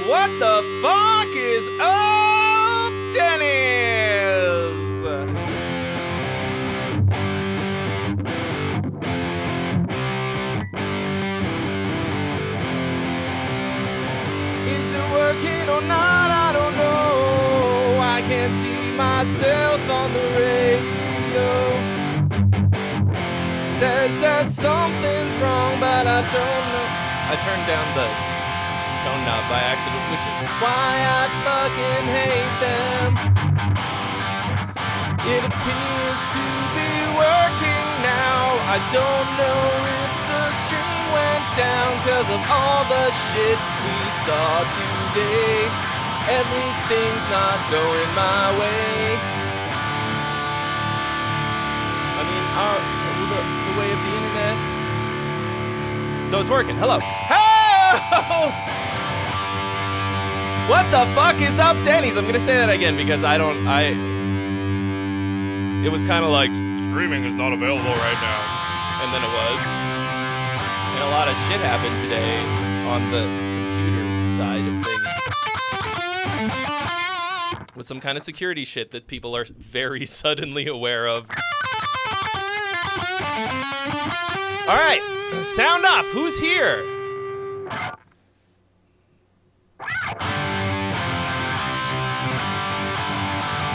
What the fuck is up, Dennis? Is it working or not? I don't know. I can't see myself on the radio. It says that something's wrong, but I don't know. I turned down the tone knob by accident, which is why I fucking hate them. It appears to be working now. I don't know if the stream went down because of all the shit we saw today. Everything's not going my way. I mean, the way of the internet. So it's working. Hello. Hey! What the fuck is up, Denny's? I'm gonna say that again because it was kind of like, streaming is not available right now. And then it was. And a lot of shit happened today on the computer side of things. With some kind of security shit that people are very suddenly aware of. All right, sound off. Who's here?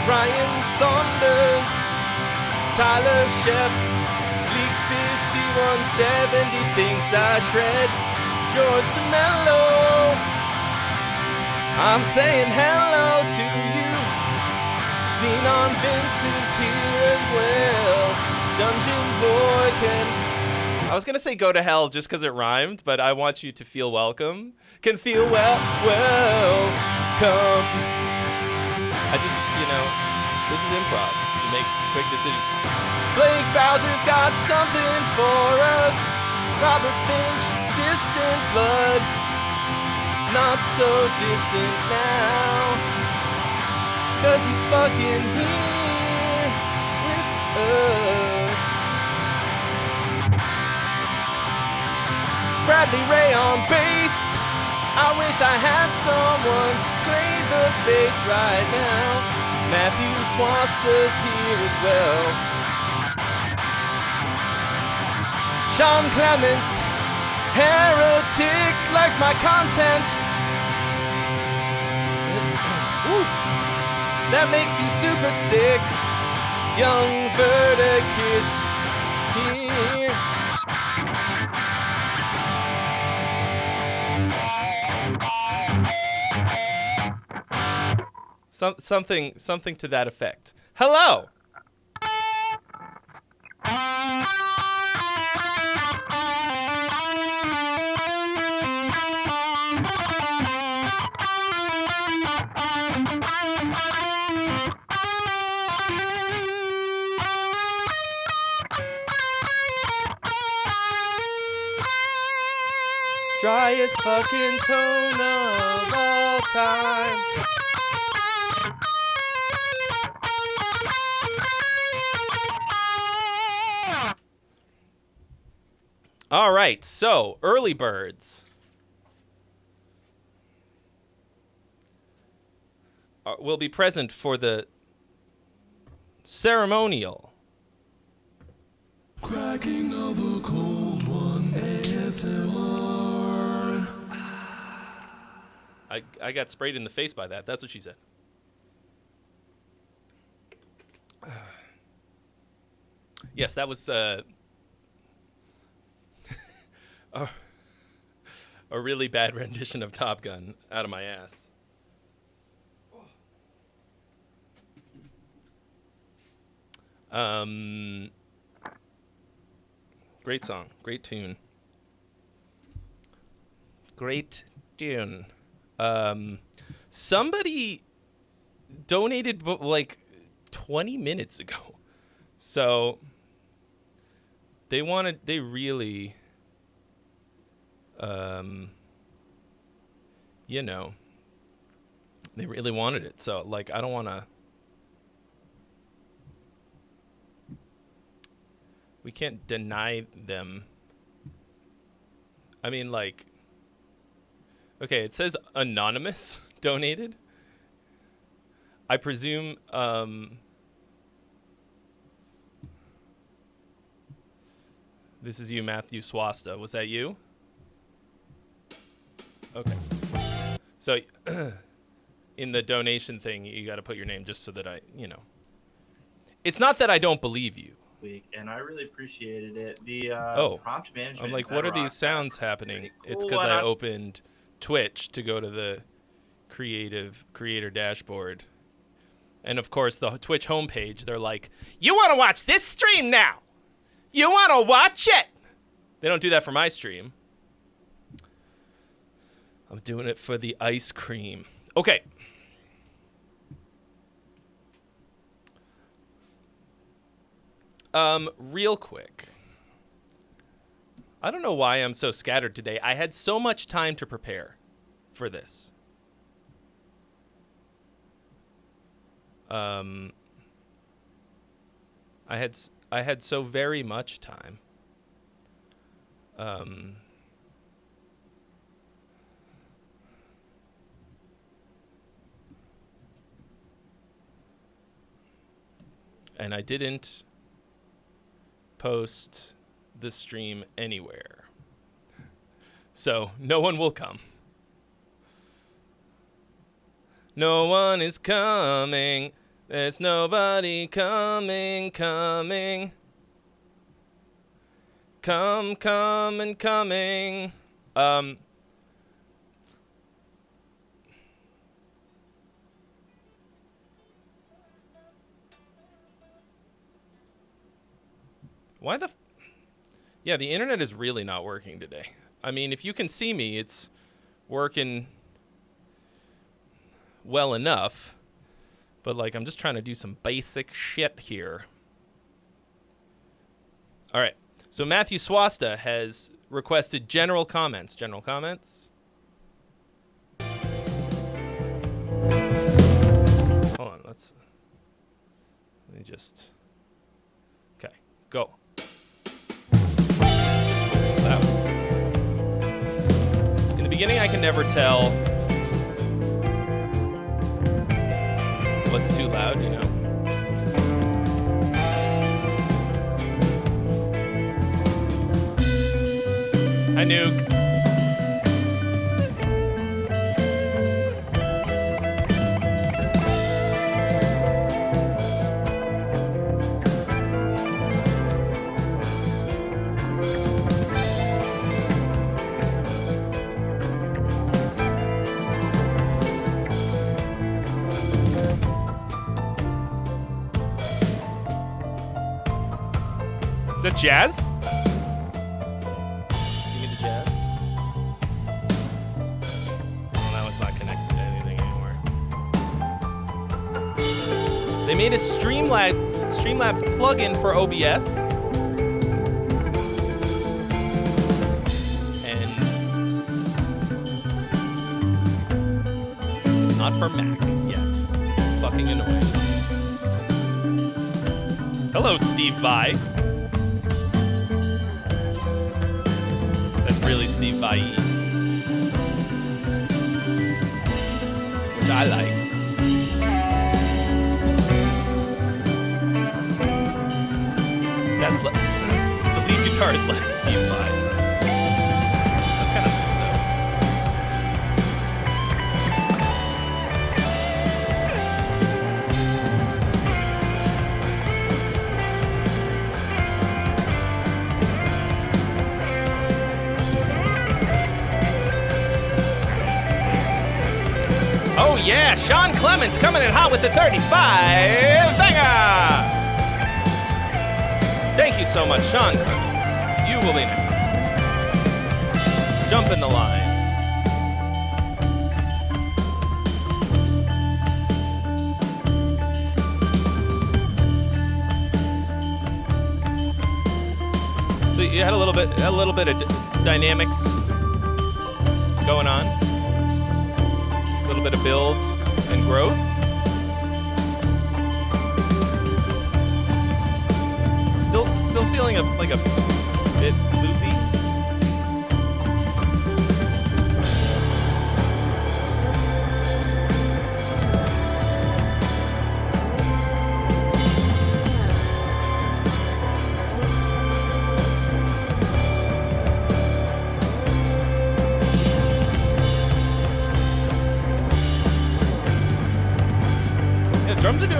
Ryan Saunders, Tyler Shep, Bleak 5170 thinks I shred, George DeMello. I'm saying hello to you. Xenon Vince is here as well. Dungeon Boy I was gonna say go to hell just because it rhymed, but I want you to feel welcome. Can feel welcome. I just, this is improv. You make quick decisions. Blake Bowser's got something for us. Robert Finch, distant blood. Not so distant now. 'Cause he's fucking here with us. Bradley Ray on bass. I wish I had someone to play the bass right now. Matthew Swasta's here as well. Sean Clements, heretic, likes my content. That makes you super sick. Young Verticus here. Something to that effect. Hello. Driest fucking tone of all time. All right, so early birds will be present for the ceremonial cracking of a cold one ASMR. I got sprayed in the face by that. That's what she said. Yes, that was a really bad rendition of Top Gun out of my ass. Great song, great tune. Great tune. Somebody donated like 20 minutes ago. So they really they really wanted it. So like I don't want to, we can't deny them. I mean, like, Okay, it says anonymous donated. I presume this is you, Matthew Swasta. Was that you? Okay. So in the donation thing, you got to put your name just so that I, It's not that I don't believe you. And I really appreciated it. The prompt management. I'm like, what are these sounds happening? Cool. It's because I opened Twitch to go to the creator dashboard. And of course, the Twitch homepage, they're like, you want to watch this stream now? You want to watch it? They don't do that for my stream. I'm doing it for the ice cream. Okay. Real quick. I don't know why I'm so scattered today. I had so much time to prepare for this. I had so very much time. And I didn't post the stream anywhere. So no one will come. No one is coming. There's nobody coming. Come and coming. Why the... Yeah, the internet is really not working today. I mean, if you can see me, it's working well enough. But, like, I'm just trying to do some basic shit here. All right. So Matthew Swasta has requested general comments. General comments? Hold on. Let me just... Okay. Go. Loud. In the beginning, I can never tell what's too loud, Hi, Nuke. Is that jazz? Give me the jazz. Well, that one's not connected to anything anymore. They made a Streamlabs plugin for OBS. And it's not for Mac yet. Fucking annoying. Hello, Steve Vai. Really Steve Vai, which I like. That's the lead guitar is less Steve Vai. That's kind of nice though. Oh yeah, Sean Clements coming in hot with the 35 banger. Thank you so much, Sean Clements. You will be next. Jump in the line. So you had a little bit of dynamics going on. A little bit of build and growth. Still feeling like a bit loopy.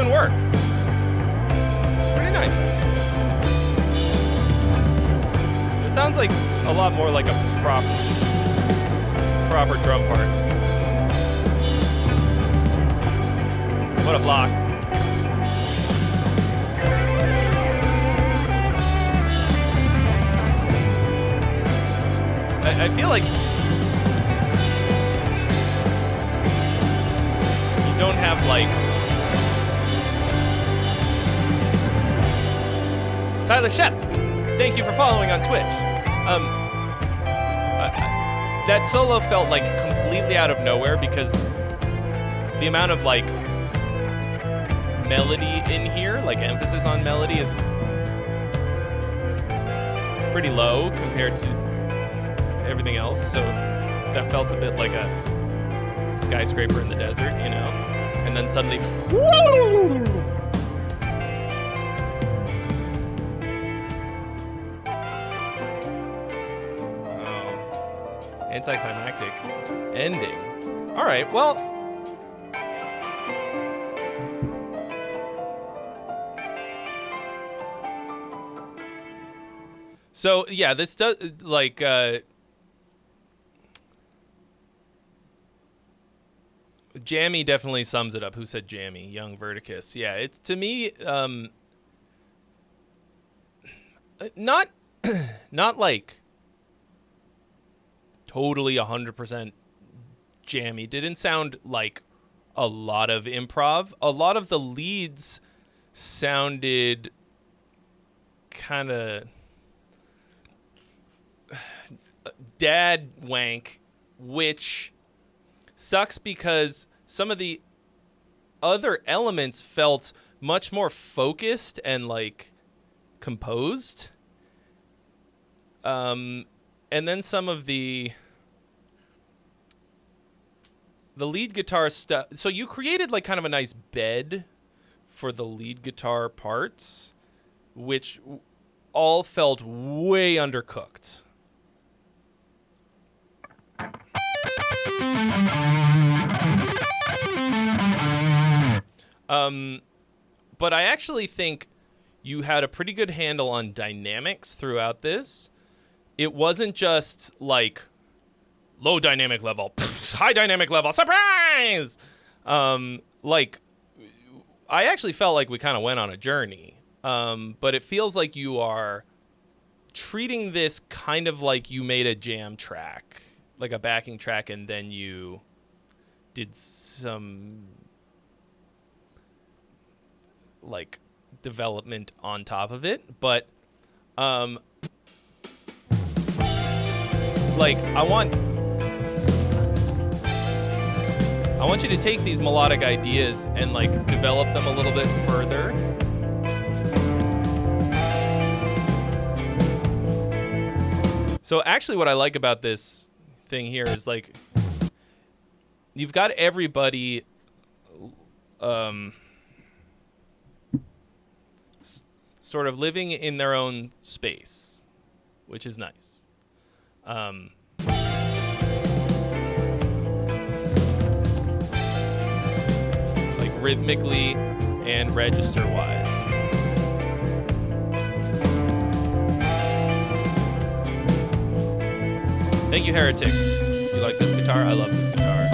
doing work. It's pretty nice. It sounds like a lot more like a proper drum part. What a block. I feel like you don't have like Tyler Shep, thank you for following on Twitch. That solo felt like completely out of nowhere because the amount of like melody in here, like emphasis on melody, is pretty low compared to everything else. So that felt a bit like a skyscraper in the desert, you know? And then suddenly, anticlimactic ending. All right, well. So, yeah, this does, like, Jammy definitely sums it up. Who said Jammy? Young Verticus. Yeah, it's, to me, not like totally 100% jammy. Didn't sound like a lot of improv. A lot of the leads sounded kind of dad wank, which sucks because some of the other elements felt much more focused and like composed. And then some of the lead guitar stuff. So you created like kind of a nice bed for the lead guitar parts, which all felt way undercooked. But I actually think you had a pretty good handle on dynamics throughout this. It wasn't just like low dynamic level, high dynamic level, surprise! Like, I actually felt like we kind of went on a journey. But it feels like you are treating this kind of like you made a jam track, like a backing track, and then you did some like development on top of it. But like I want you to take these melodic ideas and like develop them a little bit further. So actually what I like about this thing here is like you've got everybody sort of living in their own space, which is nice. Like rhythmically and register wise. Thank you, Heretic. You like this guitar? I love this guitar.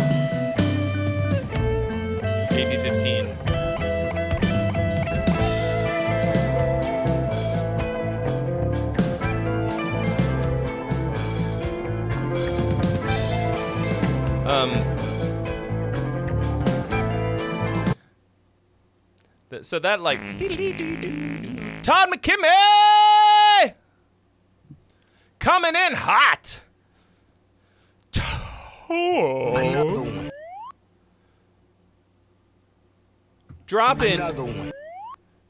AP15. So that like Todd McKimmey coming in hot. Dropping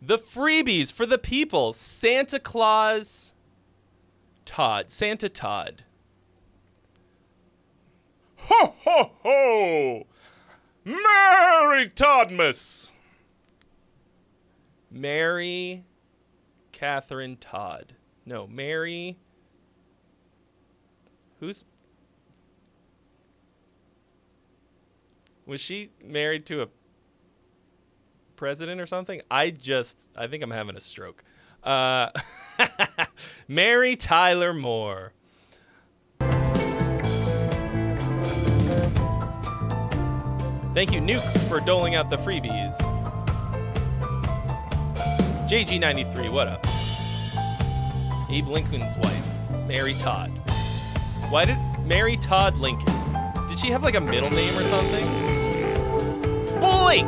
the freebies for the people. Santa Claus Todd. Santa Todd. Ho, ho, ho! Merry Toddmas! Mary Catherine Todd. No, Mary... Who's... Was she married to a president or something. I think I'm having a stroke. Mary Tyler Moore. Thank you, Nuke, for doling out the freebies. JG93, what up? Abe Lincoln's wife, Mary Todd. Why did Mary Todd Lincoln? Did she have like a middle name or something? Blake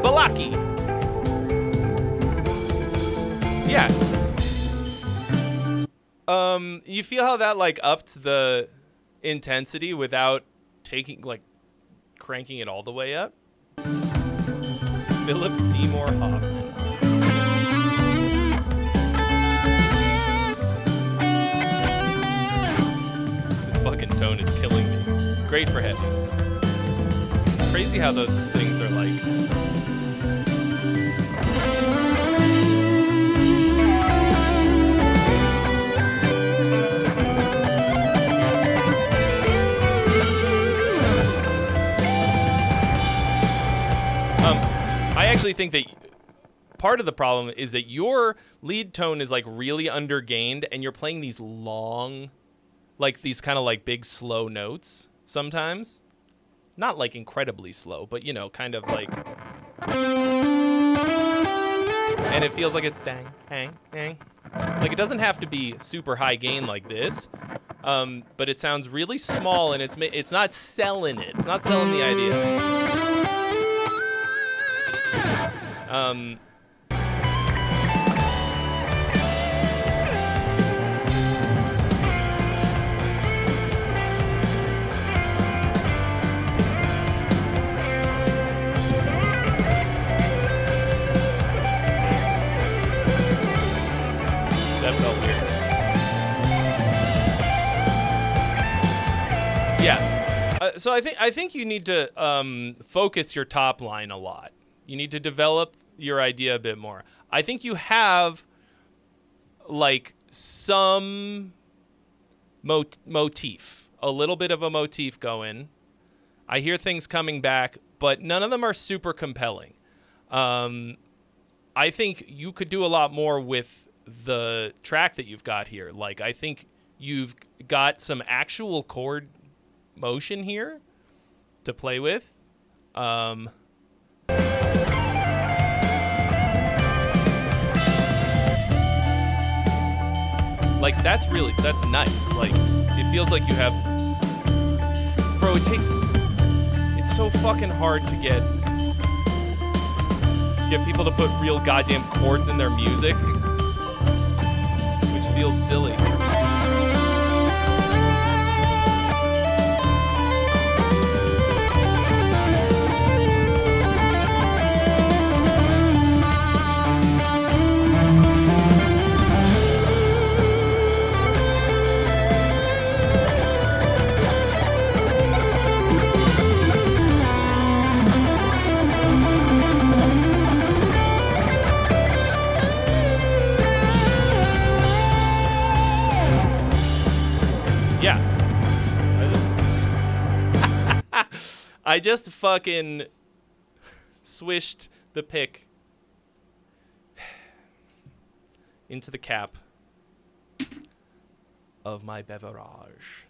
Balaki. Yeah. You feel how that like upped the intensity without taking like cranking it all the way up? Philip Seymour Hoffman. This fucking tone is killing me. Great for heavy. Crazy how those things are like. I actually think that part of the problem is that your lead tone is like really undergained and you're playing these long, like these kind of like big slow notes sometimes. Not like incredibly slow, but you know, kind of like. And it feels like it's dang, dang, dang. Like it doesn't have to be super high gain like this, but it sounds really small and it's not selling it. It's not selling the idea. That felt weird. Yeah. So I think you need to focus your top line a lot. You need to develop your idea a bit more. I think you have like some motif, a little bit of a motif going. I hear things coming back, but none of them are super compelling. I think you could do a lot more with the track that you've got here. Like, I think you've got some actual chord motion here to play with. Like, that's nice. Like, it feels like you have... Bro, it's so fucking hard to get people to put real goddamn chords in their music, which feels silly. I just fucking swished the pick into the cap of my beverage.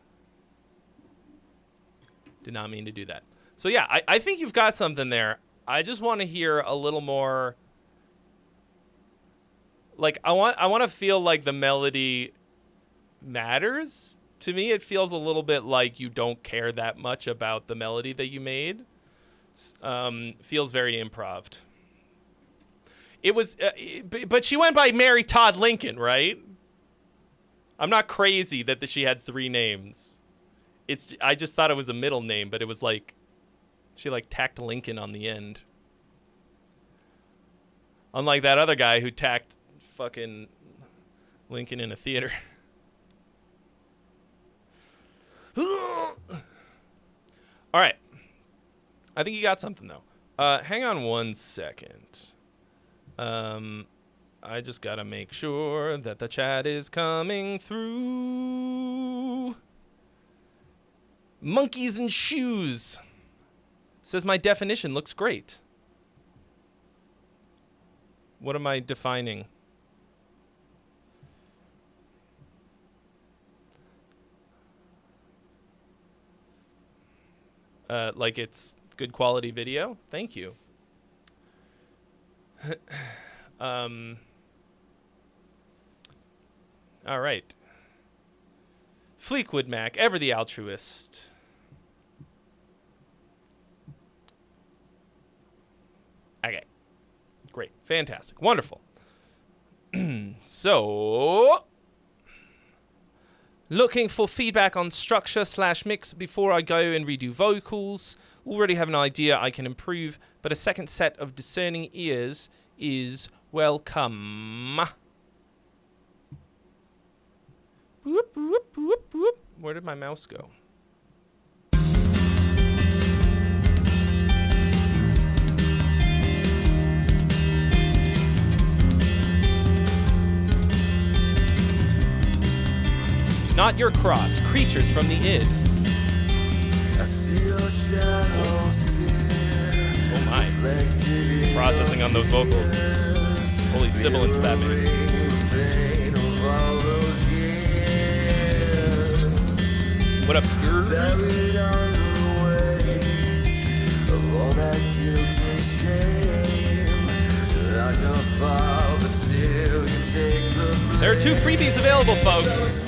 Did not mean to do that. So yeah, I think you've got something there. I just want to hear a little more. Like, I want to feel like the melody matters. To me, it feels a little bit like you don't care that much about the melody that you made. Feels very improv. It was, but she went by Mary Todd Lincoln, right? I'm not crazy that she had 3 names. I just thought it was a middle name, but it was like, she like tacked Lincoln on the end. Unlike that other guy who tacked fucking Lincoln in a theater. All right. I think you got something, though. Hang on one second. I just got to make sure that the chat is coming through. Monkeys and Shoes says my definition looks great. What am I defining? Like it's good quality video? Thank you. All right. Fleetwood Mac, ever the altruist. Okay. Great. Fantastic. Wonderful. So, looking for feedback on structure/mix before I go and redo vocals. Already have an idea I can improve, but a second set of discerning ears is welcome. Whoop, whoop, whoop, whoop. Where did my mouse go? Not your cross, creatures from the id. Oh my. Processing on those vocals. Holy sibilance, Batman. What up, girl? There are 2 freebies available, folks.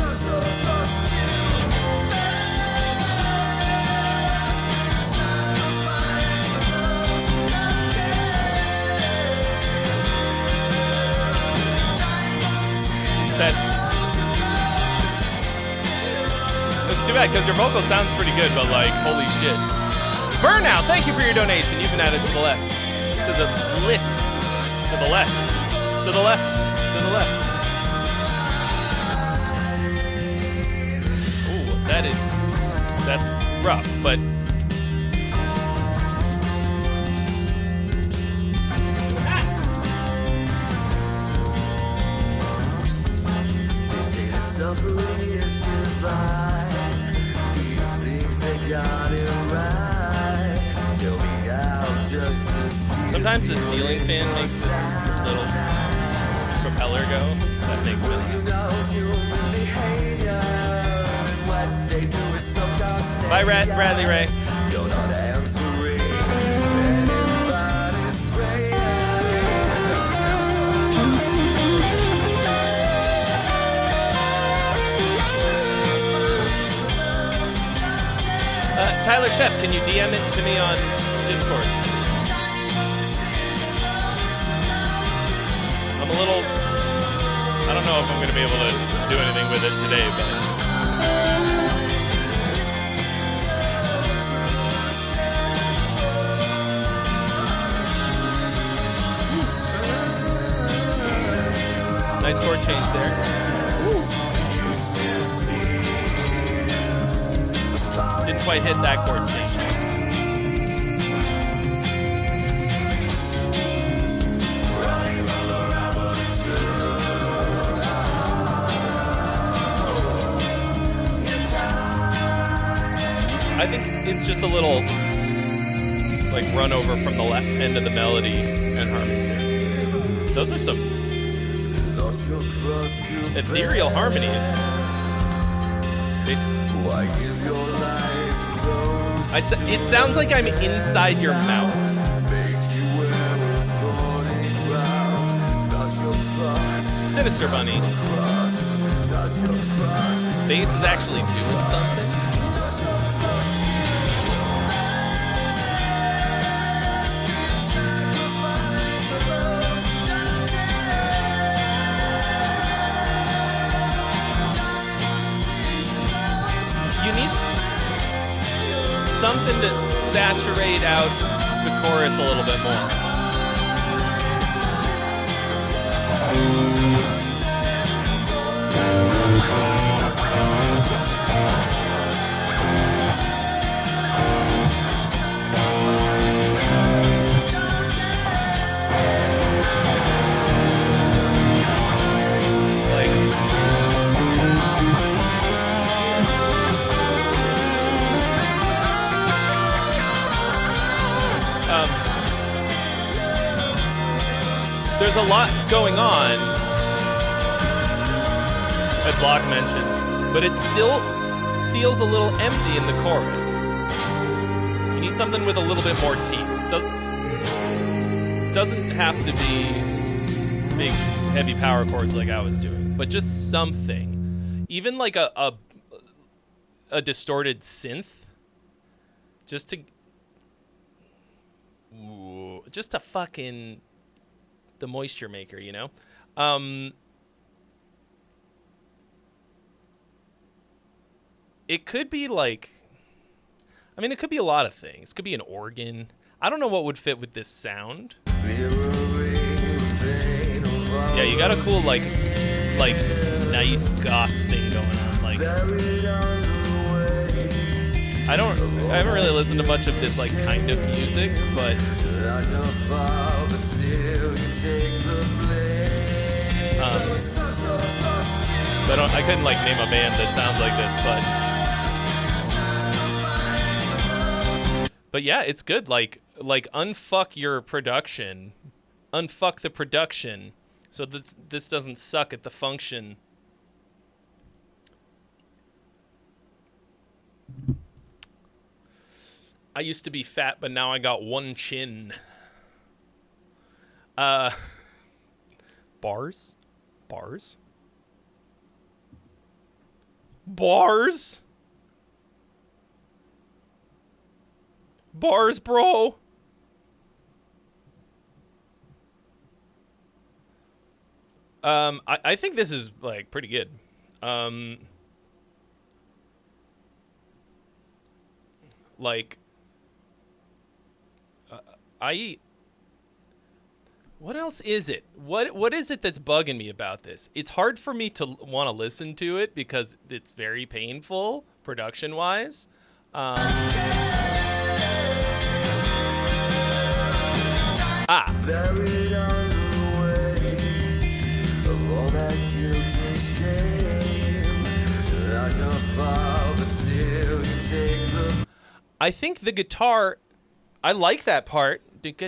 It's too bad because your vocal sounds pretty good, but like, holy shit. Burnout, thank you for your donation. You've been added to the left. To the list. To the left. To the left. To the left. Ooh, that's rough, but suffering is divine. Do you think they got it right? Tell me how does this feel? Sometimes the ceiling fan makes this little propeller go. That makes me laugh. Bye, Bradley Ray. You're not answering. Tyler Chef, can you DM it to me on Discord? I'm a little... I don't know if I'm going to be able to do anything with it today, but... Nice chord change there. Didn't quite hit that chord change. I think it's just a little like run over from the left end of the melody and harmony there. Those are some ethereal harmonies. It sounds like I'm inside your mouth. Sinister Bunny. Bass is actually doing something. You need something to saturate out the chorus a little bit more. There's a lot going on, as Block mentioned, but it still feels a little empty in the chorus. You need something with a little bit more teeth. Doesn't have to be big, heavy power chords like I was doing, but just something. Even like a distorted synth, just to fucking the moisture maker, you know? It could be like, I mean, it could be a lot of things. It could be an organ. I don't know what would fit with this sound. Yeah, you got a cool like nice goth thing going on. Like, I haven't really listened to much of this like kind of music, but so I couldn't like name a band that sounds like this, but yeah, it's good. Like unfuck your production, unfuck the production, so that this doesn't suck at the function. I used to be fat, but now I got one chin. Bars? Bars, bro. I think this is like pretty good. What else is it? What is it that's bugging me about this? It's hard for me to want to listen to it because it's very painful production-wise. I think the guitar, I like that part. The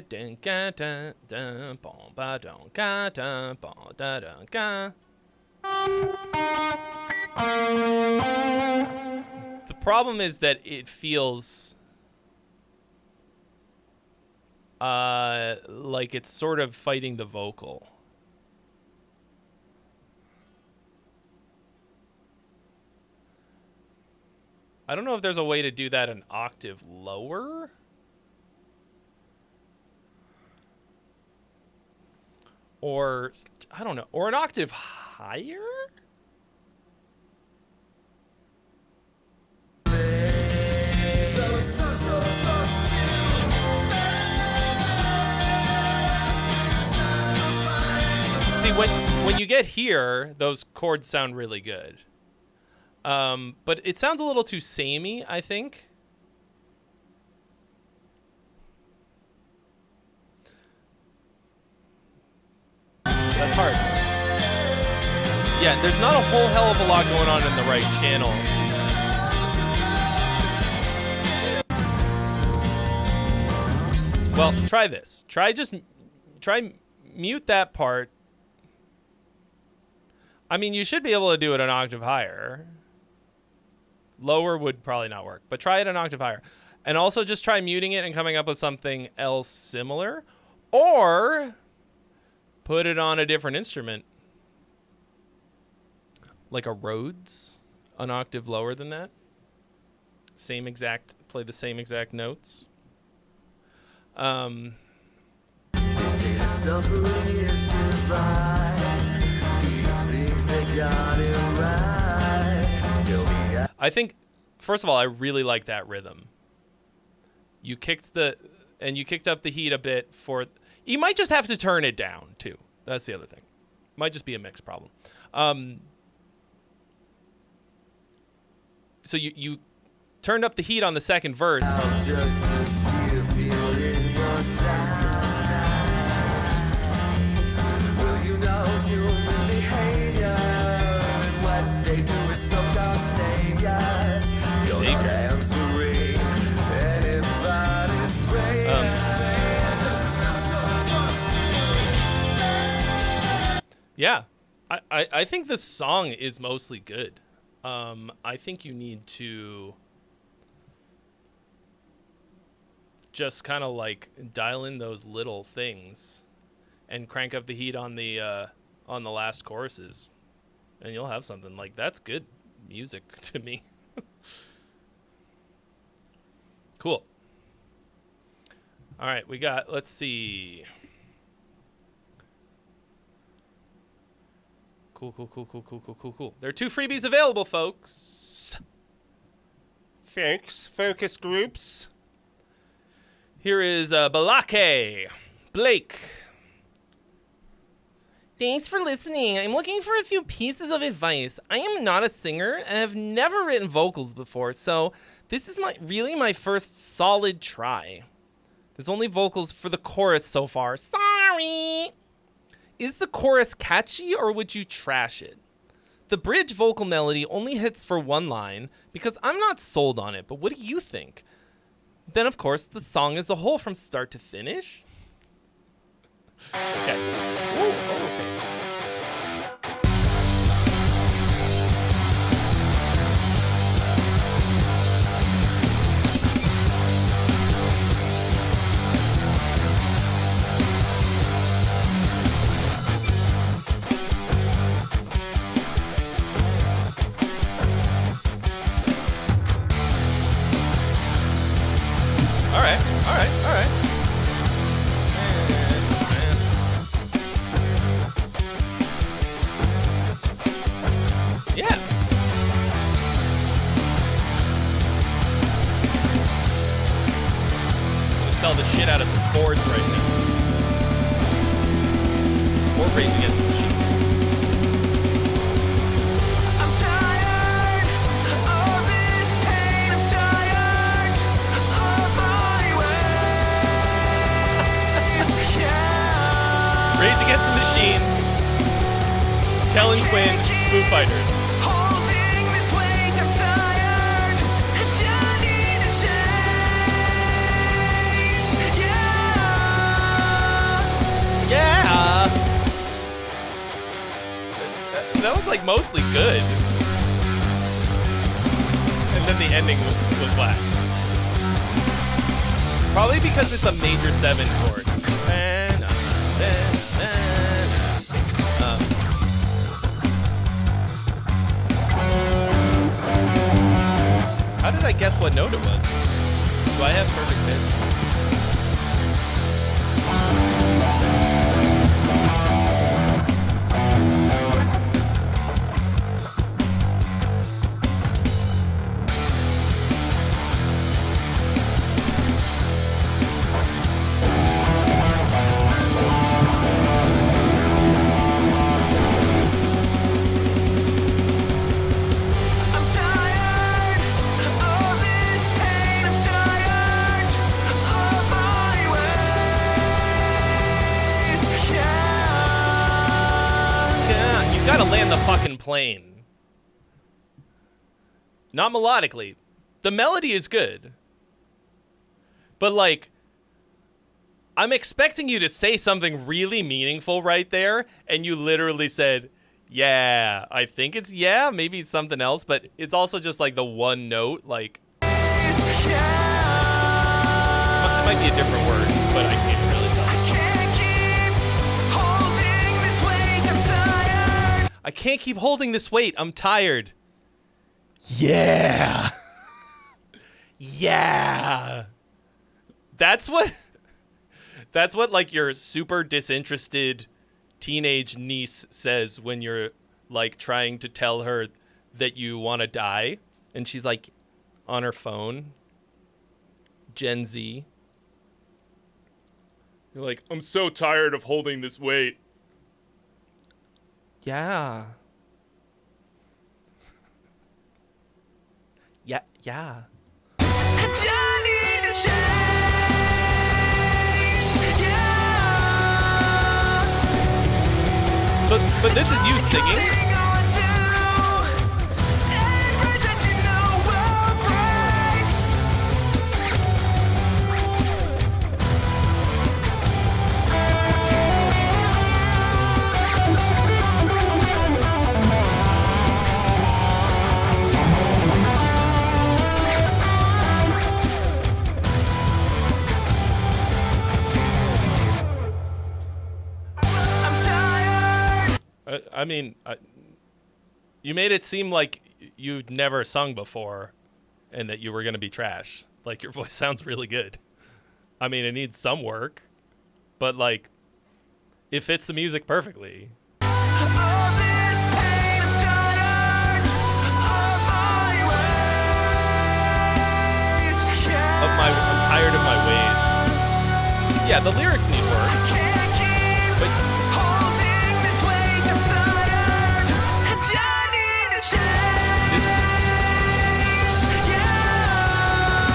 problem is that it feels like it's sort of fighting the vocal. I don't know if there's a way to do that an octave lower. Or, I don't know, or an octave higher? See, when you get here, those chords sound really good. But it sounds a little too samey, I think. That's hard. Yeah, there's not a whole hell of a lot going on in the right channel. Well, try this. Try mute that part. I mean, you should be able to do it an octave higher. Lower would probably not work, but try it an octave higher. And also just try muting it and coming up with something else similar. Or put it on a different instrument. Like a Rhodes, an octave lower than that. Play the same exact notes. I think, first of all, I really like that rhythm. You kicked up the heat a bit for. You might just have to turn it down too. That's the other thing. Might just be a mix problem. So you turned up the heat on the second verse. Yeah. I think the song is mostly good. I think you need to just kind of like dial in those little things and crank up the heat on the last choruses, and you'll have something. Like, that's good music to me. Cool. All right, we got, let's see. Cool. There are 2 freebies available, folks. Thanks, focus groups. Here is Blake. Thanks for listening. I'm looking for a few pieces of advice. I am not a singer and have never written vocals before, so this is really my first solid try. There's only vocals for the chorus so far. Sorry. Is the chorus catchy or would you trash it? The bridge vocal melody only hits for one line because I'm not sold on it, but what do you think? Then, of course, the song as a whole from start to finish. Okay. Ooh, okay. All right. Yeah. I'm gonna sell the shit out of some Fords right now. Or Rage Against the Machine. Rage Against the Machine, Kellen Quinn, Foo Fighters. Holding this weight, I'm tired, and I need a change. Yeah. That was like mostly good. And then the ending was whack. Probably because it's a major 7 chord. How did I guess what note it was? Do I have perfect pitch? Land the fucking plane. Not melodically. The melody is good. But like, I'm expecting you to say something really meaningful right there, and you literally said, yeah, I think it's yeah, maybe something else, but it's also just like the one note, like, it might be a different word, but I can't really tell. I can't keep holding this weight. I'm tired. Yeah. Yeah. That's what like your super disinterested teenage niece says when you're like trying to tell her that you want to die and she's like on her phone. Gen Z. You're like, I'm so tired of holding this weight. Yeah. Yeah. But this is you singing. I mean, you made it seem like you'd never sung before and that you were going to be trash. Like, your voice sounds really good. I mean, it needs some work, but, like, it fits the music perfectly. I'm tired of my ways. Yeah, the lyrics need work. But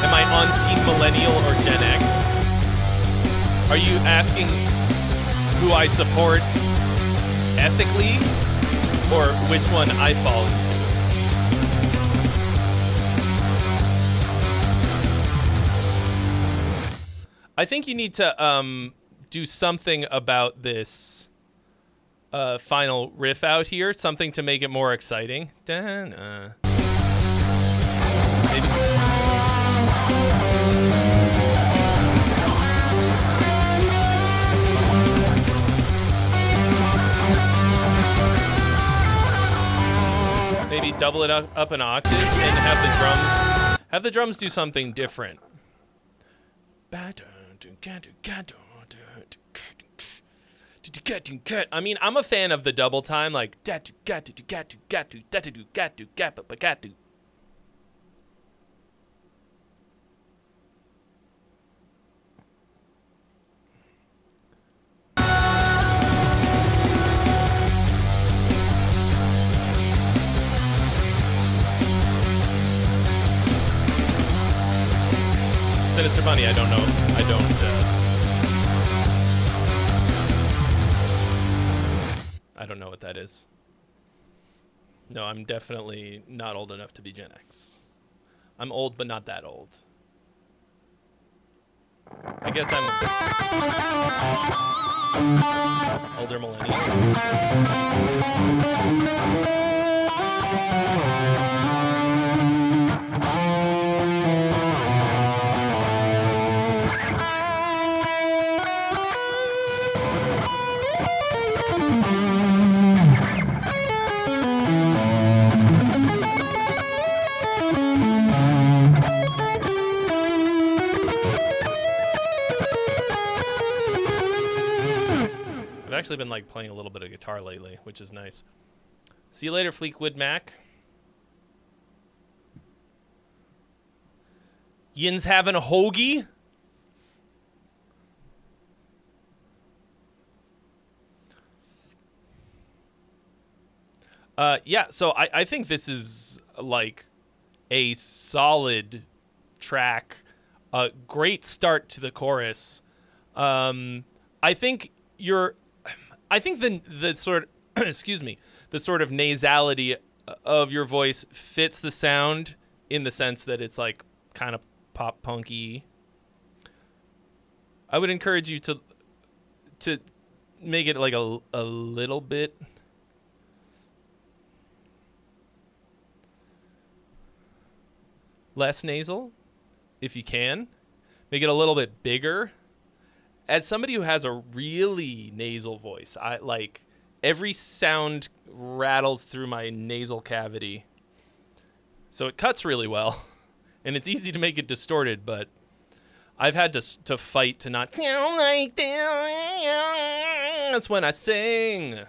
am I on Teen Millennial or Gen X? Are you asking who I support ethically or which one I fall into? I think you need to do something about this final riff out here, something to make it more exciting. Maybe double it up an octave and have the drums do something different. I mean, I'm a fan of the double time, like. Sinister Bunny, I don't know. I don't know what that is. No, I'm definitely not old enough to be Gen X. I'm old, but not that old. I guess I'm older millennial. I've actually been like playing a little bit of guitar lately, which is nice. See you later, Fleetwood Mac. Yin's having a hoagie. Yeah, so I think this is like a solid track, a great start to the chorus. I think the sort excuse me, the sort of nasality of your voice fits the sound in the sense that it's like kind of pop punky. I would encourage you to make it like a little bit less nasal, if you can. Make it a little bit bigger. As somebody who has a really nasal voice, I like every sound rattles through my nasal cavity. So it cuts really well, and it's easy to make it distorted, but I've had to fight to not sound like this when I sing.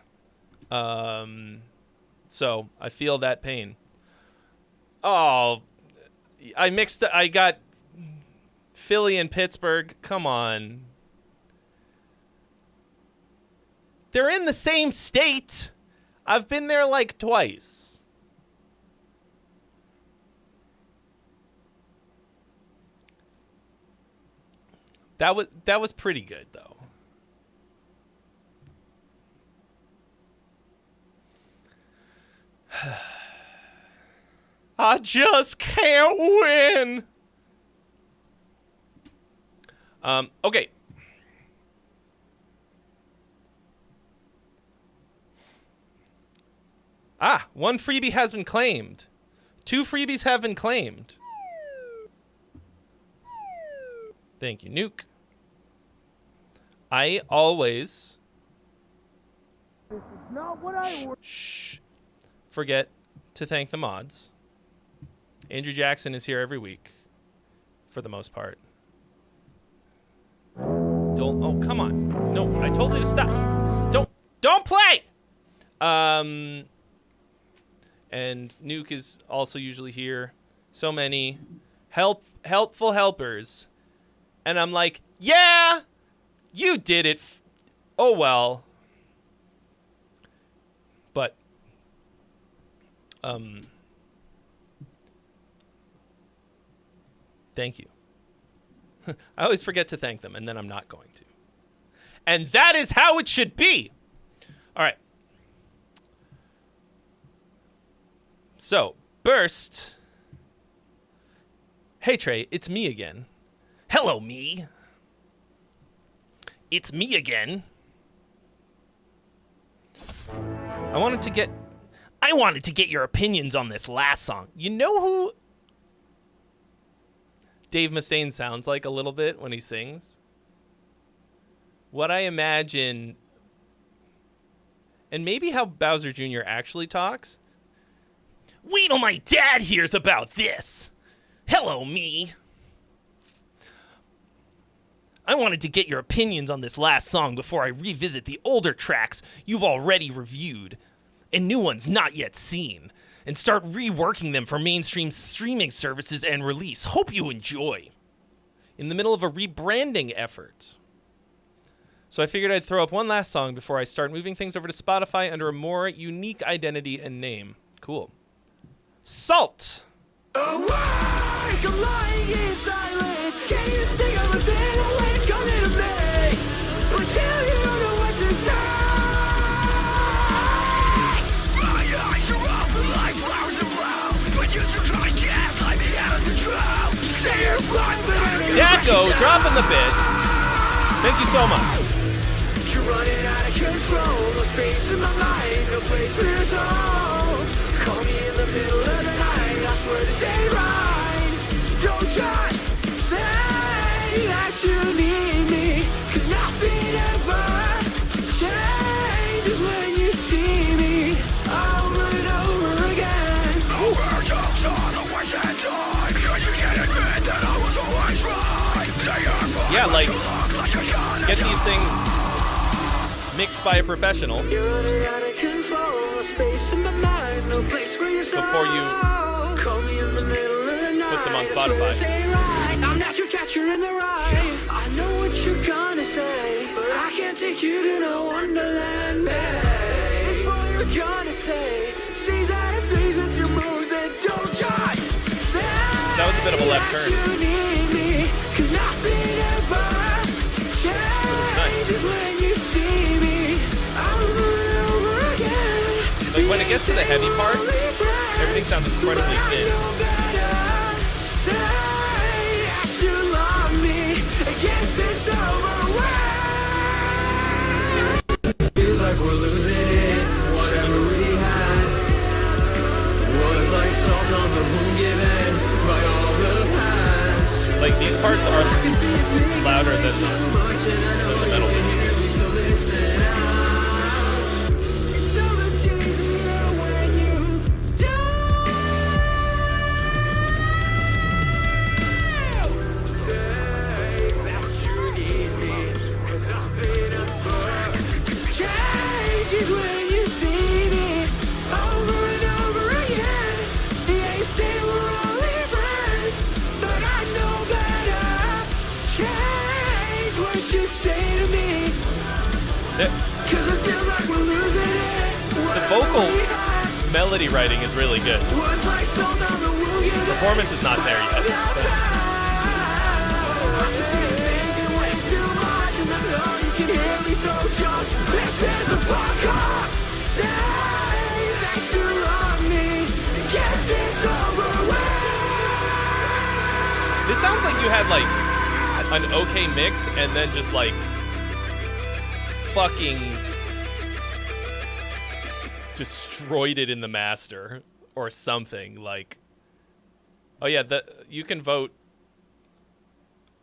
So I feel that pain. Oh, I got Philly and Pittsburgh. Come on. They're in the same state. I've been there like twice. That was pretty good though. I just can't win. Okay. One freebie has been claimed. 2 freebies have been claimed. Thank you, Nuke. I always... This is not Shh. Forget to thank the mods. Andrew Jackson is here every week, for the most part. Don't. Oh, come on. No, I told you to stop. Don't play. And Nuke is also usually here. So many helpful helpers, and I'm like, yeah, you did it. Oh well. But thank you. I always forget to thank them, and then I'm not going to. And that is how it should be. All right. So, Burst. Hey, Trey, it's me again. Hello, me. It's me again. I wanted to get your opinions on this last song. You know who Dave Mustaine sounds like a little bit when he sings? What I imagine, and maybe how Bowser Jr. actually talks. Wait till my dad hears about this. Hello, me. I wanted to get your opinions on this last song before I revisit the older tracks you've already reviewed and new ones not yet seen, and start reworking them for mainstream streaming services and release. Hope you enjoy. In the middle of a rebranding effort. So I figured I'd throw up one last song before I start moving things over to Spotify under a more unique identity and name. Cool. Salt. Awake, I'm lying in silence. Can't even think of a thing the way it's coming to me. But still you don't know what to say. My eyes are open like flowers in bloom. But you should try to guess like me out of control. Say you're fine, but Daco dropping the bits. Thank you so much. you're running out of control. No space in my mind, no place for your soul. Call me in the middle of the night. I swear this ain't right. Don't just say that you need me, 'cause nothing ever changes when you see me over and over again. Overdose on the wasted time, 'cause you can't admit that I was always right. Say you're fine, Yeah, like, like a gun get these things mixed by a professional you're running out of control. No space in my mind, no place for yourself. before you Call me in the middle of the night. put them on I swear Spotify. this ain't right. I'm not your catcher in the rye. I know what you're gonna say, but I can't take you to no wonderland, babe. If all you're gonna say stays out of phase with your moves, then don't just say That was a bit of a left turn. that you need me, 'cause nothing ever changes when you see me over and over again. Like, when it gets to the heavy part, everything sounds incredibly thin. Feels like we're losing it. Whatever we had was like salt on the wound given by all the past. Like, these parts are louder than the metal. So listen out. It's so much easier when you changes when you see me over and over again. Yeah, you say we're only friends, but I know better. Change what you say to me, The, 'cause it feels like we're losing it. the vocal melody writing is really good. Was like salt on the wound you left. Performance is not there yet. but- This sounds like you had, like, an okay mix and then just, like, fucking destroyed it in the master or something. Like, oh yeah, you can vote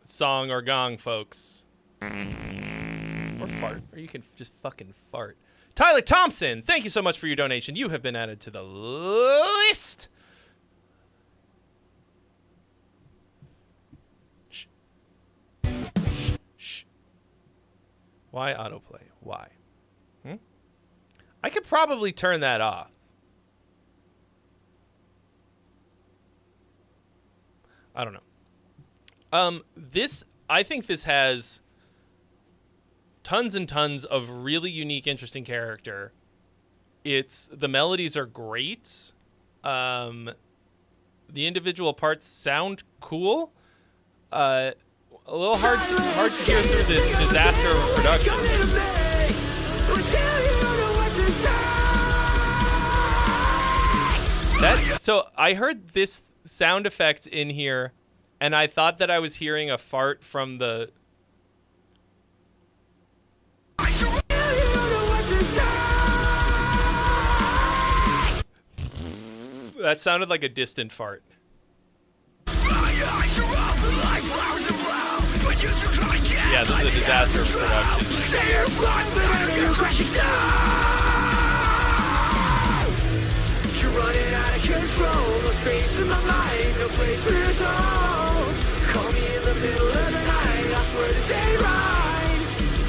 song or gong, folks. Or fart. Or you can just fucking fart. Tyler Thompson, thank you so much for your donation. You have been added to the list. Shh. Shh. Shh. Why autoplay? Why? I could probably turn that off. I don't know. I think this has tons and tons of really unique, interesting character. The melodies are great. The individual parts sound cool. A little hard to hear through this disaster of a production. So I heard this sound effect in here, and I thought that I was hearing a fart from the. That sounded like a distant fart. Yeah, this is a disaster of production. You're running out of control. No space in my mind, no place for your soul. Call me in the middle of the night. I swear this ain't right.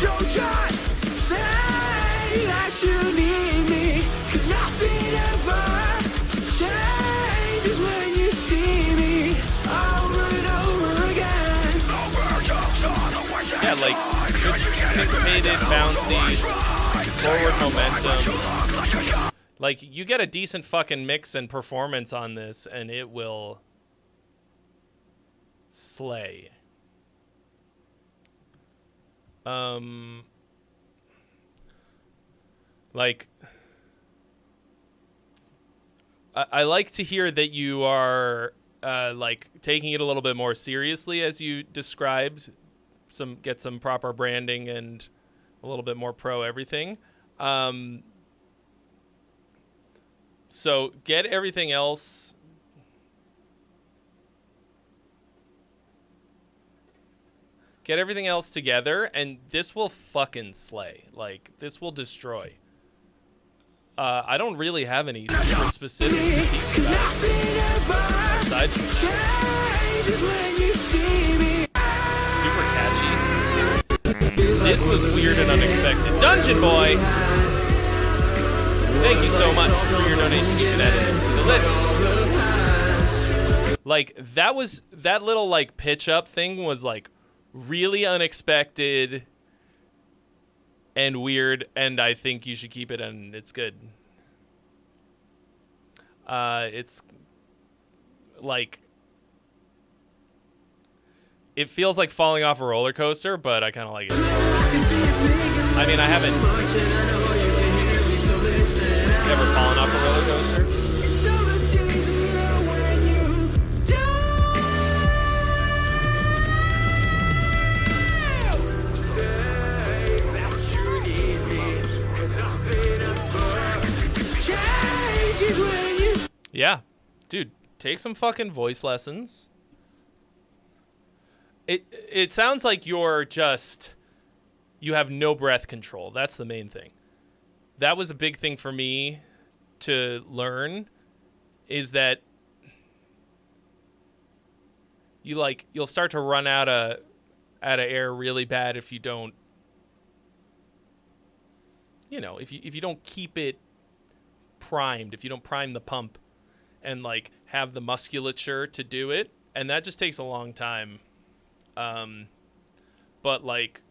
Don't just say that you need me, 'cause nothing ever changes when you see me over and over again. Yeah, like good syncopated, bouncy, forward momentum. Like, you get a decent fucking mix and performance on this, and it will slay. Like, I like to hear that you are, like, taking it a little bit more seriously, as you described. Get some proper branding and a little bit more pro everything. So get everything else. Get everything else together, and this will fucking slay. Like, this will destroy. I don't really have any super specific critiques about it. Aside from super catchy. This was weird and unexpected. Dungeon Boy! Thank you so much for your donation. You can add it to the list. Like, that little, like, pitch up thing was, like, really unexpected and weird, and I think you should keep it, and it's good. It's, like, it feels like falling off a roller coaster, but I kind of like it. I mean, I haven't ever fallen off a roller coaster. Yeah, dude, take some fucking voice lessons. It sounds like you have no breath control. That's the main thing. That was a big thing for me to learn, is that you'll start to run out of air really bad if you don't, if you don't keep it primed, if you don't prime the pump and like have the musculature to do it, and that just takes a long time. But like,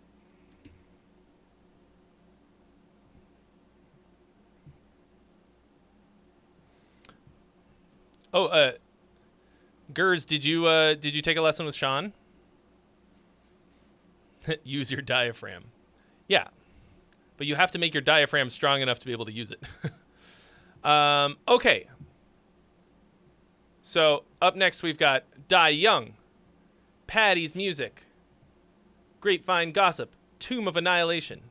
Gers, did you take a lesson with Sean? Use your diaphragm. Yeah, but you have to make your diaphragm strong enough to be able to use it. Okay. So up next we've got Die Young, Patty's Music, Grapevine Gossip, Tomb of Annihilation.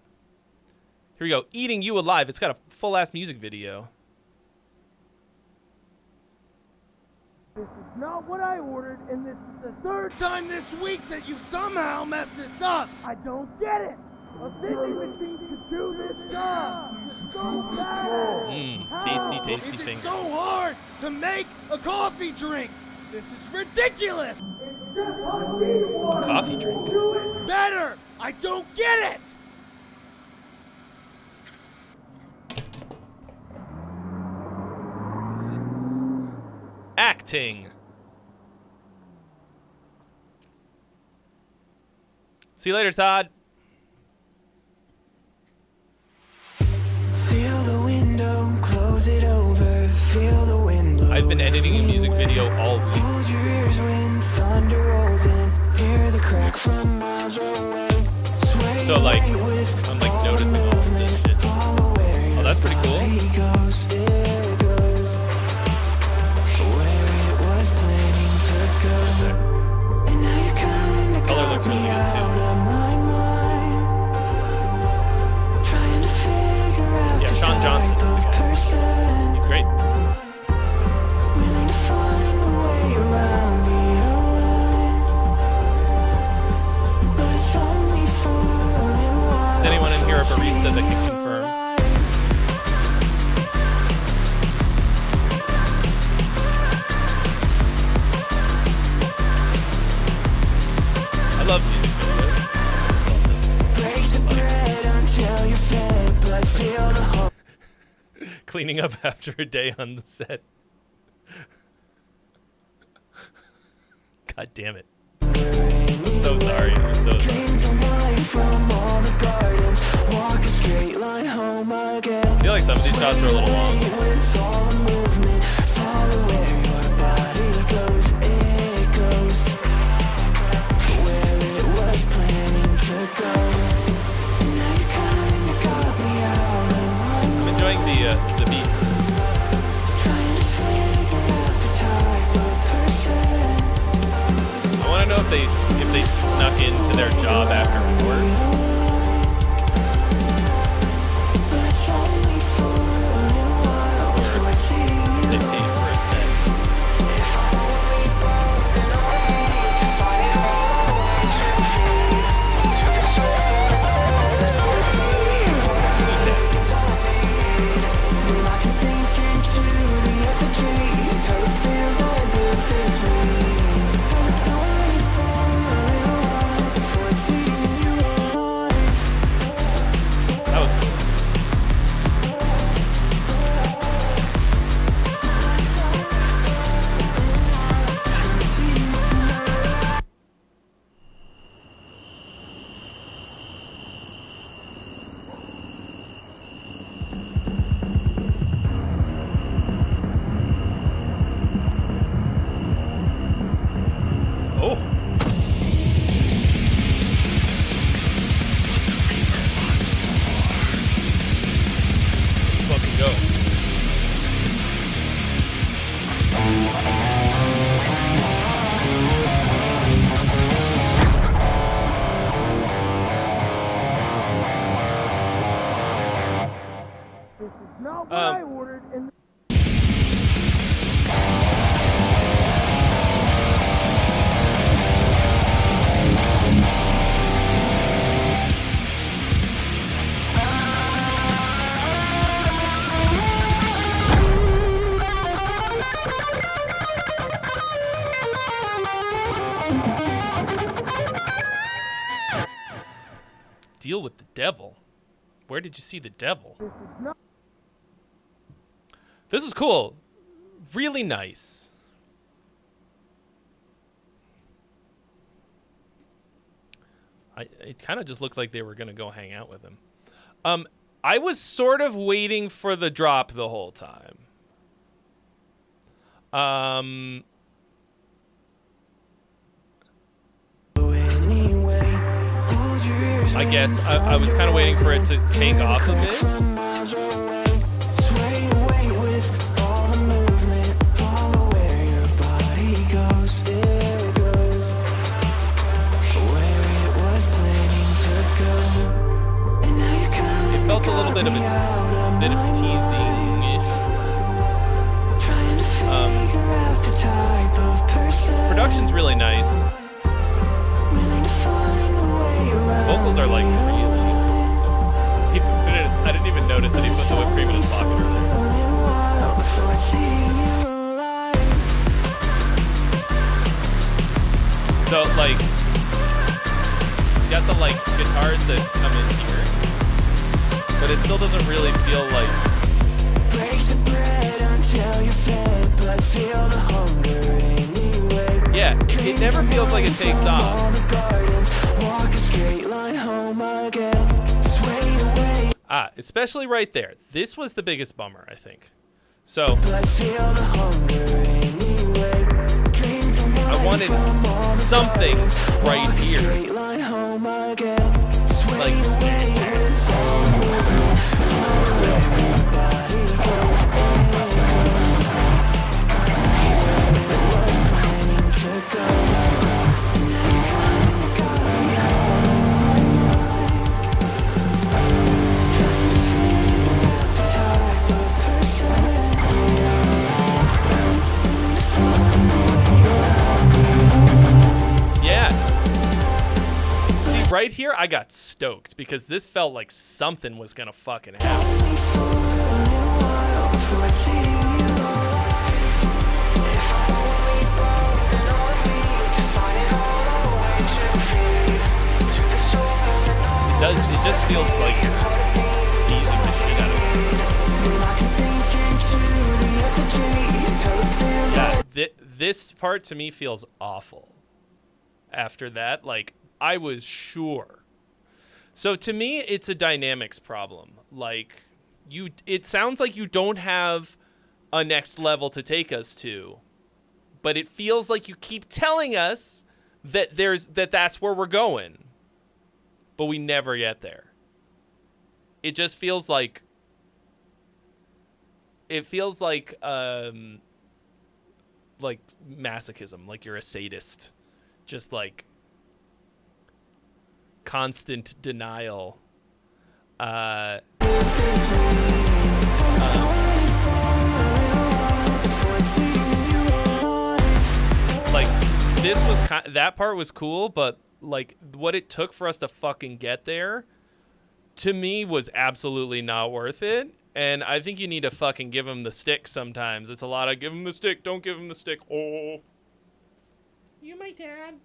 Here we go. Eating You Alive. It's got a full-ass music video. This is not what I ordered, and this is the third time this week that you somehow messed this up. I don't get it. A vending machine could do this job. It's so bad. Tasty, tasty Is it fingers. so hard to make a coffee drink? This is ridiculous. It's just A coffee drink. do it better. I don't get it. Acting. See you later, Todd. Seal the window, close it over, feel the wind blow. I've been editing a music video all week. Hold your ears when thunder rolls in, hear the crack from miles away. Sway So, like, away with I'm like noticing all of this shit. follow where your Oh, that's pretty cool. body goes, it goes. Where it was planning to go. And now you kinda Color got looks really me good, too. out of my mind. Trying to figure out Yeah, the Sean Johnson type is the of guy. person He's great. willing to find a way around the line. But it's only for a little while. Is anyone in here a barista that can confirm? I love music videos. Break the bread until you're fed, but feel the whole. Cleaning up after a day on the set. God damn it. I'm so sorry. I'm so sorry. Drink the wine from all the gardens. Walk a straight line home again. I feel like some of these shots are a little long. With all the movement, follow where your body goes. It goes where it was planning to go. And now you kinda got me out of my mind. I'm enjoying the beats. Trying to figure out the type of person. I want to know if they snuck into their job after work. But it's only for a little while before it's eating They you paid for a set. When I can sink into the effigy until it feels as if it's me. 'Cause it's only for a little while before it's eating you alive. That was cool. Oh. Let's fucking go. This is not what I ordered. And Deal with the devil. Where did you see the devil? this is not. This is cool. Really nice. It kind of just looked like they were going to go hang out with him. I was sort of waiting for the drop the whole time. Anyway, hold your ears I guess I was kind of waiting for it to take off a bit. from miles away. Sway away with all the movement. Follow where your body goes. It goes where it was planning to go. And now you kinda It felt a little got bit of me out of a bit of my mind. teasing-ish. Trying to figure out the type of person Production's really nice. willing to find a way around Vocals are like really. like, you got the like guitars that come in here, but it still doesn't really feel like. Break the bread until you're fed, but feel the hunger anyway. Yeah, it never feels like it takes off. Walk a straight line home again. Sway away. Especially right there. This was the biggest bummer, I think. So I wanted something right here. Like, right here, I got stoked because this felt like something was gonna fucking happen. It just feels like teasing the shit out of it. Yeah, this part to me feels awful. After that, like, I was sure. So to me, it's a dynamics problem. Like, it sounds like you don't have a next level to take us to, but it feels like you keep telling us that that's where we're going, but we never get there. It just feels like masochism, like you're a sadist, just like constant denial. Like, this was that part was cool, but like what it took for us to fucking get there, to me, was absolutely not worth it. And I think you need to fucking give him the stick sometimes. It's a lot of give him the stick, don't give him the stick. Oh, you my dad.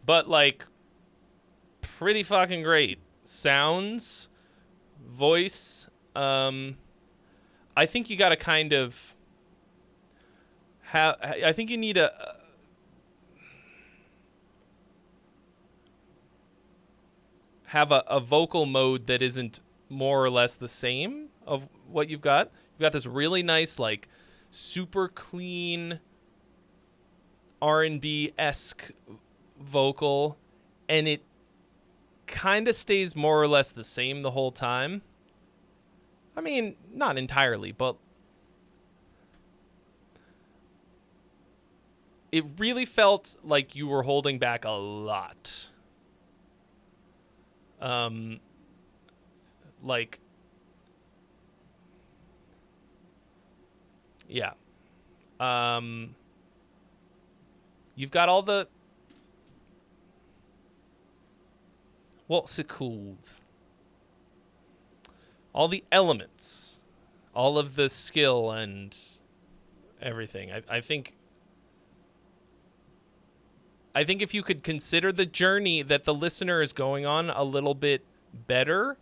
But like, pretty fucking great sounds, voice. I think you got to kind of have. I think you need have a vocal mode that isn't more or less the same of what you've got. You've got this really nice, like, super clean R&B-esque vocal, and it kind of stays more or less the same the whole time. I mean, not entirely, but it really felt like you were holding back a lot. Like, yeah. You've got all the, what's it called? All the elements, all of the skill and everything. I think if you could consider the journey that the listener is going on a little bit better,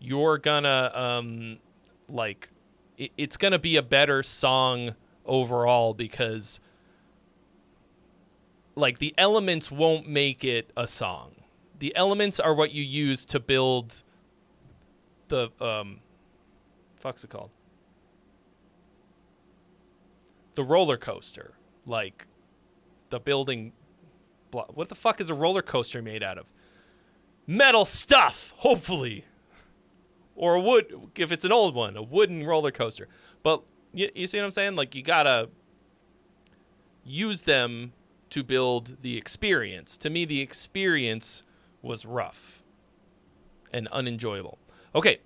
you're gonna, like, it's gonna be a better song overall, because, like, the elements won't make it a song. The elements are what you use to build the, fuck's it called? The roller coaster. Like, the building block. What the fuck is a roller coaster made out of? Metal stuff, hopefully. Or a wood, if it's an old one, a wooden roller coaster. But you see what I'm saying? Like, you gotta use them to build the experience. To me, the experience was rough and unenjoyable. Okay.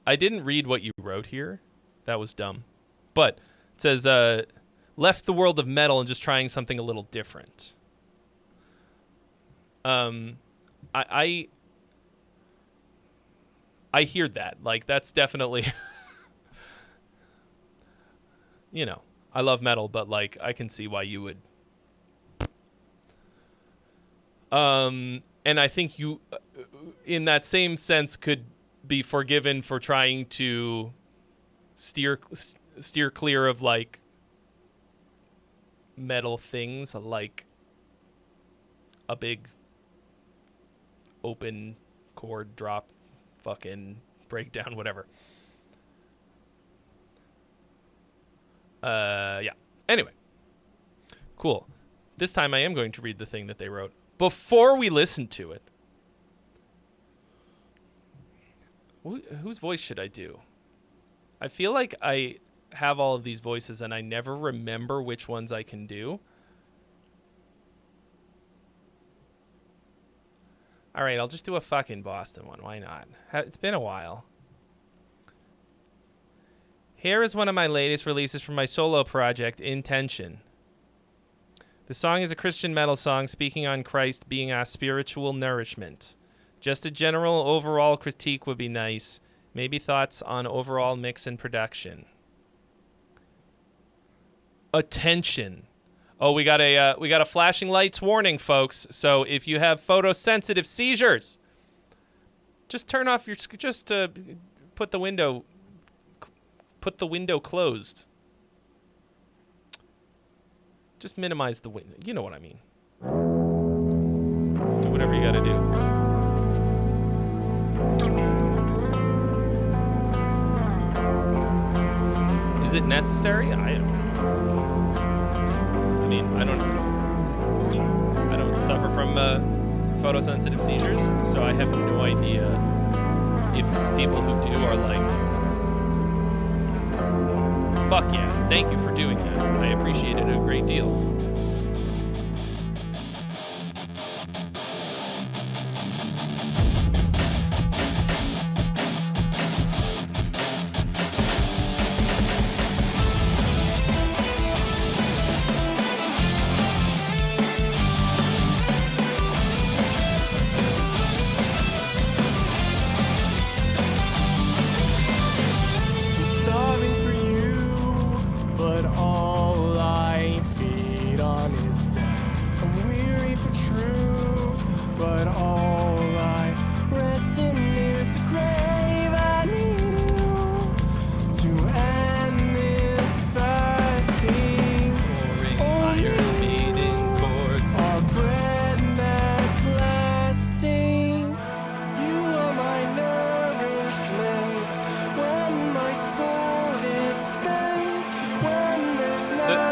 I didn't read what you wrote here. That was dumb. But it says, left the world of metal and just trying something a little different. I hear that. Like, that's definitely, you know, I love metal, but like, I can see why you would. And I think you, in that same sense, could be forgiven for trying to steer clear of like metal things, like a big open chord drop, fucking breakdown, whatever. Yeah. Anyway, cool. This time I am going to read the thing that they wrote. Before we listen to it, whose voice should I do? I feel like I have all of these voices and I never remember which ones I can do. All right, I'll just do a fucking Boston one. Why not? It's been a while. Here is one of my latest releases from my solo project, Intention. The song is a Christian metal song speaking on Christ being our spiritual nourishment. Just a general overall critique would be nice. Maybe thoughts on overall mix and production. Attention. Oh, we got a flashing lights warning, folks. So if you have photosensitive seizures, just turn off your put the window closed. Just minimize the window. You know what I mean. Do whatever you got to do. Is it necessary? I don't suffer from photosensitive seizures, so I have no idea if people who do are like, fuck yeah, thank you for doing that. I appreciate it a great deal.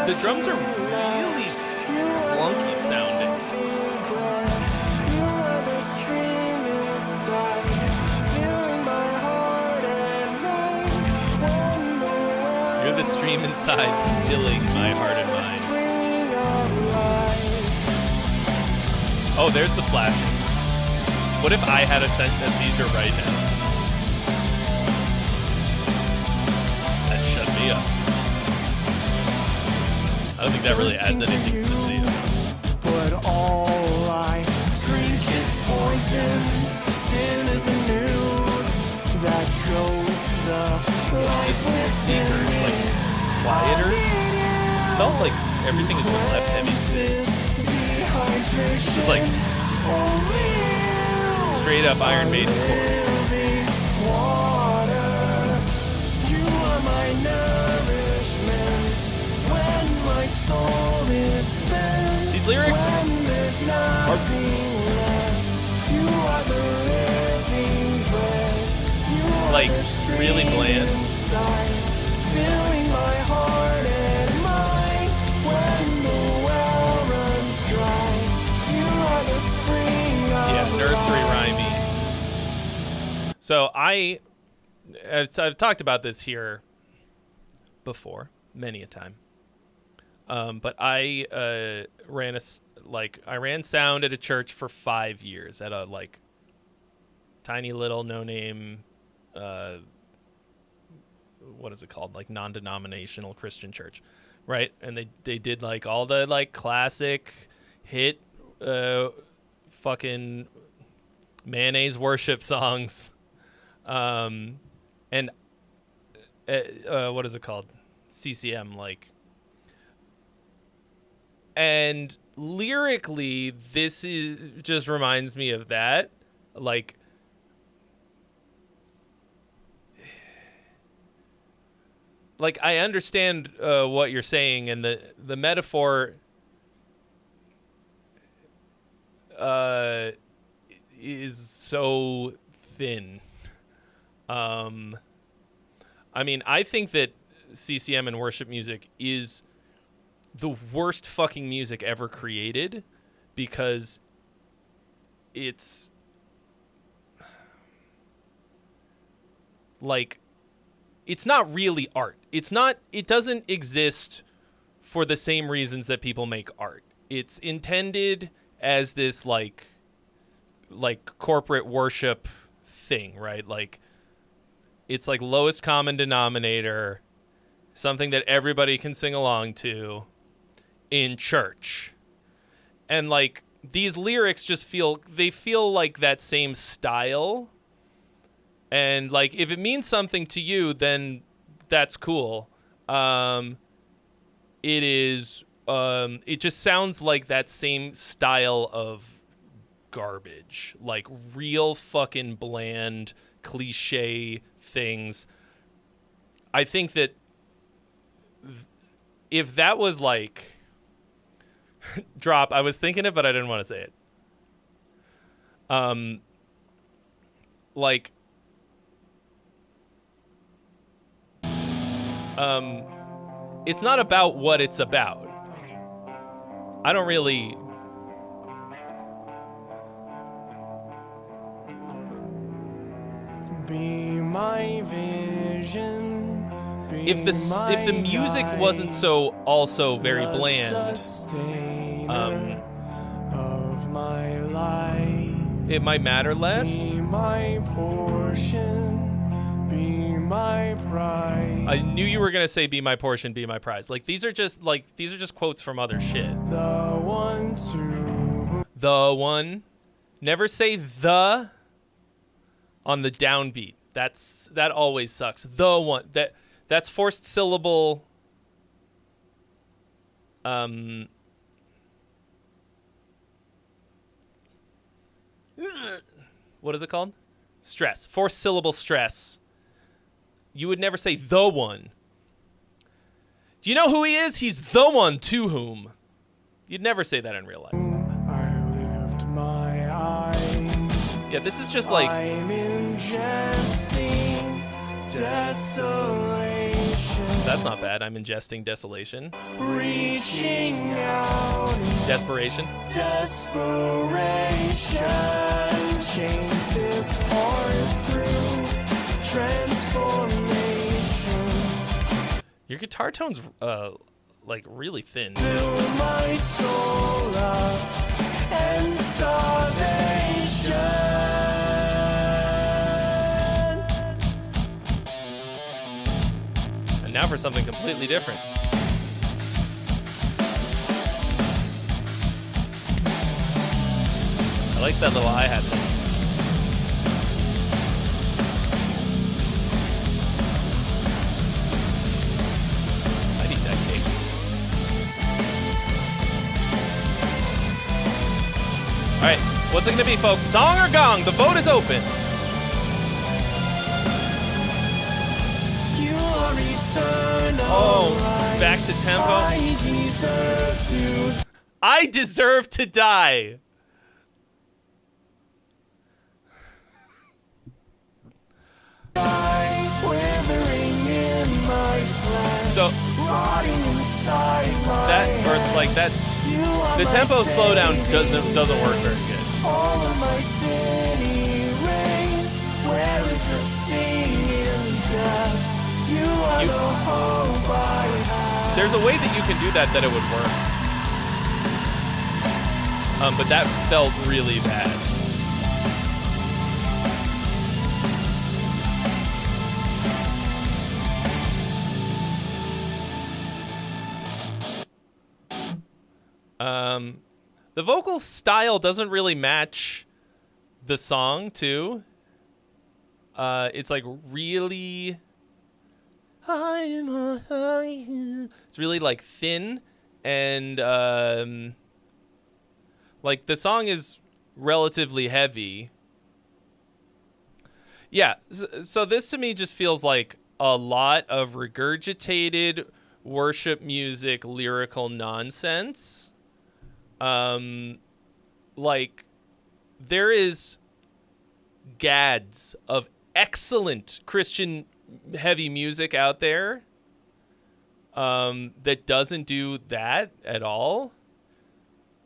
The drums are really clunky sounding. You're the stream inside, filling my heart and mind. Oh, there's the flashing. What if I had a seizure right now? That shut me up. I don't think that really adds anything to the video. But all I drink is poison. Sin is a news that chokes the life within me. Like quieter. It felt like everything is going left heavy. This is like straight up Iron Maiden chords. You are my nourishment. My soul is spent. These lyrics are like really bland. Filling my heart and mind when the well runs dry. You are the spring of nursery rhymey. So I've talked about this here before, many a time. But I ran sound at a church for 5 years at a like tiny little no-name, what is it called? Like non-denominational Christian church right? And they did like all the like classic hit fucking mayonnaise worship songs. And what is it called? CCM, like. And lyrically, this just reminds me of that. Like, I understand what you're saying, and the metaphor is so thin. I mean, I think that CCM and worship music is the worst fucking music ever created, because it's like, it's not really art. It doesn't exist for the same reasons that people make art. It's intended as this like corporate worship thing, right? Like, it's like lowest common denominator, something that everybody can sing along to in church. And like, these lyrics just feel like that same style. And like, if it means something to you, then that's cool. It just sounds like that same style of garbage, like real fucking bland cliche things. I think that if that was like drop, I was thinking it, but I didn't want to say it. It's not about what it's about. I don't really. Be my vision. If the music wasn't so also very bland, of my life, it might matter less. Be my portion, be my prize. I knew you were gonna say "Be my portion, be my prize." Like, these are just quotes from other shit. The one to the one. Never say the on the downbeat. That always sucks. The one. That's forced syllable. What is it called? Stress. Forced syllable stress. You would never say the one. Do you know who he is? He's the one to whom. You'd never say that in real life. I lift my eyes. Yeah, this is just like. I'm ingesting desolation. That's not bad. I'm ingesting desolation. Reaching out. Desperation. Desperation. Change this heart through transformation. Your guitar tone's like really thin. Fill my soul up and starvation. Now for something completely different. I like that little hi-hat thing. I need that cake. All right, what's it gonna be, folks? Song or gong? The vote is open. Oh, back to tempo. I deserve to die. So that, or like that, the tempo slowdown doesn't work very good. All of my city reigns. Where is the sting in death? You are the hope I have. There's a way that you can do that it would work. But that felt really bad. The vocal style doesn't really match the song, too. It's like really... It's really like thin, and like the song is relatively heavy. Yeah, so this to me just feels like a lot of regurgitated worship music lyrical nonsense. Like there is gads of excellent Christian heavy music out there that doesn't do that at all.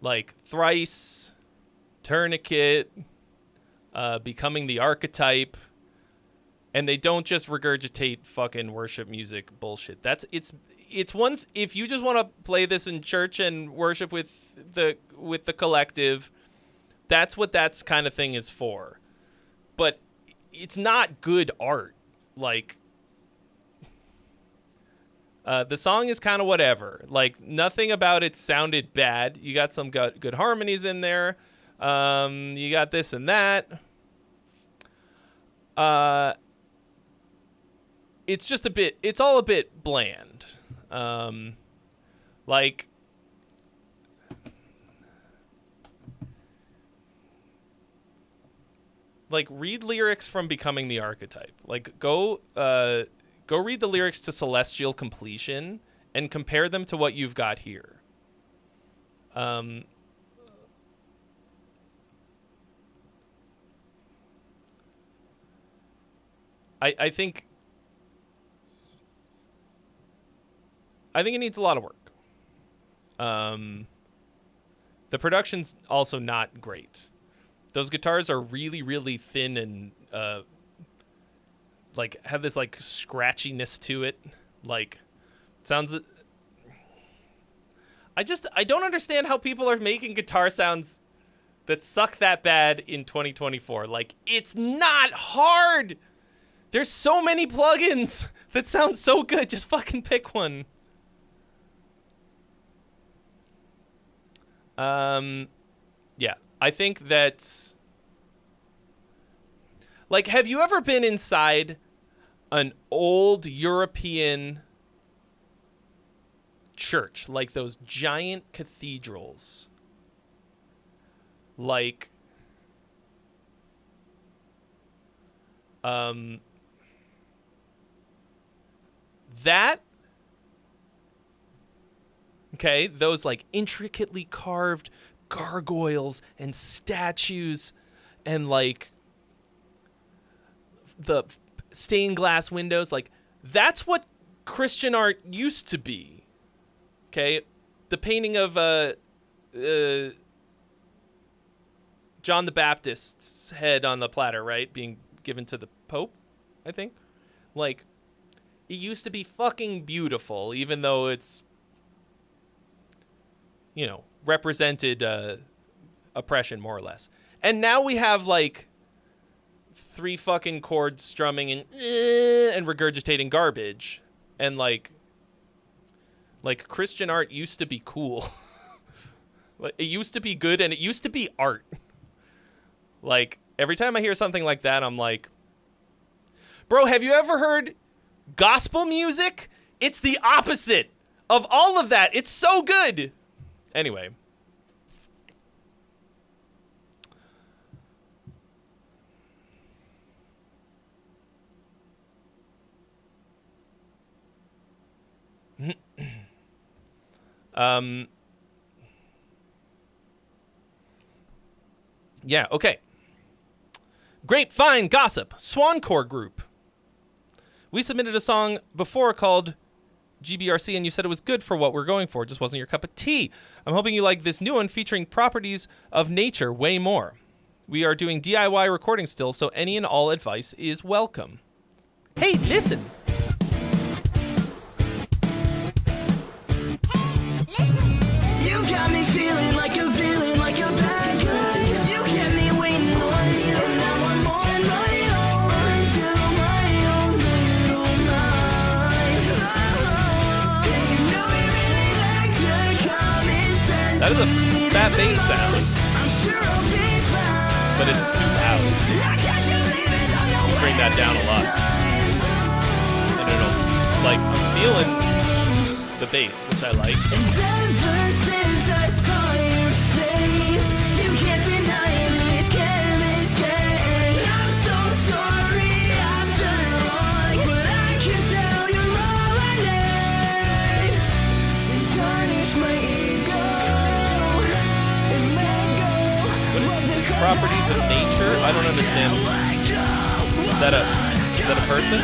Like Thrice, Tourniquet, Becoming the Archetype, and they don't just regurgitate fucking worship music bullshit. It's one if you just want to play this in church and worship with the collective, that's what that kind of thing is for. But it's not good art. Like, the song is kind of whatever. Like, nothing about it sounded bad. You got some good harmonies in there. You got this and that. It's just it's all a bit bland. Like, read lyrics from Becoming the Archetype. Like, go read the lyrics to Celestial Completion and compare them to what you've got here. I think it needs a lot of work. The production's also not great. Those guitars are really, really thin and like have this like scratchiness to it. Like, sounds. I don't understand how people are making guitar sounds that suck that bad in 2024. Like, it's not hard. There's so many plugins that sound so good. Just fucking pick one. Yeah, I think that, like, have you ever been inside an old European church, like those giant cathedrals? Like, that, okay, those like intricately carved gargoyles and statues and like the stained glass windows, like that's what Christian art used to be. Okay, the painting of John the Baptist's head on the platter, right, being given to the Pope, I think. Like, it used to be fucking beautiful, even though it's, you know, represented oppression, more or less. And now we have, like, 3 fucking chords strumming and regurgitating garbage. And, like Christian art used to be cool. It used to be good, and it used to be art. Like, every time I hear something like that, I'm like, bro, have you ever heard gospel music? It's the opposite of all of that. It's so good. Anyway. Yeah, okay. Grapevine Gossip, Swancore Group. We submitted a song before called GBRC, and you said it was good for what we're going for. It just wasn't your cup of tea. I'm hoping you like this new one featuring properties of nature way more. We are doing DIY recording still, so any and all advice is welcome. Hey, listen! You got me feeling like a villain, like a bad guy. You kept me waiting on you. Now I'm on my own till my own little night. And you know you really like the common sense. That is a that bass sound, but it's too loud. Bring that down a lot. And it'll, like, I'm feeling the bass, which I like. Properties of nature? I don't understand. Is that a person?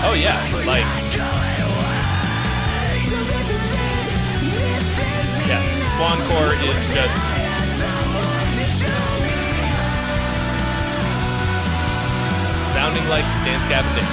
Oh yeah, like yes, Swancore is just sounding like Dance Gavin Dick.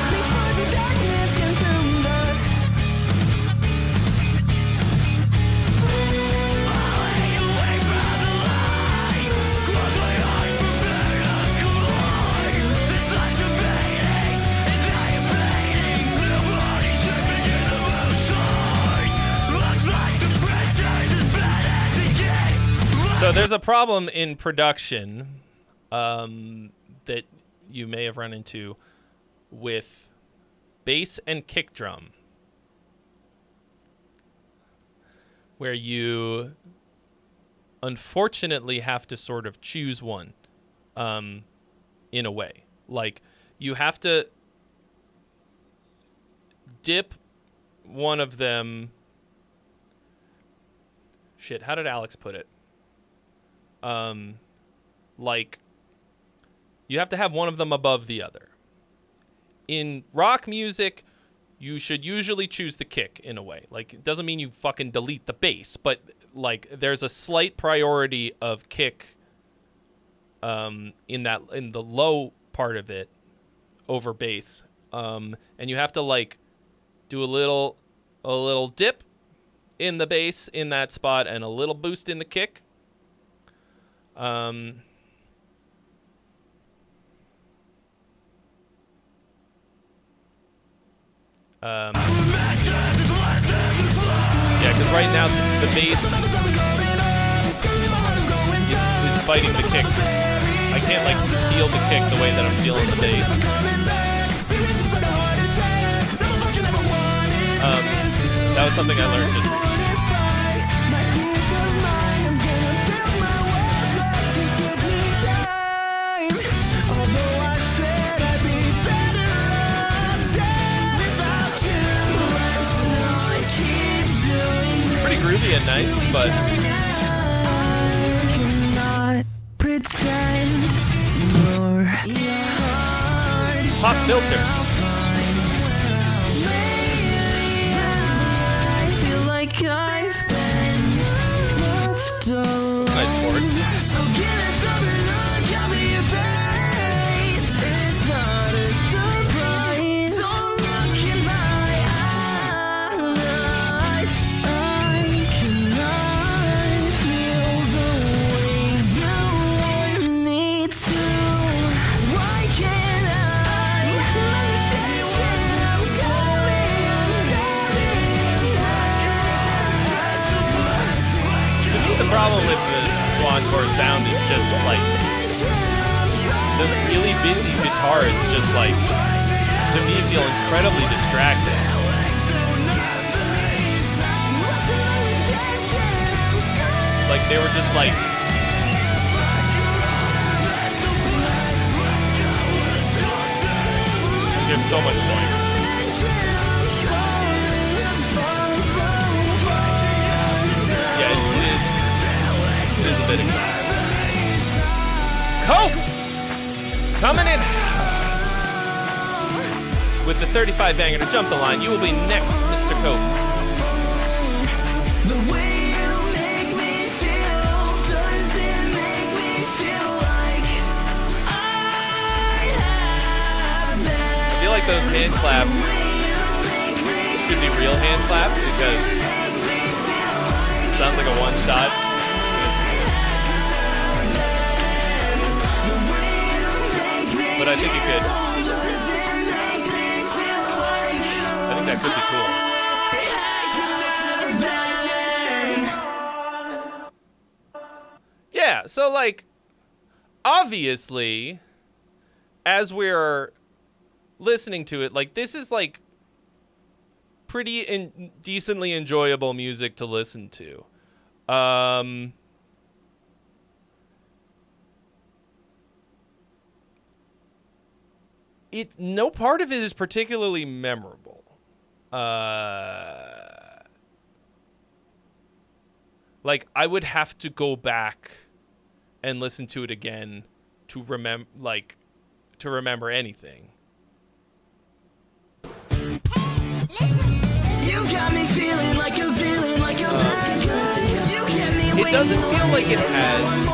So there's a problem in production that you may have run into with bass and kick drum, where you unfortunately have to sort of choose one in a way. Like, you have to dip one of them. Shit, how did Alex put it? Like, you have to have one of them above the other. In rock music, you should usually choose the kick in a way. Like, it doesn't mean you fucking delete the bass, but like there's a slight priority of kick in the low part of it over bass. And you have to like do a little dip in the bass in that spot and a little boost in the kick. Yeah, because right now the bass is fighting the kick. I can't like feel the kick the way that I'm feeling the bass. That was something I learned just recently. Groovy and nice, but pop filter. Nice chord. The problem with the Swancore sound is just like the really busy guitar is just like, to me, feel incredibly distracting. Like they were just like there's so much noise. Yeah, it is a bit exhausting. Cope! Coming in with the 35 banger to jump the line. You will be next, Mr. Cope. The way you make me feel, does it make me feel like I have been? I feel like those hand claps should be real hand claps because it sounds like a one shot. I think it could. I think that could be cool. Yeah, so like, obviously, as we're listening to it, like, this is like pretty decently enjoyable music to listen to. No part of it is particularly memorable. Like, I would have to go back and listen to it again to remember anything. You got me feeling like a feeling like a it doesn't feel like it has.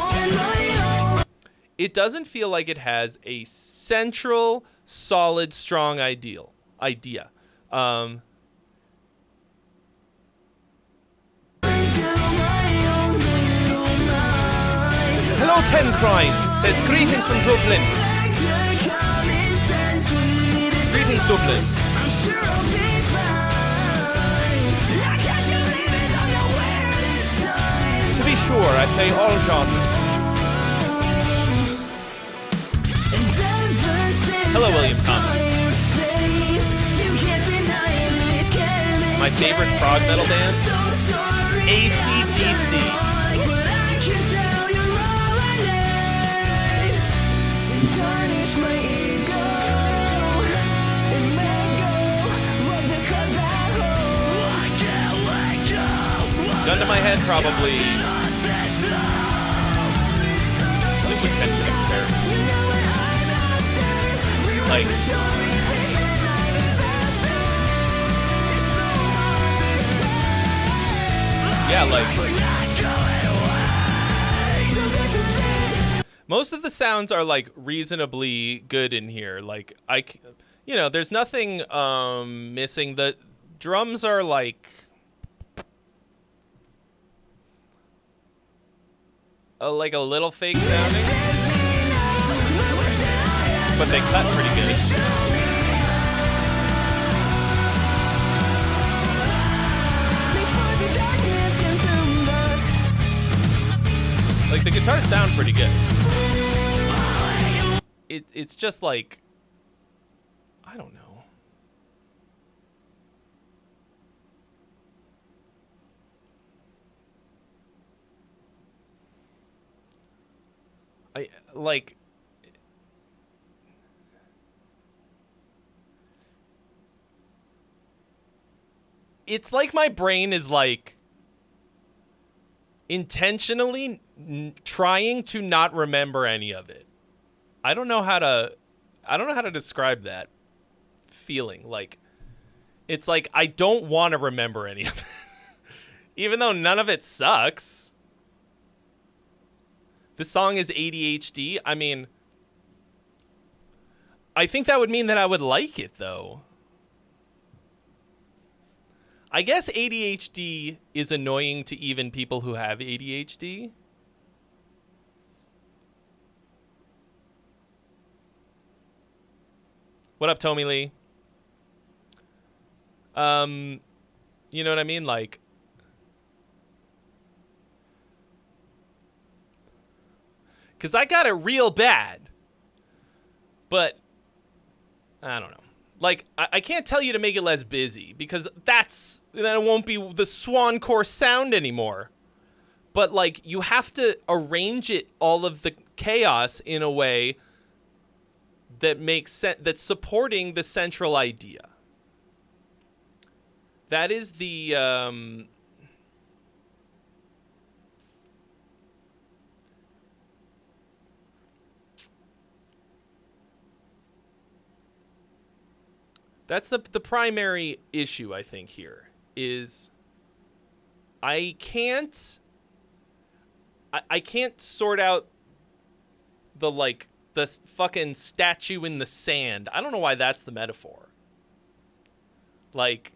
It doesn't feel like it has a central, solid, strong idea. Hello, 10 Crimes says greetings from Dublin. Greetings, Dublin. To be sure, I play all genres. Hello, William Thomas. My favorite prog metal band? AC/DC. Gun to my head, probably. Liquid Tension Experiment. Like, yeah, like, most of the sounds are like reasonably good in here. Like, there's nothing missing. The drums are like a little fake sounding, but they cut pretty good. Like, the guitars sound pretty good. It's just like, I don't know. It's like my brain is like intentionally trying to not remember any of it. I don't know how to describe that feeling. Like, it's like I don't want to remember any of it. Even though none of it sucks. This song is ADHD. I mean, I think that would mean that I would like it, though. I guess ADHD is annoying to even people who have ADHD. What up, Tommy Lee? You know what I mean? Like, because I got it real bad. But, I don't know. Like, I can't tell you to make it less busy, because then it won't be the swan core sound anymore. But, like, you have to arrange all of the chaos in a way that makes sense, that's supporting the central idea. That is the, that's the primary issue, I think, here, is I can't sort out the fucking statue in the sand. I don't know why that's the metaphor. Like,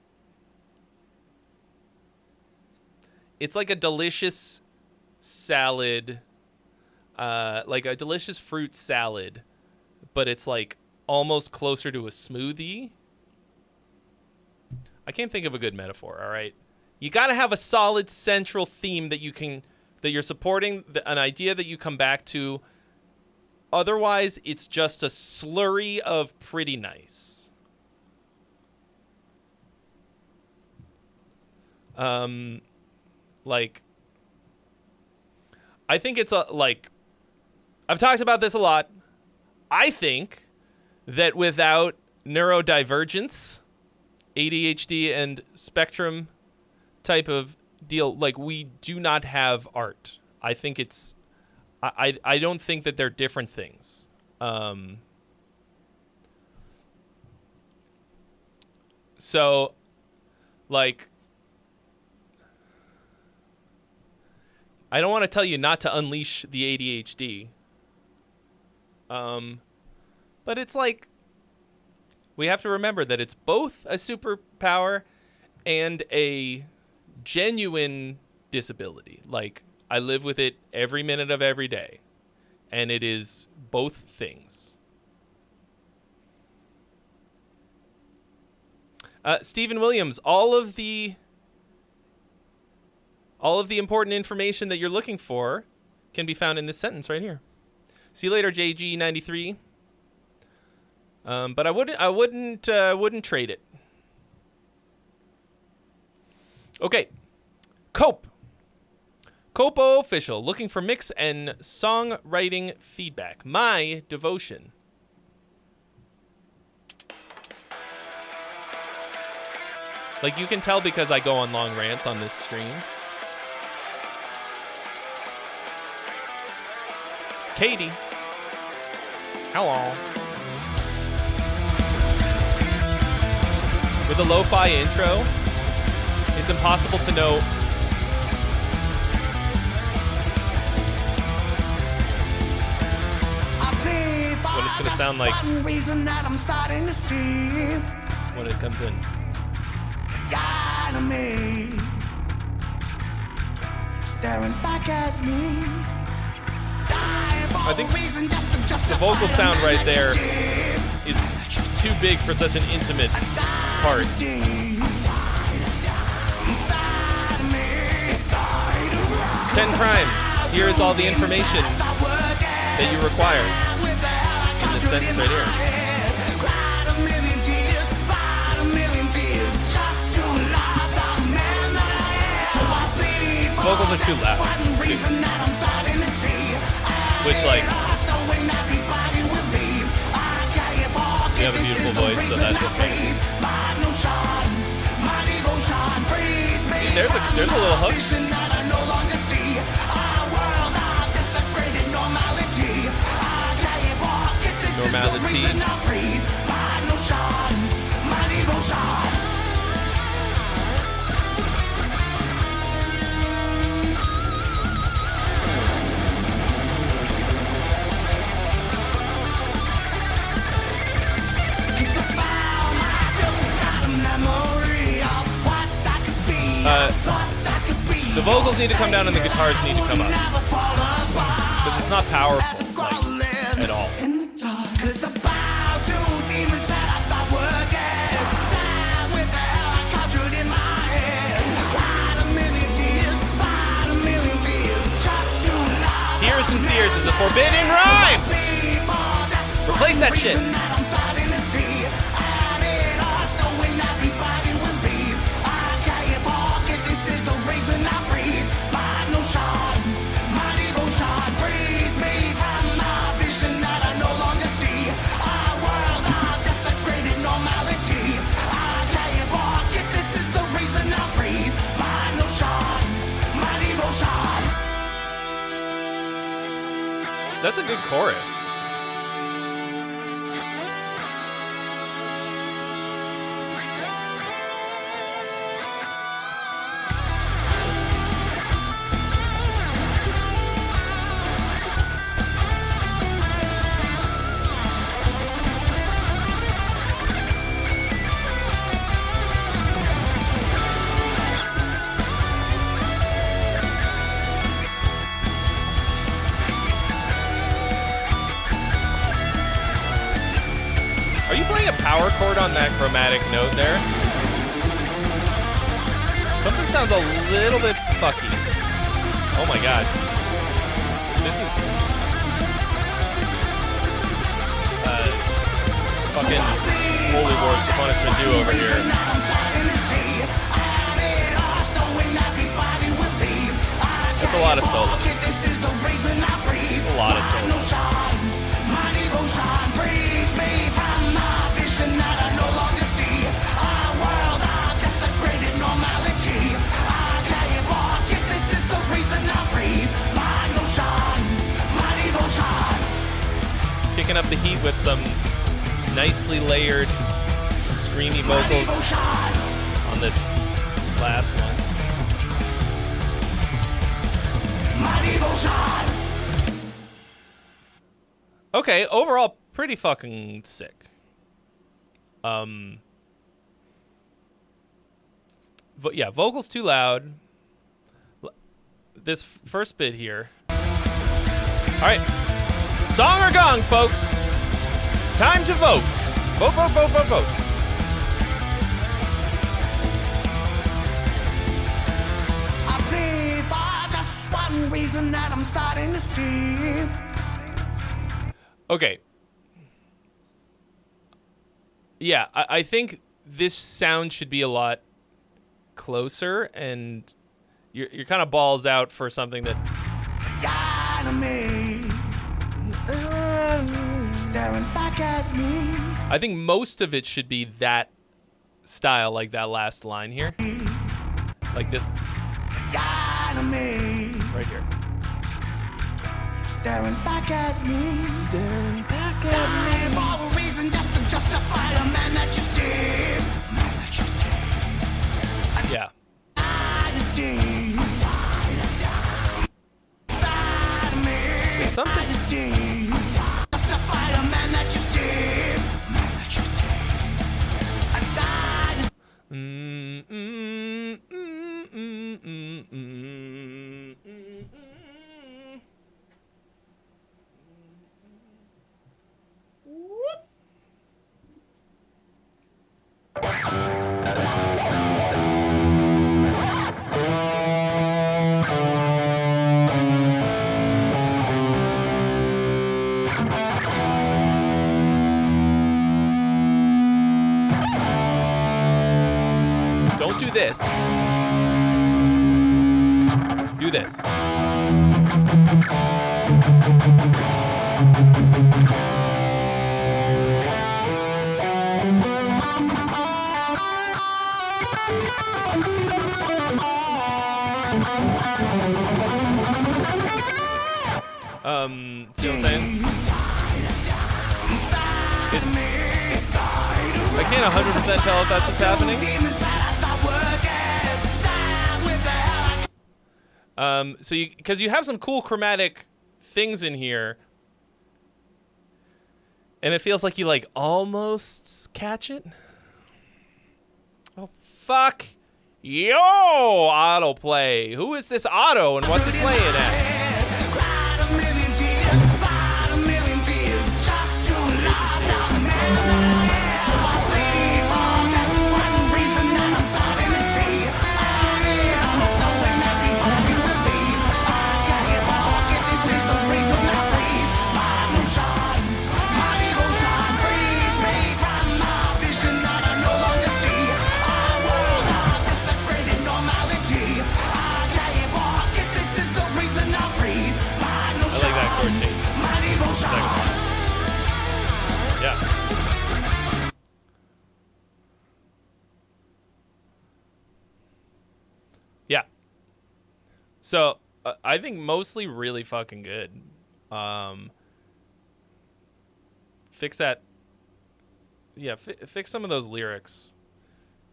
it's like a delicious salad, like a delicious fruit salad, but it's like almost closer to a smoothie. I can't think of a good metaphor, all right? You got to have a solid central theme that you're supporting, an idea that you come back to. Otherwise, it's just a slurry of pretty nice. Like, I think it's I've talked about this a lot. I think that without neurodivergence, ADHD and spectrum type of deal, like, we do not have art. I think it's, I don't think that they're different things. So, like, I don't want to tell you not to unleash the ADHD. But it's like, we have to remember that it's both a superpower and a genuine disability. Like, I live with it every minute of every day, and it is both things. Stephen Williams, all of the important information that you're looking for can be found in this sentence right here. See you later, JG93. But I wouldn't trade it. Okay. Copo Official, looking for mix and songwriting feedback. My devotion. Like, you can tell because I go on long rants on this stream. Katie. Hello. With a lo-fi intro, it's impossible to know what it's going to sound like when it comes in. Staring back at me. I think the vocal sound right there is too big for such an intimate part. 10 crimes. Here is all the information that you require in this sentence right here. The vocals are too loud. Which, like, you have a beautiful voice, so that's okay. There's a little hook. Normality. The vocals need to come down and the guitars need to come up. Because it's not powerful, like, at all. Tears and Fears is a forbidden rhyme! Replace that shit. That's a good chorus. power chord on that chromatic note there. Something sounds a little bit fucky. Oh my god. This is fucking Holy Wars the Punishment Do over here. That's a lot of solos. A lot of solos. Kicking up the heat with some nicely layered, screamy vocals on this last one. Okay, overall, pretty fucking sick. Yeah, vocals too loud. This first bit here. All right. Song or gong, folks. Time to vote. Vote, vote, vote, vote, vote. I believe for just one reason that I'm starting to see. Okay. Yeah, I think this sound should be a lot closer, and you're kind of balls out for something that. Staring back at me. I think most of it should be that style, like that last line here, like this. Right here. Staring back at me. Staring back at me. For a reason just to justify the man that you see. Man that you see. Yeah. It's something. Justify the man that you see. Man that you see. Don't do this. Do this. See what I'm saying? I can't 100% tell if that's what's happening. So because you have some cool chromatic things in here, and it feels like you like almost catch it. Oh fuck! Yo, autoplay. Who is this Otto, and what's it playing at? Yeah. So I think mostly really fucking good. Fix that. Yeah, fix some of those lyrics.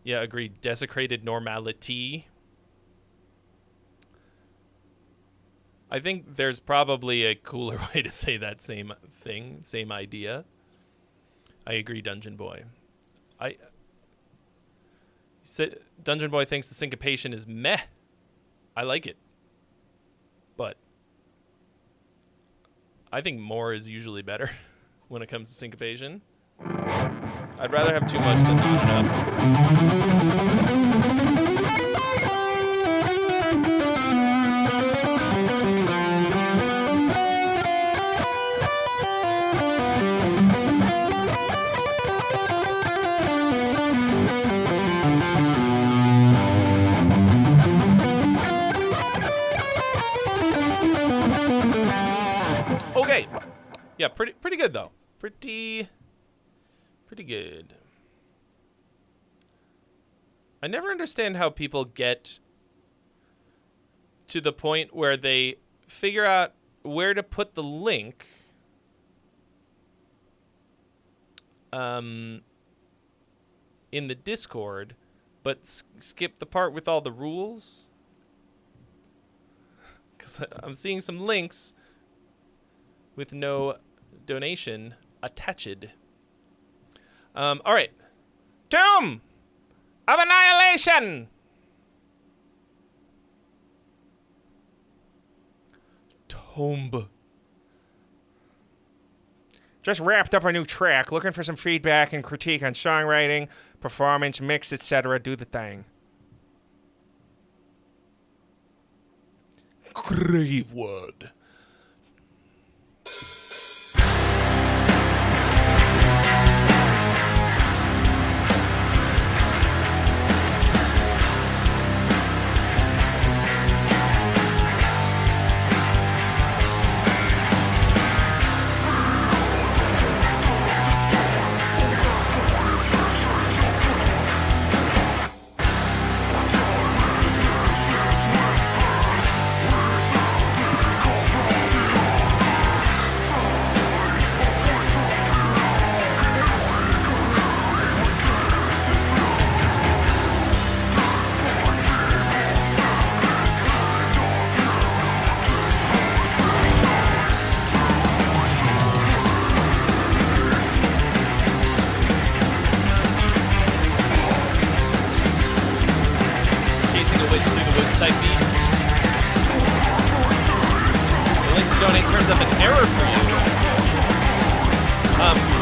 Yeah, agreed. Desecrated normality. I think there's probably a cooler way to say that same thing, same idea. I agree, Dungeon Boy. Dungeon Boy thinks the syncopation is meh. I like it. But I think more is usually better when it comes to syncopation. I'd rather have too much than not enough. Okay. Yeah, pretty good though. Pretty good. I never understand how people get to the point where they figure out where to put the link in the Discord, but skip the part with all the rules. Because I'm seeing some links with no donation attached. All right. Tomb of Annihilation. Tomb. Just wrapped up a new track. Looking for some feedback and critique on songwriting, performance, mix, etc. Do the thing. Gravewood.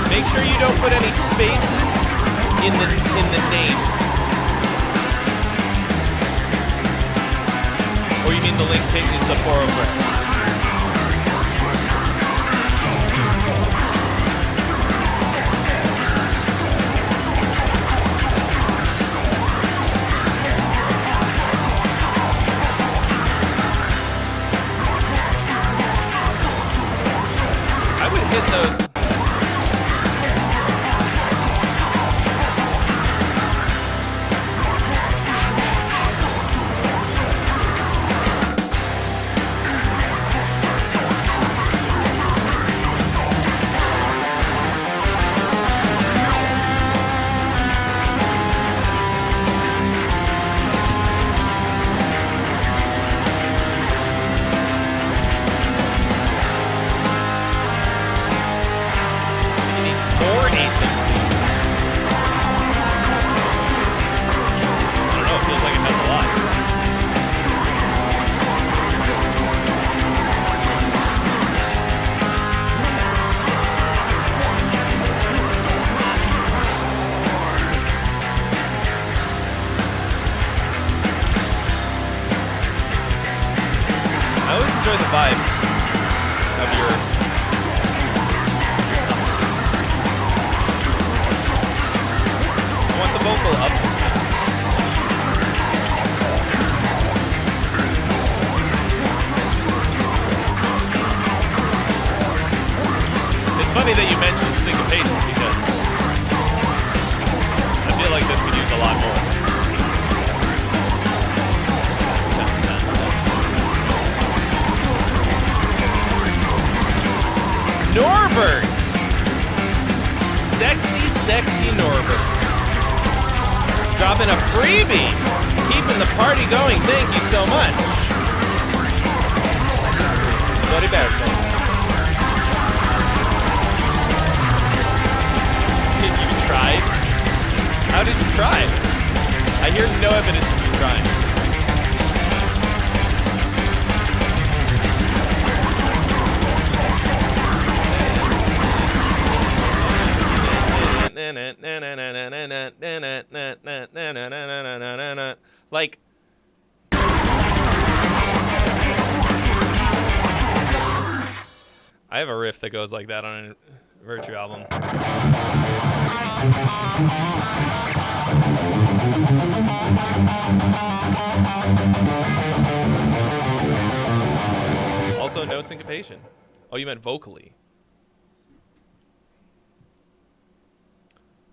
Make sure you don't put any spaces in the name. Or you mean the link takes it to 404? I would hit those. Funny that you mentioned syncopation because I feel like this could use a lot more. Norbert! Sexy Norbert. Dropping a freebie. Keeping the party going. Thank you so much. Bloody Bear. Tried? How did you try? I hear no evidence of you trying. like I have a riff that goes like that on a Virtue album. Also, no syncopation. Oh, you meant vocally.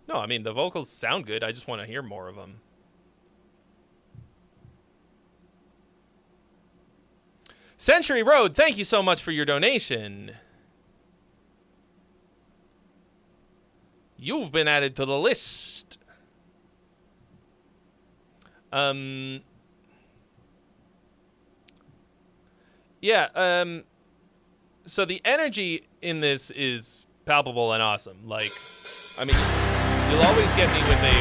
No, I mean, the vocals sound good. I just want to hear more of them. Century Road, thank you so much for your donation. You've been added to the list. Yeah, so the energy in this is palpable and awesome. Like, I mean, you'll always get me with a...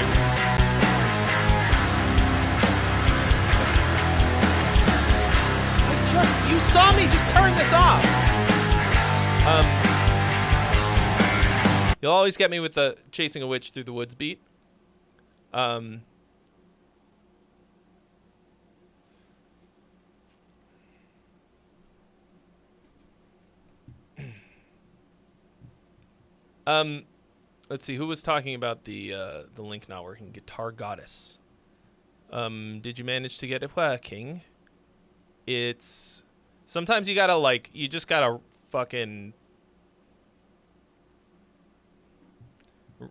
You saw me just turn this off! You'll always get me with the Chasing a Witch Through the Woods beat. Let's see, who was talking about the link not working? Guitar Goddess. Did you manage to get it working? It's... Sometimes you gotta, like, you just gotta fucking...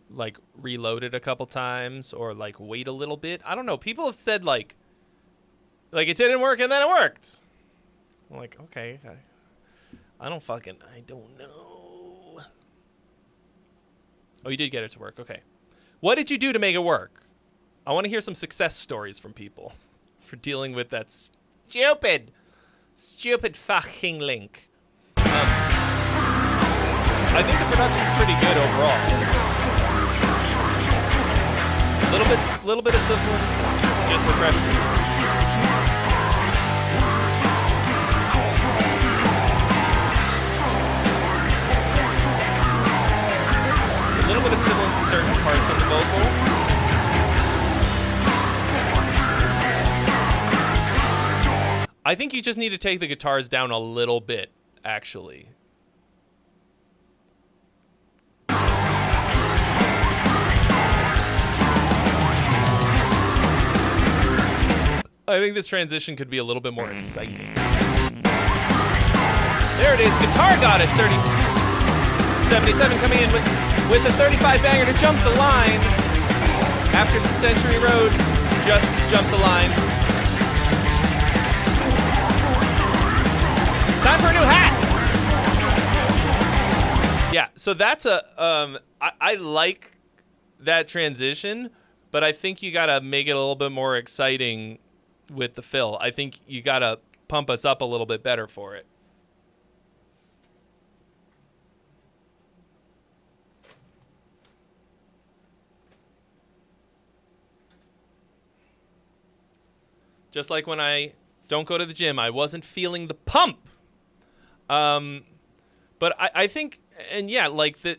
like, reload it a couple times, or, like, wait a little bit. I don't know. People have said, like it didn't work and then it worked. I'm like, okay. I don't know. Oh, you did get it to work. Okay. What did you do to make it work? I want to hear some success stories from people for dealing with that stupid fucking link. I think the production's pretty good overall. Little bit of sibilance, just refreshing. A little bit of sibilance in certain parts of the vocal. I think you just need to take the guitars down a little bit, actually. I think this transition could be a little bit more exciting. There it is, Guitar Goddess 3077 coming in with a 35 banger to jump the line. After Century Road, just jump the line. Time for a new hat. Yeah, so that's a I like that transition, but I think you gotta make it a little bit more exciting with the fill. I think you gotta pump us up a little bit better for it. Just like when I don't go to the gym, I wasn't feeling the pump. But I think, and yeah, like the...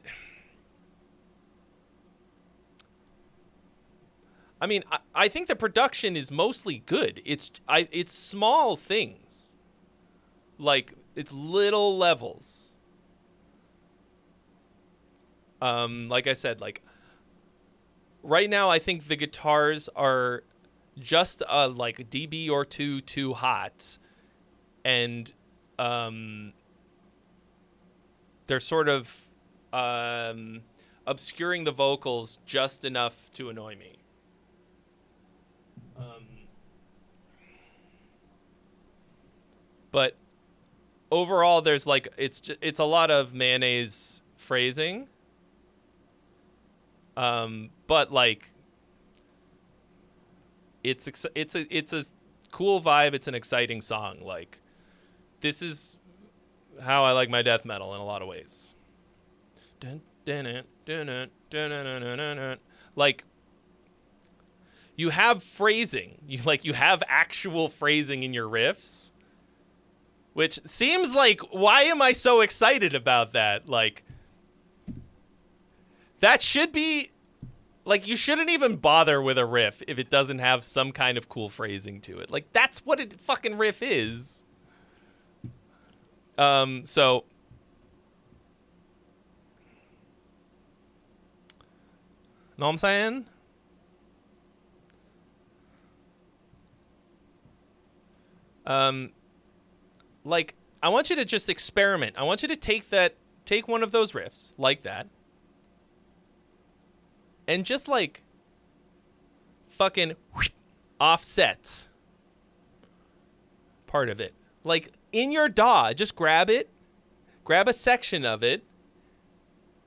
I mean, I think the production is mostly good. It's small things. Like, it's little levels. Like I said, like, right now I think the guitars are just like a dB or two too hot. And they're sort of obscuring the vocals just enough to annoy me. But overall, there's like it's a lot of mayonnaise phrasing. But like it's a cool vibe. It's an exciting song. Like this is how I like my death metal in a lot of ways. Like you have phrasing. You have actual phrasing in your riffs. Which seems like, why am I so excited about that? Like, that should be Like, you shouldn't even bother with a riff if it doesn't have some kind of cool phrasing to it. Like, that's what a fucking riff is. So... Know what I'm saying? Like, I want you to just experiment. I want you to take one of those riffs, like that, and just, like, fucking offset part of it. Like, in your DAW, just grab it, grab a section of it,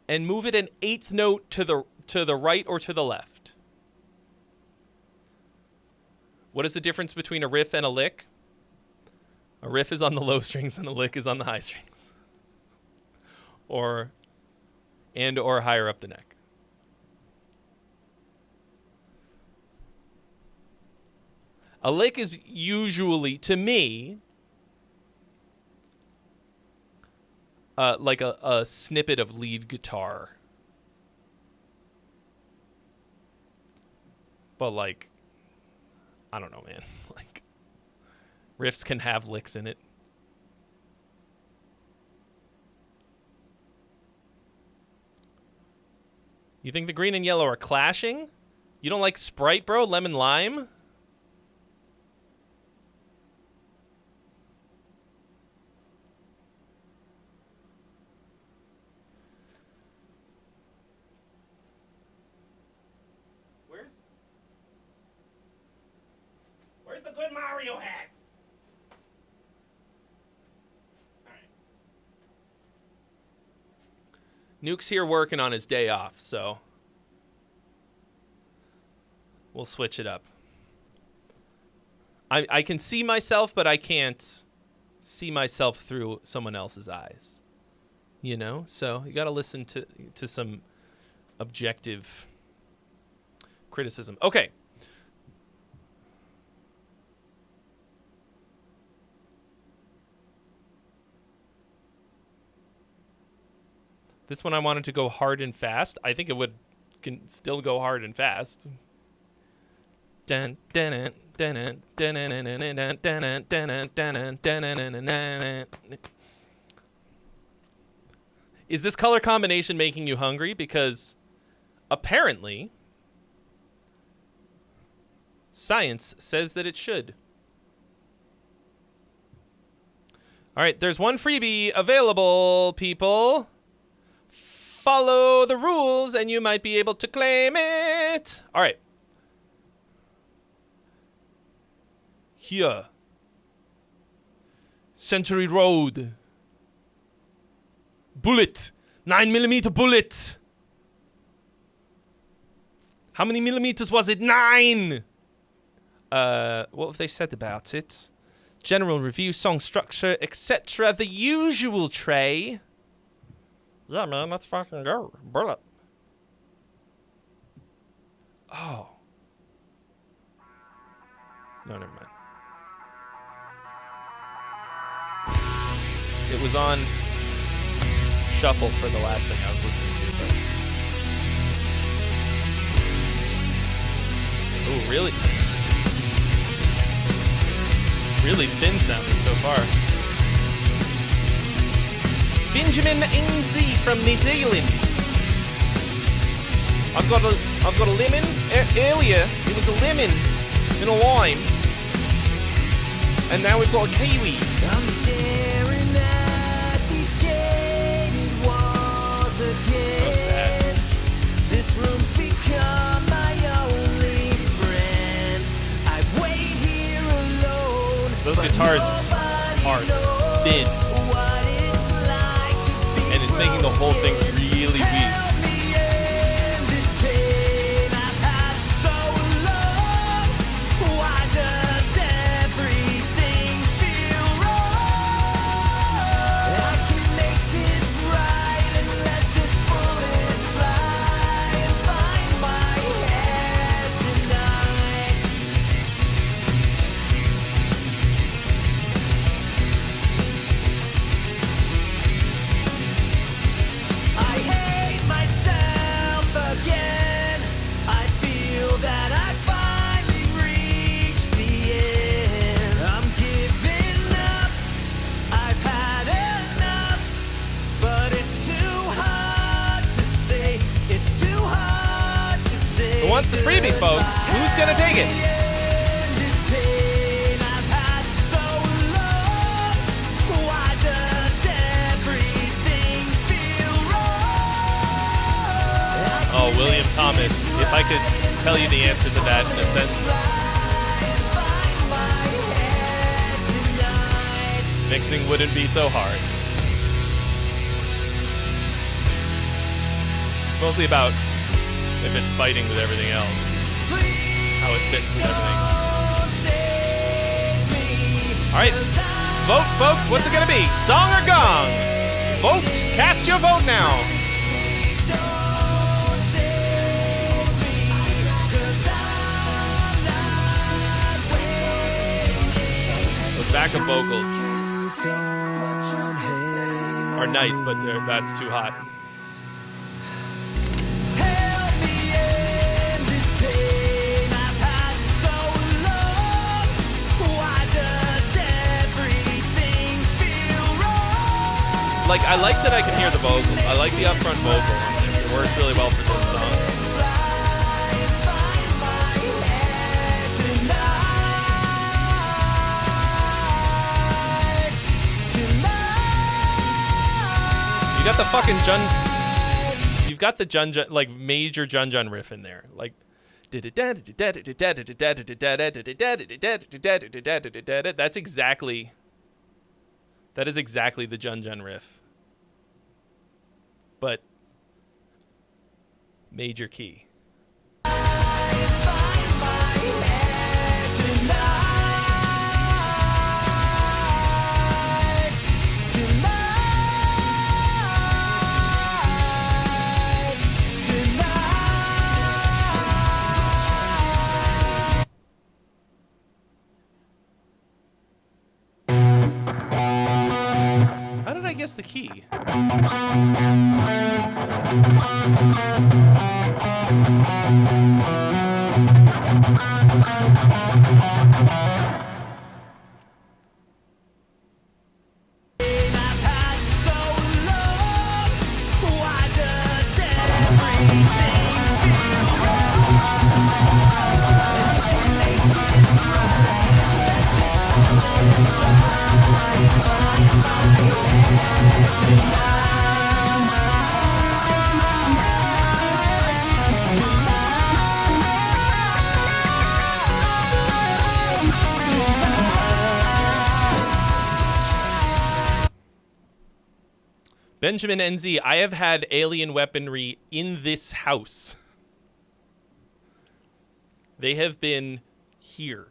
and move it an eighth note to the right or to the left. What is the difference between a riff and a lick? A riff is on the low strings and a lick is on the high strings. Or higher up the neck. A lick is usually, to me, like a snippet of lead guitar. But, like, I don't know, man. Like, riffs can have licks in it. You think the green and yellow are clashing? You don't like Sprite, bro? Lemon lime? Where's the good Mario hat? All right. Nuke's here working on his day off, so we'll switch it up. I can see myself, but I can't see myself through someone else's eyes. You know? So you got to listen to some objective criticism. Okay. This one I wanted to go hard and fast. I think it can still go hard and fast. Is this color combination making you hungry? Because apparently science says that it should. All right, there's one freebie available, people. Follow the rules and you might be able to claim it. All right. Here. Century Road. Bullet. 9mm bullet. How many millimeters was it? 9. What have they said about it? General review, song structure, etc. The usual, Trey. Yeah, man, let's fucking go. Bullet. Oh. No, never mind. It was on shuffle for the last thing I was listening to, but... Oh, really? Really thin sounding so far. Benjamin NZ from New Zealand. I've got a lemon. Earlier, it was a lemon and a lime. And now we've got a kiwi. I'm staring at these jaded walls again. This room's become my only friend. I wait here alone. Those guitars are thin. And it's making the whole thing really weak. wants the freebie, folks. Who's gonna take it? Oh, William Thomas. If I could tell you the answer to that in a sentence. Mixing wouldn't be so hard. It's mostly about if it's fighting with everything else, how it fits with everything. All right, vote, folks. What's it gonna be? Song or gong? Vote. Cast your vote now. Those backup vocals are nice, but that's too hot. Like, I like that I can hear the vocal. I like the upfront vocal. It works really well for this song. You got the fucking You've got the Jun, like, major Jun riff in there. Like, that's exactly... That is exactly the Jun riff. But major key. How did I guess the key? Benjamin NZ, I have had alien weaponry in this house. They have been here.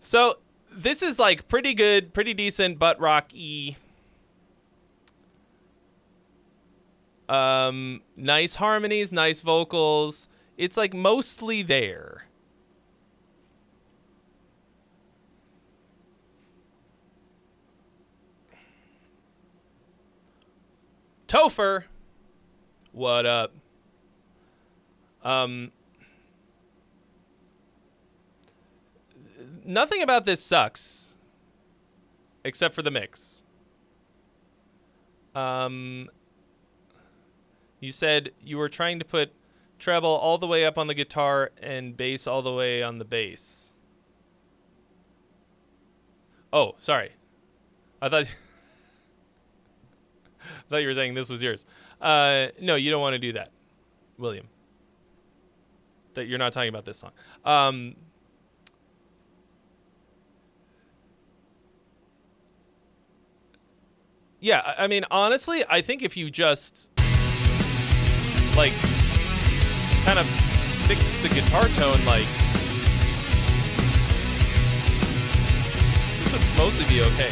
So this is like pretty good, pretty decent butt rock-y. Nice harmonies, nice vocals. It's like mostly there. Topher, what up? Nothing about this sucks, except for the mix. You said you were trying to put treble all the way up on the guitar and bass all the way on the bass. Oh, sorry. I thought you were saying this was yours. No, you don't want to do that, William. That you're not talking about this song. Yeah, I mean, honestly, I think if you just, like, kind of fix the guitar tone, like, this would mostly be okay.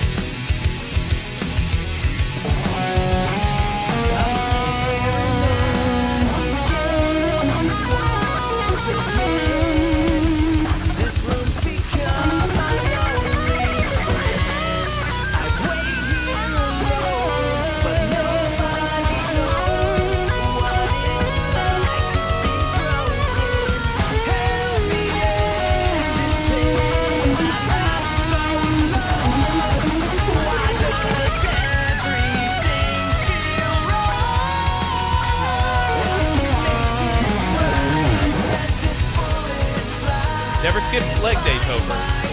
leg day, Topher.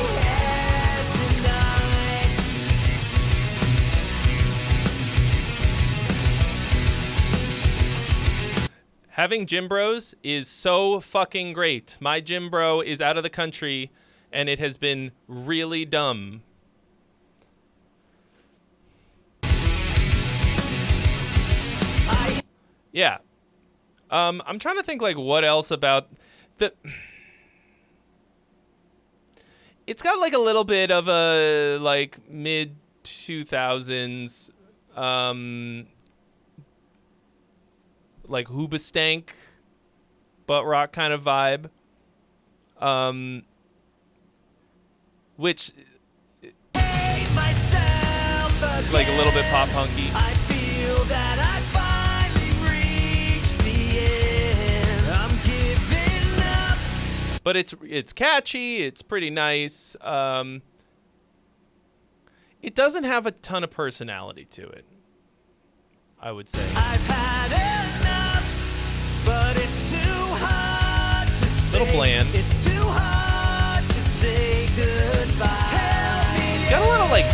Having gym bros is so fucking great. My gym bro is out of the country, and it has been really dumb. Yeah. I'm trying to think, like, what else about the... It's got, like, a little bit of a, like, mid-2000s... like Hoobastank butt rock kind of vibe, which like a little bit pop punky. I feel that I finally reached the end. I'm giving up. But it's catchy. It's pretty nice. It doesn't have a ton of personality to it, I would say. I've had enough, but it's too hard to say. Little bland. It's too hard to say goodbye. Got a lot of like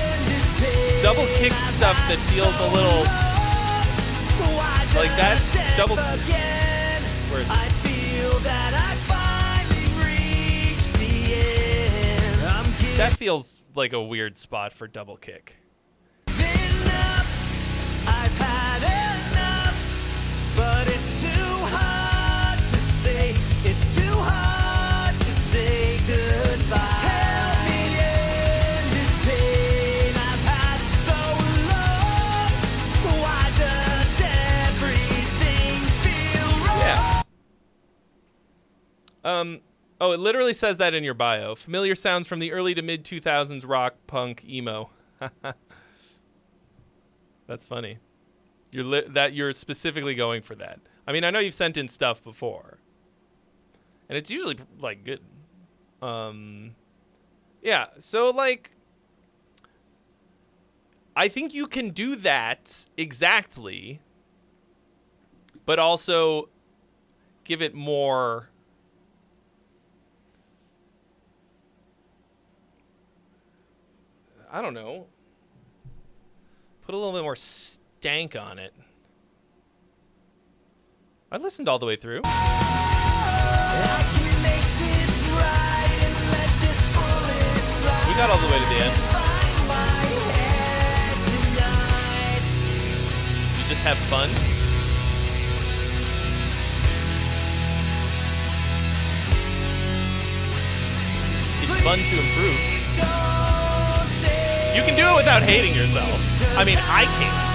double kick stuff that feels a little like that double. Where is it? I feel that I finally reached the end. That feels like a weird spot for double kick. I've had enough, but it's too hard to say. It's too hard to say goodbye. Help me end this pain I've had so long. Why does everything feel wrong? Yeah. Oh, it literally says that in your bio. Familiar sounds from the early to mid 2000s rock, punk, emo. That's funny. You're specifically going for that. I mean, I know you've sent in stuff before, and it's usually like good. Yeah. So like, I think you can do that exactly, but also give it more. I don't know. Put a little bit more stank on it. I listened all the way through. You got all the way to the end. You just have fun. It's fun to improve. You can do it without hating yourself. I mean, I can't.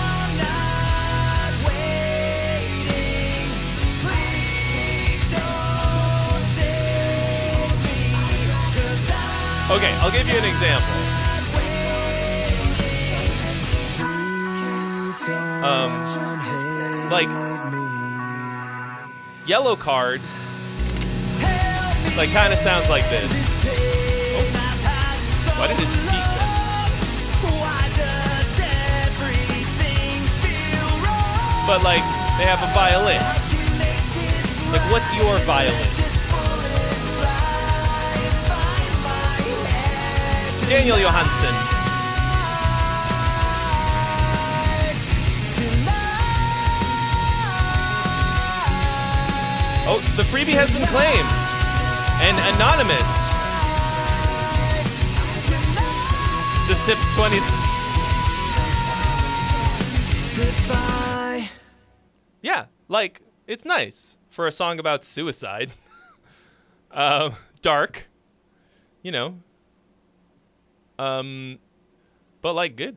Okay, I'll give you an example. Like, Yellow Card, like, kind of sounds like this. Oh. Why did it just peak then? But, like, they have a violin. Like, what's your violin? Daniel Johansson. Oh, the freebie has been claimed. And anonymous just tips 20. Goodbye. Yeah, like, it's nice for a song about suicide. Dark, you know. But like, good.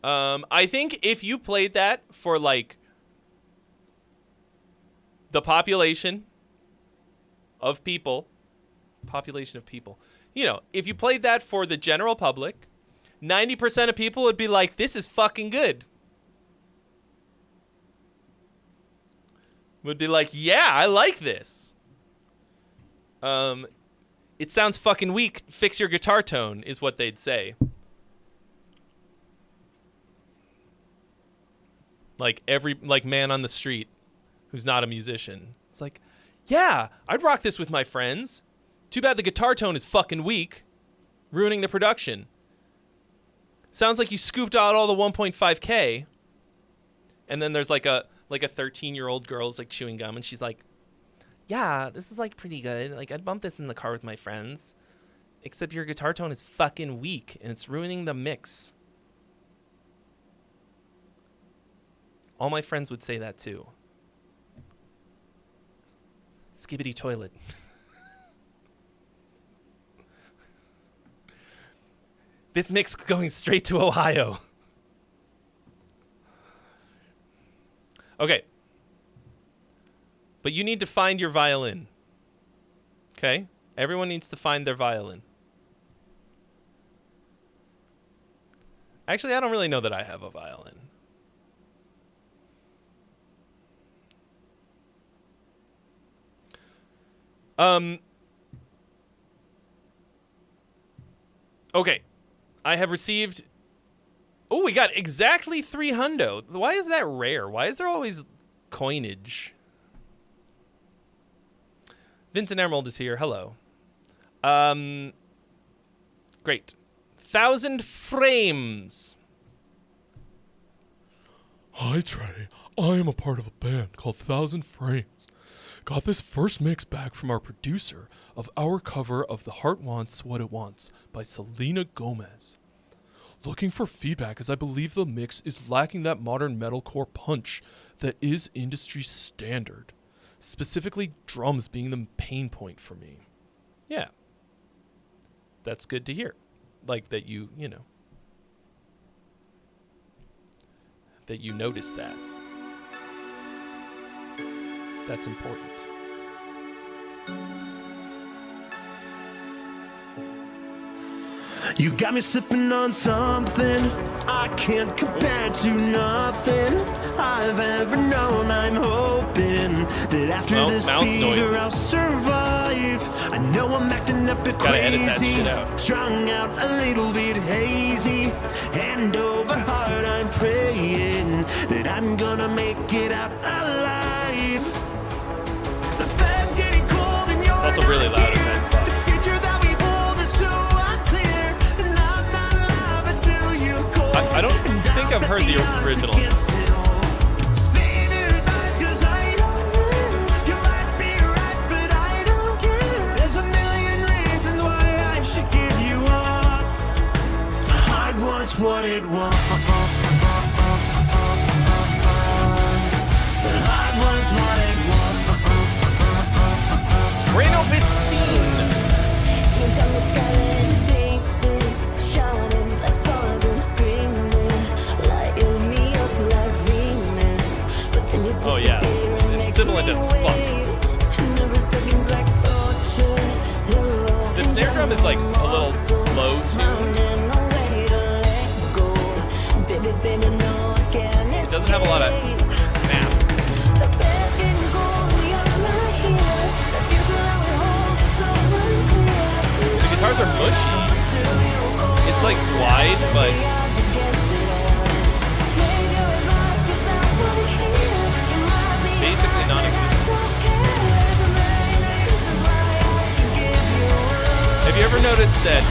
I think if you played that for like the population of people, you know, if you played that for the general public, 90% of people would be like, this is fucking good. Would be like, yeah, I like this. It sounds fucking weak. Fix your guitar tone is what they'd say. Like every man on the street who's not a musician. It's like, yeah, I'd rock this with my friends. Too bad the guitar tone is fucking weak, ruining the production. Sounds like you scooped out all the 1.5K, and then there's like a 13-year-old girl's like chewing gum, and she's like, "Yeah, this is like pretty good. Like I'd bump this in the car with my friends, except your guitar tone is fucking weak, and it's ruining the mix." All my friends would say that too. Skibbity toilet. This mix going straight to Ohio. Okay. But you need to find your violin. Okay? Everyone needs to find their violin. Actually, I don't really know that I have a violin. Okay. I have received... Oh, we got exactly 3 hundo. Why is that rare? Why is there always coinage? Vincent Emerald is here. Hello. Great. 1,000 frames. Hi, Trey. I am a part of a band called 1,000 Frames. Got this first mix back from our producer of our cover of The Heart Wants What It Wants by Selena Gomez. Looking for feedback as I believe the mix is lacking that modern metalcore punch that is industry standard. Specifically, drums being the pain point for me. Yeah. That's good to hear. Like that that you notice that. That's important. You got me sipping on something I can't compare to nothing I've ever known. I'm hoping that after this fever I'll survive. I know I'm acting a bit crazy, strung out a little bit hazy. Hand over heart I'm praying that I'm gonna make it out alive. The bed's getting cold and you're also really loud in that spot. I don't think I've heard the original. There's a million reasons why I should give you up. The heart wants what it wants. The heart wants what it wants. Reno Bistine. You got me scaling pieces, shining like stars and screaming, lighting me up like Venus. But then you oh yeah, it's sibilant as fuck. The snare drum is like a little low too. It doesn't have a lot of snap. The guitars are mushy. It's like wide, but basically non-existent. Have you ever noticed that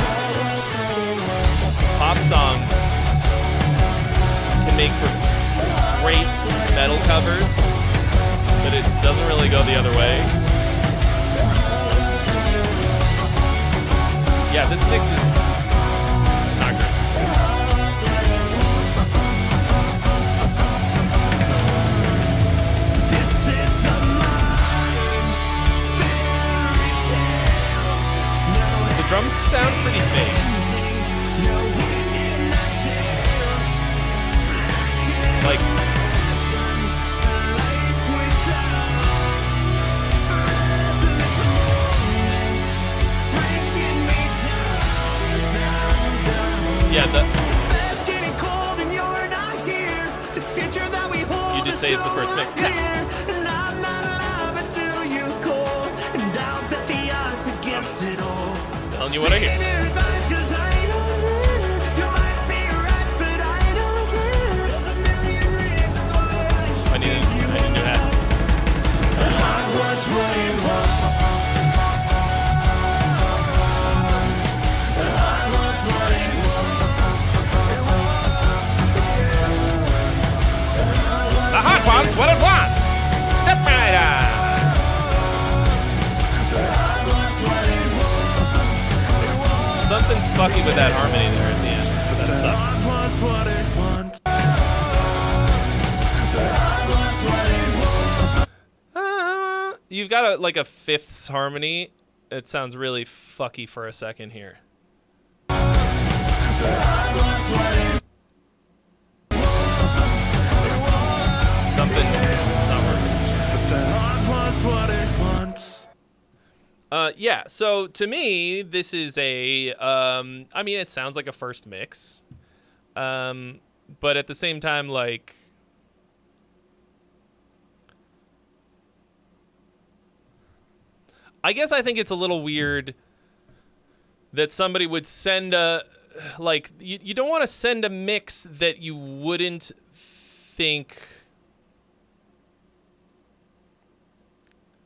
pop songs can make for great metal covers, but it doesn't really go the other way? Yeah, this mix is not great. The drums sound pretty fake. Like, yeah, you did say it's the first mix. Just telling you what I hear. I need to do that. fucky with that harmony there at the end. That sucks. You've got a fifths harmony. It sounds really fucky for a second here. Something not working. Yeah, so to me, this is a, I mean, it sounds like a first mix. But at the same time, like, I guess I think it's a little weird that somebody would send a, like, you don't want to send a mix that you wouldn't think,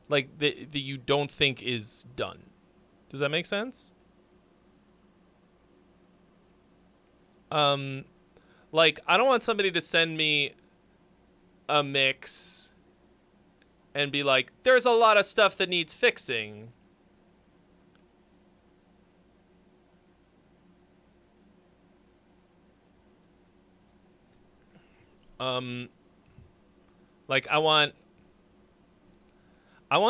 like, that you don't think is done. Does that make sense? Like, I don't want somebody to send me a mix and be like, there's a lot of stuff that needs fixing. Like, I want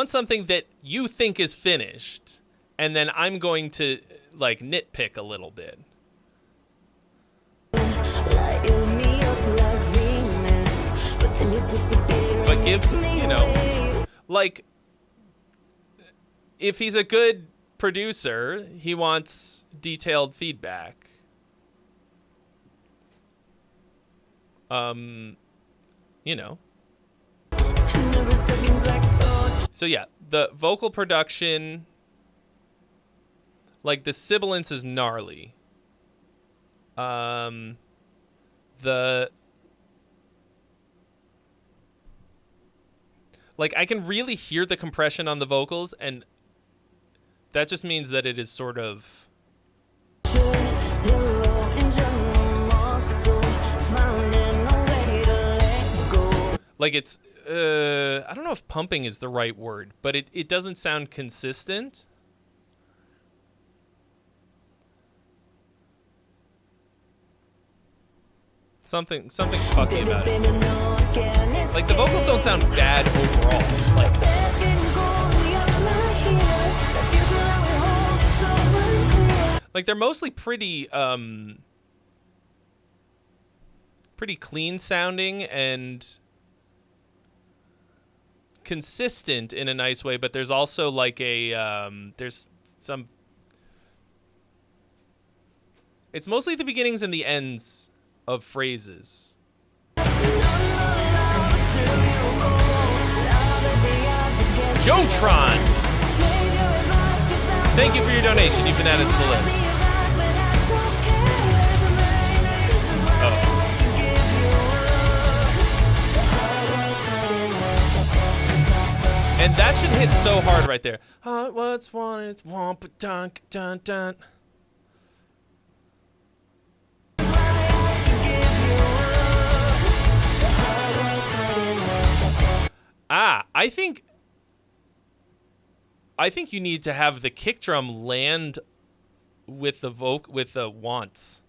something that you think is finished, and then I'm going to, like, nitpick a little bit. But give, you know, like, if he's a good producer, he wants detailed feedback. You know. So yeah, the vocal production, like, the sibilance is gnarly. Like, I can really hear the compression on the vocals, and that just means that it is sort of, like, it's, I don't know if pumping is the right word, but it doesn't sound consistent. Something's fucky about it. Like, the vocals don't sound bad overall. Like they're mostly pretty clean sounding and consistent in a nice way, but there's also like a there's some, it's mostly the beginnings and the ends of phrases. Jotron, thank you for your donation. You've been added to the list. Oh. And that should hit so hard right there. What's one? It's womp dunk dun dun. I think you need to have the kick drum land with the with the wants.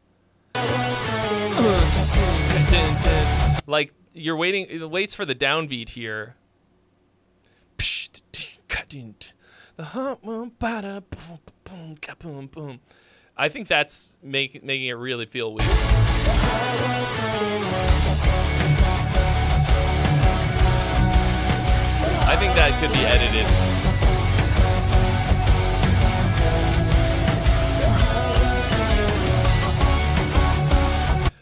Like, you're waiting, it waits for the downbeat here. I think that's making it really feel weird. I think that could be edited.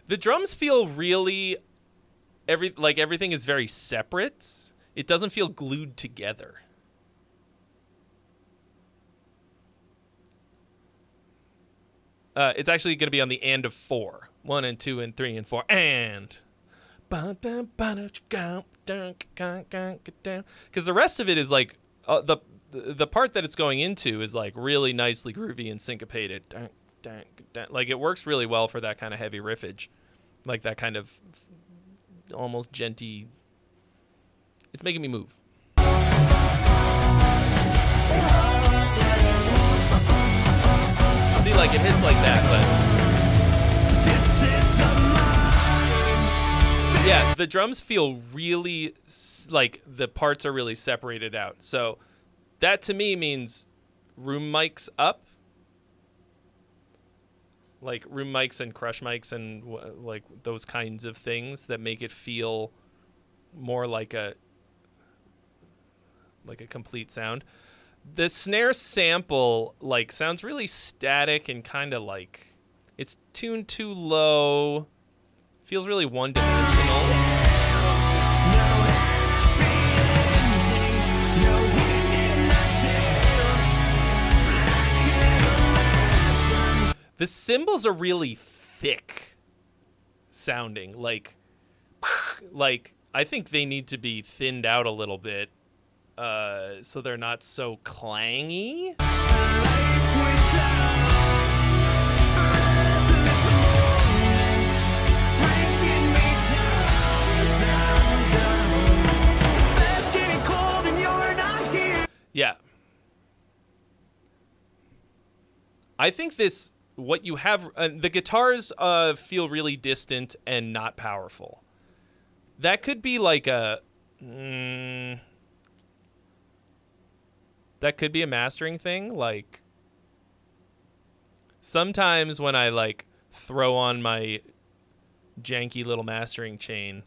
The drums feel really, everything is very separate. It doesn't feel glued together. It's actually going to be on the and of 4. 1 and 2 and 3 and 4. And. Because the rest of it is like, the part that it's going into is like really nicely groovy and syncopated. Like, it works really well for that kind of heavy riffage. Like that kind of almost genty. It's making me move. See, like it hits like that, but yeah, the drums feel really like the parts are really separated out. So that to me means room mics up, like room mics and crush mics and like those kinds of things that make it feel more like a complete sound. The snare sample like sounds really static and kind of like it's tuned too low. Feels really one-dimensional. The cymbals are really thick sounding. Like I think they need to be thinned out a little bit so they're not so clangy. Yeah. I think what you have, the guitars feel really distant and not powerful. That could be like that could be a mastering thing. Like, sometimes when I like throw on my janky little mastering chain,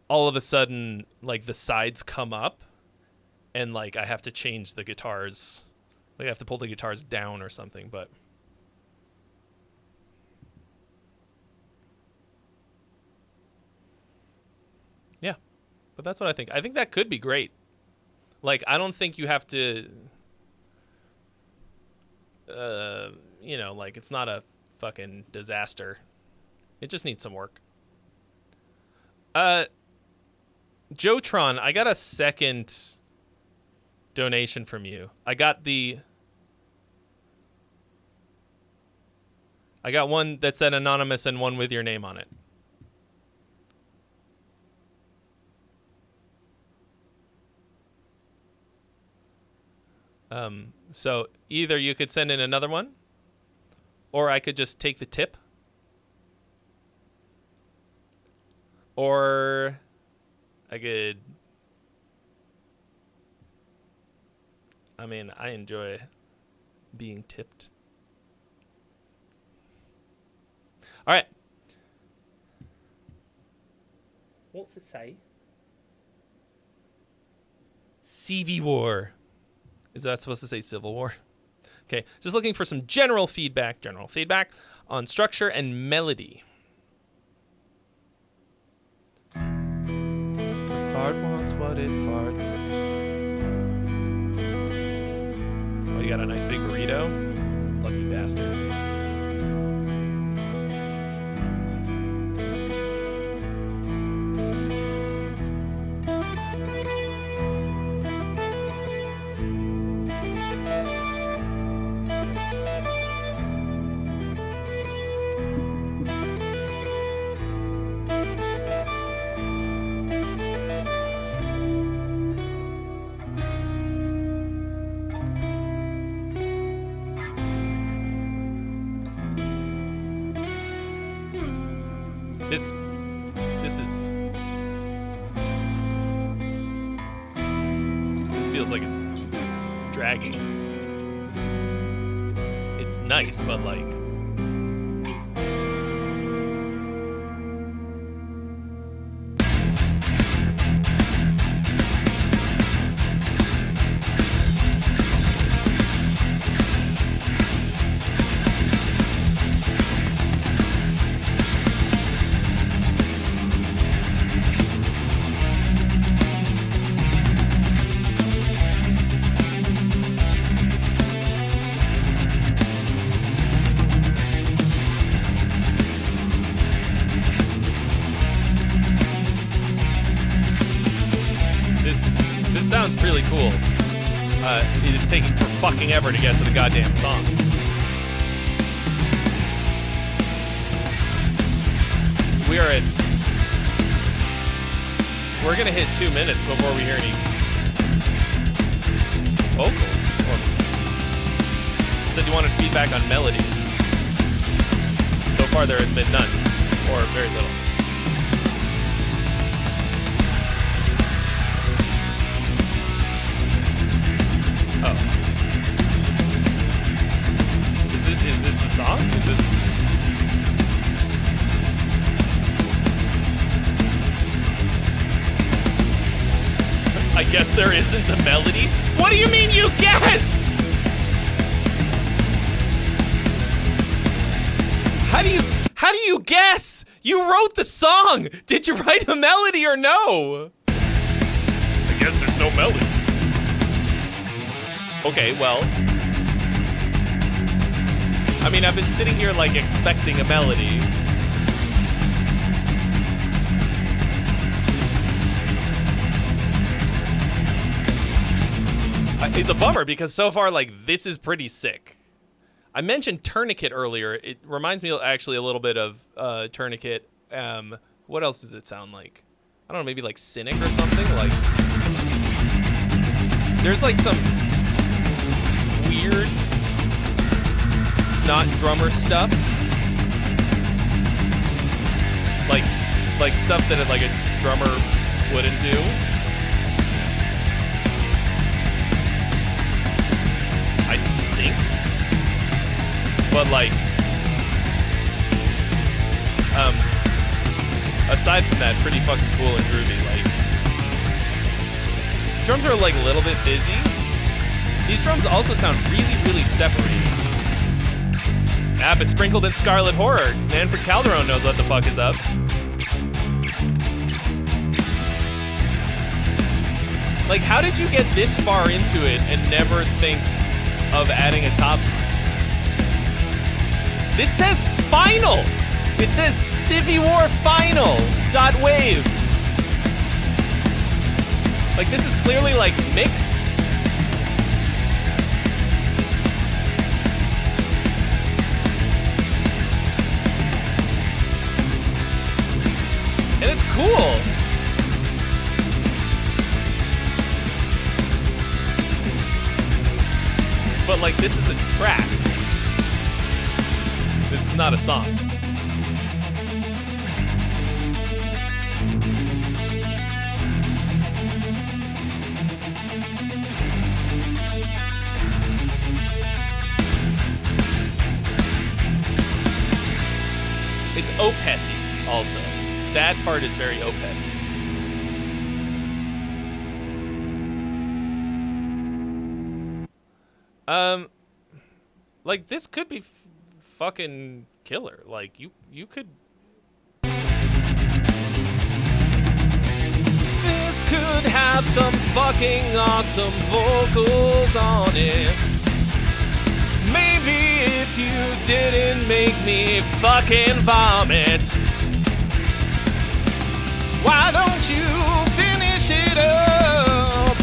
all of a sudden, like the sides come up. And, like, I have to change the guitars. Like, I have to pull the guitars down or something, but... yeah. But that's what I think. I think that could be great. Like, I don't think you have to... you know, like, it's not a fucking disaster. It just needs some work. Jotron, I got a second... donation from you. I got one that said anonymous and one with your name on it. So either you could send in another one, or I could just take the tip, or I could... I mean, I enjoy being tipped. All right. What's it say? CV War. Is that supposed to say Civil War? Okay, just looking for some general feedback on structure and melody. The fart wants what it farts. You got a nice big burrito? Lucky bastard. This feels like it's dragging. It's nice, but like... sounds really cool. It is taking for fucking ever to get to the goddamn song. We're gonna hit 2 minutes before we hear any vocals. Said you wanted feedback on melody. far there has been none, or very little. Oh. Is this the song? Is this... I guess there isn't a melody? What do you mean you guess? How do you guess? You wrote the song. Did you write a melody or no? I guess there's no melody. Okay, well. I mean, I've been sitting here like expecting a melody. It's a bummer because so far, like, this is pretty sick. I mentioned Tourniquet earlier. It reminds me actually a little bit of Tourniquet. What else does it sound like? I don't know, maybe like Cynic or something. Like, there's like some weird, not drummer stuff. Like stuff that like a drummer wouldn't do. I think. But like, aside from that, pretty fucking cool and groovy. Like, drums are like a little bit busy. These drums also sound really, really separated. App is sprinkled in Scarlet Horror. Manfred Calderon knows what the fuck is up. Like, how did you get this far into it and never think of adding a top? This says final. It says Civvy War final .wave. Like, this is clearly like mixed. And it's cool. But like, this is a track. This is not a song. It's Opethy also. That part is very Opethy. Like, this could be fucking killer. Like, you could. This could have some fucking awesome vocals on it. Maybe if you didn't make me fucking vomit, why don't you finish it up?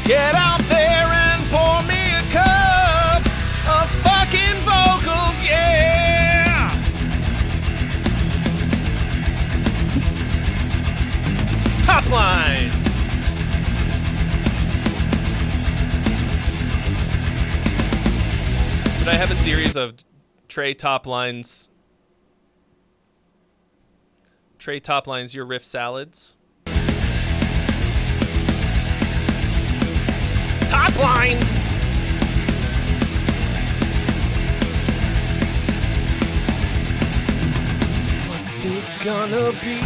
Get out there and pour me a cup of fucking vocals, yeah! Top line! Should I have a series of Trey top lines? Trey top lines, your riff salads? Top line! What's it gonna be?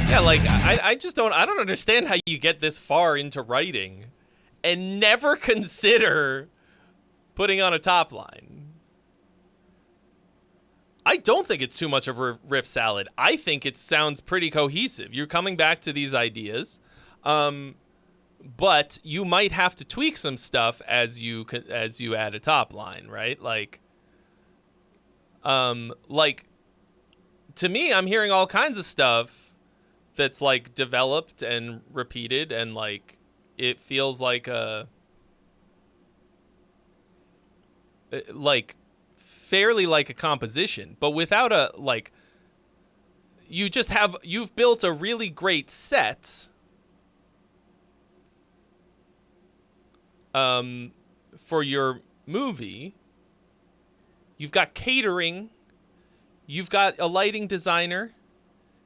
Yeah, like, I just don't understand how you get this far into writing and never consider putting on a top line. I don't think it's too much of a riff salad. I think it sounds pretty cohesive. You're coming back to these ideas, but you might have to tweak some stuff as you add a top line, right? Like to me, I'm hearing all kinds of stuff that's like developed and repeated, and like it feels like fairly like a composition, but without a, like, you've built a really great set for your movie. You've got catering. You've got a lighting designer.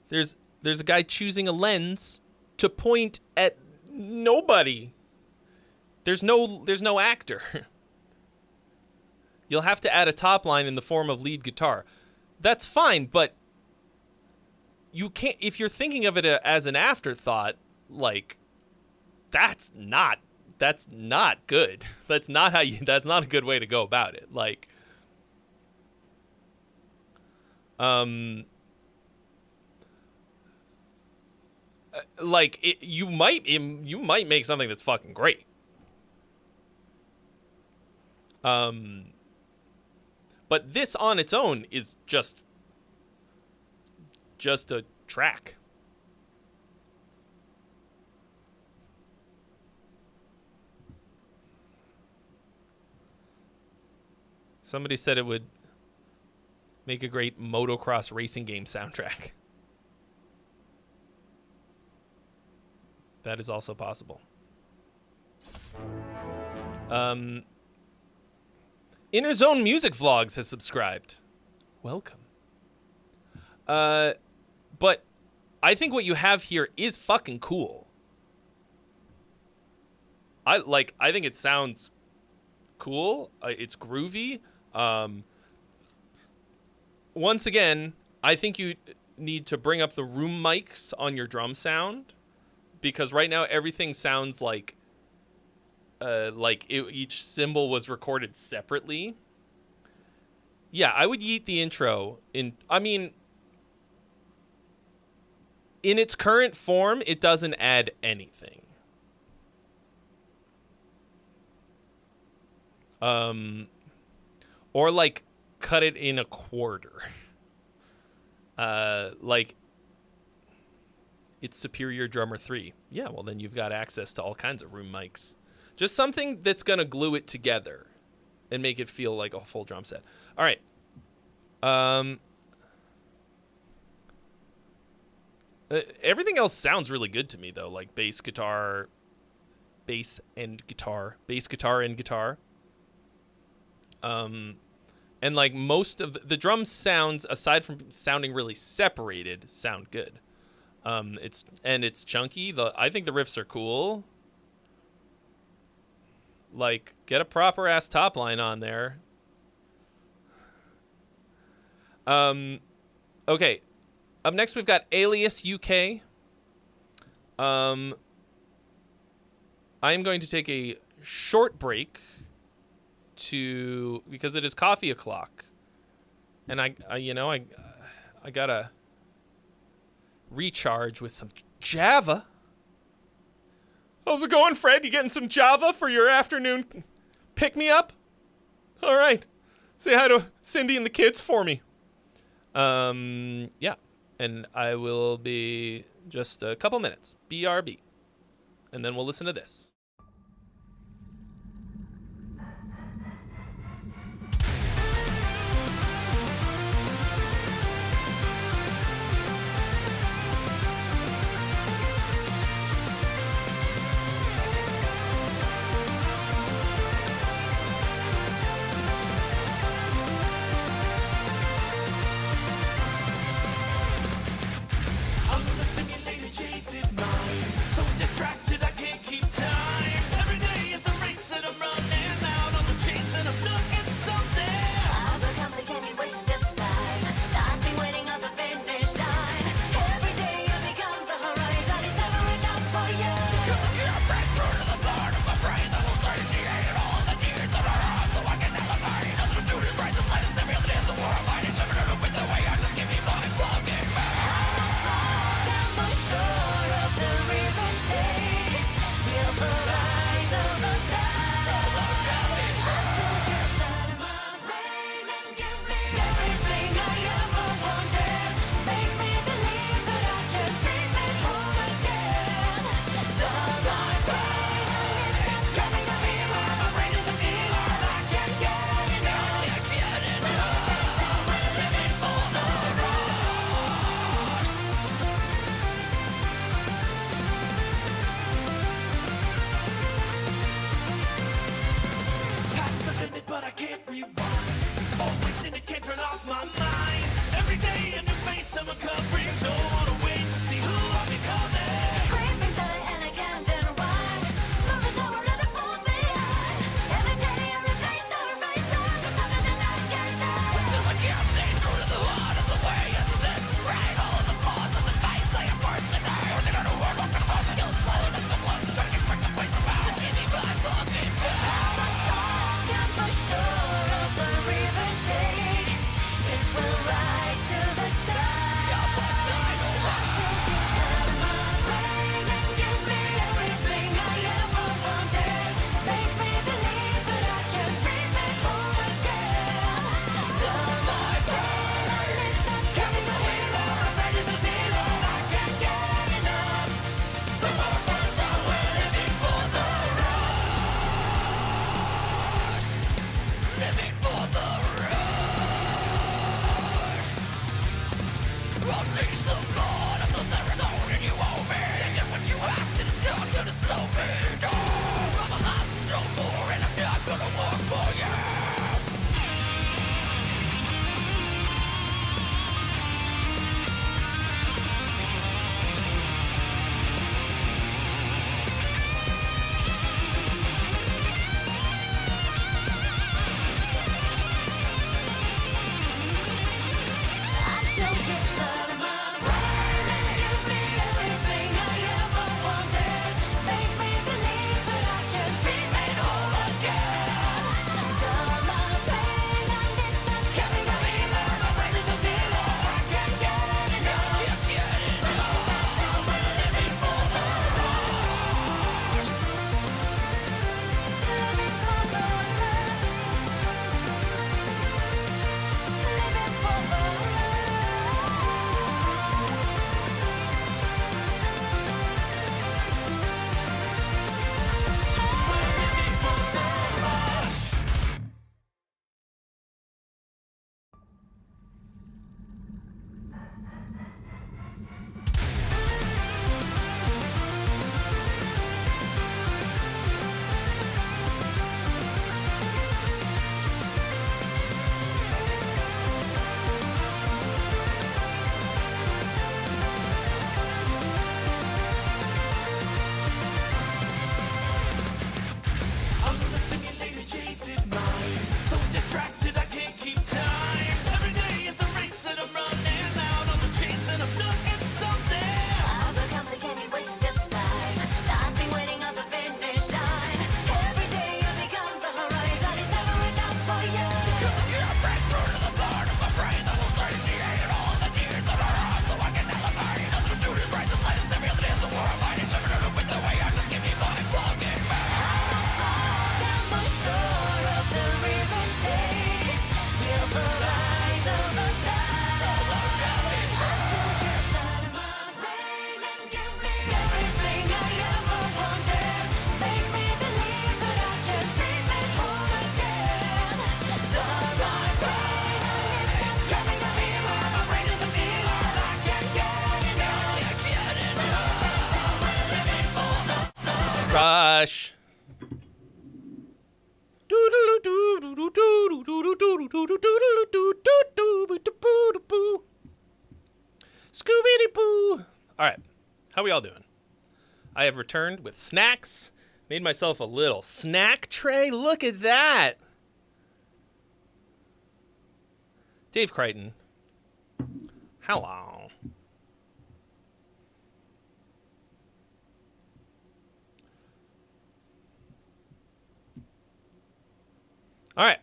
There's a guy choosing a lens to point at nobody. There's no actor. You'll have to add a top line in the form of lead guitar. That's fine, but you can't, if you're thinking of it as an afterthought, like, that's not good. That's not a good way to go about it. Like, you might make something that's fucking great. But this on its own is just a track. Somebody said it would make a great motocross racing game soundtrack. That is also possible. Inner Zone Music Vlogs has subscribed. Welcome. But I think what you have here is fucking cool. I think it sounds cool. It's groovy. Once again, I think you need to bring up the room mics on your drum sound, because right now everything sounds like each cymbal was recorded separately. Yeah, I would yeet the intro in. I mean, in its current form, it doesn't add anything. Or like cut it in a quarter. Like it's Superior Drummer 3. Yeah, well then you've got access to all kinds of room mics. Just something that's gonna glue it together and make it feel like a full drum set. All right. Everything else sounds really good to me though, like bass guitar and guitar. And like most of the drum sounds, aside from sounding really separated, sound good. It's chunky. I think the riffs are cool. Like, get a proper ass top line on there. Okay. Up next we've got Alias UK. I am going to take a short break because it is coffee o'clock, and I gotta recharge with some Java. How's it going, Fred? You getting some Java for your afternoon pick me up? All right, say hi to Cindy and the kids for me. Yeah, and I will be just a couple minutes. BRB, and then we'll listen to this. Understimulated, jaded mind, so distracted I can't keep time. Rush. Scooby-Doo. All right. How we all doing? I have returned with snacks. Made myself a little snack tray. Look at that. Dave Crichton. Hello. All right.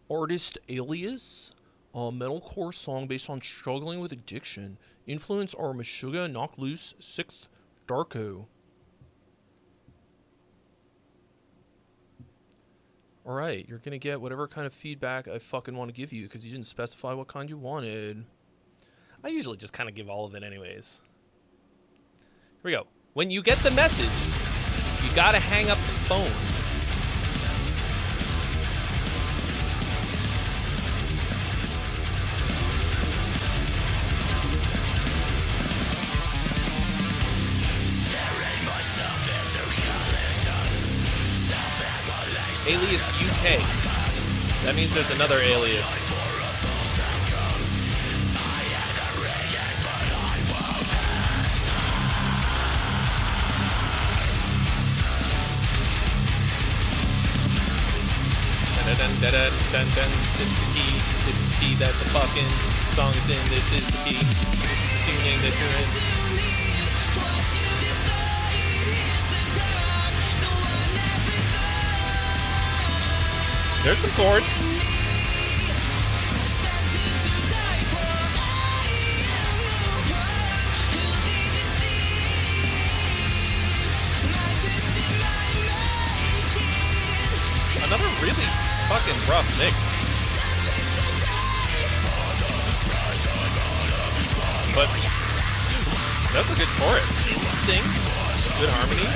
Artist Alias, a metalcore song based on struggling with addiction. Influence are Meshuggah, Knock Loose, Sixth, Darko. All right, you're going to get whatever kind of feedback I fucking want to give you because you didn't specify what kind you wanted. I usually just kind of give all of it anyways. Here we go. When you get the message, you got to hang up the phone. Alias UK. That means there's another alias. Dun, dun, this is the key. This is the key that the fucking song is in. This is the key. This is the tuning that you're in. There's some chords. Another really fucking rough mix. But that's a good chorus. Sting, good harmony.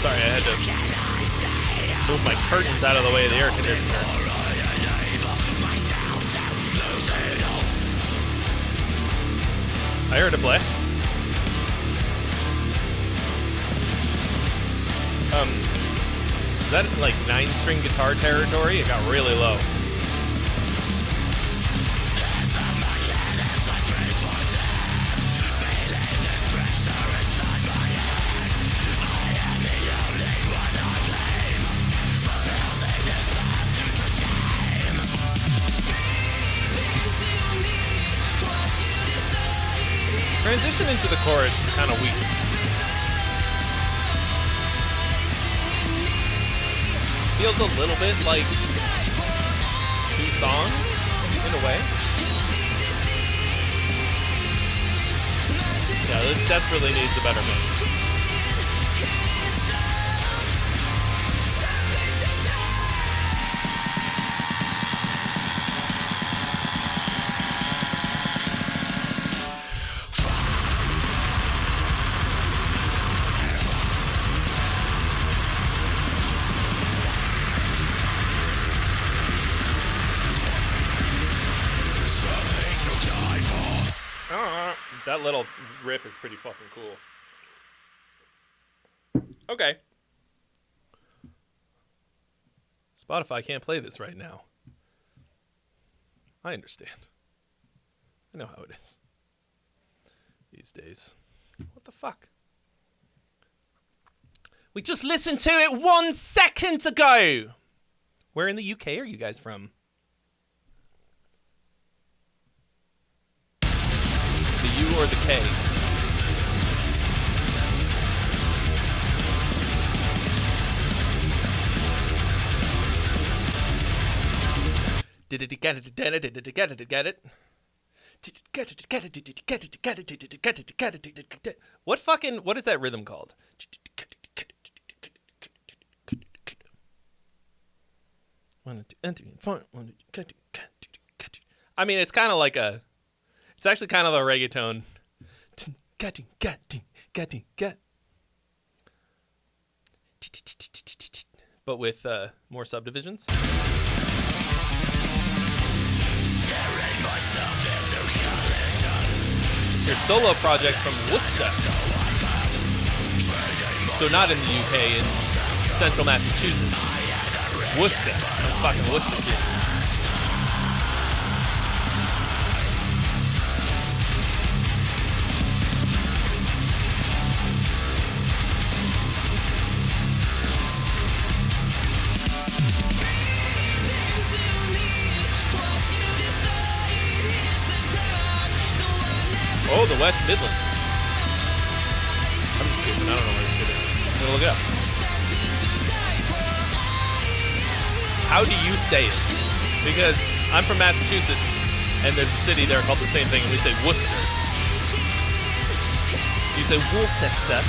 Sorry, I had to move my curtains out of the way of the air conditioner. I heard it play. Is that like 9-string guitar territory? It got really low. Transition into the chorus is kind of weak. Feels a little bit like 2 songs, in a way. Yeah, this desperately needs a better mix. That little rip is pretty fucking cool. Okay. Spotify can't play this right now. I understand. I know how it is. these days. What the fuck? We just listened to it 1 second ago. Where in the UK are you guys from? The U or the K? Did it get it? Get it? Get it? Get it? What fucking, what is that rhythm called? I mean, it's kind of like a, it's actually kind of a reggaeton. But with more subdivisions. Your solo project from Worcester. So not in the UK, in central Massachusetts. Worcester. I'm fucking Worcester, kid. Oh, the West Midlands. I'm just kidding. I don't know where this shit is. I'm gonna look it up. How do you say it? Because I'm from Massachusetts, and there's a city there called the same thing, and we say Worcester. You say Worcester.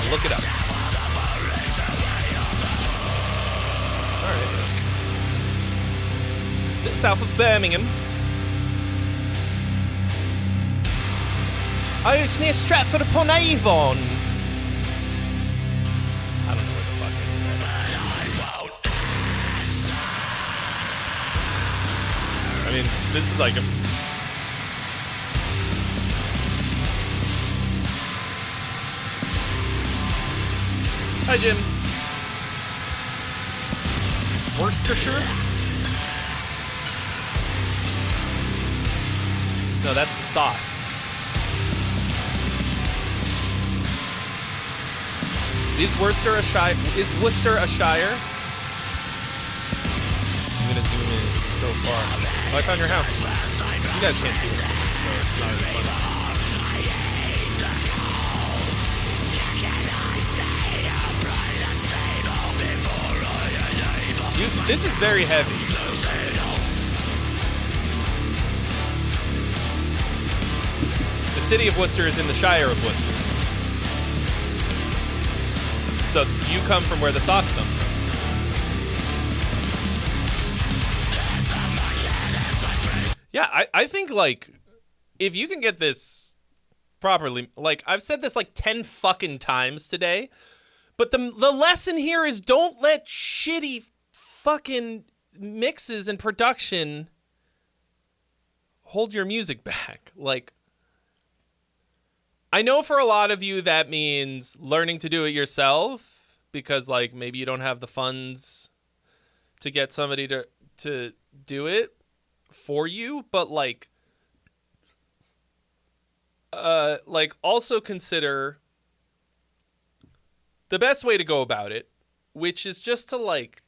Look it up. All right. South of Birmingham. Oh, it's near Stratford upon Avon. I don't know where the fuck it is. I mean, this is like a... Hi, Jim. Worcestershire? No, that's the sauce. Is Worcester a shire? Is Worcester a shire? I'm gonna zoom in so far. Oh, I found your house. You guys can't see it, so it's not as funny. This is very heavy. The city of Worcester is in the Shire of Worcester. So you come from where the sauce comes from. Yeah, I think, like, if you can get this properly, like, I've said this like 10 fucking times today, but the lesson here is don't let shitty fucking mixes and production hold your music back. Like, I know for a lot of you that means learning to do it yourself because, like, maybe you don't have the funds to get somebody to do it for you, but like also consider the best way to go about it, which is just to, like,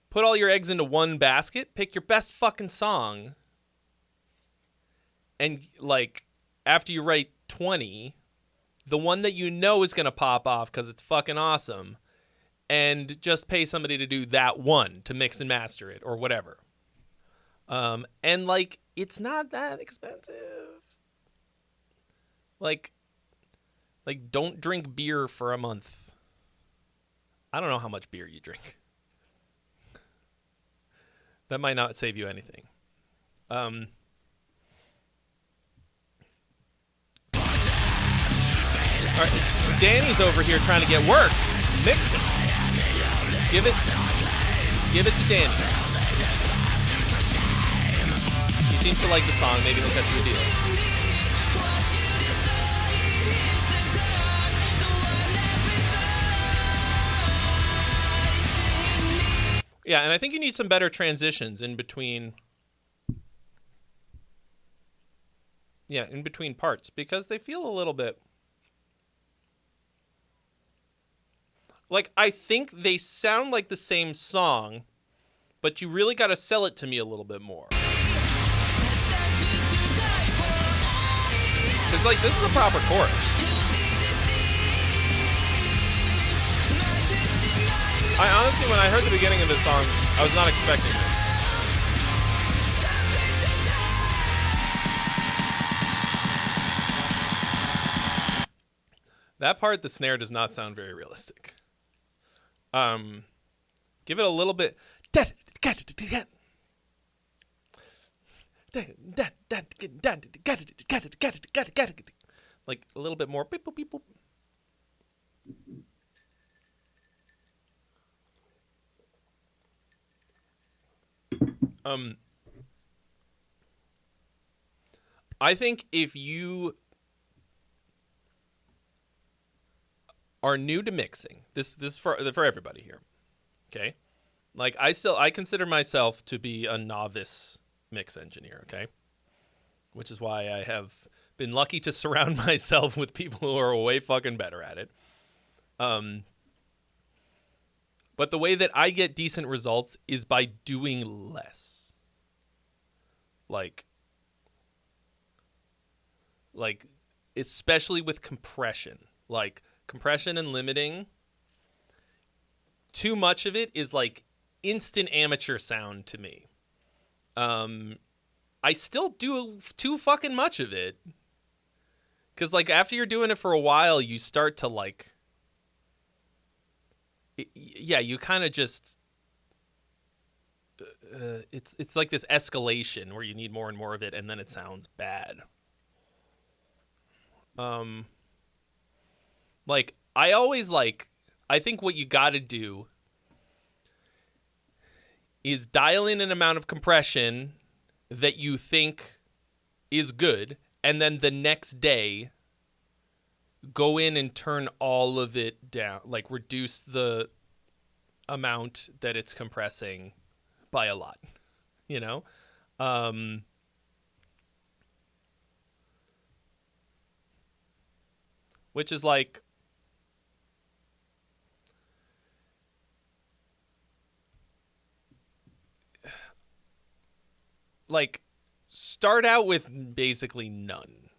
put all your eggs into one basket, pick your best fucking song, and, like, after you write 20, the one that you know is going to pop off because it's fucking awesome, and just pay somebody to do that one, to mix and master it, or whatever. And, like, it's not that expensive. Like, don't drink beer for a month. I don't know how much beer you drink. That might not save you anything. All right, Danny's over here trying to get work. Mix it. Give it to Danny. He seems to like the song. Maybe he'll cut you a deal. Yeah, and I think you need some better transitions in between. Yeah, in between parts, because they feel a little bit like, I think they sound like the same song, but you really got to sell it to me a little bit more. Because, like, this is a proper chorus. I honestly, when I heard the beginning of this song, I was not expecting this. That part, the snare does not sound very realistic. Give it a little bit. Like a little bit more. Beep, boop, beep, boop. I think if you are new to mixing, this is for everybody here, okay? Like, I consider myself to be a novice mix engineer, okay? Which is why I have been lucky to surround myself with people who are way fucking better at it. But the way that I get decent results is by doing less. Like especially with compression. Like, compression and limiting, too much of it is like instant amateur sound to me. I still do too fucking much of it. Because, like, after you're doing it for a while, you start to, like... you kind of just... it's like this escalation where you need more and more of it, and then it sounds bad. Like, I always, like... I think what you gotta do is dial in an amount of compression that you think is good, and then the next day go in and turn all of it down, like reduce the amount that it's compressing by a lot, you know? Which is like, start out with basically none.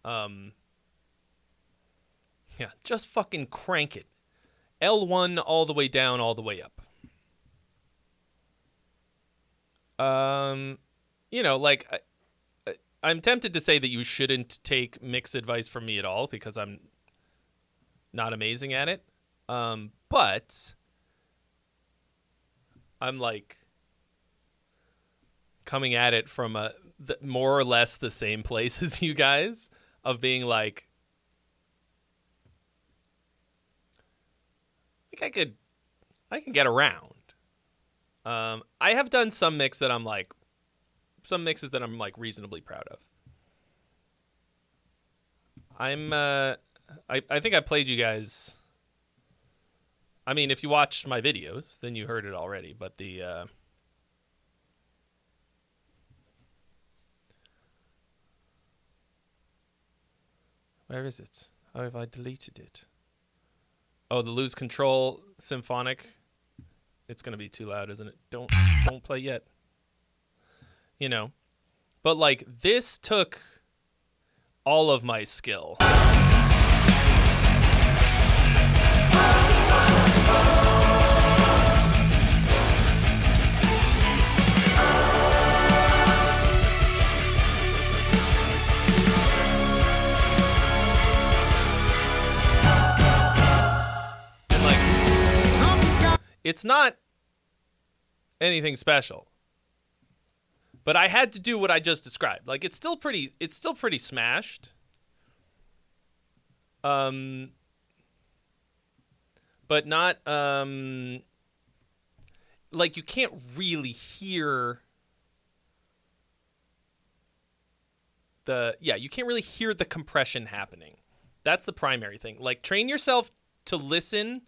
Yeah, just fucking crank it. L1 all the way down, all the way up. You know, like, I'm tempted to say that you shouldn't take mix advice from me at all because I'm not amazing at it. But I'm like coming at it from more or less the same place as you guys, of being like I can get around. I have done some mixes that I'm like reasonably proud of. I think I played you guys. I mean, if you watched my videos, then you heard it already, but where is it? How have I deleted it? Oh, the Lose Control Symphonic. It's going to be too loud, isn't it? Don't play yet. You know. But, like, this took all of my skill. It's not anything special, but I had to do what I just described. Like, it's still pretty smashed. But not, like, you can't really hear you can't really hear the compression happening. That's the primary thing. Like, train yourself to listen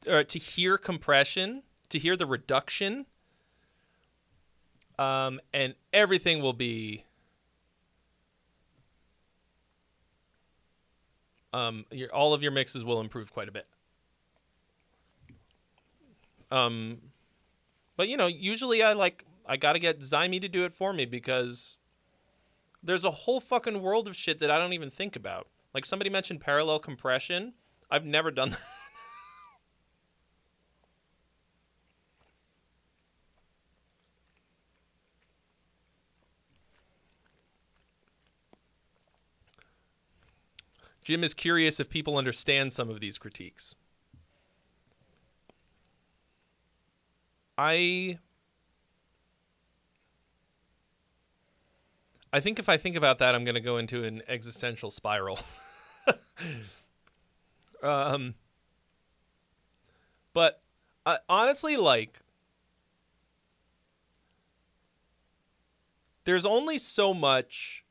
to hear compression, to hear the reduction, and everything will be all of your mixes will improve quite a bit. But usually I gotta get Zyme to do it for me because there's a whole fucking world of shit that I don't even think about. Like somebody mentioned parallel compression. I've never done that. Jim is curious if people understand some of these critiques. I think if I think about that, I'm going to go into an existential spiral. But honestly, there's only so much,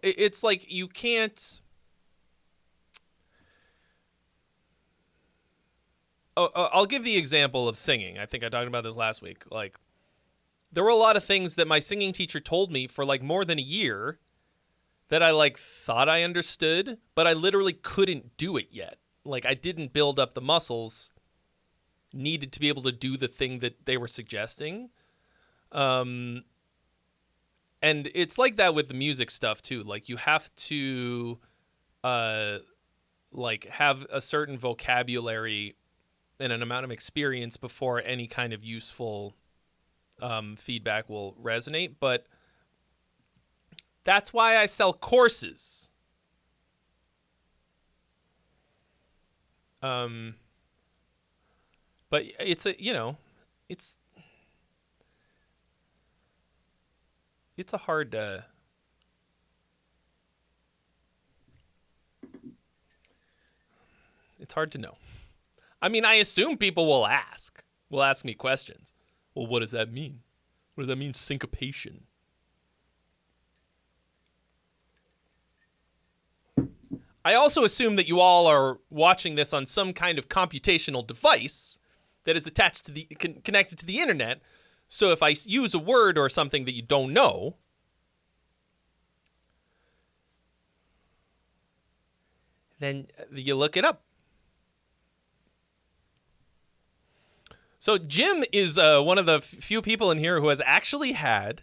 it's like you can't. I'll give the example of singing. I think I talked about this last week. There were a lot of things that my singing teacher told me for more than a year that I thought I understood, but I literally couldn't do it yet. I didn't build up the muscles needed to be able to do the thing that they were suggesting. And it's like that with the music stuff too. You have to have a certain vocabulary and an amount of experience before any kind of useful feedback will resonate. But that's why I sell courses. But it's it's a hard it's hard to know. I mean, I assume people will ask me questions. Well, what does that mean? What does that mean, syncopation? I also assume that you all are watching this on some kind of computational device that is attached to connected to the internet. So if I use a word or something that you don't know, then you look it up. So Jim is one of the few people in here who has actually had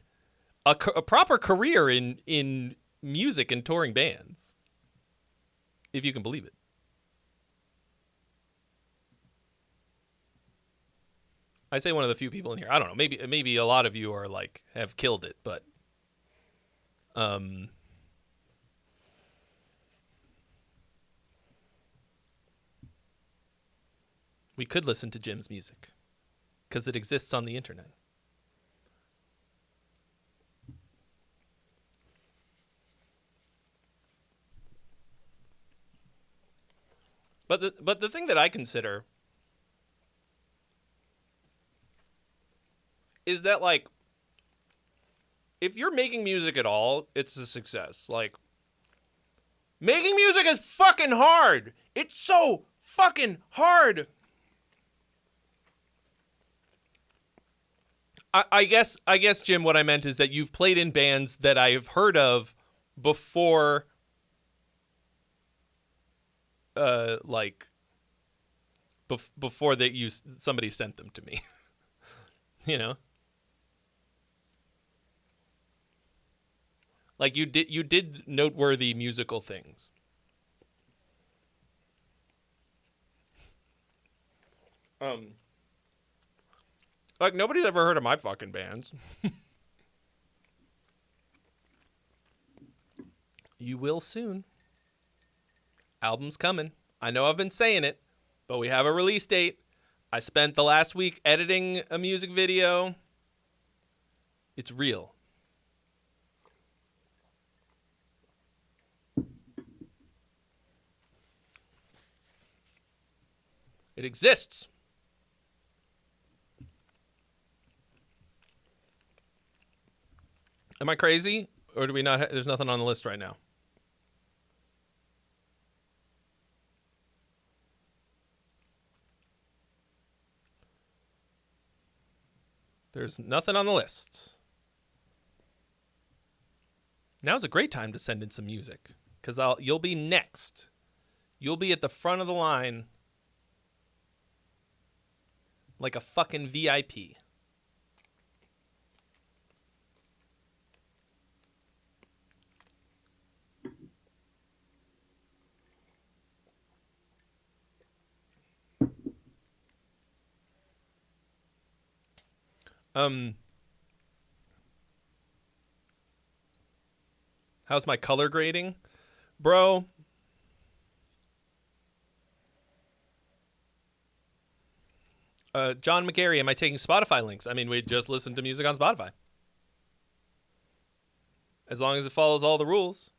a proper career in music and touring bands, if you can believe it. I say one of the few people in here. I don't know. Maybe a lot of you are have killed it, but we could listen to Jim's music because it exists on the internet. But the thing that I consider is that if you're making music at all, it's a success. Making music is fucking hard. It's so fucking hard. I guess, Jim, what I meant is that you've played in bands that I've heard of before, before somebody sent them to me. You know? You did noteworthy musical things. Nobody's ever heard of my fucking bands. You will soon. Album's coming. I know I've been saying it, but we have a release date. I spent the last week editing a music video. It's real. It exists. Am I crazy? Or do we not? There's nothing on the list right now. There's nothing on the list. Now's a great time to send in some music, because you'll be next. You'll be at the front of the line like a fucking VIP. How's my color grading? Bro. John McGarry, am I taking Spotify links? I mean, we just listen to music on Spotify. As long as it follows all the rules.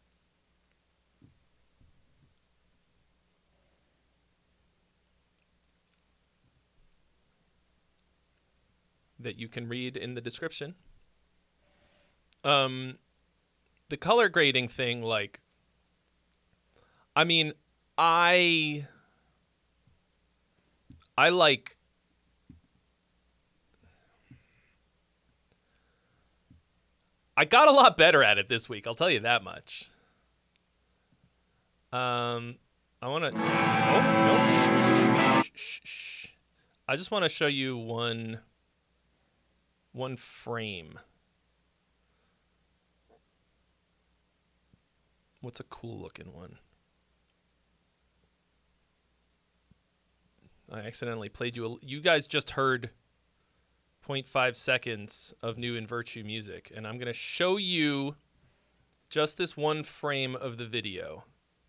That you can read in the description. The color grading thing, like, I mean, I like, I got a lot better at it this week, I'll tell you that much. I want to, oh, no, shh. I just want to show you one frame. What's a cool looking one? I accidentally played you. You guys just heard 0.5 seconds of New in Virtue music, and I'm going to show you just this one frame of the video,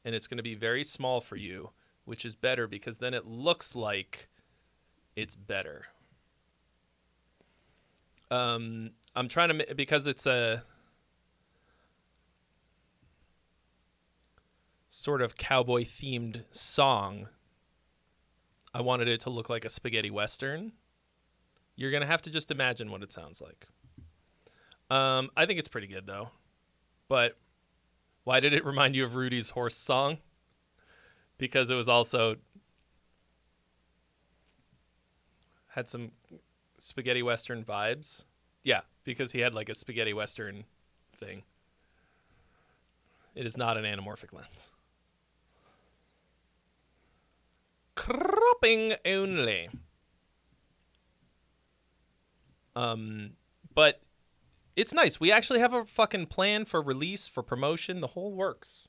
and it's going to be very small for you, which is better because then it looks like it's better. I'm trying to, because it's a sort of cowboy themed song, I wanted it to look like a spaghetti western. You're going to have to just imagine what it sounds like. I think it's pretty good though. But why did it remind you of Rudy's horse song? Because it was also had some spaghetti western vibes. Yeah, because he had like a spaghetti western thing. It is not an anamorphic lens. Cropping only. But it's nice. We actually have a fucking plan for release, for promotion. The whole works.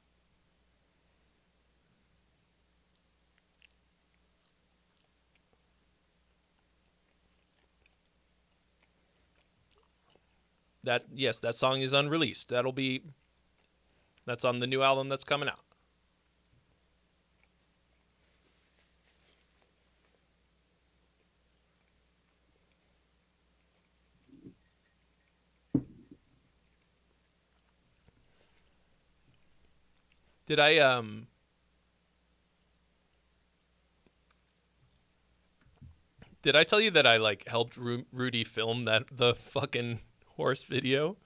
Yes, that song is unreleased. That's on the new album that's coming out. Did I tell you that I like helped Rudy film the fucking horse video?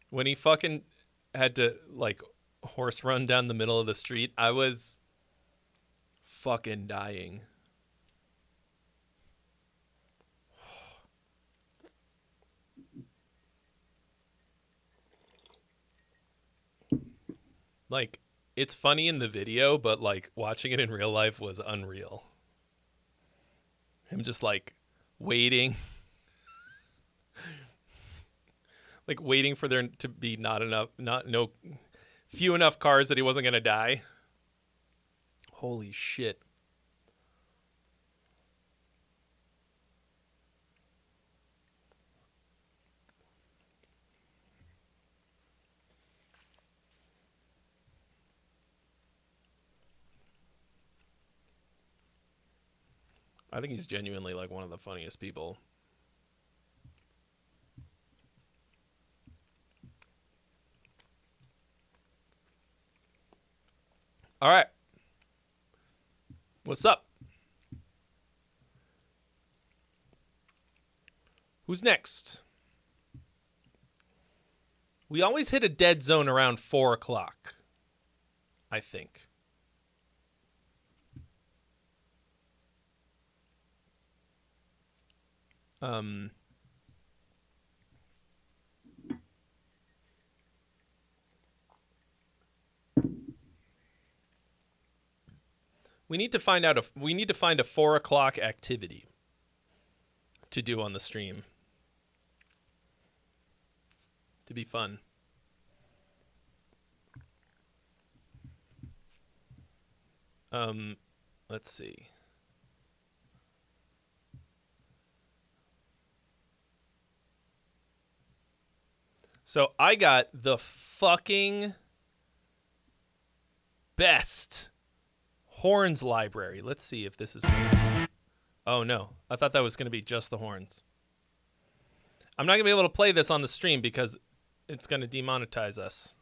When he fucking had to like horse run down the middle of the street, I was fucking dying. Like, it's funny in the video, but like watching it in real life was unreal. Him just like waiting. Like waiting for there to be few enough cars that he wasn't going to die. Holy shit. I think he's genuinely like one of the funniest people. All right. What's up? Who's next? We always hit a dead zone around 4 o'clock, I think. We need to find a 4:00 activity to do on the stream. To be fun. Let's see. So I got the fucking best horns library. Let's see if this is... Oh, no. I thought that was going to be just the horns. I'm not going to be able to play this on the stream because it's going to demonetize us.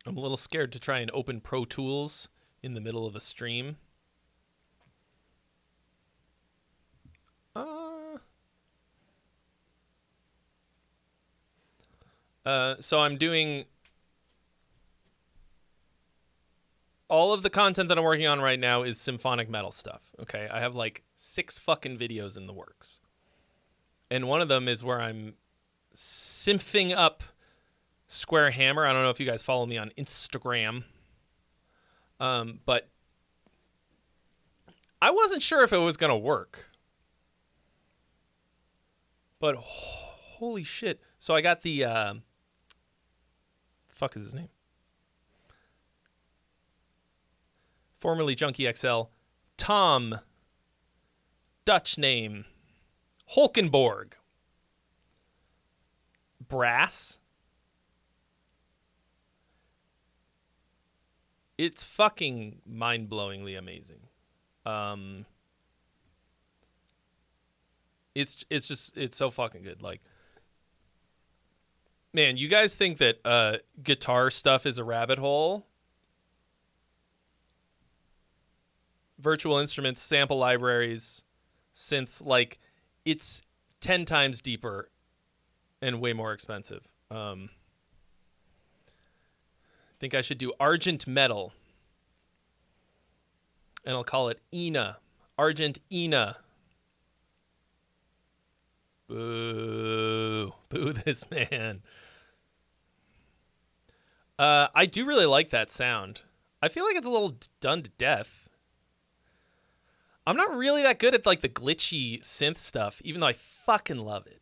I'm a little scared to try and open Pro Tools in the middle of a stream. So I'm doing... All of the content that I'm working on right now is symphonic metal stuff, okay? I have like 6 fucking videos in the works. And one of them is where I'm symphing up Square Hammer. I don't know if you guys follow me on Instagram. But I wasn't sure if it was going to work. But holy shit. So I got the... fuck is his name? Formerly Junkie XL. Tom. Dutch name. Holkenborg. Brass. It's fucking mind-blowingly amazing. It's so fucking good. Like, man, you guys think that guitar stuff is a rabbit hole? Virtual instruments, sample libraries, synths, like, it's 10 times deeper and way more expensive. I think I should do Argent Metal. And I'll call it ENA. Argent ENA. Boo. Boo this man. I do really like that sound. I feel like it's a little done to death. I'm not really that good at like the glitchy synth stuff, even though I fucking love it.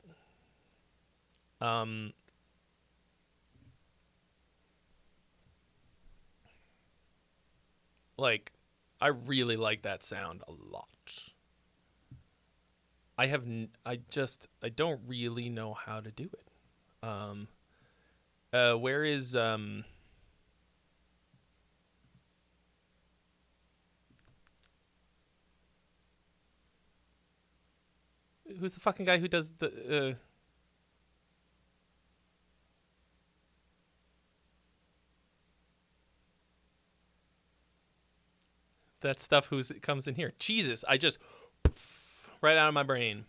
Like, I really like that sound a lot. I don't really know how to do it. Where is who's the fucking guy who does the that stuff comes in here? Jesus, I just right out of my brain.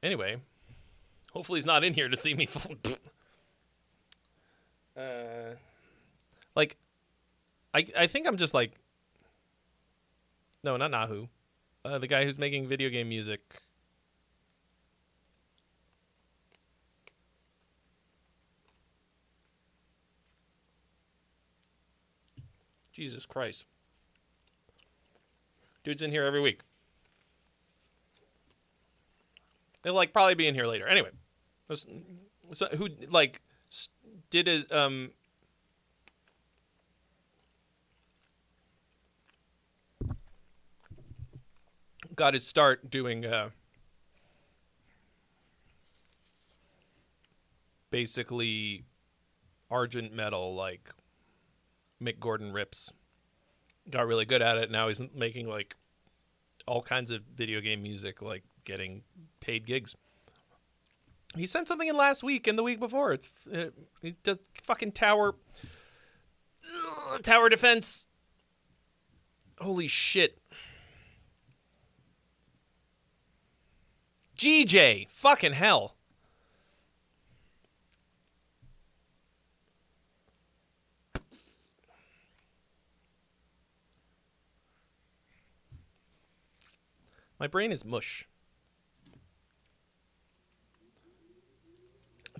Anyway, hopefully he's not in here to see me. Like, I think I'm just like, no, not Nahu, the guy who's making video game music. Jesus Christ. Dude's in here every week. They'll like probably be in here later. Anyway, so who like did it? Got his start doing basically Argent Metal, like Mick Gordon rips. Got really good at it. Now he's making like all kinds of video game music, like getting paid gigs. He sent something in last week and the week before. It does fucking tower defense. Holy shit. GJ, fucking hell. My brain is mush.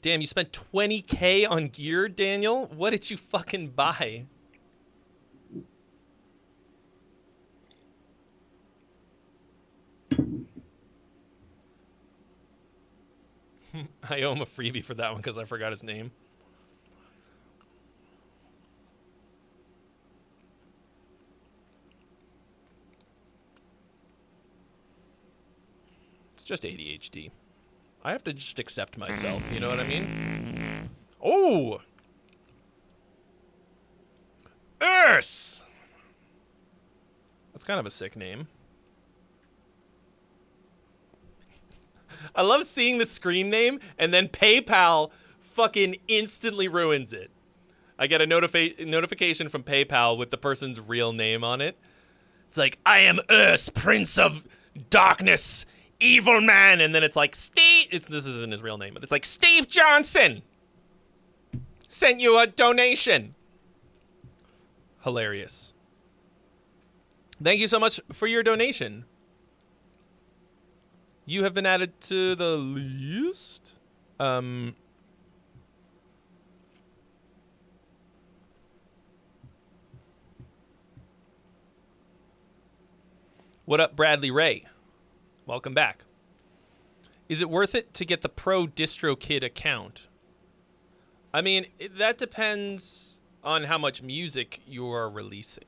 Damn, you spent $20K on gear, Daniel? What did you fucking buy? I owe him a freebie for that one because I forgot his name. It's just ADHD. I have to just accept myself, you know what I mean? Oh! Urs! That's kind of a sick name. I love seeing the screen name and then PayPal fucking instantly ruins it. I get a notification from PayPal with the person's real name on it. It's like, I am Urs, Prince of Darkness, Evil Man, and then it's like, Steve, this isn't his real name, but it's like, Steve Johnson sent you a donation. Hilarious. Thank you so much for your donation. You have been added to the list. What up, Bradley Ray? Welcome back. Is it worth it to get the Pro DistroKid account? I mean, that depends on how much music you are releasing.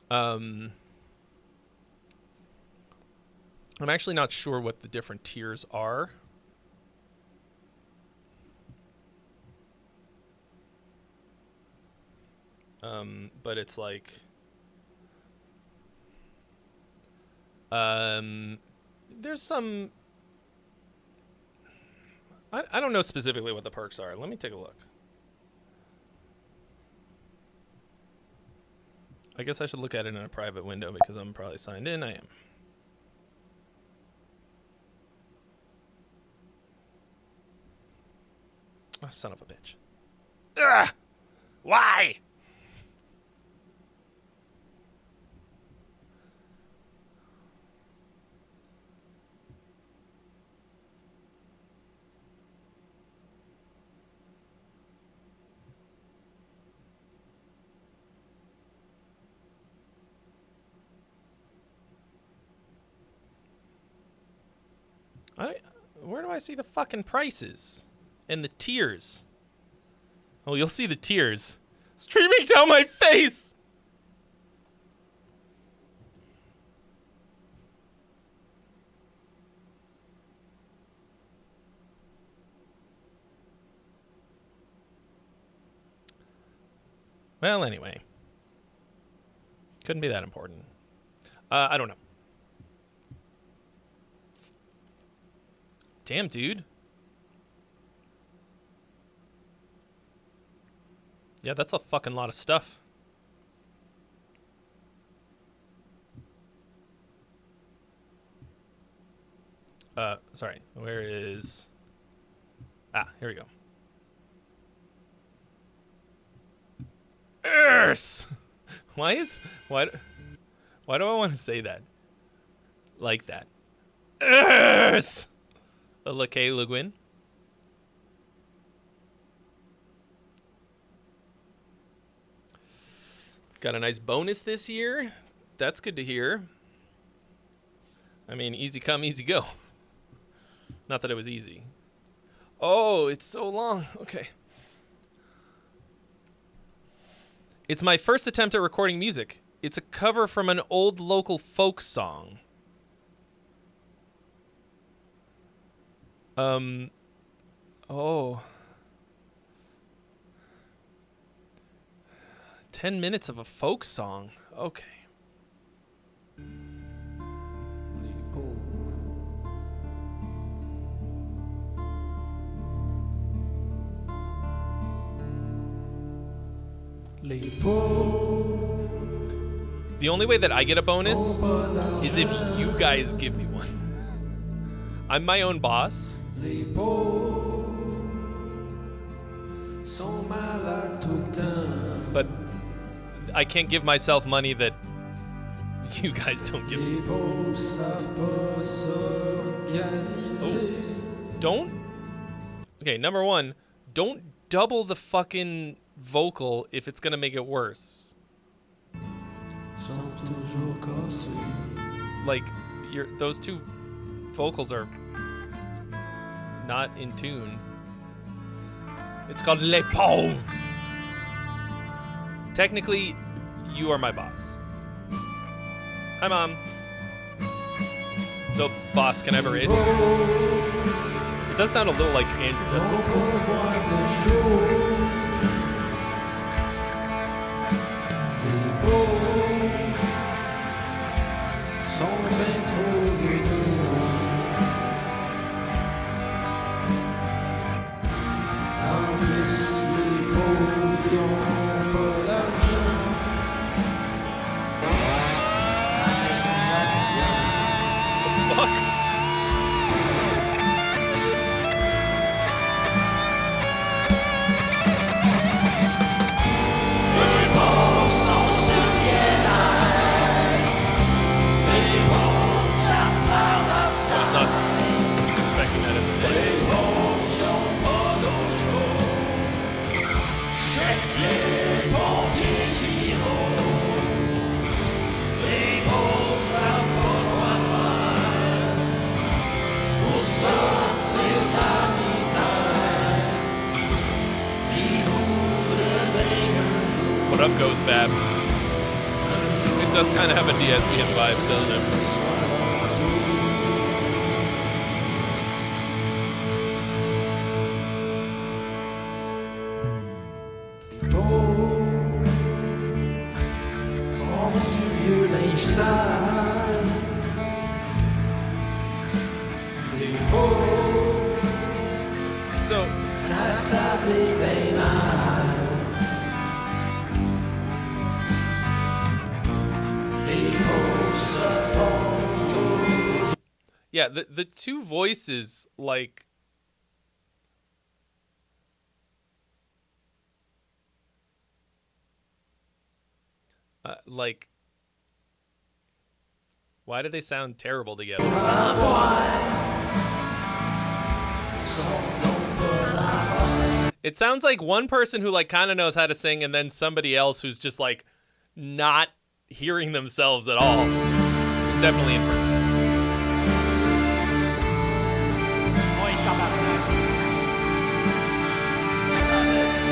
I'm actually not sure what the different tiers are. But it's like, there's some, I don't know specifically what the perks are. Let me take a look. I guess I should look at it in a private window because I'm probably signed in. I am. Oh, son of a bitch. Ugh! Why? Where do I see the fucking prices and the tiers? Oh, you'll see the tiers streaming down my face. Well, anyway, couldn't be that important. I don't know. Damn, dude. Yeah, that's a fucking lot of stuff. Sorry. Where is... Ah, here we go. Urs! Why do I want to say that? Like that. Urs! Lakay Le Guin. Got a nice bonus this year. That's good to hear. I mean, easy come, easy go. Not that it was easy. Oh, it's so long. Okay. It's my first attempt at recording music. It's a cover from an old local folk song. Oh. 10 minutes of a folk song. Okay. The only way that I get a bonus is if you guys give me one. I'm my own boss. But I can't give myself money that you guys don't give me. Don't. Okay, number one, don't double the fucking vocal if it's gonna make it worse. Like, those two vocals are not in tune. It's called Les Pauvres. Technically, you are my boss. Hi, Mom. So, boss, can I have a raise? It does sound a little like Andrew, doesn't What up, Ghost Bab? It does kind of have a DSPN vibe, doesn't it? So, yeah, the two voices, like, why do they sound terrible together? It sounds like one person who, like, kind of knows how to sing, and then somebody else who's just, like, not hearing themselves at all. It's definitely in front.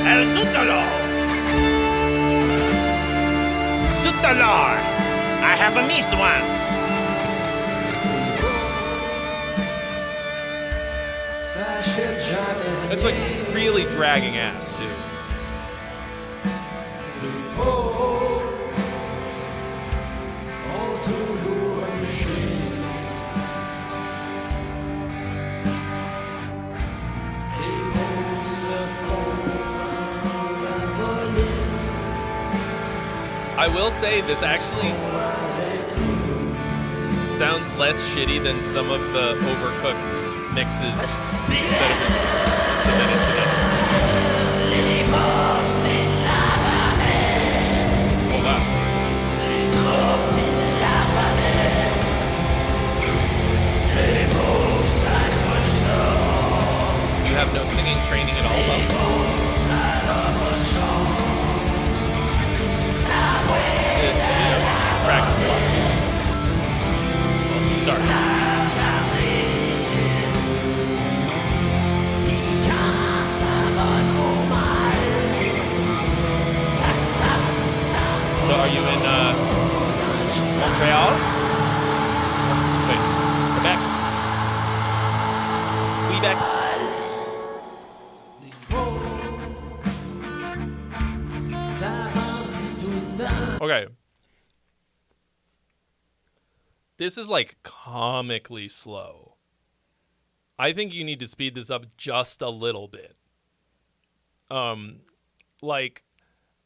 El Zutalo! Zutalor! I have a missed one! That's like really dragging ass, too. I will say this actually sounds less shitty than some of the Overcooked mixes that have been submitted today. Oh wow. You have no singing training at all, though? Practice a lot. Well, start. So are you in Montreal? Wait, Quebec? Quebec? Okay. This is like comically slow. I think you need to speed this up just a little bit. Like,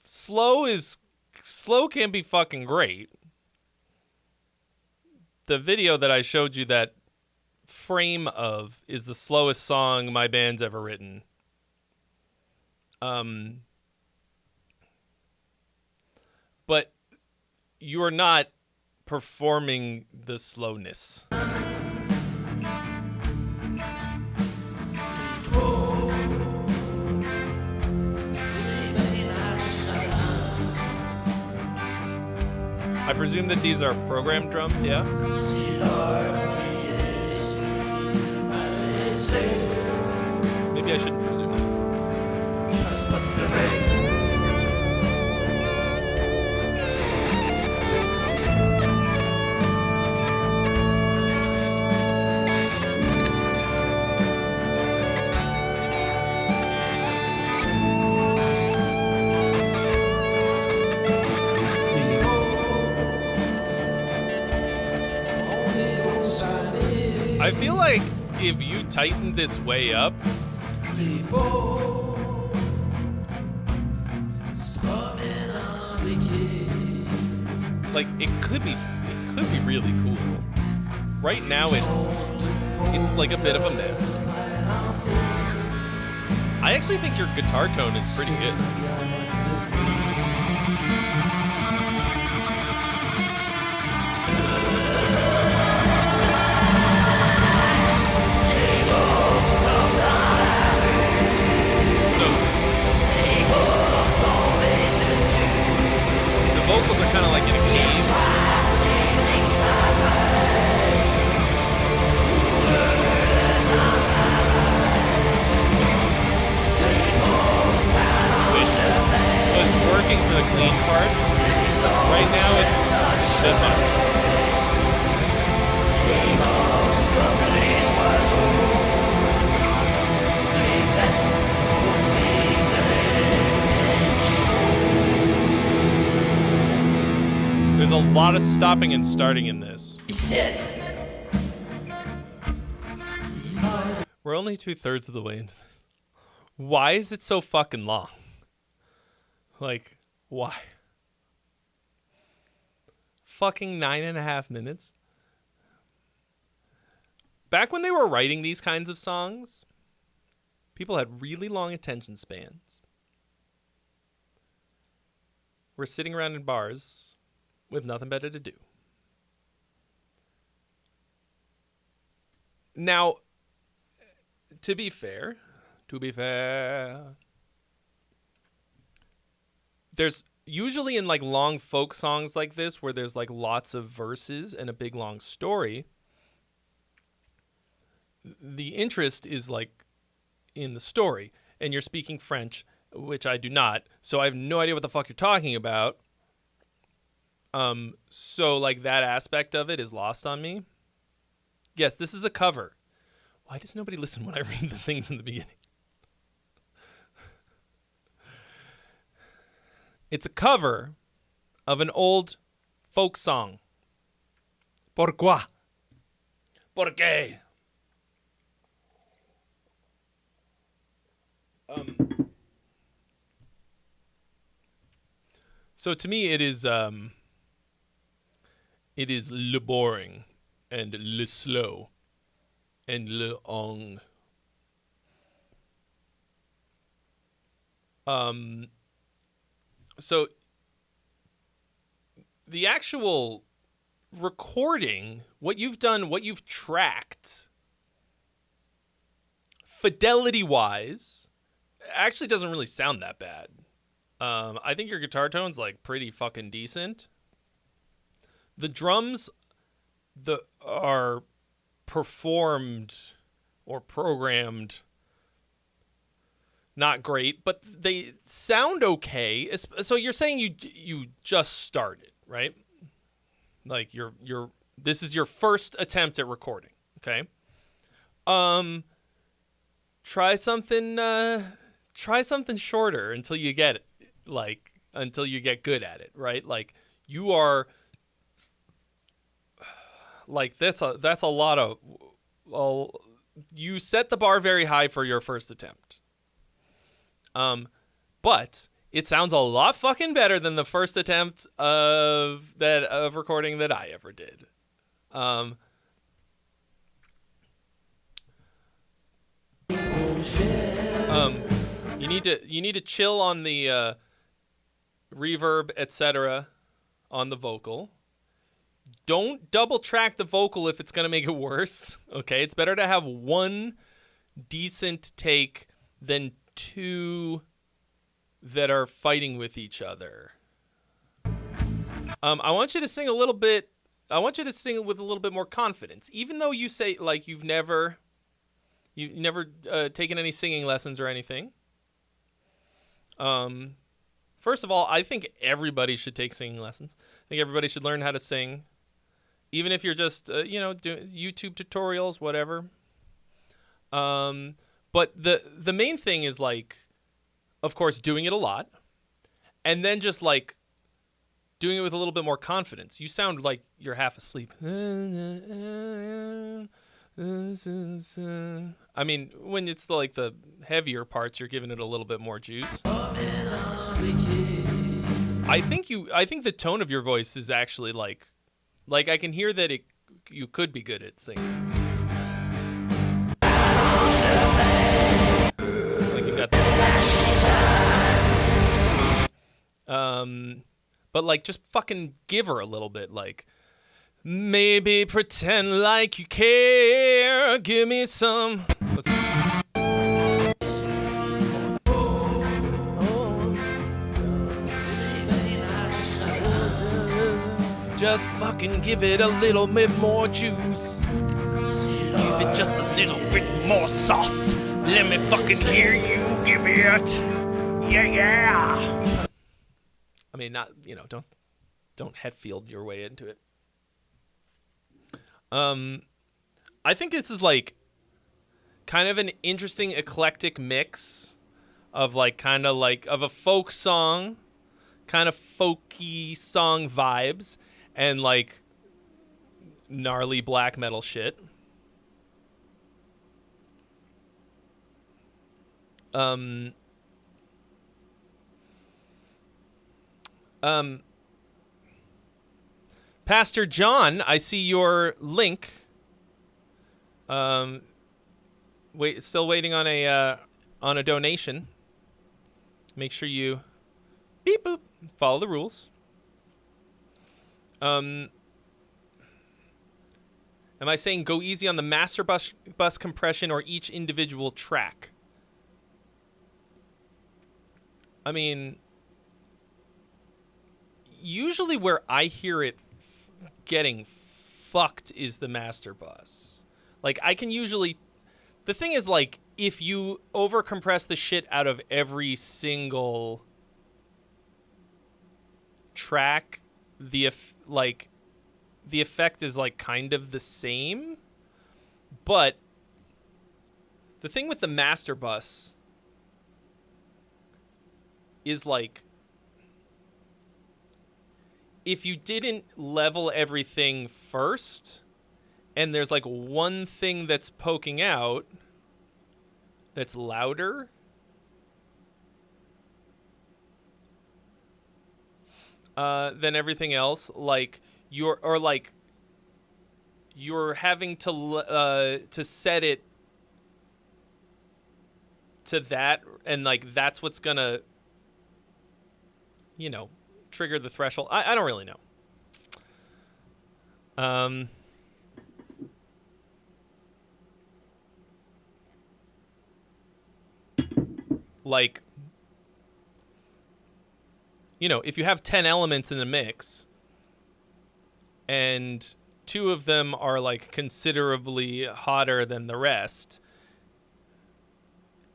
slow can be fucking great. The video that I showed you that frame of is the slowest song my band's ever written. but you are not performing the slowness. I presume that these are programmed drums, yeah? Maybe I shouldn't presume that. I feel like if you tighten this way up, like it could be really cool. Right now it's like a bit of a mess. I actually think your guitar tone is pretty good. Vocals are kind of like in a cave. Which was working for the clean part. Right now it's shit much. There's a lot of stopping and starting in this. We're only 2/3 of the way into this. Why is it so fucking long? Like, why? Fucking 9.5 minutes? Back when they were writing these kinds of songs, people had really long attention spans. We're sitting around in bars with nothing better to do. Now, to be fair, there's usually in like long folk songs like this where there's like lots of verses and a big long story, the interest is like in the story, and you're speaking French, which I do not, so I have no idea what the fuck you're talking about. So like that aspect of it is lost on me. Yes, this is a cover. Why does nobody listen when I read the things in the beginning? It's a cover of an old folk song. Pourquoi? Porque? So to me, it is le boring and le slow and le ong. So the actual recording, what you've done, what you've tracked, fidelity-wise, actually doesn't really sound that bad. I think your guitar tone's like pretty fucking decent. The drums are performed or programmed not great, but they sound okay. So you're saying you just started, right? Like this is your first attempt at recording, okay? Try something shorter until you get it. Until you get good at it, right? Like you are like that's a lot of you set the bar very high for your first attempt. But it sounds a lot fucking better than the first attempt of recording that I ever did. You need to chill on the reverb, etc. on the vocal. Don't double track the vocal if it's going to make it worse. Okay, it's better to have one decent take than two that are fighting with each other. I want you to sing a little bit. I want you to sing it with a little bit more confidence, even though you say like you've never taken any singing lessons or anything. First of all, I think everybody should take singing lessons. I think everybody should learn how to sing, even if you're just doing YouTube tutorials, whatever. But the main thing is like, of course, doing it a lot, and then just like doing it with a little bit more confidence. You sound like you're half asleep. I mean, when it's like the heavier parts, you're giving it a little bit more juice. I think the tone of your voice is actually like I can hear that you could be good at singing. Like you got that. But like just fucking give her a little bit, like maybe pretend like you care. Give me some. Just fucking give it a little bit more juice. Give it just a little bit more sauce. Let me fucking hear you give it. Yeah. I mean, not, don't Hetfield your way into it. I think this is like kind of an interesting eclectic mix of like kind of like of a folk song, kind of folky song vibes, and like gnarly black metal shit. Pastor John, I see your link. Still waiting on a donation. Make sure you beep boop follow the rules. Am I saying go easy on the master bus compression or each individual track? I mean, usually where I hear it getting fucked is the master bus. Like, I can usually... The thing is, like, if you over-compress the shit out of every single track, the effect is, like, kind of the same. But the thing with the master bus is, like, if you didn't level everything first, and there's like one thing that's poking out that's louder, than everything else, like you're having to set it to that, and like that's what's gonna trigger the threshold. I don't really know. Like, if you have 10 elements in the mix and 2 of them are like considerably hotter than the rest,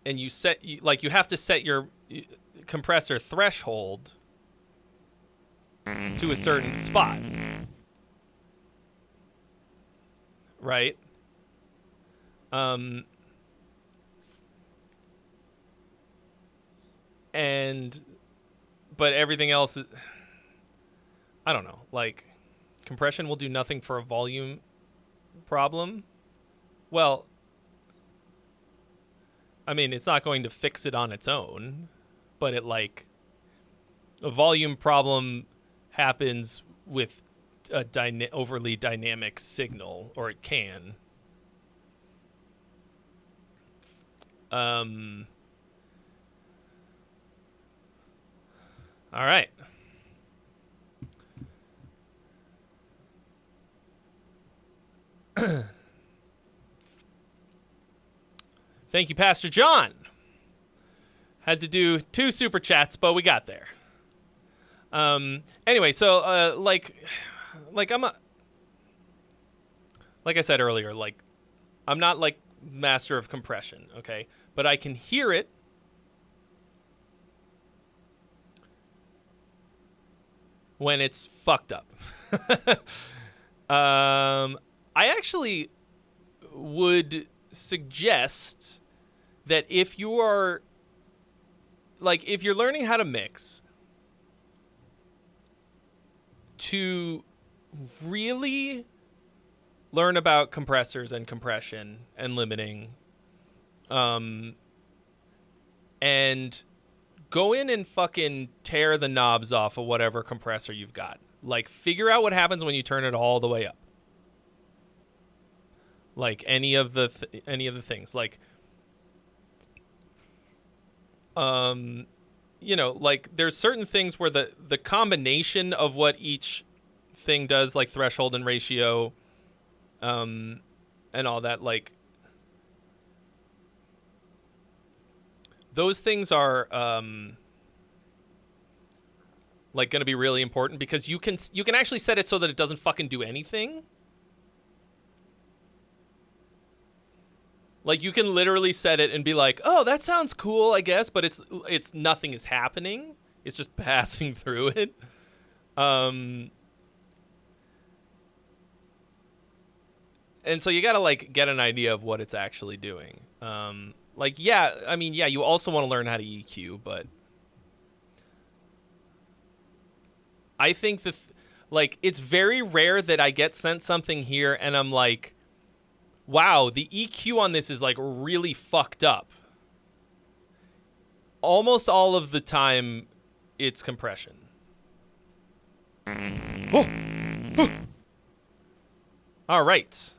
and you have to set your compressor threshold to a certain spot, right? But everything else is, I don't know, like compression will do nothing for a volume problem. Well, I mean, it's not going to fix it on its own, but a volume problem happens with a overly dynamic signal, or it can. All right. Thank you, Pastor John. Had to do 2 super chats, but we got there. Anyway, so like I said earlier, like I'm not like master of compression, okay? But I can hear it when it's fucked up. I actually would suggest that if you are if you're learning how to mix, to really learn about compressors and compression and limiting, and go in and fucking tear the knobs off of whatever compressor you've got. Like, figure out what happens when you turn it all the way up. Like any of the things, like, you know, like there's certain things where the combination of what each thing does, like threshold and ratio, and all that, like those things are like going to be really important, because you can actually set it so that it doesn't fucking do anything. Like, you can literally set it and be like, oh, that sounds cool, I guess, but it's nothing is happening. It's just passing through it. And so you got to, like, get an idea of what it's actually doing. Like, yeah, I mean, yeah, you also want to learn how to EQ, but I think like, it's very rare that I get sent something here and I'm like, wow, the EQ on this is like really fucked up. Almost all of the time, it's compression. Oh. Oh. All right.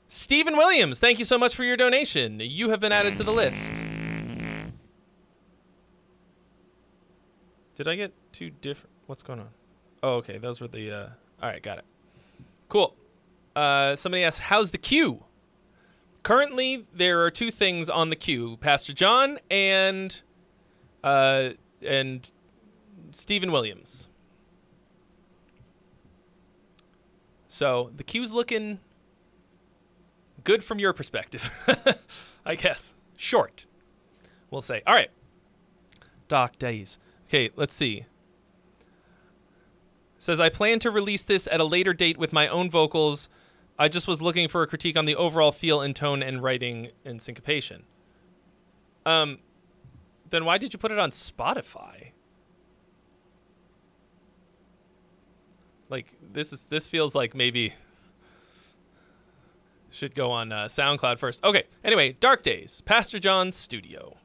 Stephen Williams, thank you so much for your donation. You have been added to the list. Did I get 2 different? What's going on? Oh, okay. Those were the... all right, got it. Cool. Somebody asks, how's the queue? Currently, there are 2 things on the queue: Pastor John and Stephen Williams. So the queue's looking good from your perspective, I guess. Short, we'll say. All right. Doc Days. Okay, let's see. Says, I plan to release this at a later date with my own vocals. I just was looking for a critique on the overall feel and tone and writing and syncopation. Then why did you put it on Spotify? Like, this feels like maybe should go on SoundCloud first. Okay, anyway, Dark Days, Pastor John's studio.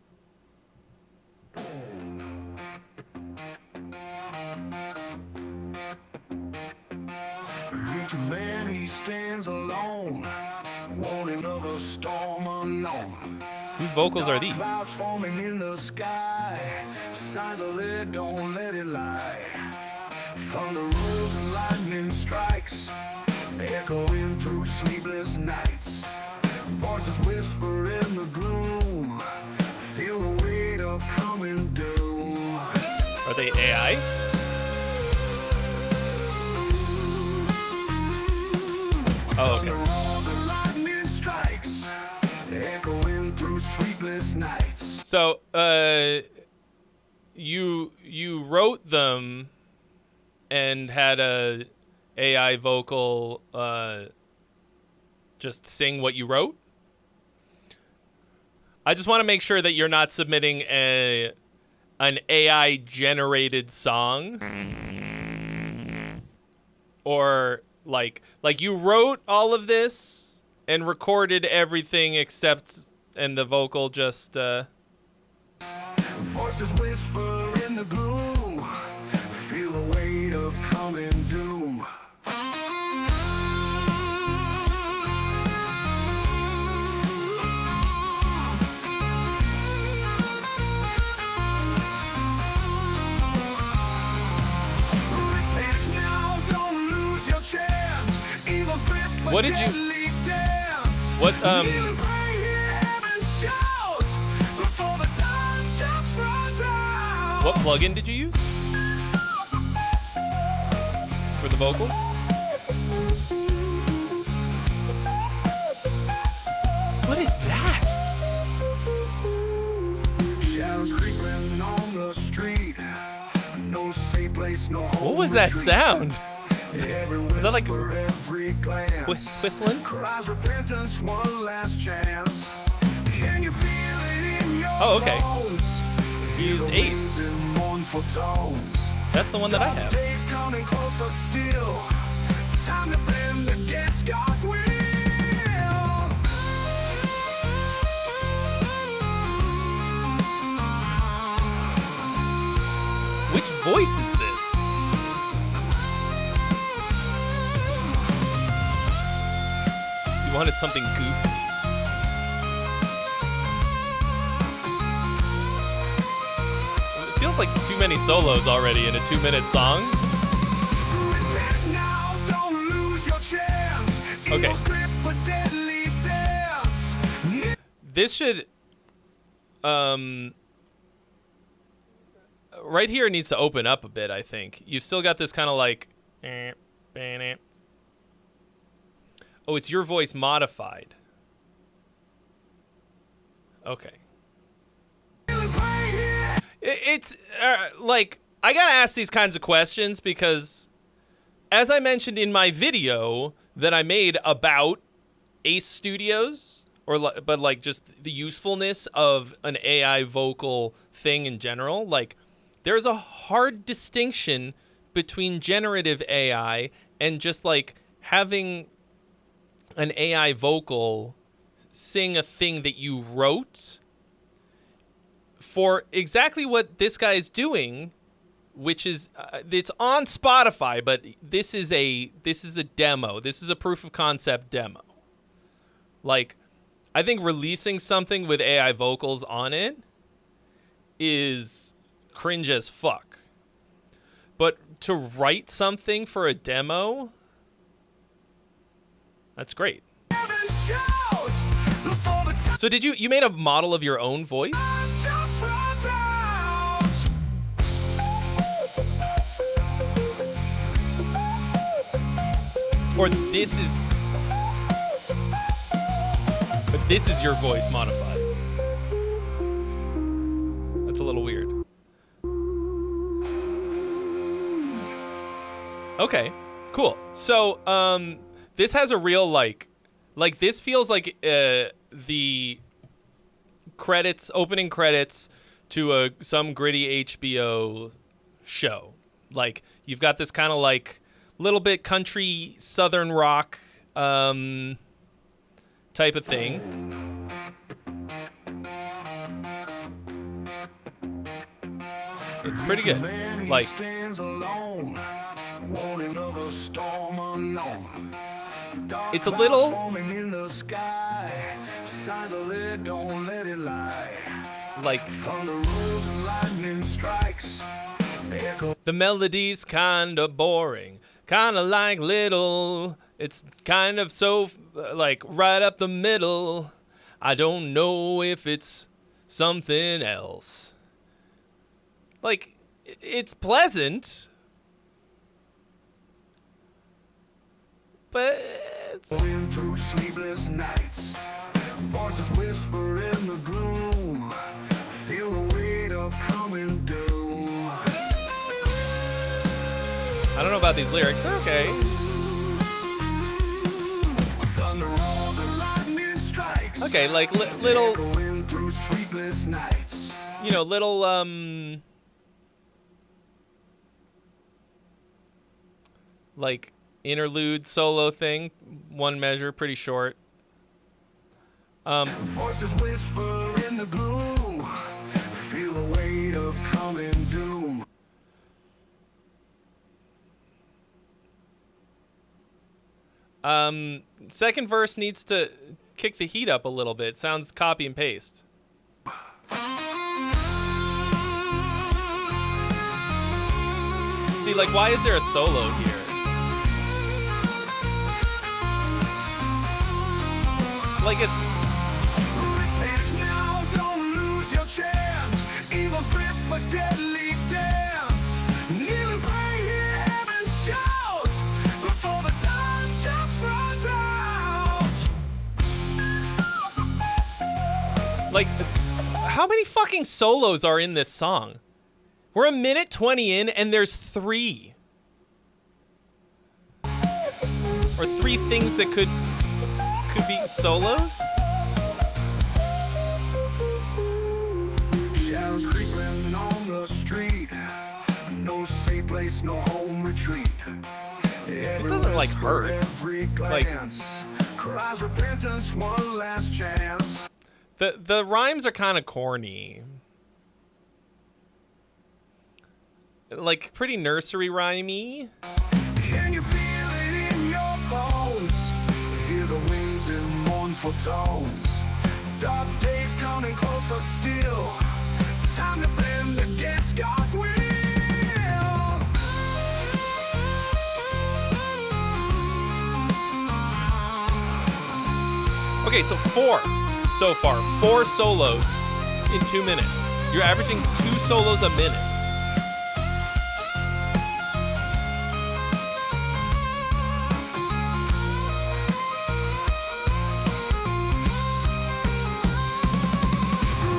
Man, he stands alone, warning of a storm unknown. Whose vocals are these? Clouds forming in the sky, signs of it, don't let it lie. Thunder rolls and lightning strikes, echoing through sleepless nights. Voices whisper in the gloom, feel the weight of coming doom. Are they AI? Oh, okay. So, you wrote them and had a AI vocal just sing what you wrote? I just want to make sure that you're not submitting an AI generated song, or like you wrote all of this and recorded everything except, and the vocal just Voices whisper in the gloom, feel the weight of coming doom. What did you... What, What plugin did you use for the vocals? What is that? Shadows creeping on the street. No safe place, no home. What was that sound? Is that like whistling? Cries repentance, one last chance. Can you feel it in your Oh, okay. bones? You used Ace. That's the one that I have. Days coming closer still. Time to bend against God's will. Which voice is this? You wanted something goofy. It feels like too many solos already in a 2-minute song. Now, don't lose your chance. Okay. Eagles grip a deadly dance. This should, right here needs to open up a bit, I think. You've still got this kind of like, oh, it's your voice modified. Okay. It's like, I gotta ask these kinds of questions because, as I mentioned in my video that I made about Ace Studios, but like just the usefulness of an AI vocal thing in general, like there's a hard distinction between generative AI and just like having an AI vocal sing a thing that you wrote for exactly what this guy is doing, which is it's on Spotify, but this is a demo. This is a proof of concept demo. Like, I think releasing something with AI vocals on it is cringe as fuck. But to write something for a demo, that's great. So did you made a model of your own voice? Or this is... But this is your voice modified. That's a little weird. Okay, cool. So, this has a real, like this feels like the credits, opening credits to some gritty HBO show. Like, you've got this kind of like little bit country southern rock type of thing. It's pretty good. Like, it's a little like the melody's kinda boring, kinda like little. It's kind of so like right up the middle. I don't know if it's something else. Like, it's pleasant, but it's... Going through sleepless nights, voices whisper in the gloom, feel the weight of coming doom. I don't know about these lyrics, they're okay. Thunder rolls and lightning strikes. Okay, like little, Going through sleepless nights. you know, little like interlude solo thing, one measure, pretty short. Voices whisper in the gloom, feel the weight of coming doom. Second verse needs to kick the heat up a little bit. Sounds copy and paste. See, like, why is there a solo here? Like, it's... Now, don't lose your chance. Eagles grip a deadly How many fucking solos are in this song? We're 1:20 in, and there's 3. Or 3 things that could be solos? Shadows creeping on the street. No safe place, no home retreat. It doesn't like hurt. Like cries repentance, one last chance. the rhymes are kind of corny. Like pretty nursery rhymey. Can you feel it in your bones? Hear the wings in mournful tones. Dark days coming closer still. Time to bend against God's will. Okay, so 4 so far. 4 solos in 2 minutes. You're averaging 2 solos a minute.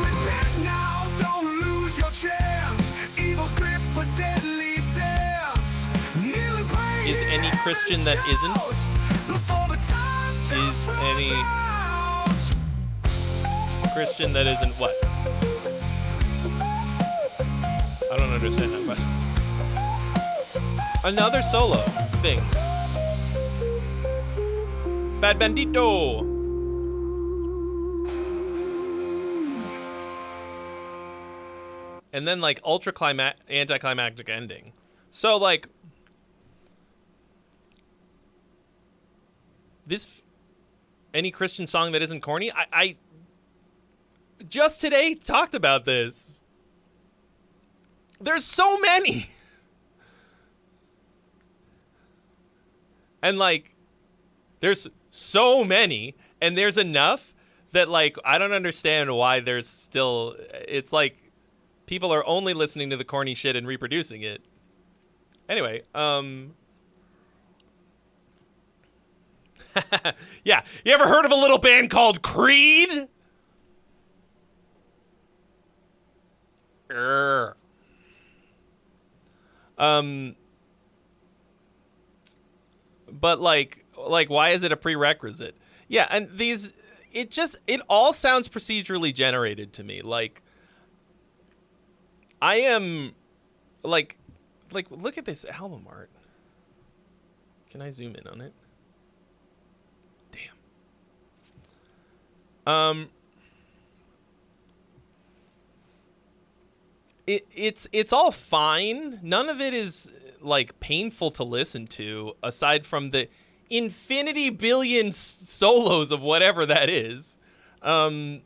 Repent now, don't lose your chance. Evil's grip, a deadly dance. Kneeling praise Is any Christian that isn't? before the time Is any Christian that isn't what? I don't understand that question. Another solo thing. Bad Bandito. And then like anticlimactic ending. So like this any Christian song that isn't corny? I just today talked about this. There's so many. And like there's so many and there's enough that like I don't understand why there's still it's like people are only listening to the corny shit and reproducing it. Anyway, yeah, you ever heard of a little band called Creed? But like why is it a prerequisite? Yeah, and it all sounds procedurally generated to me. Like I am like look at this album art. Can I zoom in on it? Damn. It's all fine. None of it is like painful to listen to, aside from the infinity billion solos of whatever that is. And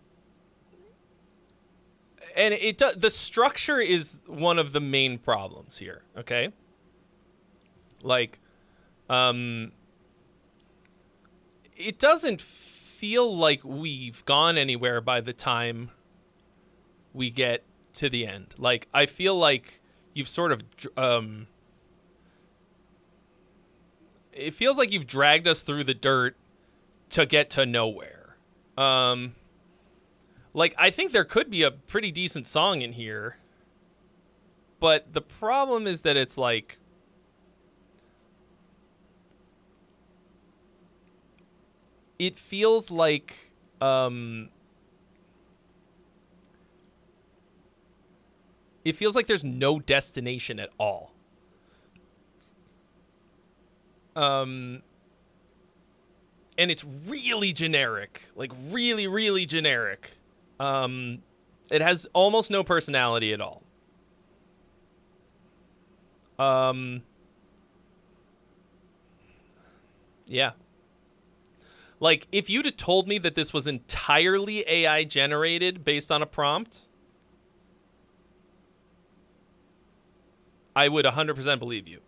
the structure is one of the main problems here. Okay, like, it doesn't feel like we've gone anywhere by the time we get to the end. Like, I feel like you've sort of it feels like you've dragged us through the dirt to get to nowhere. Like, I think there could be a pretty decent song in here, but the problem is that it's like it feels like there's no destination at all. And it's really generic, like really, really generic. It has almost no personality at all. Yeah. Like, if you'd have told me that this was entirely AI generated based on a prompt, I would 100% believe you.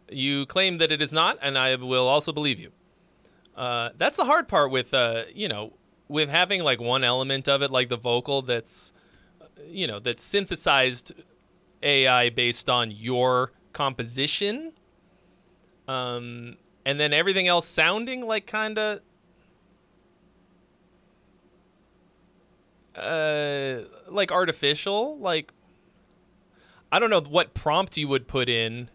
You claim that it is not, and I will also believe you. That's the hard part with, with having like one element of it, like the vocal that's synthesized AI based on your composition. And then everything else sounding like kind of like artificial. Like, I don't know what prompt you would put in.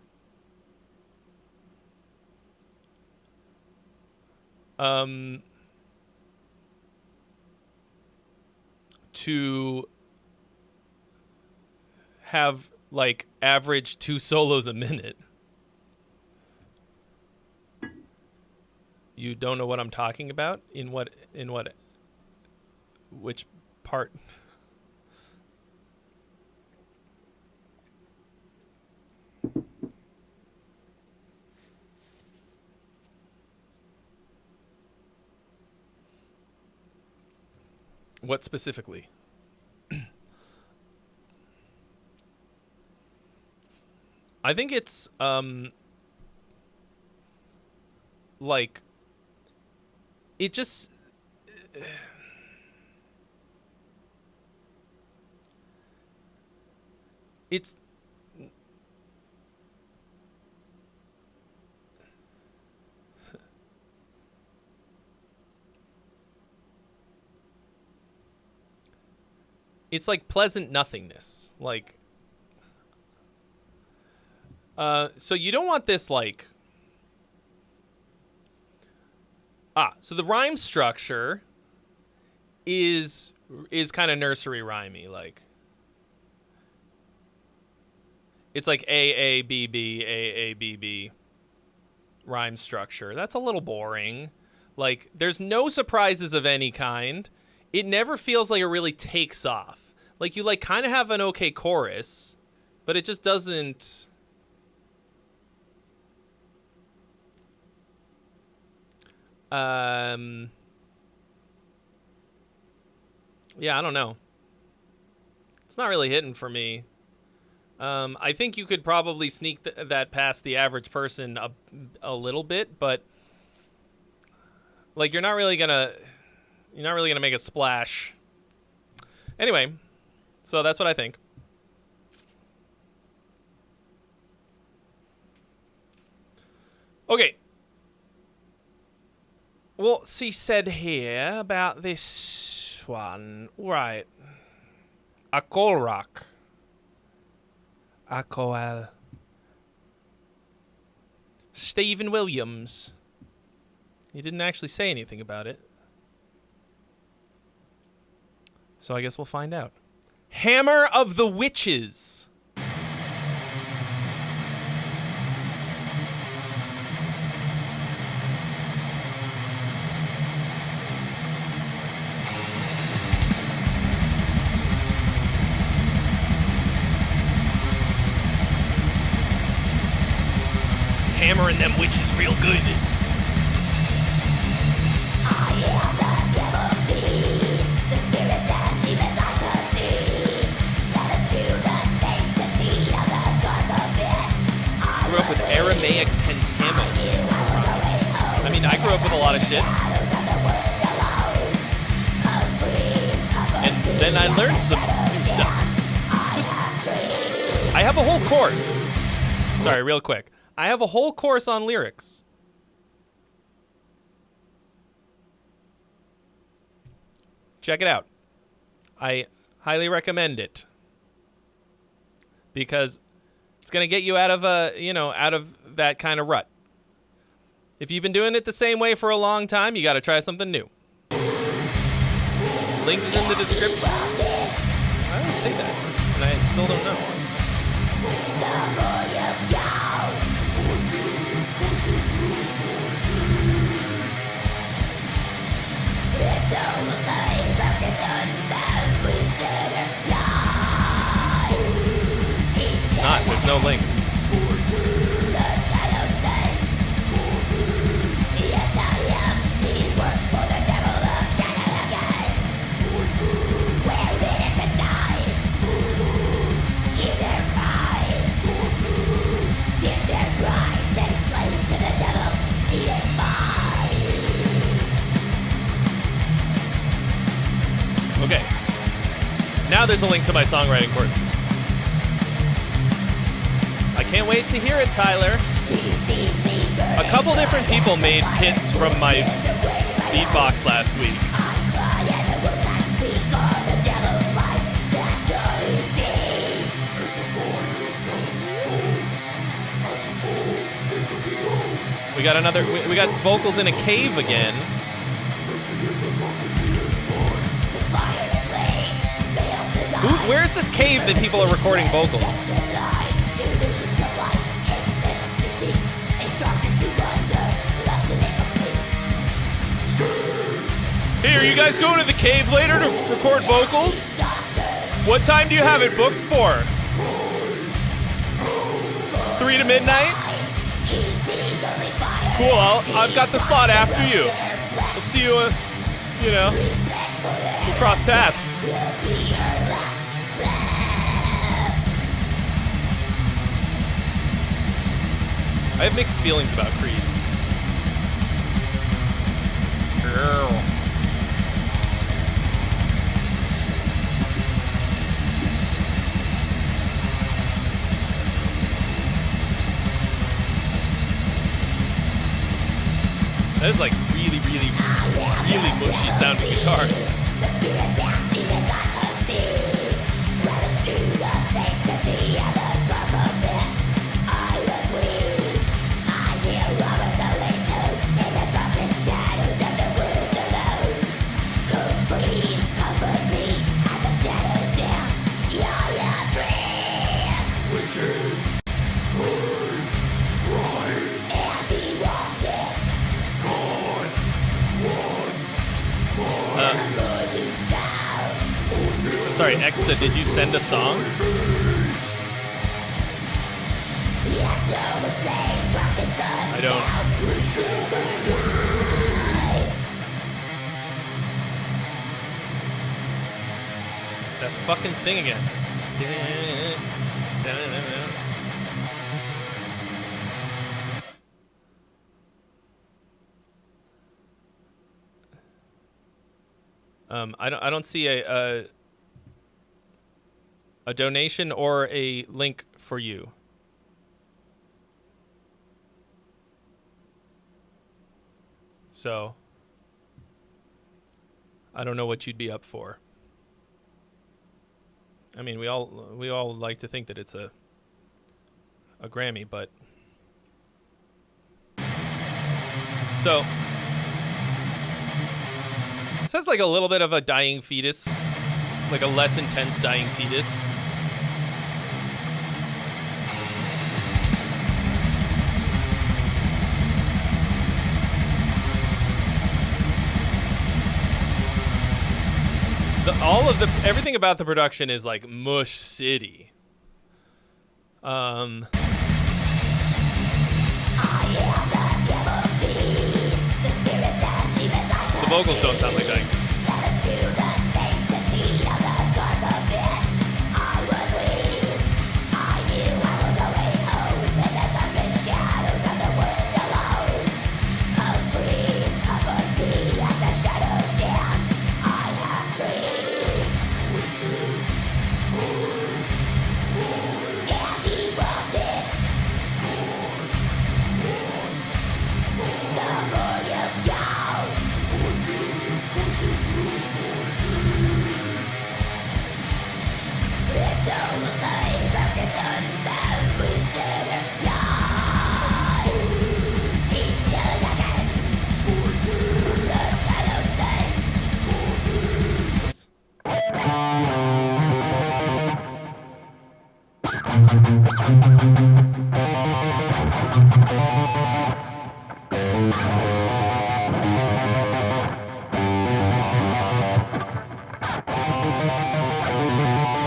To have like average 2 solos a minute. You don't know what I'm talking about? Which part? What specifically? I think it's like it just it's it's like pleasant nothingness. Like so you don't want this like so the rhyme structure is kind of nursery rhymey, like it's like A B B A B B rhyme structure. That's a little boring. Like there's no surprises of any kind. It never feels like it really takes off. Like you like kind of have an okay chorus, but it just doesn't. Yeah, I don't know. It's not really hitting for me. I think you could probably sneak that past the average person a little bit, but like you're not really gonna make a splash. Anyway, so that's what I think. Okay. What's he said here about this one? Right. Akolrak. Akoal. Stephen Williams. He didn't actually say anything about it. So I guess we'll find out. Hammer of the Witches. Hammering them witches real good. Grew up with Aramaic pentameter. I mean, I grew up with a lot of shit. And then I learned some new stuff. I have a whole course. Sorry, real quick. I have a whole course on lyrics. Check it out. I highly recommend it. Because it's going to get you out of out of that kind of rut. If you've been doing it the same way for a long time, you got to try something new. Link is in the description. I don't say that, and I still don't know. Not, there's no link. Okay. Now there's a link to my songwriting courses. I can't wait to hear it, Tyler. A couple different people made hits from my beatbox last week. We got another. We got vocals in a cave again. Where's this cave that people are recording vocals? Hey, are you guys going to the cave later to record vocals? What time do you have it booked for? 3 to midnight? Cool, I've got the slot after you. We'll see you, we'll cross paths. I have mixed feelings about Creed. Girl. That is like really, really, really mushy sounding guitar. Sorry, Exta, did you send a song? I don't. That fucking thing again. I don't see a donation or a link for you. So I don't know what you'd be up for. I mean, we all like to think that it's a Grammy, but so it sounds like a little bit of a dying fetus, like a less intense dying fetus. Everything about the production is like Mush City. The vocals don't sound like that.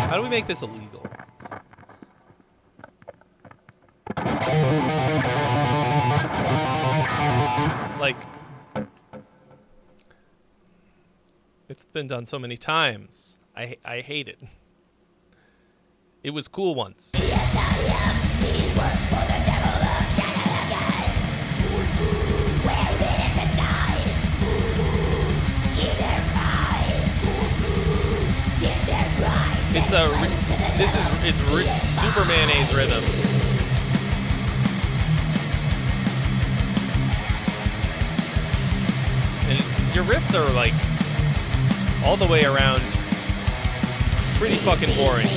How do we make this illegal? Like, it's been done so many times. I hate it. It was cool once. It's super mayonnaise rhythm. riffs are like all the way around pretty fucking boring.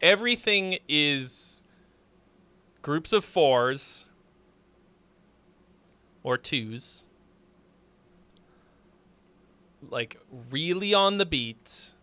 Everything is groups of 4s or 2s, like really on the beat.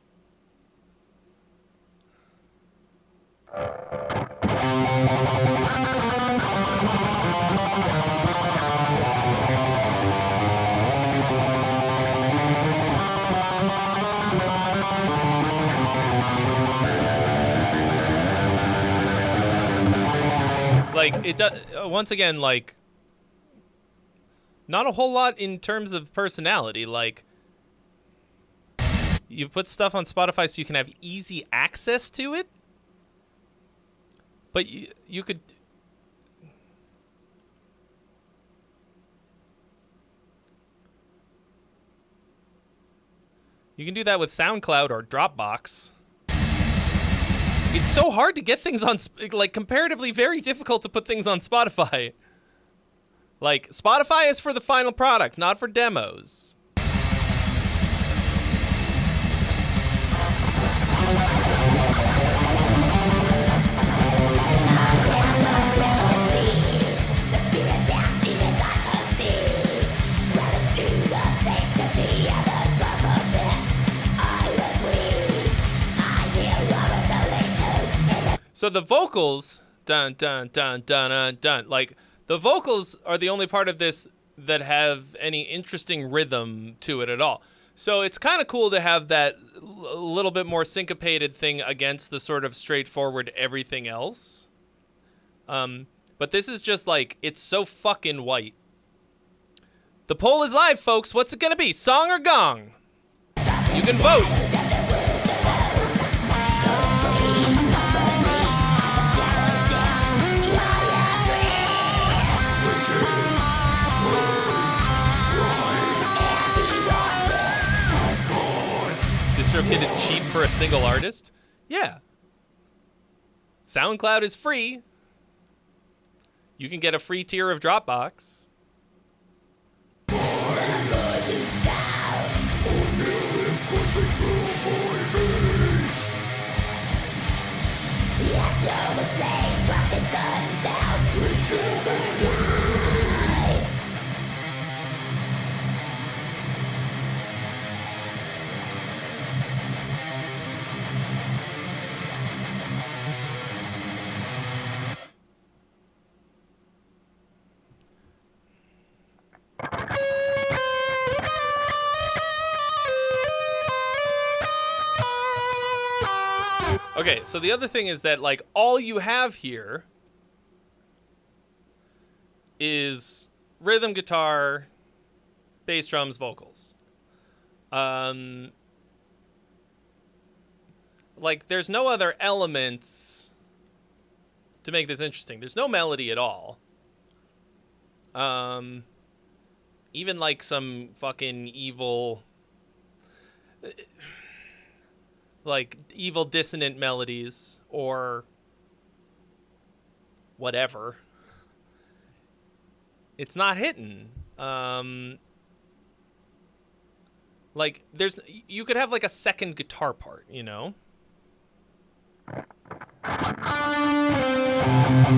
Like, it does, once again, like, not a whole lot in terms of personality. Like, you put stuff on Spotify so you can have easy access to it, but you could... You can do that with SoundCloud or Dropbox. It's so hard to get things on, like, comparatively very difficult to put things on Spotify. Like, Spotify is for the final product, not for demos. So the vocals, dun, dun, dun, dun, dun, dun, like, the vocals are the only part of this that have any interesting rhythm to it at all. So it's kind of cool to have that little bit more syncopated thing against the sort of straightforward everything else. But this is just like, it's so fucking white. The poll is live, folks. What's it gonna be, song or gong? You can vote. DistroKid cheap for a single artist? Yeah. SoundCloud is free. You can get a free tier of Dropbox. Okay, so the other thing is that, like, all you have here is rhythm, guitar, bass, drums, vocals. Like, there's no other elements to make this interesting. There's no melody at all. Even, like, some fucking evil... like evil dissonant melodies or whatever. It's not hitting. Like, you could have like a second guitar part, you know? You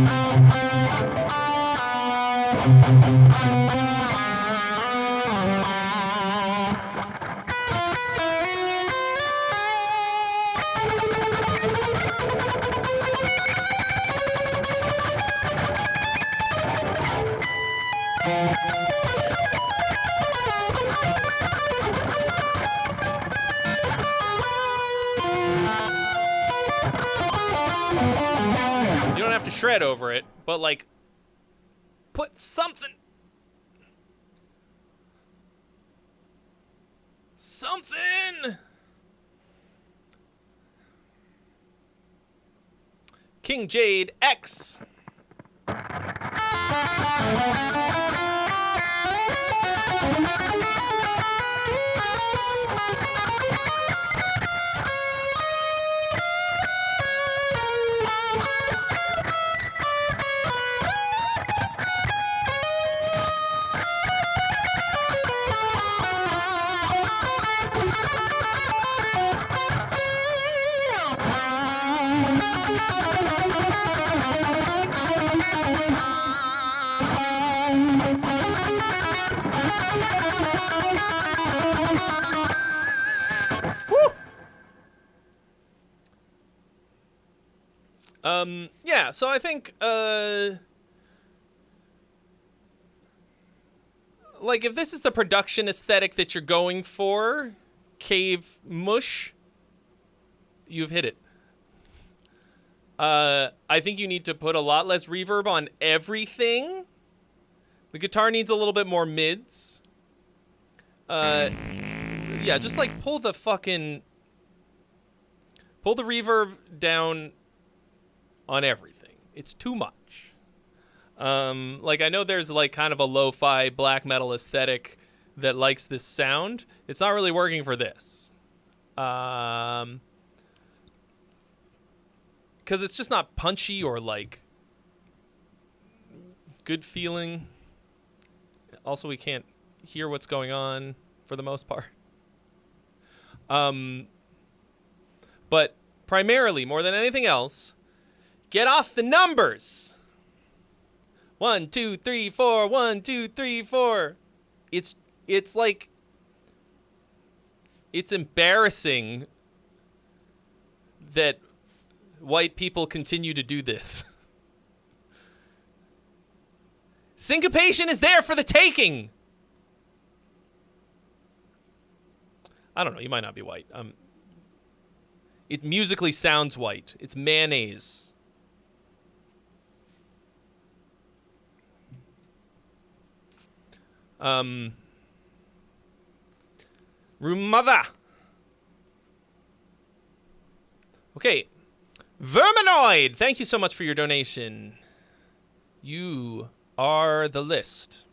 don't have to shred over it, but like, put something. Something. King Jade X. Yeah, so I think, like, if this is the production aesthetic that you're going for, Cave Mush, you've hit it. I think you need to put a lot less reverb on everything. The guitar needs a little bit more mids. Yeah, just, like, pull the reverb down on everything. It's too much. Like, I know there's like kind of a lo-fi black metal aesthetic that likes this sound. It's not really working for this. Because it's just not punchy or like good feeling. Also, we can't hear what's going on for the most part. But primarily, more than anything else, get off the numbers. 1, 2, 3, 4. 1, 2, 3, 4. It's like, it's embarrassing that white people continue to do this. Syncopation is there for the taking. I don't know. You might not be white. It musically sounds white. It's mayonnaise. Room mother. Okay. Verminoid, thank you so much for your donation. You are the list.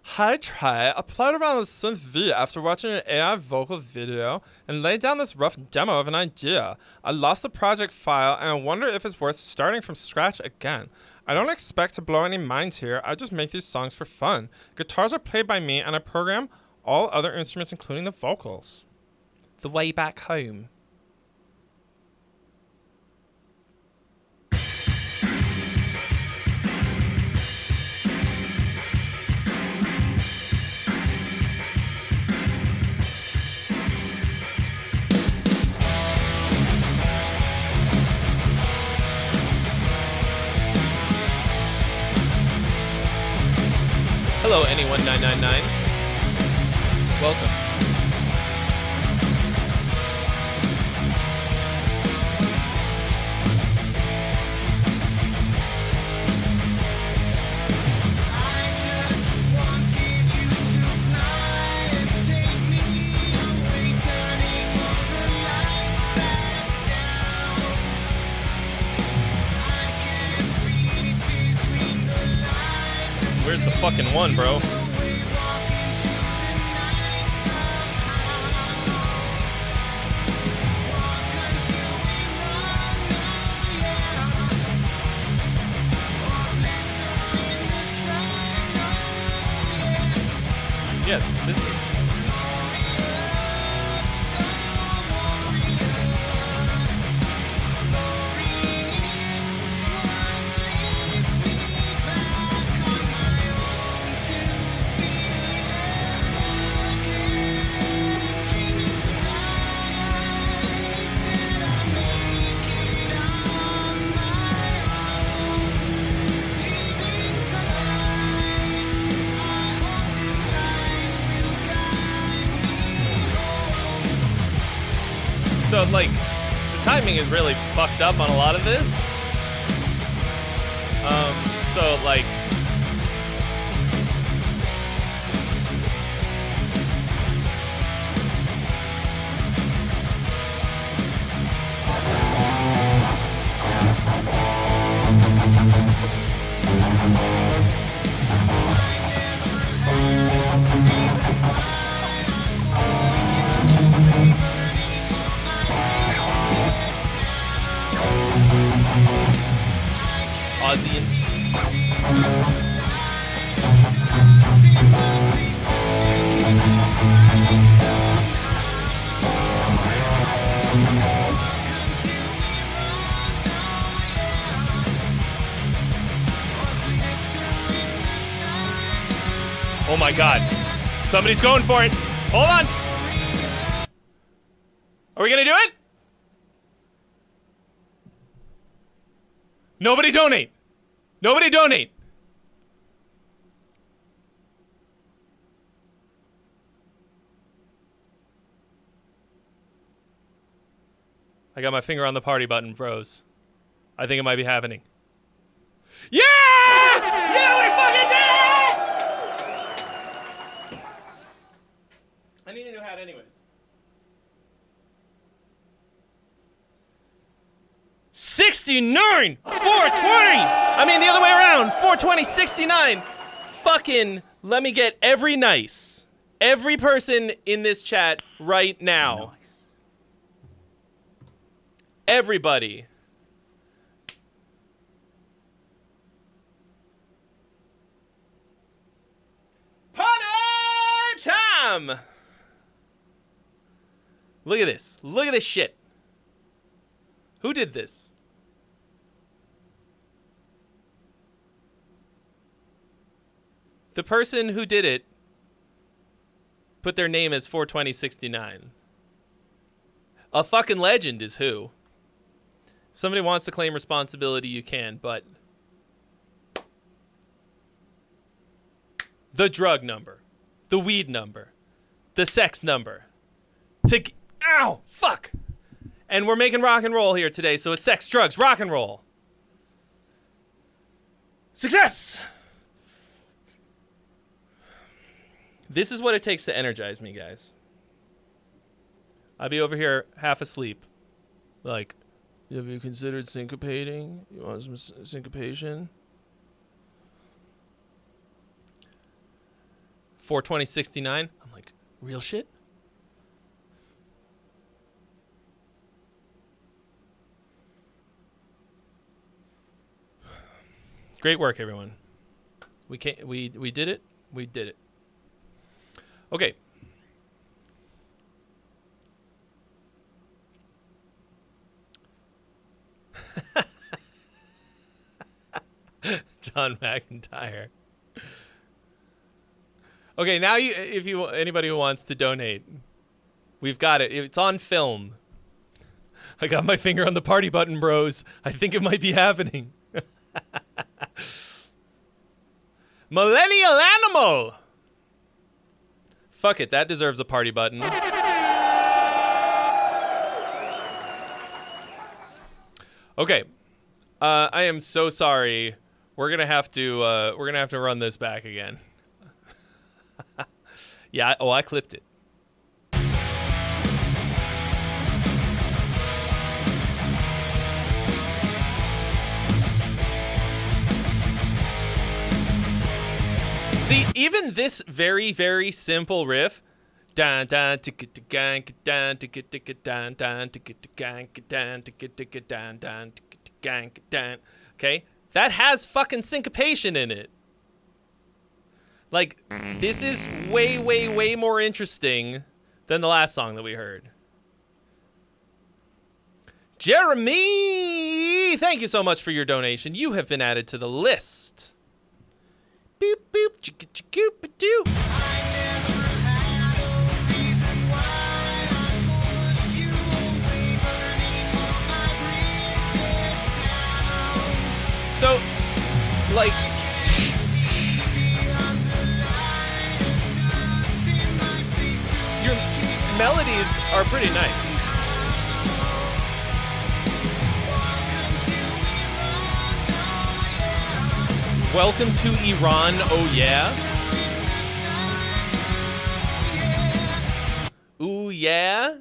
Hi Trey, I played around with Synth V after watching an AI vocal video and laid down this rough demo of an idea. I lost the project file and I wonder if it's worth starting from scratch again. I don't expect to blow any minds here, I just make these songs for fun. Guitars are played by me and I program all other instruments including the vocals. The way back home. Hello, Anyone999. Welcome. Where's the fucking one, bro? Yeah, this is... So, like, the timing is really fucked up on a lot of this. So, like... Oh my God. Somebody's going for it. Hold on. Are we gonna do it? Nobody donate. Nobody donate. I got my finger on the party button, froze. I think it might be happening. Yeah! Yeah, we fucking did it! I need a new hat anyways. 69! 420! I mean, the other way around. 420, 69. Fucking, let me get every person in this chat right now. Nice. Everybody. Party time! Look at this. Look at this shit. Who did this? The person who did it put their name as 42069. A fucking legend is who. If somebody wants to claim responsibility, you can, but the drug number, the weed number, the sex number, ow, fuck. And we're making rock and roll here today, so it's sex, drugs, rock and roll. Success! This is what it takes to energize me, guys. I'd be over here half asleep. Like, have you considered syncopating? You want some syncopation? 42069. I'm like, real shit? Great work, everyone. We did it. We did it. Okay. John McIntyre. Okay, now anybody who wants to donate, we've got it. It's on film. I got my finger on the party button, bros. I think it might be happening. Millennial Animal. Fuck it, that deserves a party button. Okay, I am so sorry. We're gonna have to run this back again. Yeah. I clipped it. See, even this very, very simple riff, okay, that has fucking syncopation in it. Like, this is way, way, way more interesting than the last song that we heard. Jeremy, thank you so much for your donation. You have been added to the list. Boop, boop, chicka, chicka, ba-doo. So, like, your melodies are pretty nice. Welcome to Iran, oh yeah. Ooh yeah?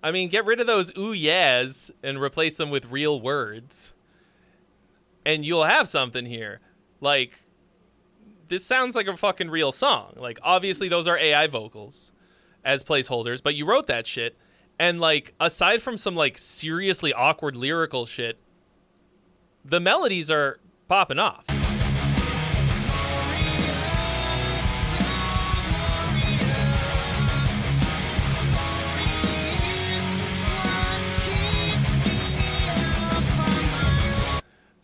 I mean, get rid of those ooh yeahs and replace them with real words. And you'll have something here. Like, this sounds like a fucking real song. Like, obviously those are AI vocals as placeholders, but you wrote that shit. And, like, aside from some, like, seriously awkward lyrical shit, the melodies are popping off.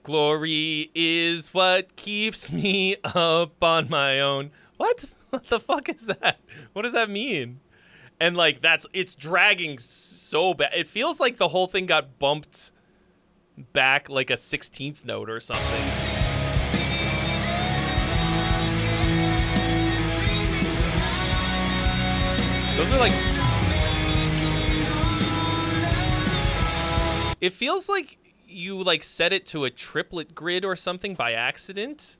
Glory is what keeps me up on my own. What? What the fuck is that? What does that mean? And like it's dragging so bad. It feels like the whole thing got bumped back like a 16th note or something. Those are like... It feels like you like set it to a triplet grid or something by accident.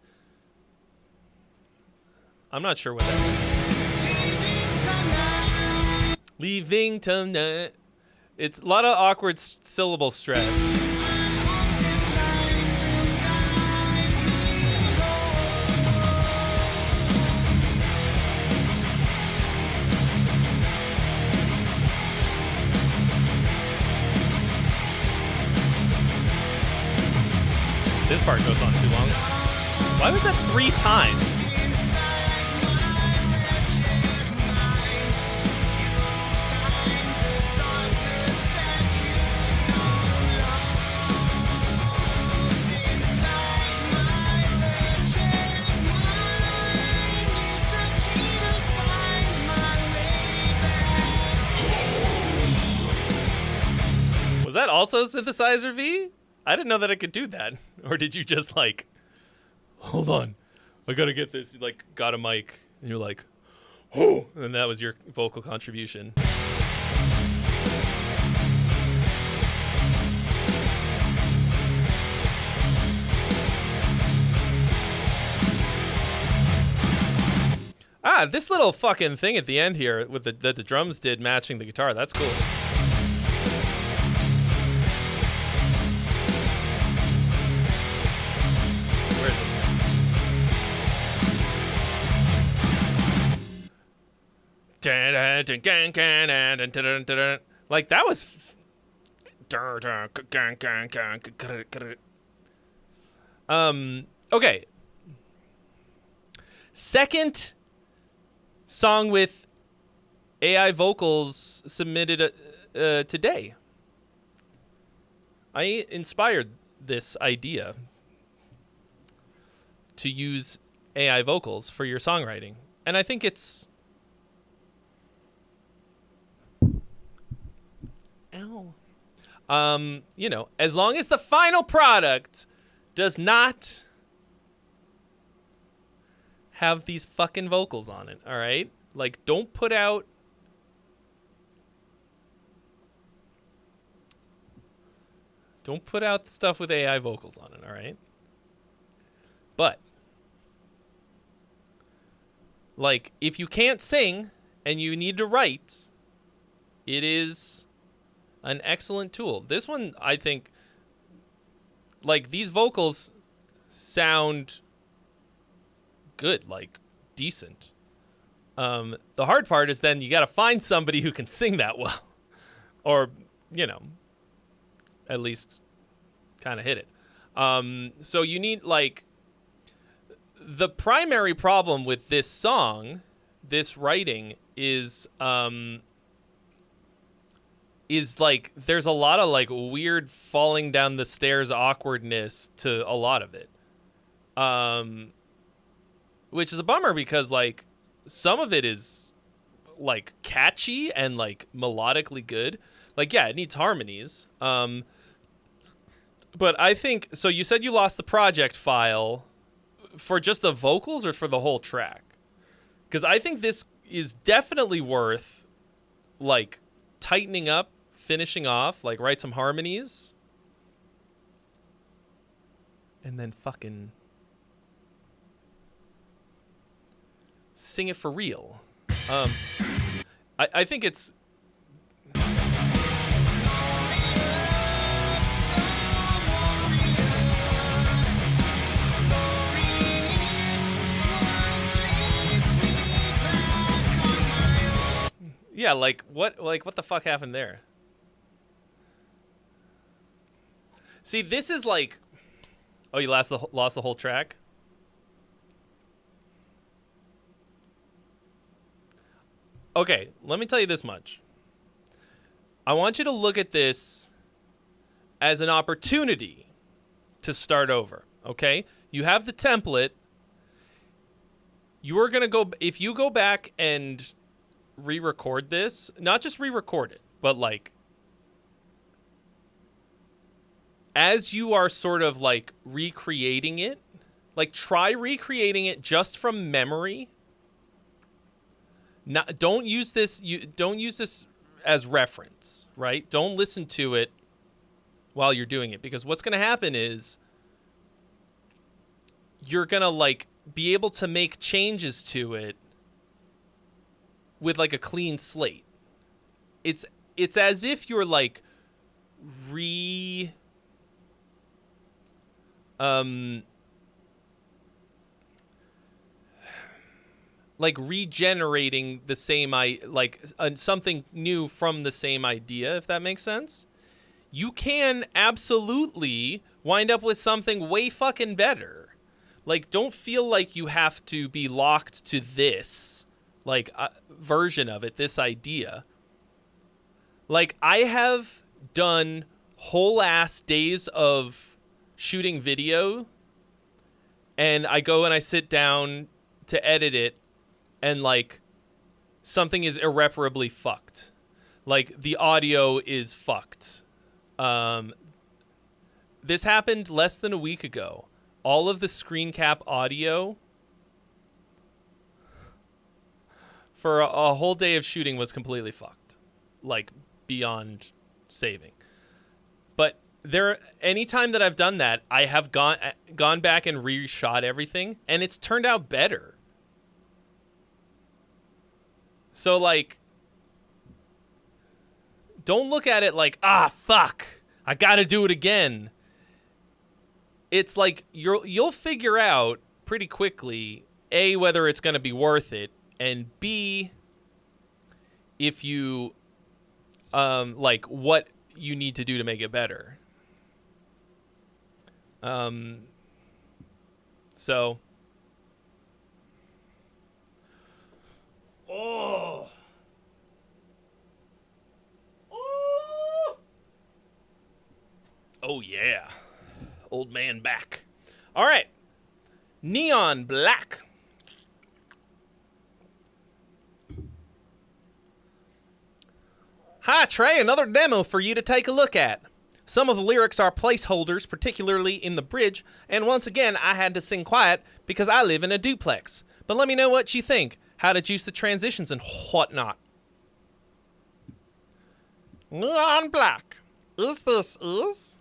I'm not sure what that is. Leaving tonight. It's a lot of awkward syllable stress. This part goes on too long. Why was that 3 times? Was that also synthesizer V? I didn't know that I could do that. Or did you just like, hold on, I gotta get this. You like got a mic and you're like, oh, and that was your vocal contribution. Ah, this little fucking thing at the end here with that the drums did matching the guitar. That's cool. Like that was okay. Second song with AI vocals submitted today. I inspired this idea to use AI vocals for your songwriting, and I think it's you know, as long as the final product does not have these fucking vocals on it, all right? Like, don't put out stuff with AI vocals on it, all right? But like, if you can't sing and you need to write, it is an excellent tool. This one, I think, like, these vocals sound good, like, decent. The hard part is then you got to find somebody who can sing that well. Or, you know, at least kind of hit it. So you need, like, the primary problem with this song, this writing, is like there's a lot of like weird falling down the stairs awkwardness to a lot of it, which is a bummer because like some of it is like catchy and like melodically good. Like, yeah, it needs harmonies, but I think so. You said you lost the project file for just the vocals or for the whole track? Because I think this is definitely worth like tightening up, finishing off, like write some harmonies, and then fucking sing it for real. I think it's. Yeah, like what the fuck happened there? See, this is like, oh, you lost the whole track? Okay, let me tell you this much. I want you to look at this as an opportunity to start over, okay? You have the template. You are going to go, if you go back and re-record this, not just re-record it, but like, as you are sort of like recreating it, like try recreating it just from memory. Don't use this as reference, right? Don't listen to it while you're doing it, because what's going to happen is you're going to like be able to make changes to it with like a clean slate. It's as if you're like like regenerating the same something new from the same idea, if that makes sense. You can absolutely wind up with something way fucking better. Like, don't feel like you have to be locked to this like version of it, this idea. Like, I have done whole ass days of shooting video, and I go and I sit down to edit it, and like something is irreparably fucked. Like the audio is fucked. This happened less than a week ago. All of the screen cap audio for a whole day of shooting was completely fucked. Like beyond saving. But anytime that I've done that, I have gone back and reshot everything, and it's turned out better. So, like, don't look at it like, fuck, I gotta do it again. It's like you'll figure out pretty quickly, A, whether it's gonna be worth it, and B, if you, like, what you need to do to make it better. So... Oh. Oh, yeah. Old man back. All right. Neon Black. Hi, Trey. Another demo for you to take a look at. Some of the lyrics are placeholders, particularly in the bridge, and once again, I had to sing quiet because I live in a duplex. But let me know what you think. How to juice the transitions and whatnot. Neon Black. Is this is?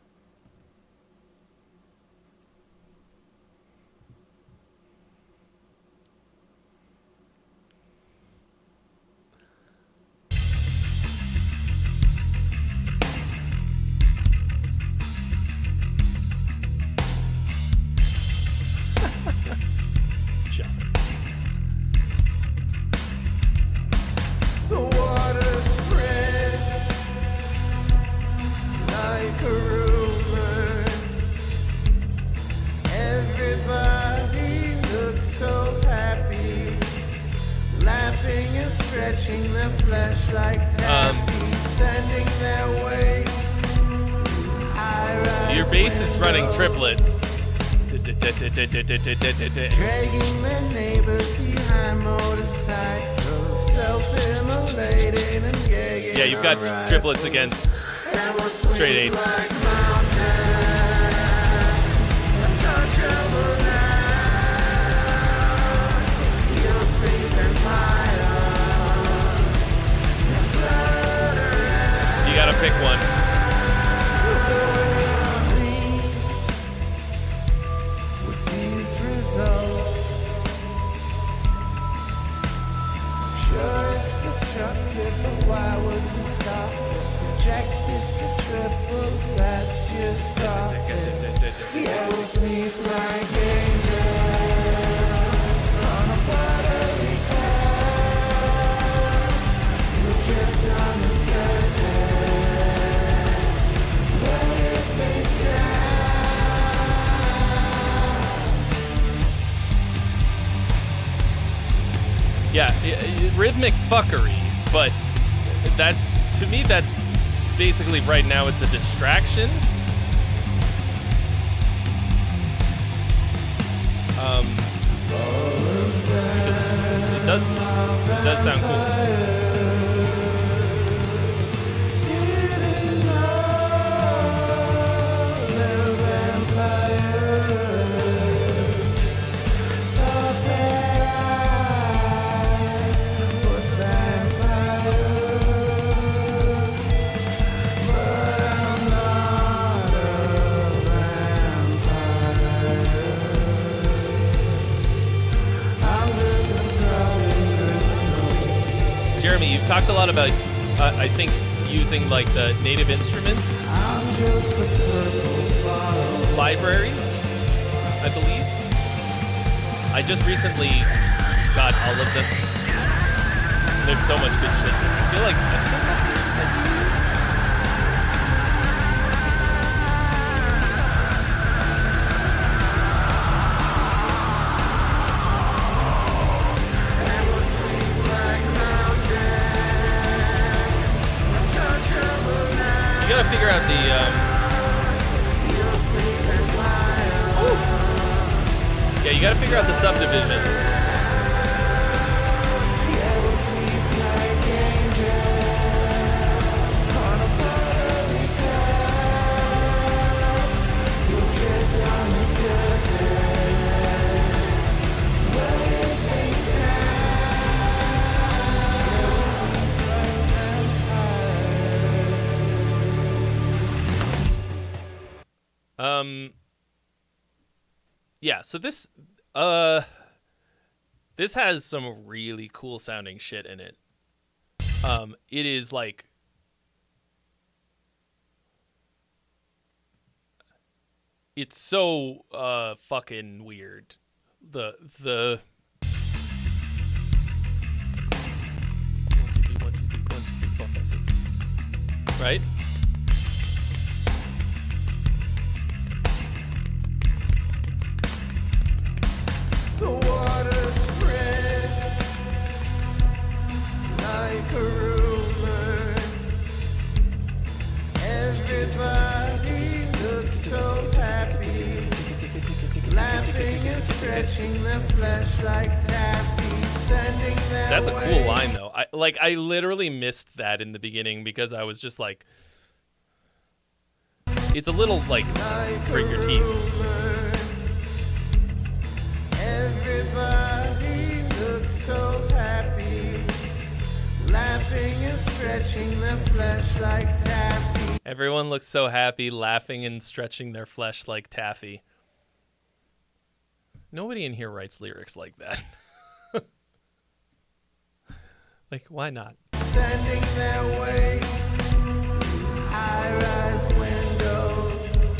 The water spreads like a rumor. Everybody looks so happy, laughing and stretching their flesh like taffy, sending their way. Your bass is running triplets. Dragging their neighbors behind motorcycles, self-immolating and gagging. Yeah, you've got triplets against straight eights. Like mountains, untouchable now. You'll sleep in piles, float around. You gotta pick one. Results. rhythmic fuckery, but that's, to me, that's basically right now it's a distraction. Because it does sound cool. Jeremy, you've talked a lot about, I think, using like the native instruments libraries, I believe. I just recently got all of them. There's so much good shit. I feel like that's what you said you use. You gotta figure out the yeah, you gotta figure out the subdivisions. Yeah, so this has some really cool sounding shit in it. It is like it's so fucking weird. The 1, 2, 3, 1, 2, 3, 1, 2, 3, 4, 5, 6. Right? The water spreads like a rumor. Everybody looks so happy, laughing and stretching their flesh like taffy, sending their That's a cool line though. I literally missed that in the beginning because I was just like, it's a little like grit your teeth. Everybody looks so happy, laughing and stretching their flesh like taffy. Everyone looks so happy, laughing and stretching their flesh like taffy. Nobody in here writes lyrics like that. Like, why not? Sending their way through high-rise windows,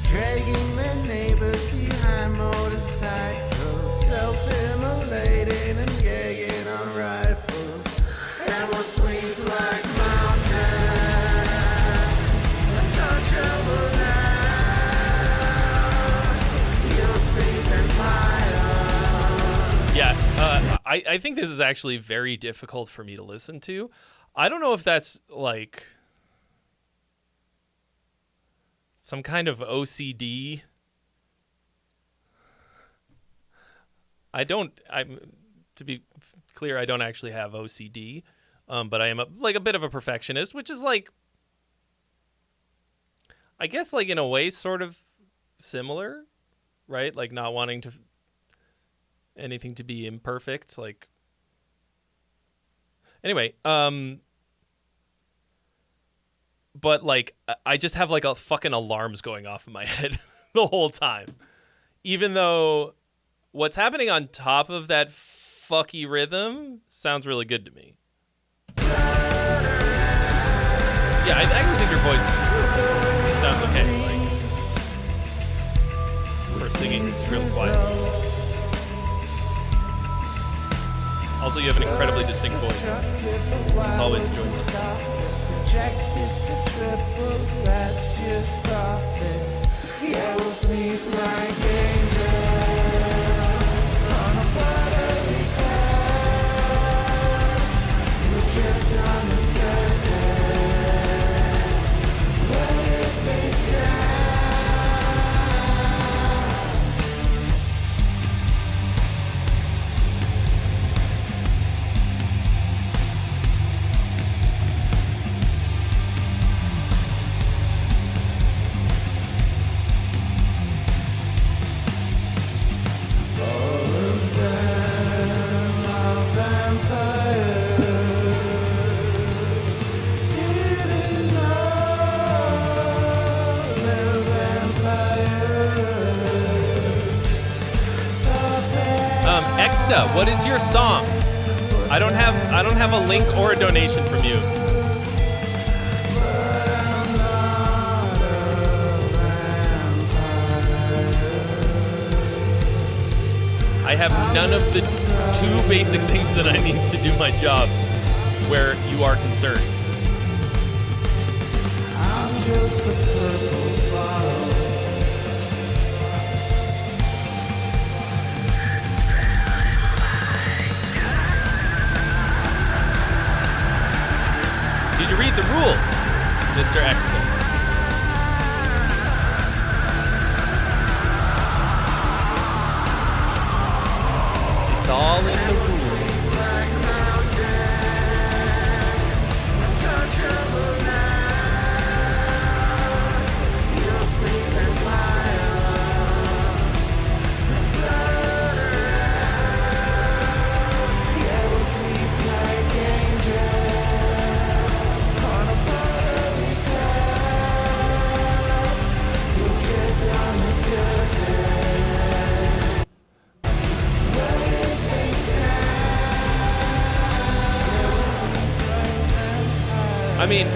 dragging their neighbors behind motorcycles, self-immolating and gagging on rifles, and we'll sleep like mountains, untouchable now. You'll sleep in piles. Yeah, I think this is actually very difficult for me to listen to. I don't know if that's like some kind of OCD. To be clear, I don't actually have OCD, but I am a bit of a perfectionist, which is like, I guess like in a way sort of similar, right? Like not wanting to anything to be imperfect, like anyway, but like I just have like a fucking alarms going off in my head the whole time, even though what's happening on top of that fucky rhythm sounds really good to me. Yeah, I actually think your voice sounds okay. Like for singing, it's real quiet. Also, you have an incredibly distinct voice. It's always a joy. Projected to triple last year's profits. Yeah, we'll sleep like angels on a buttery cloud. Exta, what is your song? I don't have a link or a donation from you. I have none of the two basic things that I need to do my job where you are concerned. I'm just a purple bottle. Did you read the rules, Mr. Exton? It's all in the rules. I mean,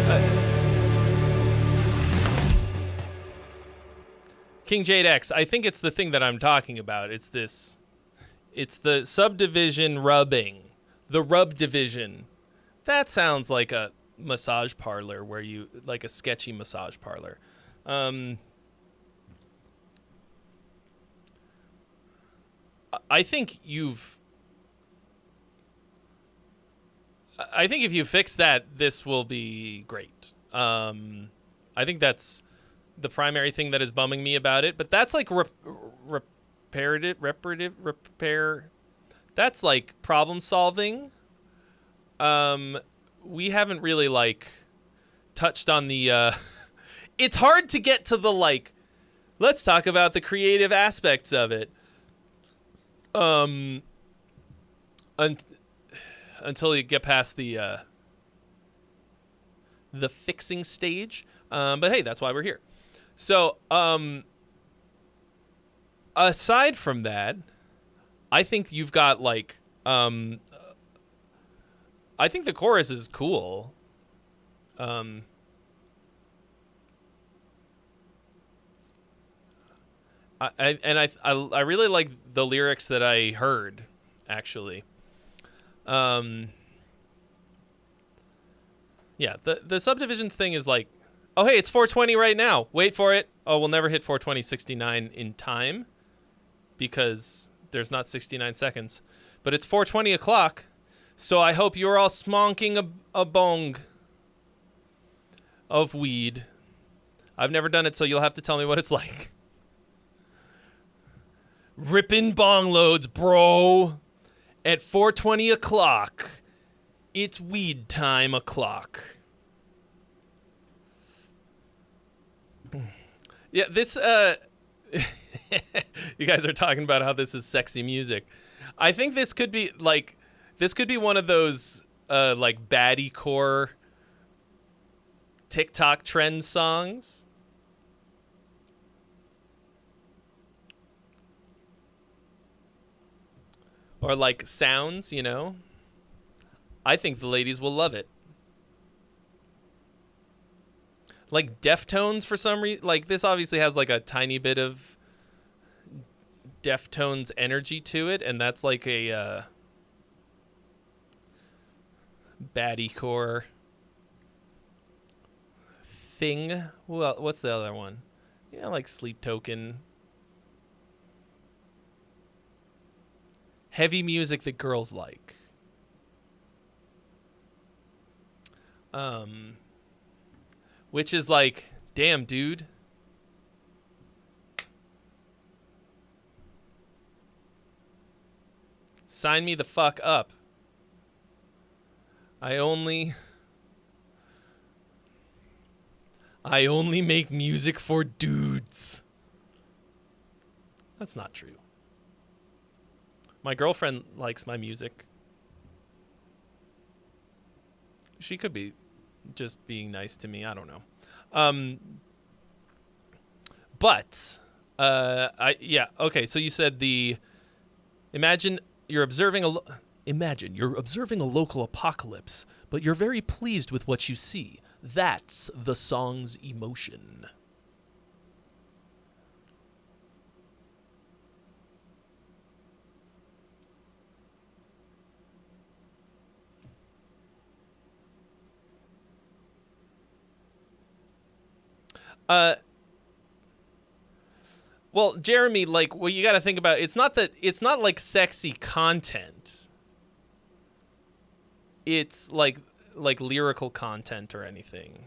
King Jade X, I think it's the thing that I'm talking about. It's the subdivision rubbing, the rub division. That sounds like a massage parlor like a sketchy massage parlor. I think if you fix that, this will be great. I think that's the primary thing that is bumming me about it. But that's like repair. That's like problem solving. We haven't really like touched on the. It's hard to get to the like. Let's talk about the creative aspects of it. Until you get past the fixing stage. But hey, that's why we're here. So, aside from that, I think you've got like, I think the chorus is cool. I really like the lyrics that I heard, actually. Yeah, the subdivisions thing is like, oh, hey, it's 420 right now. Wait for it. Oh, we'll never hit 420.69 in time because there's not 69 seconds. But it's 4:20 o'clock, so I hope you're all smonking a bong of weed. I've never done it, so you'll have to tell me what it's like. Ripping bong loads, bro. At 4:20 o'clock, it's weed time o'clock. Yeah, this, you guys are talking about how this is sexy music. I think this could be, like, one of those, like, baddie core TikTok trend songs. Or, like, sounds, you know? I think the ladies will love it. Like, Deftones for some reason. Like, this obviously has, like, a tiny bit of Deftones energy to it, and that's, like, a baddie core thing. Well, what's the other one? Yeah, like Sleep Token. Heavy music that girls like. Which is like, damn, dude. Sign me the fuck up. I only make music for dudes. That's not true. My girlfriend likes my music. She could be just being nice to me. I don't know. Okay. So you said imagine Imagine you're observing a local apocalypse, but you're very pleased with what you see. That's the song's emotion. Well, Jeremy, like, what you got to think about, it's not like sexy content. It's like lyrical content or anything.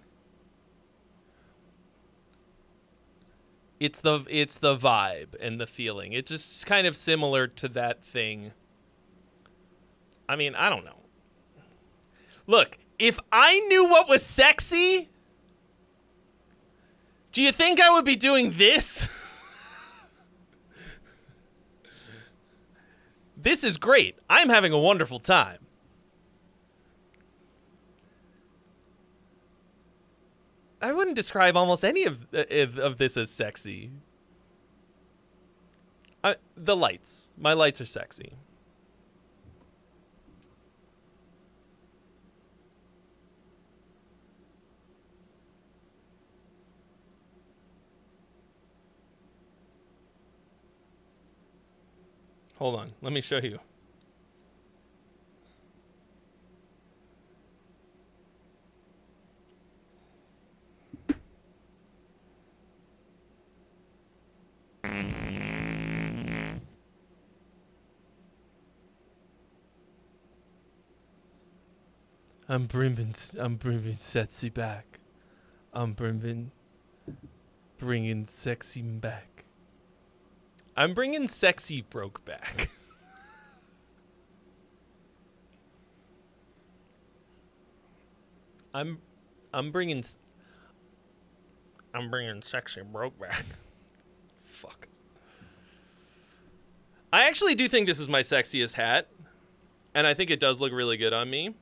It's the vibe and the feeling. It's just kind of similar to that thing. I mean, I don't know. Look, if I knew what was sexy, do you think I would be doing this? This is great. I'm having a wonderful time. I wouldn't describe almost any of this as sexy. The lights. My lights are sexy. Hold on. Let me show you. I'm bringing sexy back. I'm bringing sexy back. I'm bringing sexy broke back. I'm bringing sexy broke back. Fuck. I actually do think this is my sexiest hat, and I think it does look really good on me.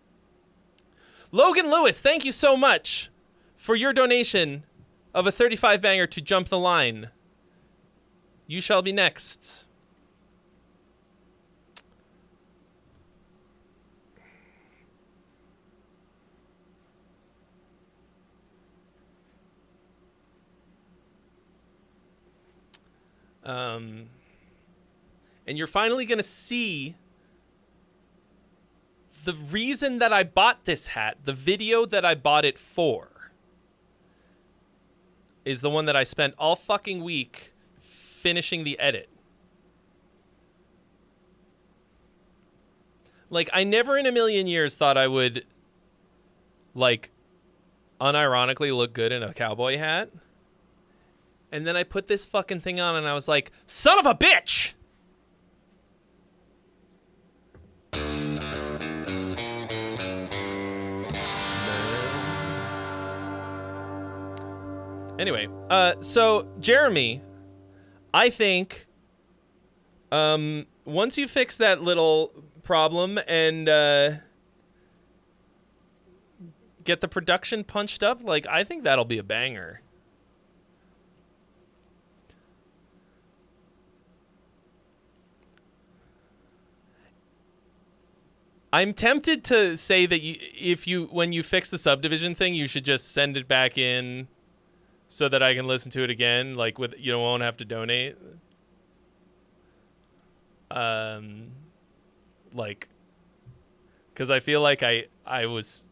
Logan Lewis, thank you so much for your donation of a 35 banger to Jump the Line. You shall be next. And you're finally going to see the reason that I bought this hat, the video that I bought it for, is the one that I spent all fucking week finishing the edit. Like, I never in a million years thought I would, like, unironically look good in a cowboy hat. And then I put this fucking thing on and I was like, son of a bitch! Anyway, so Jeremy, I think once you fix that little problem and get the production punched up, like, I think that'll be a banger. I'm tempted to say that when you fix the subdivision thing, you should just send it back in so that I can listen to it again, like, with, you won't have to donate. Like, because I feel like I was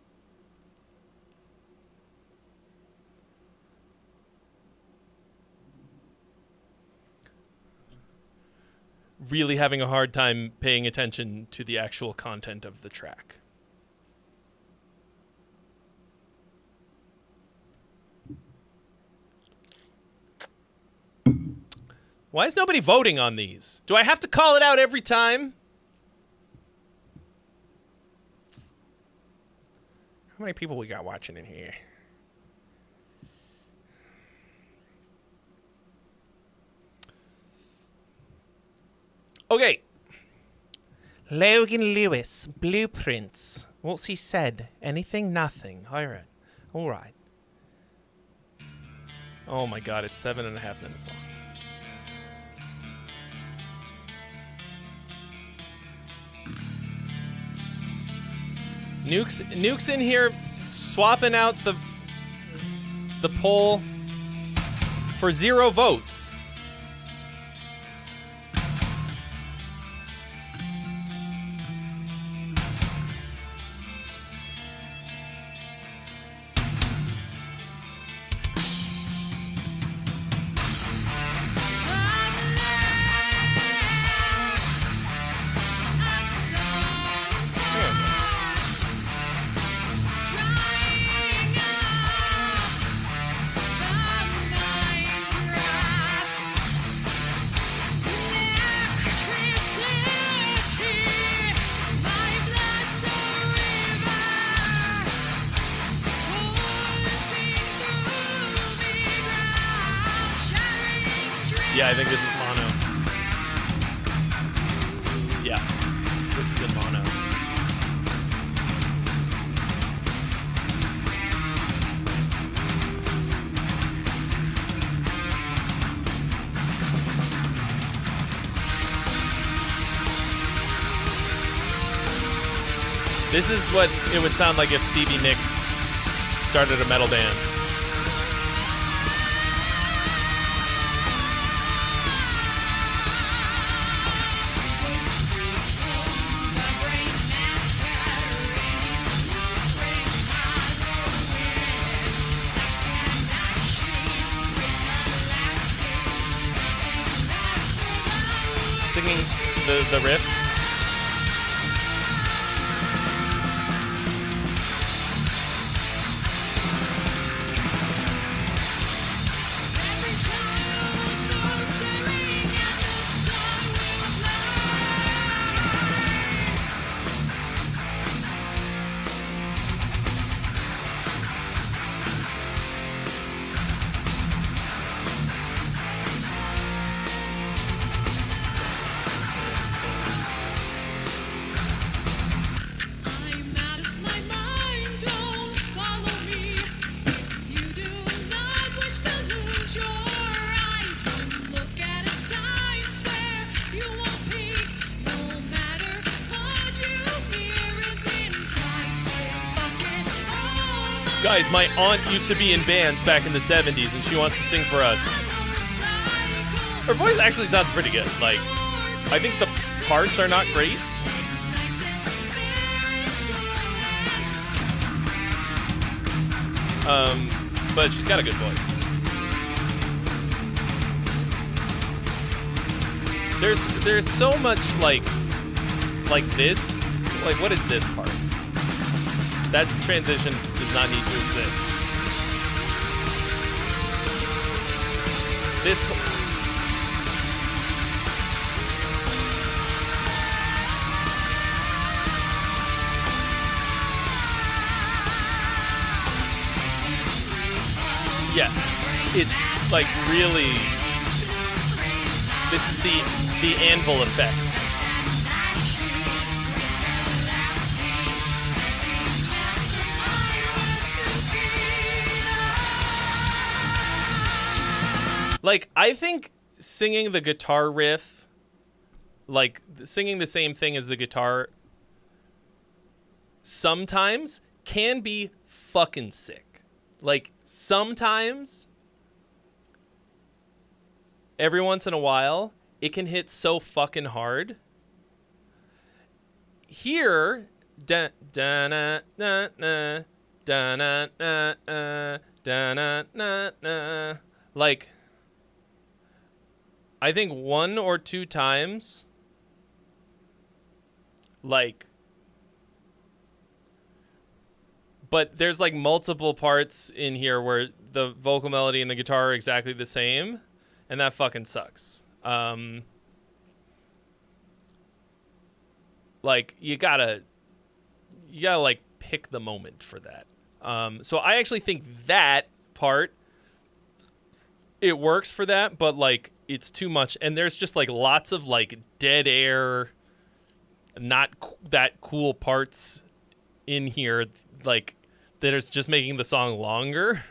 really having a hard time paying attention to the actual content of the track. Why is nobody voting on these? Do I have to call it out every time? How many people we got watching in here? Okay. Logan Lewis, Blueprints. What's he said? Anything? Nothing. All right. All right. Oh my God, it's 7.5 minutes long. Nuke's in here swapping out the poll for 0 votes. Yeah, I think this is mono. Yeah, this is in mono. This is what it would sound like if Stevie Nicks started a metal band. Singing the riff. Guys, my aunt used to be in bands back in the 70s, and she wants to sing for us. Her voice actually sounds pretty good. Like, I think the parts are not great. But she's got a good voice. There's so much like this. Like, what is this part? That transition does not need to exist. This. Yeah, it's like really. This is the anvil effect. Like, I think singing the guitar riff, like singing the same thing as the guitar, sometimes can be fucking sick. Like, sometimes, every once in a while, it can hit so fucking hard. Here, da da na na na da na na da na na na, like, I think 1 or 2 times, like, but there's like multiple parts in here where the vocal melody and the guitar are exactly the same, and that fucking sucks. Like, you gotta like pick the moment for that. So I actually think that part, it works for that, but like, it's too much, and there's just like lots of like dead air, not that cool parts in here, like, that is just making the song longer.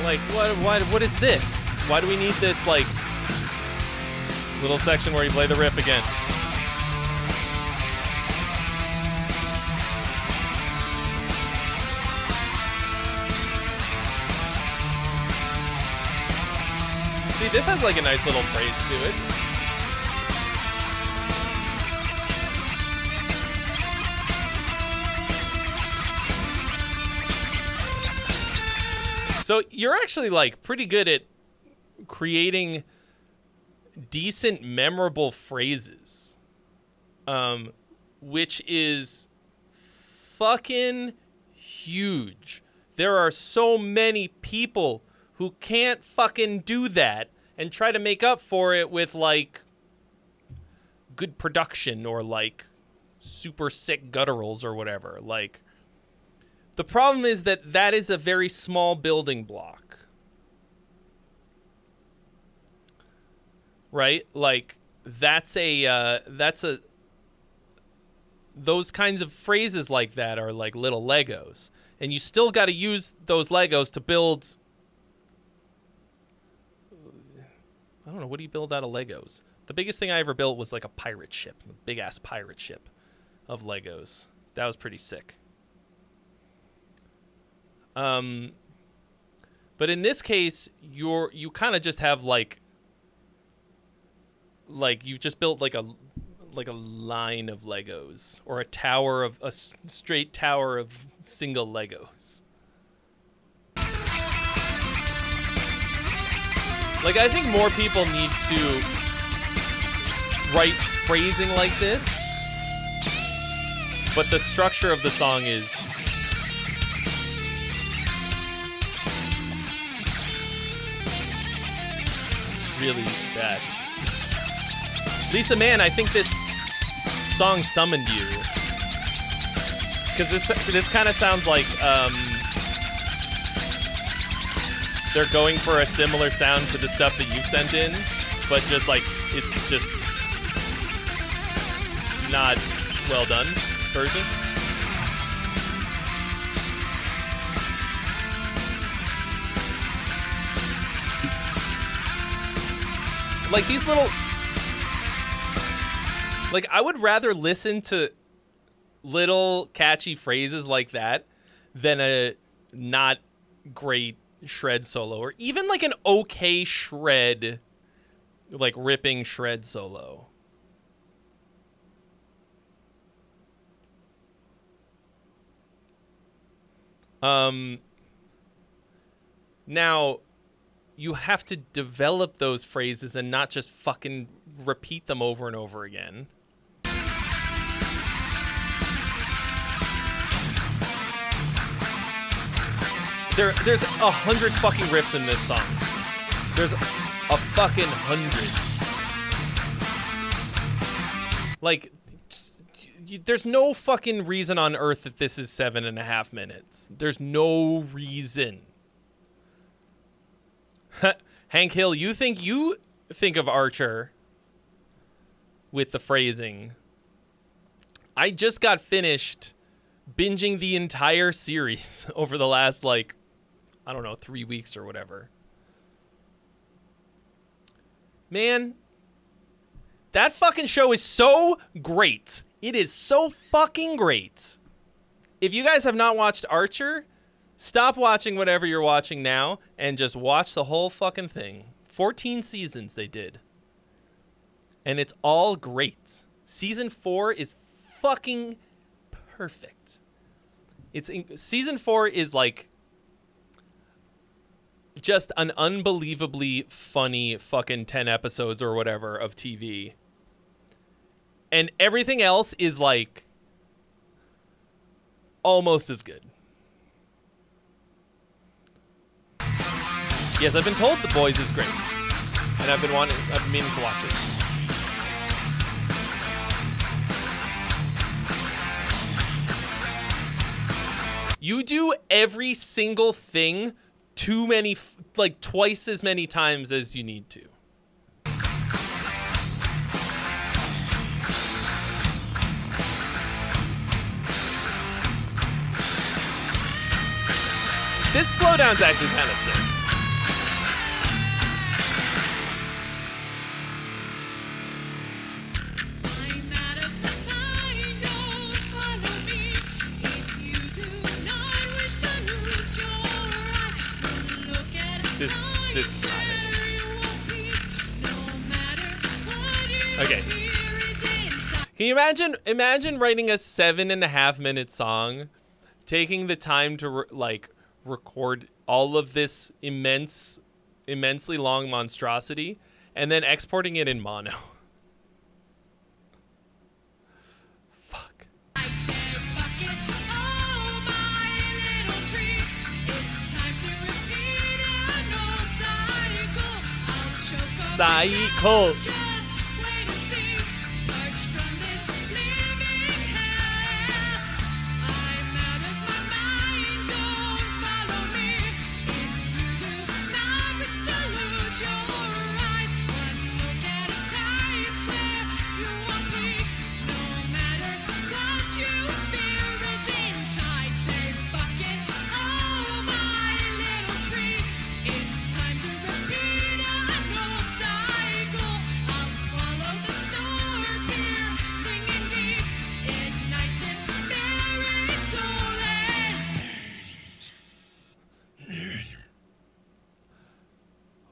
Like, what is this? Why do we need this, like, little section where you play the riff again? See, this has, like, a nice little phrase to it. So you're actually, like, pretty good at creating decent, memorable phrases, which is fucking huge. There are so many people who can't fucking do that and try to make up for it with, like, good production or, like, super sick gutturals or whatever. Like, the problem is that is a very small building block. Right? Like, those kinds of phrases like that are like little Legos. And you still got to use those Legos to build, I don't know, what do you build out of Legos? The biggest thing I ever built was like a pirate ship, a big ass pirate ship of Legos. That was pretty sick. But in this case, you kind of just have like you've just built like a line of Legos, or a straight tower of single Legos. Like, I think more people need to write phrasing like this, but the structure of the song is really bad. Lisa Mann, I think this song summoned you, because this kind of sounds like they're going for a similar sound to the stuff that you sent in, but just like it's just not well done version. Like these little, like I would rather listen to little catchy phrases like that than a not great shred solo, or even like an okay shred, like ripping shred solo. Now you have to develop those phrases and not just fucking repeat them over and over again. There's 100 fucking riffs in this song. There's a fucking 100. Like, there's no fucking reason on earth that this is 7.5 minutes. There's no reason. Hank Hill, you think of Archer with the phrasing. I just got finished binging the entire series over the last, like, I don't know, 3 weeks or whatever. Man, that fucking show is so great. It is so fucking great. If you guys have not watched Archer, stop watching whatever you're watching now and just watch the whole fucking thing. 14 seasons they did. And it's all great. Season 4 is fucking perfect. Season 4 is like just an unbelievably funny fucking 10 episodes or whatever of TV. And everything else is like almost as good. Yes, I've been told The Boys is great. And I've been meaning to watch it. You do every single thing twice as many times as you need to. This slowdown's actually kind of sick. Okay. Can you imagine writing a 7.5 minute song, taking the time to record all of this immensely long monstrosity, and then exporting it in mono? Fuck. Cycle.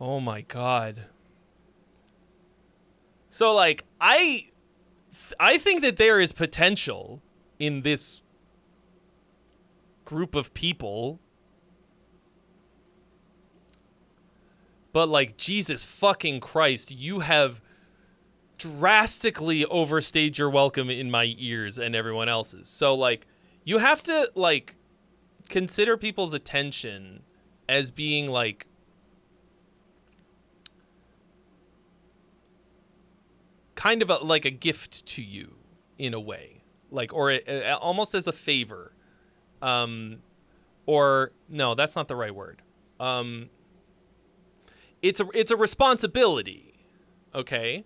Oh my god. So like I think that there is potential in this group of people. But like, Jesus fucking Christ, you have drastically overstayed your welcome in my ears and everyone else's. So like, you have to like consider people's attention as being like kind of like a gift to you in a way, like, or almost as a favor, or no, that's not the right word. It's a responsibility. Okay.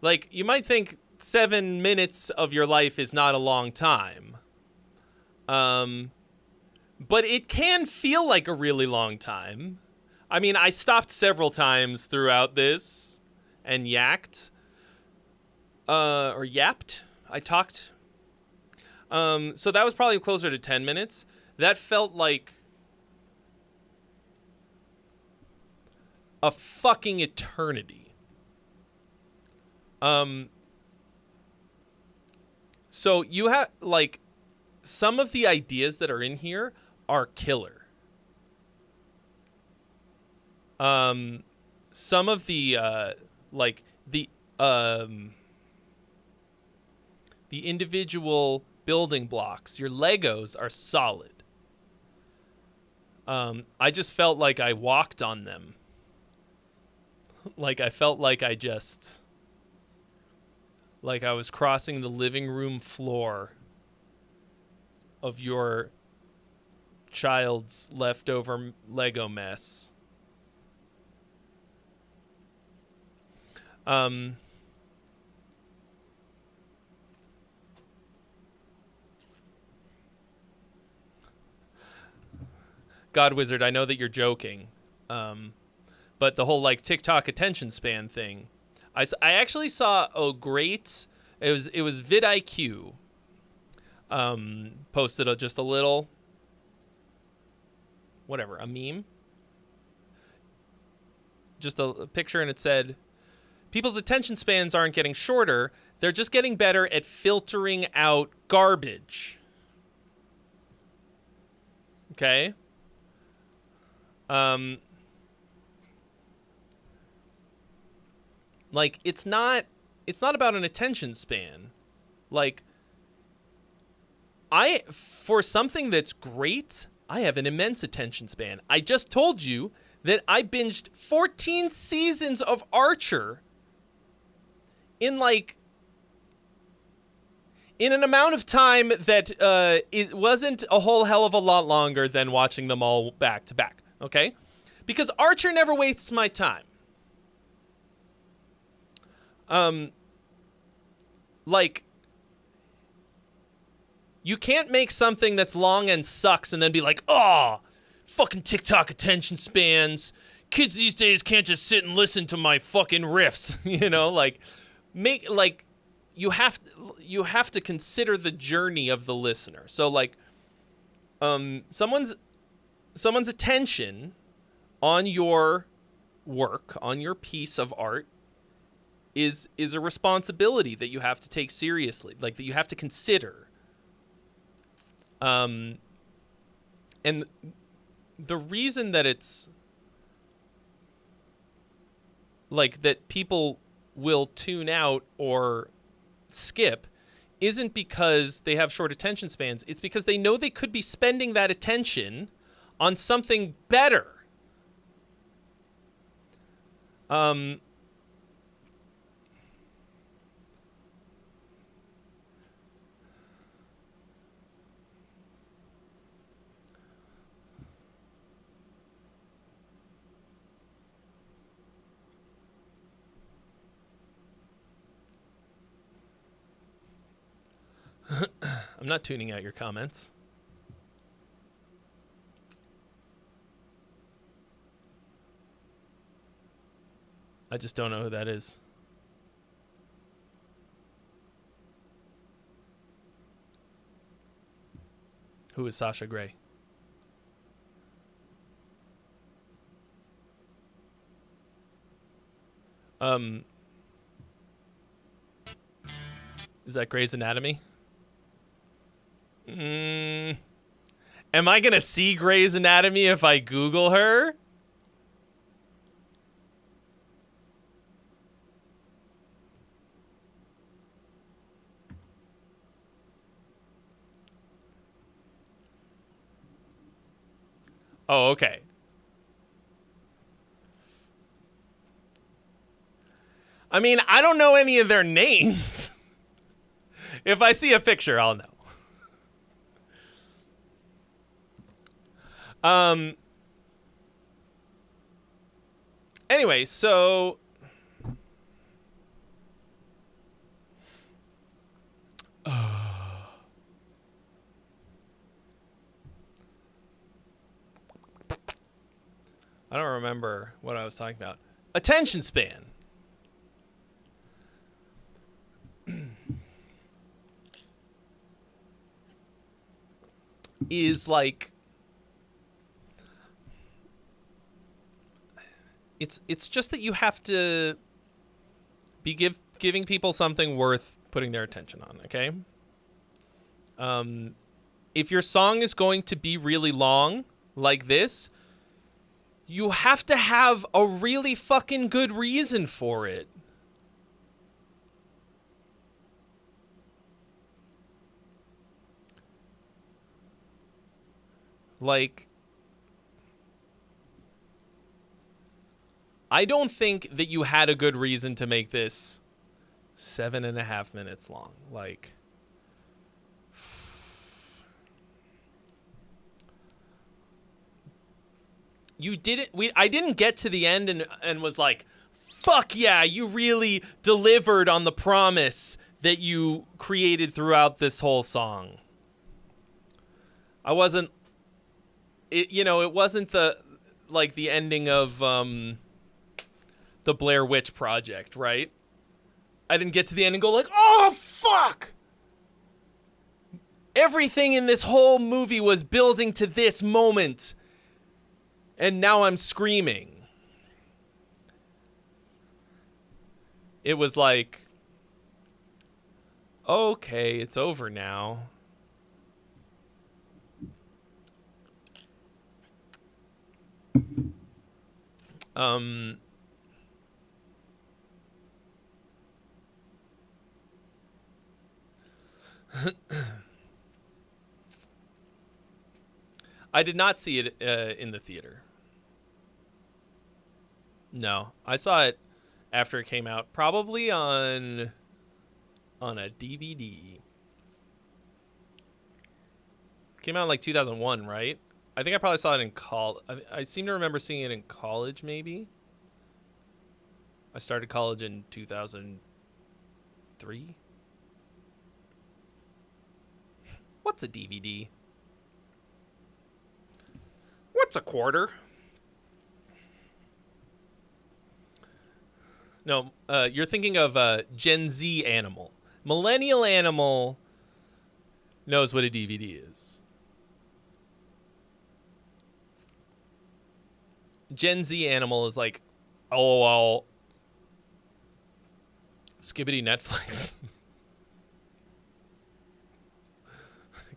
Like, you might think 7 minutes of your life is not a long time. But it can feel like a really long time. I mean, I stopped several times throughout this and yacked. Or yapped. I talked. So that was probably closer to 10 minutes. That felt like a fucking eternity. So you have, like, some of the ideas that are in here are killer. Some of the, like, the individual building blocks, your Legos, are solid. I just felt like I walked on them. Like, I felt like I was crossing the living room floor of your child's leftover Lego mess. God Wizard, I know that you're joking, but the whole like TikTok attention span thing, I actually saw a great, it was vidIQ, posted just a little, whatever, a meme, just a picture, and it said, people's attention spans aren't getting shorter, they're just getting better at filtering out garbage. Okay? Like, it's not about an attention span. Like, for something that's great, I have an immense attention span. I just told you that I binged 14 seasons of Archer in an amount of time that it wasn't a whole hell of a lot longer than watching them all back to back. Okay? Because Archer never wastes my time. Like, you can't make something that's long and sucks and then be like, oh, fucking TikTok attention spans. Kids these days can't just sit and listen to my fucking riffs. You know, like, you have to consider the journey of the listener. So, like, someone's attention on your work, on your piece of art, is a responsibility that you have to take seriously, like that you have to consider. And the reason that it's like that people will tune out or skip isn't because they have short attention spans. It's because they know they could be spending that attention on something better. I'm not tuning out your comments. I just don't know who that is. Who is Sasha Grey? Is that Grey's Anatomy? Am I gonna see Grey's Anatomy if I Google her? Oh, okay. I mean, I don't know any of their names. If I see a picture, I'll know. Anyway, so I don't remember what I was talking about. Attention span. Is like it's just that you have to be giving people something worth putting their attention on, okay? If your song is going to be really long like this, you have to have a really fucking good reason for it. Like, I don't think that you had a good reason to make this 7.5 minutes long. Like, you didn't. I didn't get to the end and was like, "Fuck yeah, you really delivered on the promise that you created throughout this whole song." I wasn't. It wasn't the ending of the Blair Witch Project, right? I didn't get to the end and go like, "Oh fuck!" Everything in this whole movie was building to this moment, and now I'm screaming. It was like, okay, it's over now. I did not see it in the theater. No, I saw it after it came out, probably on a DVD. Came out in like 2001, right? I think I probably saw it in college. I seem to remember seeing it in college, maybe. I started college in 2003. What's a DVD? What's a quarter? No, you're thinking of Gen Z Animal. Millennial Animal knows what a DVD is. Gen Z Animal is like, LOL. Skibbity Netflix.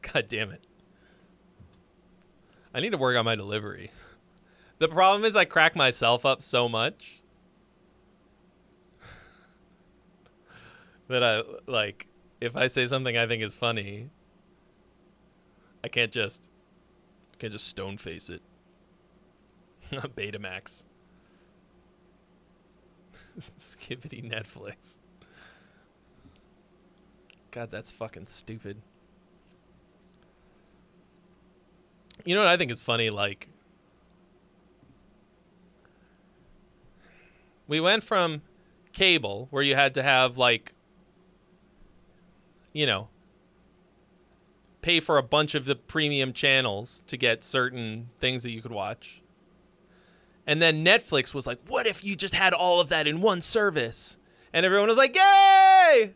God damn it. I need to work on my delivery. The problem is I crack myself up so much that I, like, if I say something I think is funny, I can't just stone face it. Betamax. Skibbity Netflix. God, that's fucking stupid. You know what I think is funny? Like, we went from cable, where you had to have, like, you know, pay for a bunch of the premium channels to get certain things that you could watch. And then Netflix was like, what if you just had all of that in one service? And everyone was like, yay!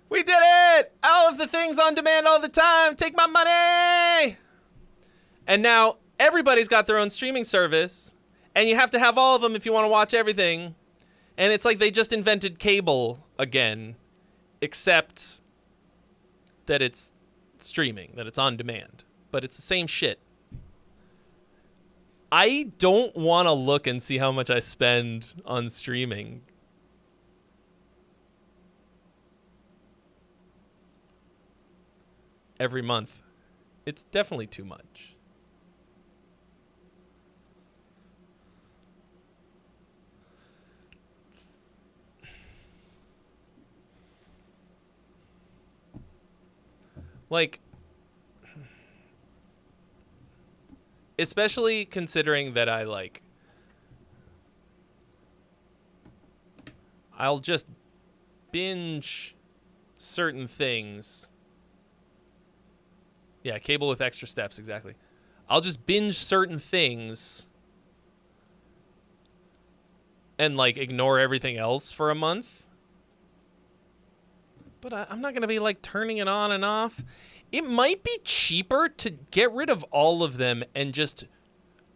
We did it! All of the things on demand all the time. Take my money! And now everybody's got their own streaming service, and you have to have all of them if you want to watch everything. And it's like they just invented cable again, except that it's streaming, that it's on demand. But it's the same shit. I don't want to look and see how much I spend on streaming. Every month. It's definitely too much. Like, especially considering that I'll just binge certain things. Yeah, cable with extra steps, exactly. I'll just binge certain things and, like, ignore everything else for a month. But I'm not going to be, like, turning it on and off. It might be cheaper to get rid of all of them and just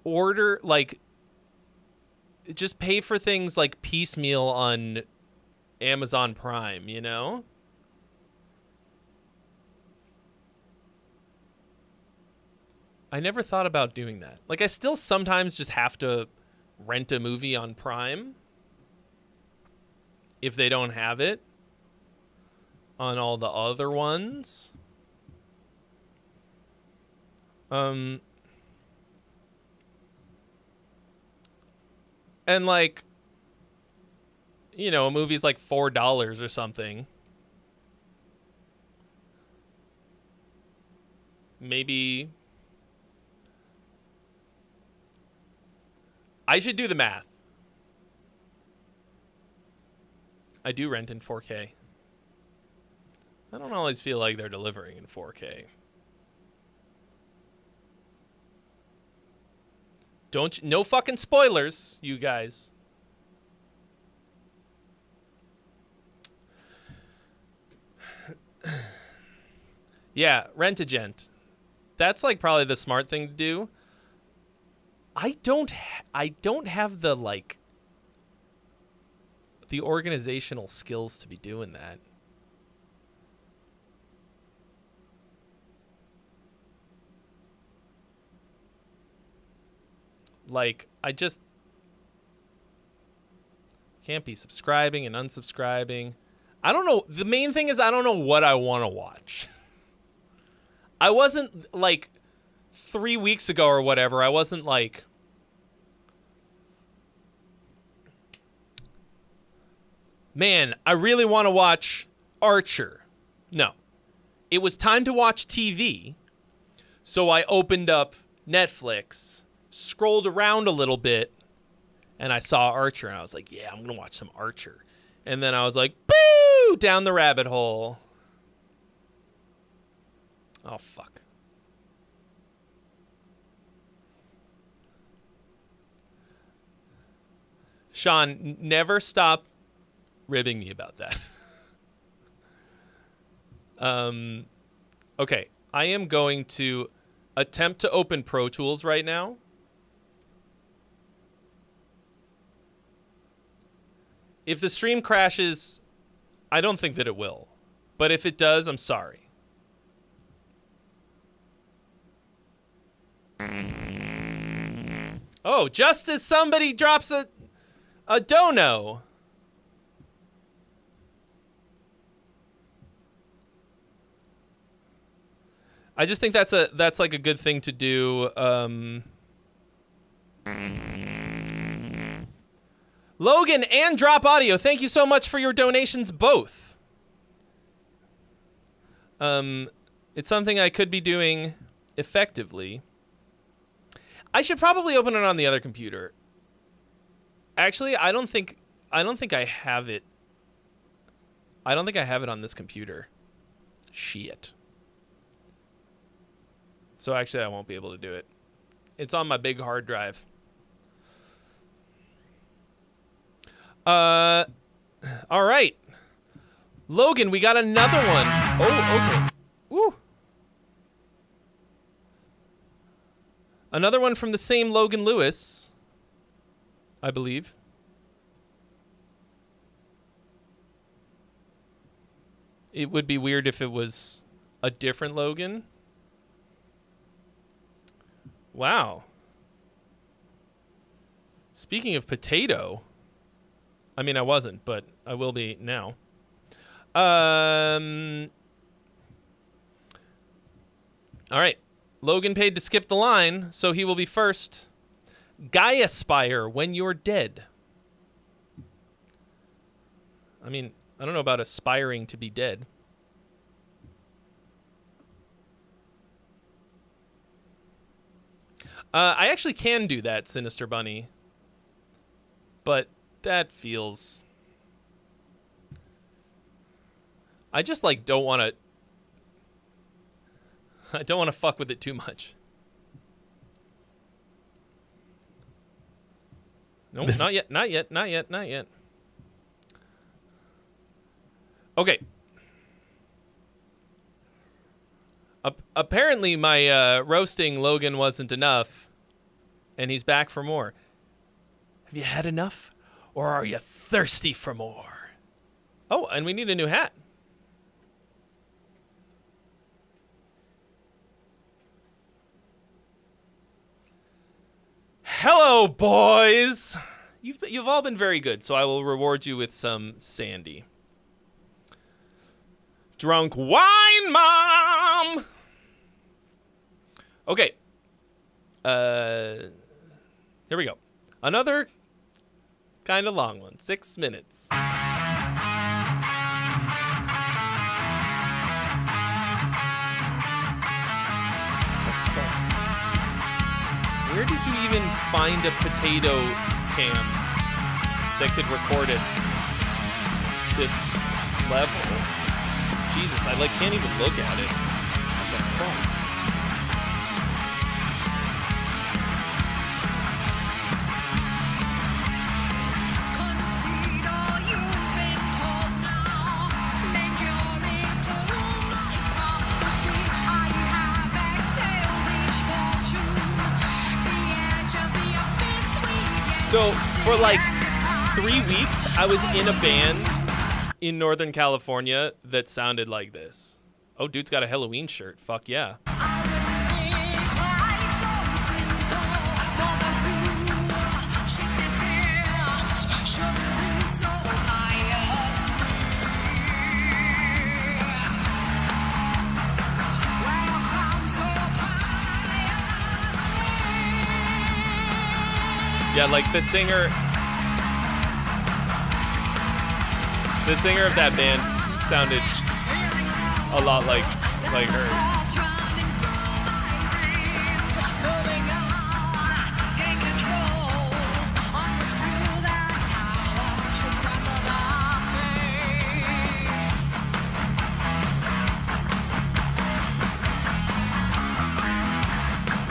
order, like, just pay for things like piecemeal on Amazon Prime, you know? I never thought about doing that. Like, I still sometimes just have to rent a movie on Prime if they don't have it on all the other ones. And, like, you know, a movie's like $4 or something. Maybe I should do the math. I do rent in 4K. I don't always feel like they're delivering in 4K. No fucking spoilers, you guys. Yeah, Rent-A-Gent. That's like probably the smart thing to do. I don't have the, like, the organizational skills to be doing that. Like, I just can't be subscribing and unsubscribing. I don't know. The main thing is I don't know what I want to watch. I wasn't, like, 3 weeks ago or whatever, I wasn't like, man, I really want to watch Archer. No. It was time to watch TV, so I opened up Netflix, scrolled around a little bit, and I saw Archer, and I was like, yeah, I'm going to watch some Archer. And then I was like, boo, down the rabbit hole. Oh, fuck. Sean, never stop ribbing me about that. Okay, I am going to attempt to open Pro Tools right now. If the stream crashes, I don't think that it will. But if it does, I'm sorry. Oh, just as somebody drops a dono. I just think that's like a good thing to do. Logan and Drop Audio, thank you so much for your donations both. It's something I could be doing effectively. I should probably open it on the other computer. Actually, I don't think I have it. I don't think I have it on this computer. Shit. So actually, I won't be able to do it. It's on my big hard drive. All right. Logan, we got another one. Oh, okay. Woo. Another one from the same Logan Lewis, I believe. It would be weird if it was a different Logan. Wow. Speaking of potato, I mean, I wasn't, but I will be now. All right. Logan paid to skip the line, so he will be first. Guy aspire when you're dead. I mean, I don't know about aspiring to be dead. I actually can do that, Sinister Bunny. But that feels... I just, like, don't want to... I don't want to fuck with it too much. No, not yet, not yet, not yet, not yet. Okay. Apparently my roasting Logan wasn't enough, and he's back for more. Have you had enough, or are you thirsty for more? Oh, and we need a new hat. Hello, boys. You've all been very good, so I will reward you with some Sandy. Drunk wine, mom. Okay. Here we go. Another kind of long one. 6 minutes. What the fuck? Where did you even find a potato cam that could record it this level? Jesus, I like can't even look at it. What the fuck? So for like 3 weeks, I was in a band in Northern California that sounded like this. Oh, dude's got a Halloween shirt. Fuck yeah. Yeah, like the singer of that band sounded a lot like her.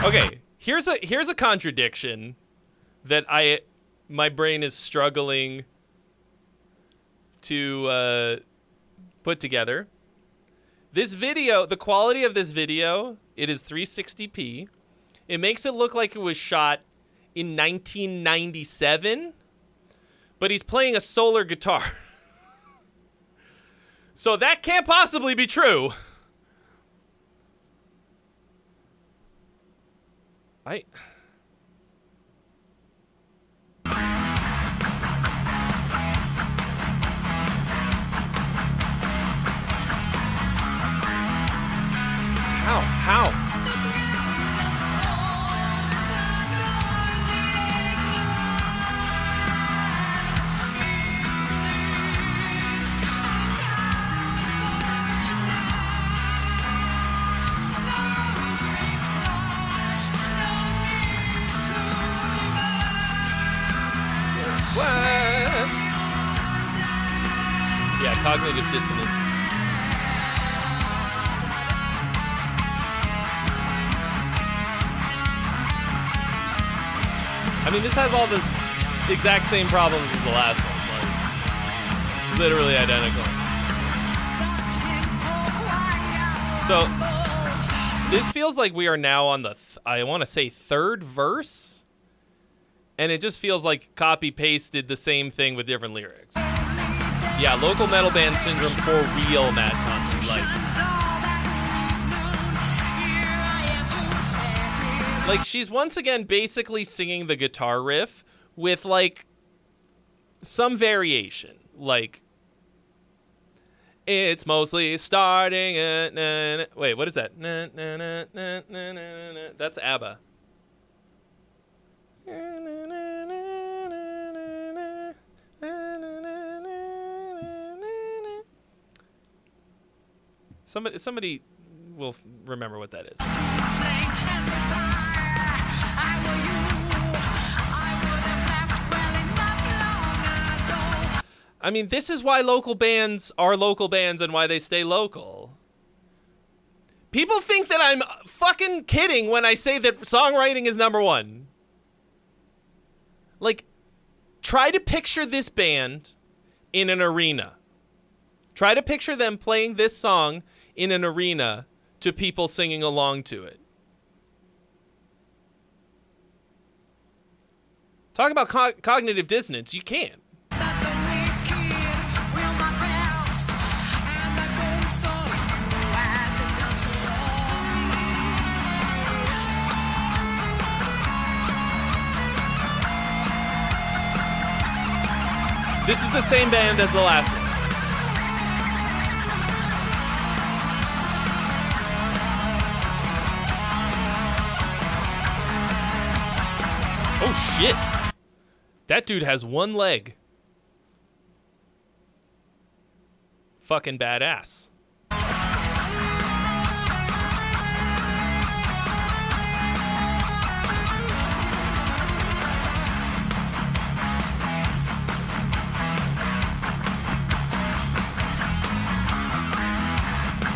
Okay, here's a contradiction that my brain is struggling to put together. This video, the quality of this video, it is 360p. It makes it look like it was shot in 1997, but he's playing a solar guitar. So that can't possibly be true. How? Yeah, cognitive dissonance. I mean, this has all the exact same problems as the last one. Like, literally identical. So, this feels like we are now on the, I want to say, third verse. And it just feels like copy-pasted the same thing with different lyrics. Yeah, local metal band syndrome for real, Matt Conley. Like, she's once again basically singing the guitar riff with, like, some variation. Like, it's mostly starting at... Wait, what is that? That's ABBA. Somebody will remember what that is. I mean, this is why local bands are local bands and why they stay local. People think that I'm fucking kidding when I say that songwriting is number one. Like, try to picture this band in an arena. Try to picture them playing this song in an arena to people singing along to it. Talk about cognitive dissonance. You can't. This is the same band as the last one. Oh shit. That dude has one leg. Fucking badass.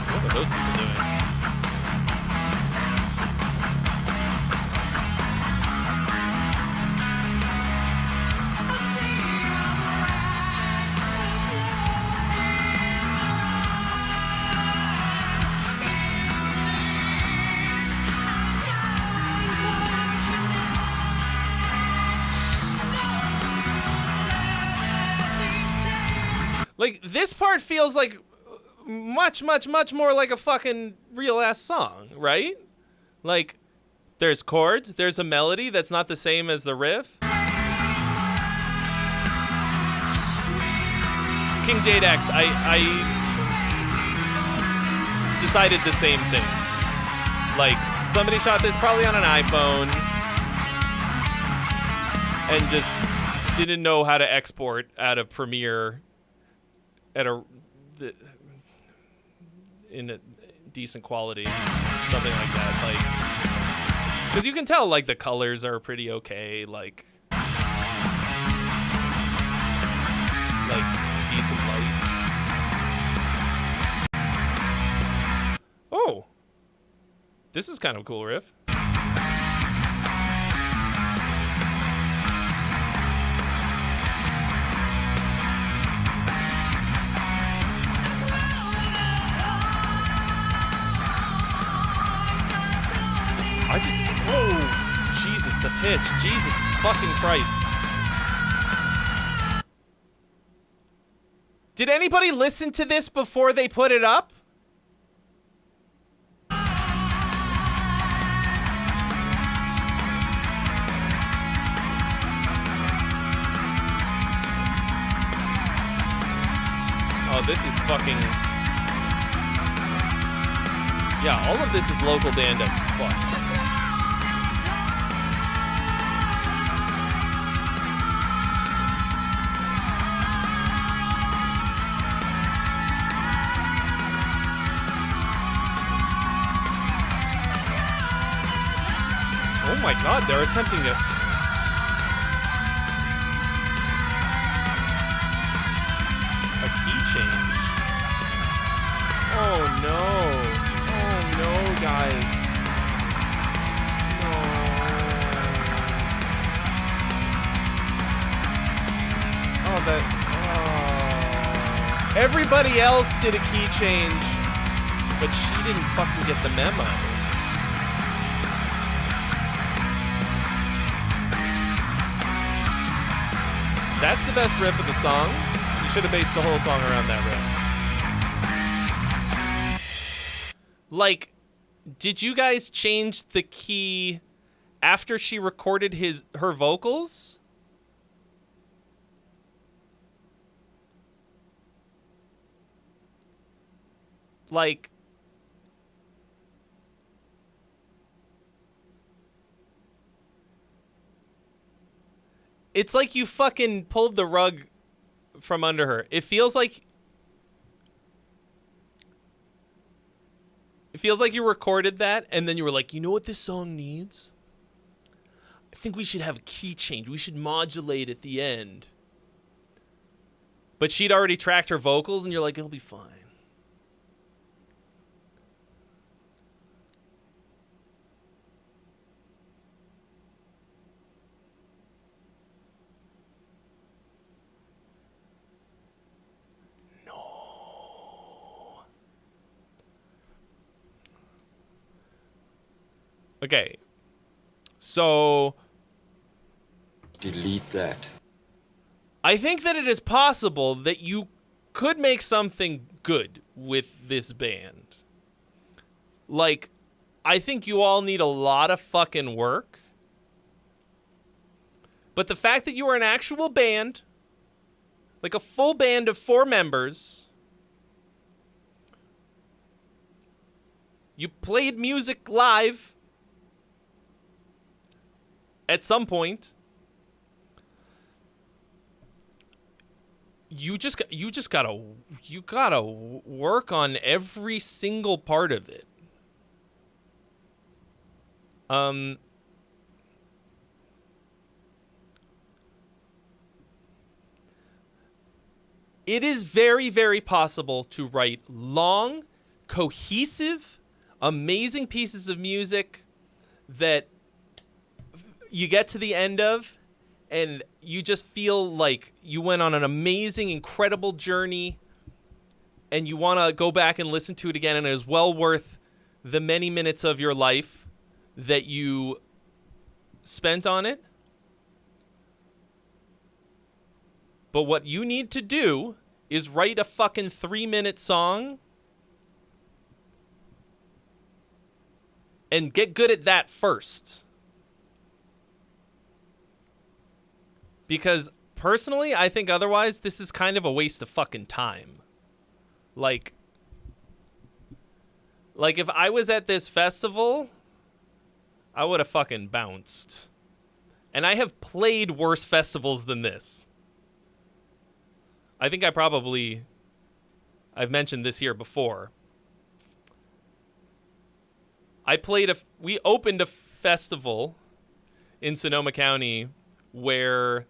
What are those people doing? Like, this part feels like much more like a fucking real-ass song, right? Like, there's chords, there's a melody that's not the same as the riff. King Jade X, I decided the same thing. Like, somebody shot this probably on an iPhone and just didn't know how to export out of Premiere at in a decent quality, something like that. Like, because you can tell, like, the colors are pretty okay, like decent light. Oh, this is kind of a cool riff. Oh, Jesus, the pitch. Jesus fucking Christ. Did anybody listen to this before they put it up? Oh, this is fucking... Yeah, all of this is local band as fuck. Oh my god, they're attempting to... A key change. Oh no. Oh no, guys. No. Oh, that... Oh. Everybody else did a key change, but she didn't fucking get the memo. That's the best riff of the song. You should have based the whole song around that riff. Like, did you guys change the key after she recorded her vocals? Like... It's like you fucking pulled the rug from under her. It feels like you recorded that and then you were like, you know what this song needs? I think we should have a key change. We should modulate at the end. But she'd already tracked her vocals and you're like, it'll be fine. Okay, so... Delete that. I think that it is possible that you could make something good with this band. Like, I think you all need a lot of fucking work. But the fact that you are an actual band, like a full band of 4 members, you played music live at some point, you gotta work on every single part of it. It is very, very possible to write long, cohesive, amazing pieces of music that you get to the end of, and you just feel like you went on an amazing, incredible journey, and you want to go back and listen to it again, and it is well worth the many minutes of your life that you spent on it. But what you need to do is write a fucking 3-minute song and get good at that first. Because, personally, I think otherwise this is kind of a waste of fucking time. Like, if I was at this festival, I would have fucking bounced. And I have played worse festivals than this. I think I've mentioned this here before. We opened a festival in Sonoma County where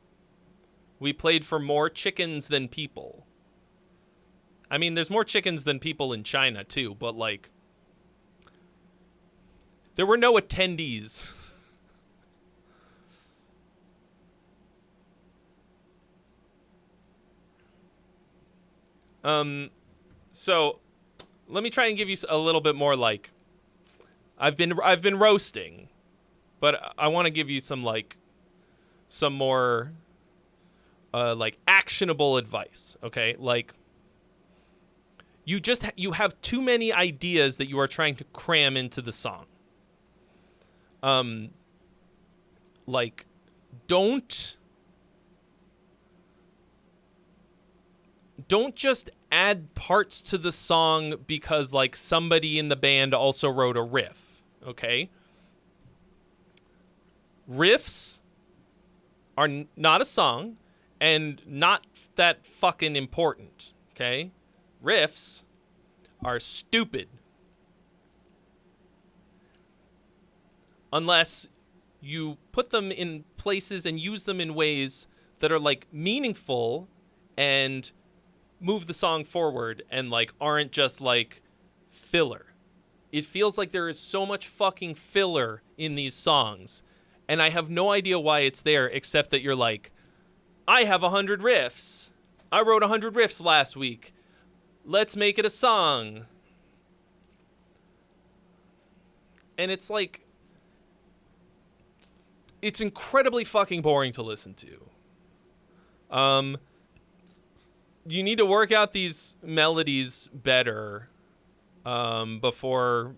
we played for more chickens than people. I mean, there's more chickens than people in China, too, but, like, there were no attendees. So, let me try and give you a little bit more, like, I've been roasting, but I want to give you some more, like, actionable advice, okay? Like, you have too many ideas that you are trying to cram into the song. Like, don't just add parts to the song because, like, somebody in the band also wrote a riff, okay? Riffs are not a song and not that fucking important, okay? Riffs are stupid. Unless you put them in places and use them in ways that are, like, meaningful and move the song forward and, like, aren't just, like, filler. It feels like there is so much fucking filler in these songs, and I have no idea why it's there, except that you're like, I have 100 riffs. I wrote 100 riffs last week. Let's make it a song. And it's like, it's incredibly fucking boring to listen to. You need to work out these melodies better before,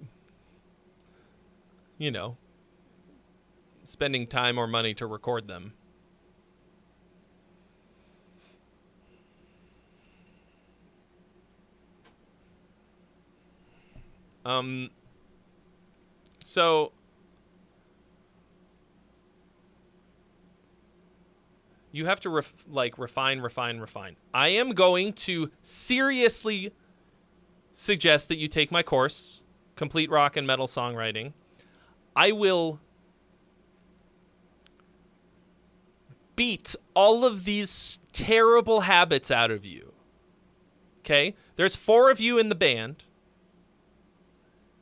you know, spending time or money to record them. So you have to refine. I am going to seriously suggest that you take my course, Complete Rock and Metal Songwriting. I will beat all of these terrible habits out of you. Okay? There's 4 of you in the band.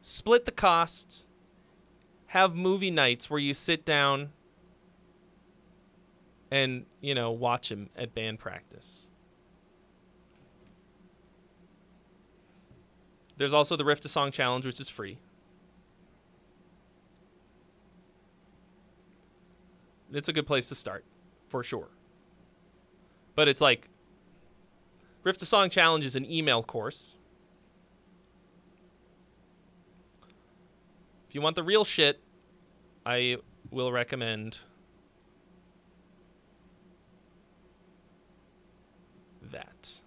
Split the cost. Have movie nights where you sit down and, you know, watch him at band practice. There's also the Riff to Song Challenge, which is free. It's a good place to start, for sure. But it's like, Riff to Song Challenge is an email course. If you want the real shit, I will recommend that.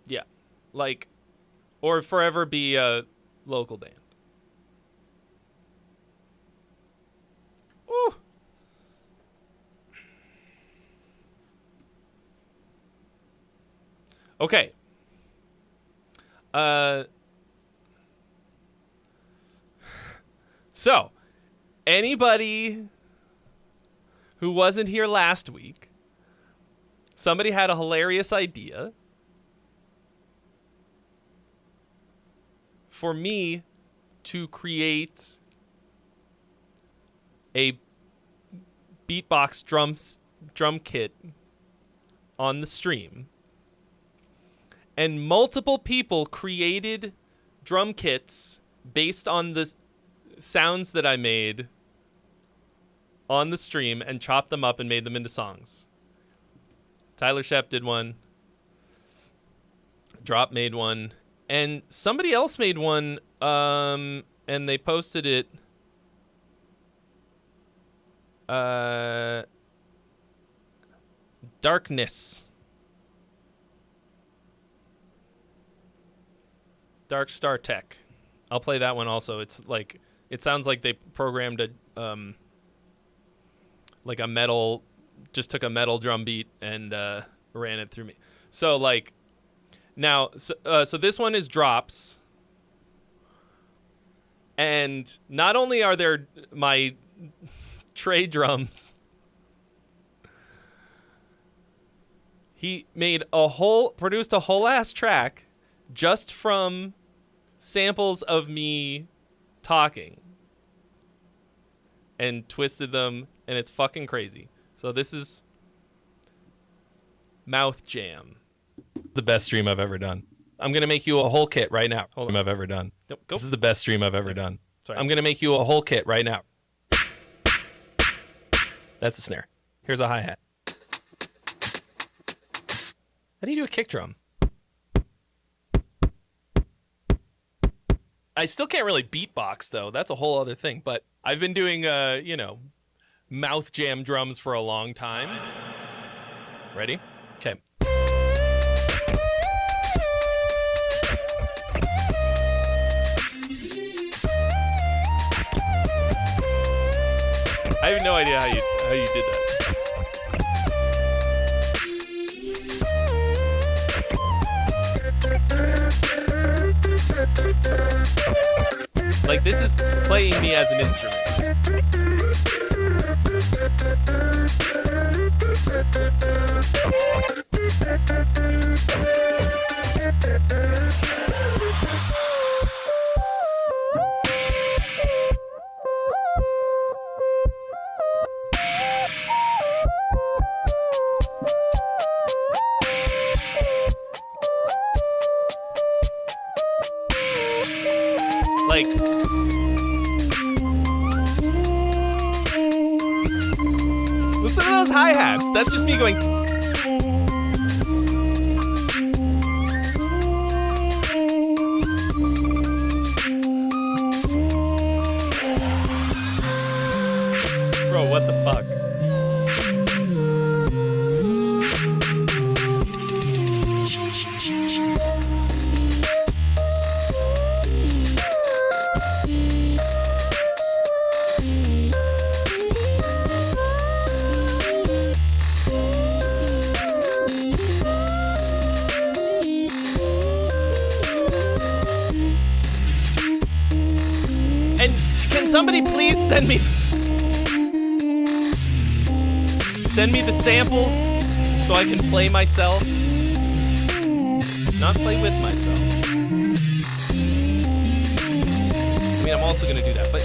Yeah, like, or forever be a local band. Ooh. Okay. So, anybody who wasn't here last week, somebody had a hilarious idea for me to create a beatbox drum kit on the stream. And multiple people created drum kits based on the sounds that I made on the stream and chopped them up and made them into songs. Tyler Shep did one. Drop made one. And somebody else made one, and they posted it. Darkness. Dark Star Tech. I'll play that one also. It's like, it sounds like they programmed a like a metal, just took a metal drum beat and ran it through me. So like, now, so this one is drops. And not only are there my Trey drums, he produced a whole ass track just from samples of me talking and twisted them, and it's fucking crazy. So this is Mouth Jam. The best stream I've ever done. I'm going to make you a whole kit right now. Hold on. I've ever done. Go. This is the best stream I've ever done. Sorry. I'm going to make you a whole kit right now. That's a snare. Here's a hi-hat. How do you do a kick drum? I still can't really beatbox, though. That's a whole other thing. But I've been doing, mouth jam drums for a long time. Ready? Okay. I have no idea how you did that. Like, this is playing me as an instrument. Like, listen to those hi-hats. That's just me going. Bro, what the fuck? Somebody please send me the samples so I can play myself. Not play with myself. I mean, I'm also going to do that, but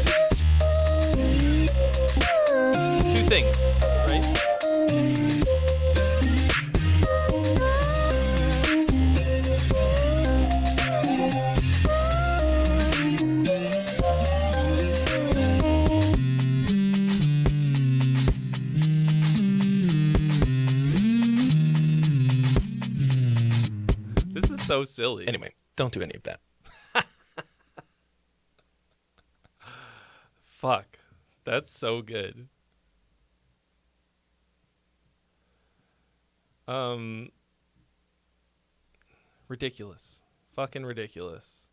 two things, right? So silly. Anyway, don't do any of that. Fuck. That's so good. Ridiculous. Fucking ridiculous.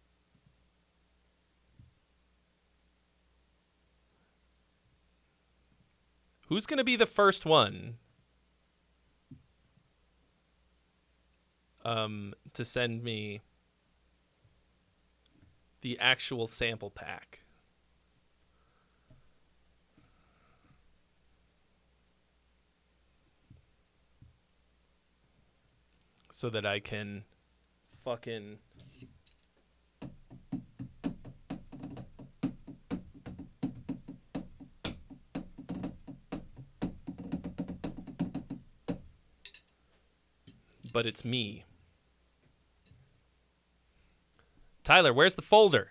Who's gonna be the first one to send me the actual sample pack? So that I can fucking but it's me. Tyler, where's the folder?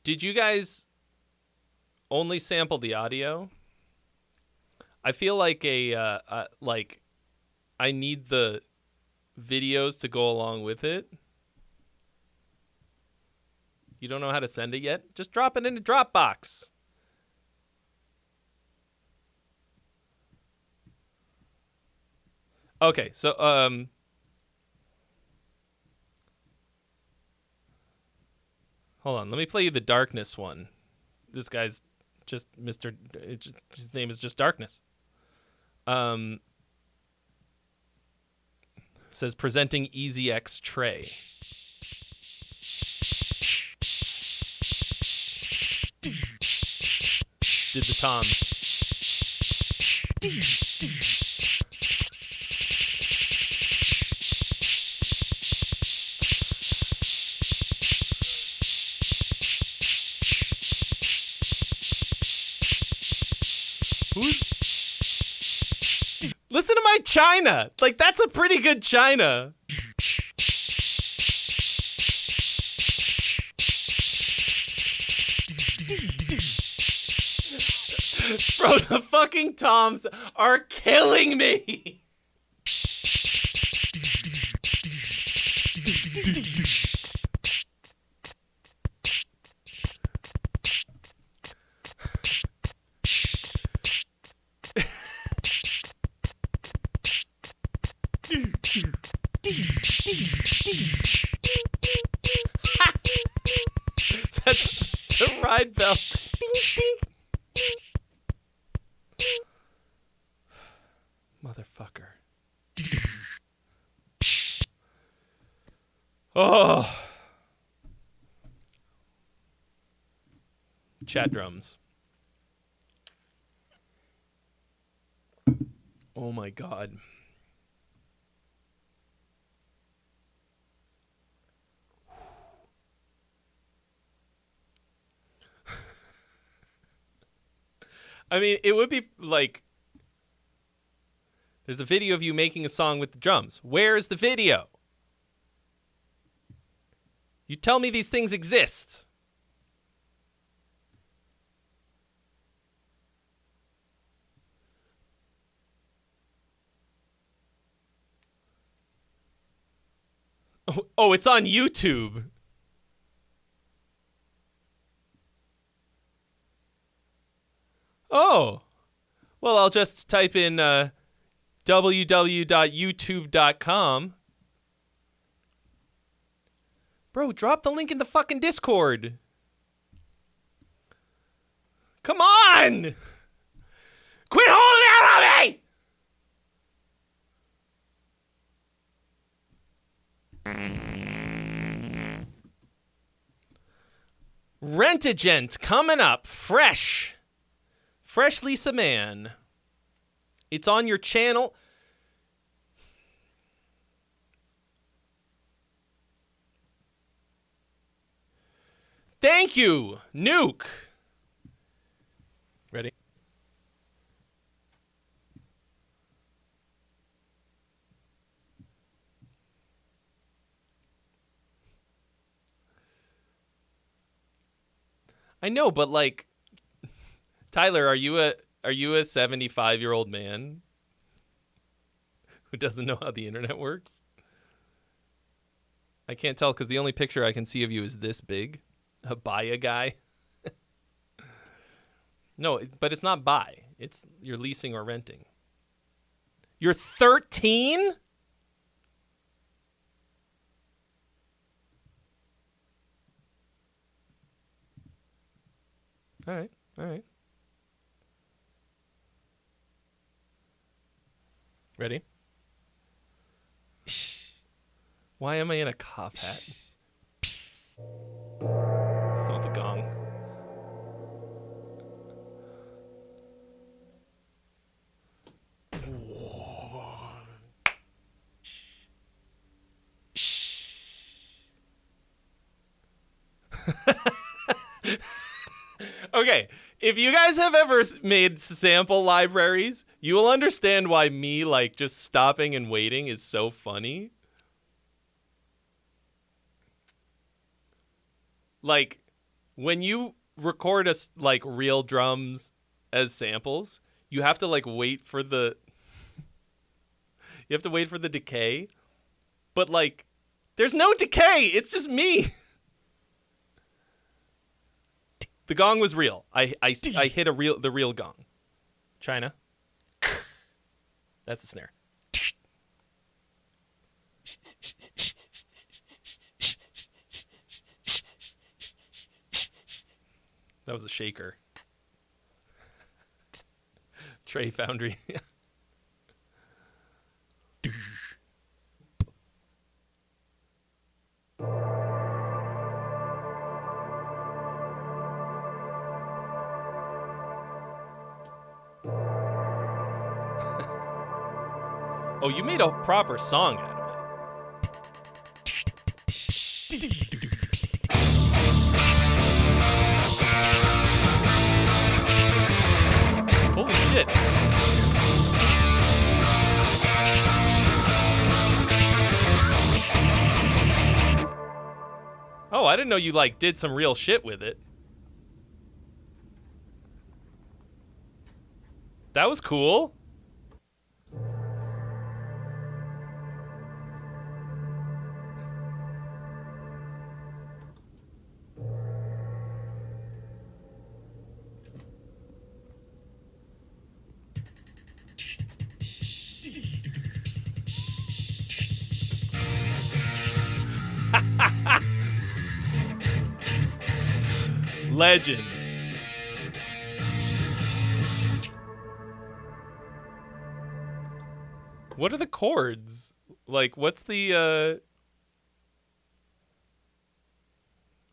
Did you guys only sample the audio? I feel like I need the videos to go along with it. You don't know how to send it yet? Just drop it into Dropbox. Okay, so hold on, let me play you the Darkness one. This guy's just his name is just Darkness. Says presenting EasyX Trey. Did the tom. Listen to my China. Like, that's a pretty good China. Bro, the fucking toms are killing me. That's the ride belt. Motherfucker. Oh. Chat drums. Oh my God. I mean, it would be like, there's a video of you making a song with the drums. Where's the video? You tell me these things exist. Oh, it's on YouTube. Oh, well, I'll just type in www.youtube.com. Bro, drop the link in the fucking Discord. Come on! Quit holding out on me! Rent-A-Gent coming up, fresh. Fresh Lisa Man. It's on your channel. Thank you, Nuke. Ready? I know, but like, Tyler, are you a 75-year-old man who doesn't know how the internet works? I can't tell because the only picture I can see of you is this big. A buy guy. No, but it's not buy. It's you're leasing or renting. You're 13? All right. Ready? Why am I in a cop hat? Oh, the gong. Okay, if you guys have ever made sample libraries, you will understand why me, like, just stopping and waiting is so funny. Like, when you record like real drums as samples, you have to like wait for the decay. But like, there's no decay. It's just me. The gong was real. I hit the real gong. China. That's the snare. That was a shaker. Trey Foundry. Oh, you made a proper song out of it. Holy shit. I didn't know you, like, did some real shit with it. That was cool. Legend. What are the chords? Like, what's the,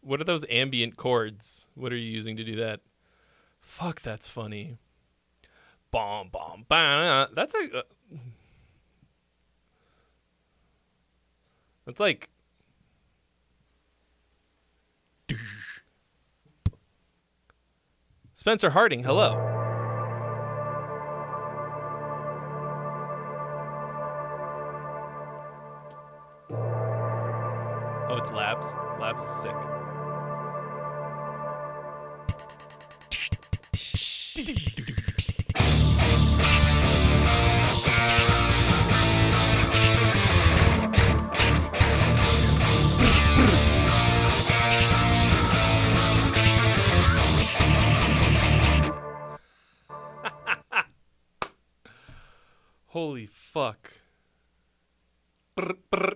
what are those ambient chords? What are you using to do that? Fuck, that's funny. Bom, bom, bam. That's like, that's like, Spencer Harding, hello. Oh, it's Labs. Labs is sick. Holy fuck. Brr, brr.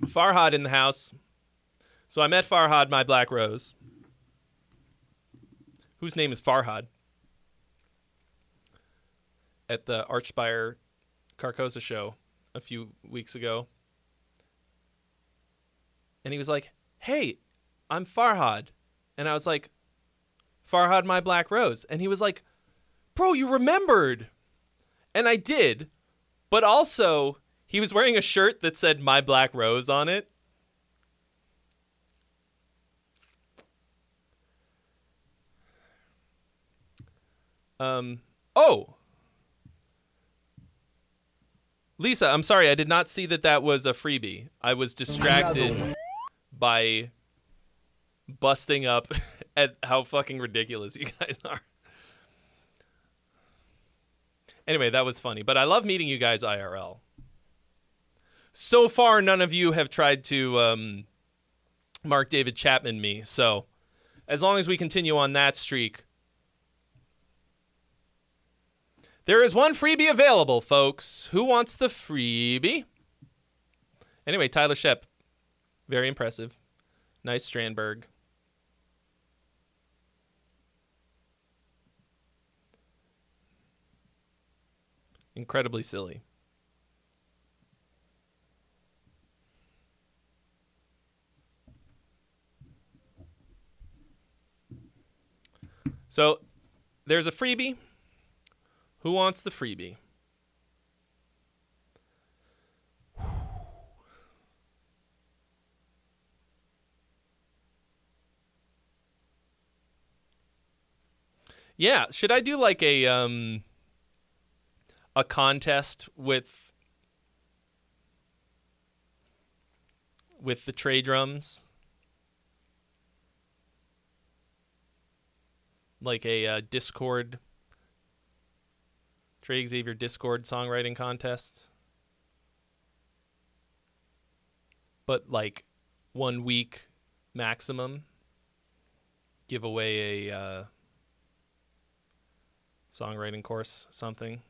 Farhad in the house. So I met Farhad, my black rose, whose name is Farhad, at the Archspire Carcosa show a few weeks ago. And he was like, hey, I'm Farhad. And I was like, Farhad, my black rose. And he was like, bro, you remembered. And I did. But also, he was wearing a shirt that said my black rose on it. Oh. Lisa, I'm sorry. I did not see that was a freebie. I was distracted by busting up at how fucking ridiculous you guys are. Anyway, that was funny. But I love meeting you guys IRL. So far, none of you have tried to Mark David Chapman me. So as long as we continue on that streak. There is one freebie available, folks. Who wants the freebie? Anyway, Tyler Shep. Very impressive. Nice Strandberg. Incredibly silly. So, there's a freebie. Who wants the freebie? Yeah, should I do like a contest with the Trey drums? Like a Discord, Trey Xavier Discord songwriting contest? But like 1 week maximum. Give away a songwriting course, something.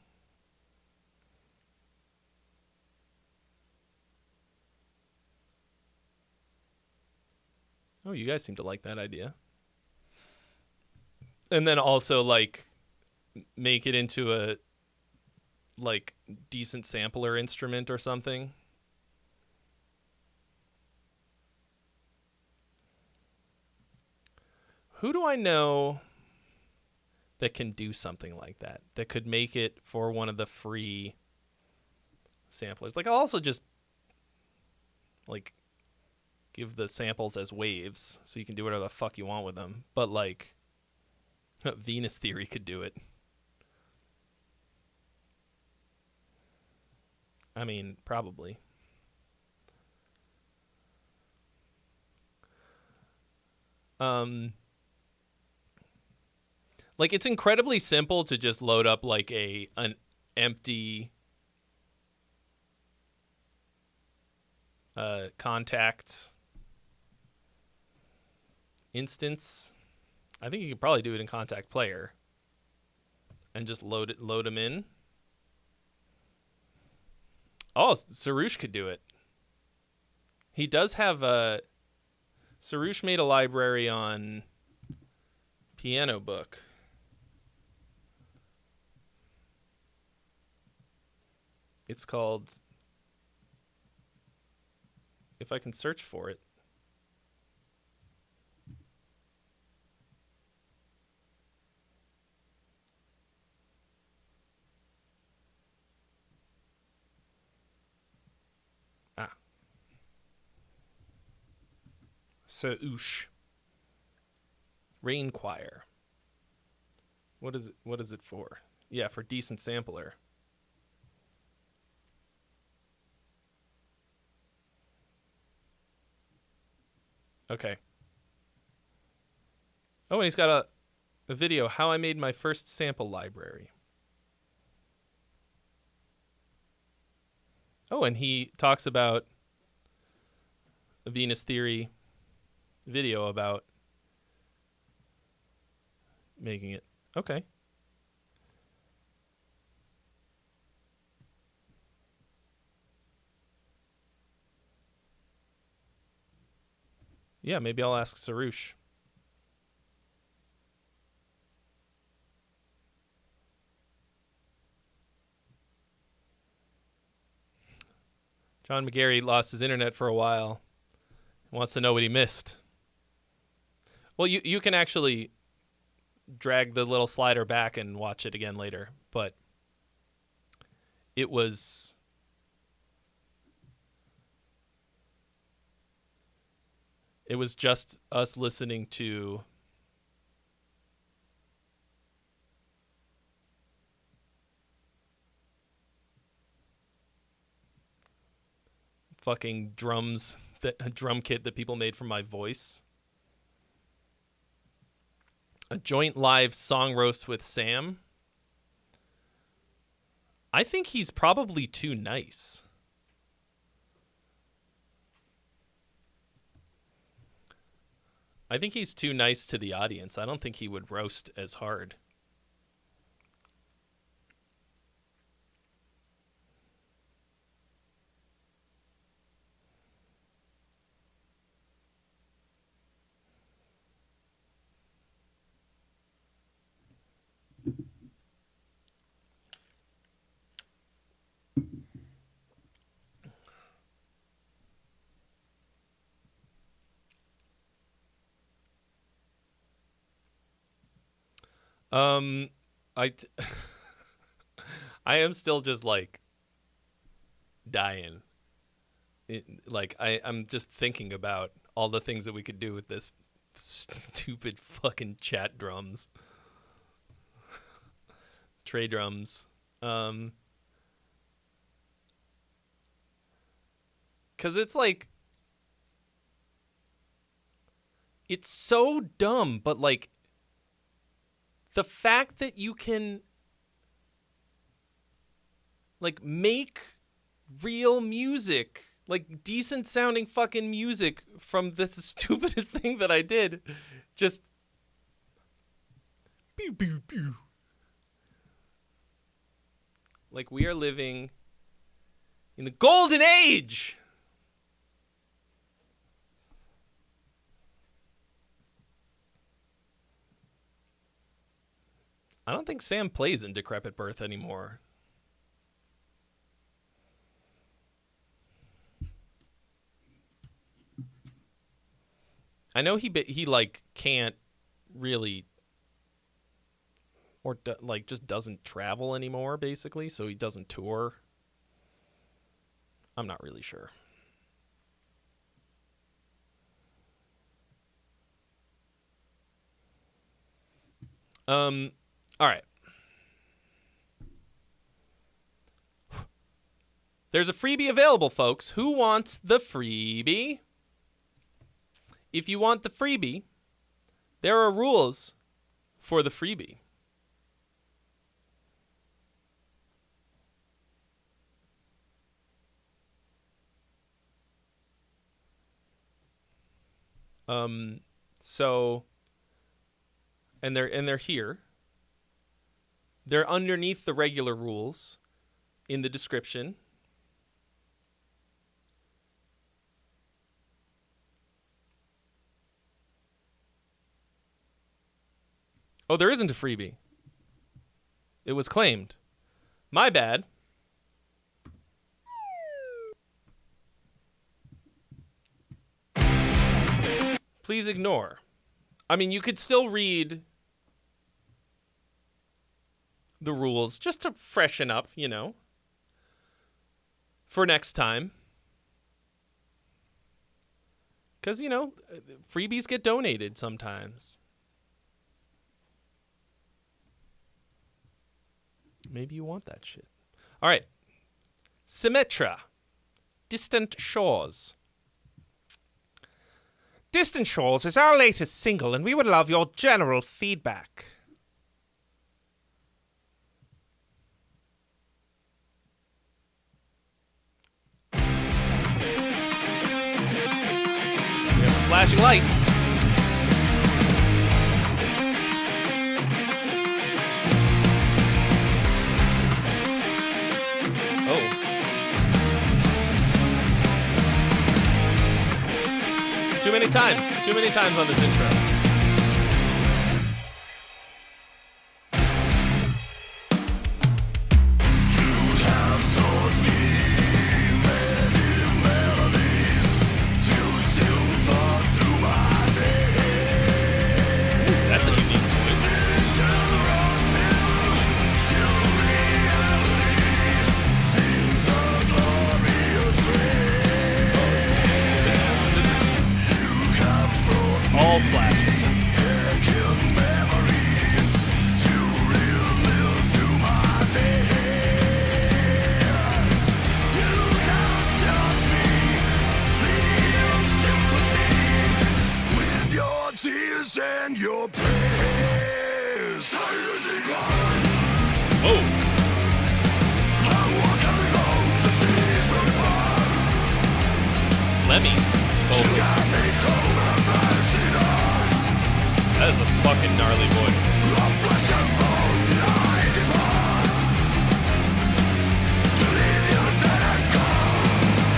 Oh, you guys seem to like that idea. And then also, like, make it into a, like, decent sampler instrument or something. Who do I know that can do something like that? That could make it for one of the free samplers? Like, I'll also just, like, give the samples as waves so you can do whatever the fuck you want with them. But, like, Venus Theory could do it. I mean, probably. Like, it's incredibly simple to just load up like an empty contacts instance. I think you could probably do it in Contact Player and just load them in. Oh, Sarush could do it. He does have a... Sarush made a library on Piano Book. It's called... If I can search for it. Sarush. Rain Choir. What is it for? Yeah, for Decent Sampler. Okay. Oh, and he's got a video, How I Made My First Sample Library. Oh, and he talks about the Venus Theory video about making it. Okay. Yeah, maybe I'll ask Sarush. John McGarry lost his internet for a while. Wants to know what he missed. Well, you can actually drag the little slider back and watch it again later, but it was just us listening to fucking drums, a drum kit that people made from my voice. A joint live song roast with Sam. I think he's probably too nice. I think he's too nice to the audience. I don't think he would roast as hard. I am still just like dying. I'm just thinking about all the things that we could do with this stupid fucking chat drums. Trey drums. 'Cause it's like, it's so dumb, but like the fact that you can like make real music, like decent sounding fucking music from the stupidest thing that I did, just pew, pew, pew. Like, we are living in the golden age. I don't think Sam plays in Decrepit Birth anymore. I know he like can't really, or like just doesn't travel anymore, basically, so he doesn't tour. I'm not really sure. All right. There's a freebie available, folks. Who wants the freebie? If you want the freebie, there are rules for the freebie. And they're here. They're underneath the regular rules in the description. Oh, there isn't a freebie. It was claimed. My bad. Please ignore. I mean, you could still read the rules just to freshen up, you know, for next time. Because, you know, freebies get donated sometimes. Maybe you want that shit. All right. Symmetra. Distant Shores. Distant Shores is our latest single, and we would love your general feedback. We have some flashing lights. Oh. Too many times on this intro. That's a unique voice. All flashing. And your prayers. Oh. Lemmy. Oh. That is a fucking gnarly voice.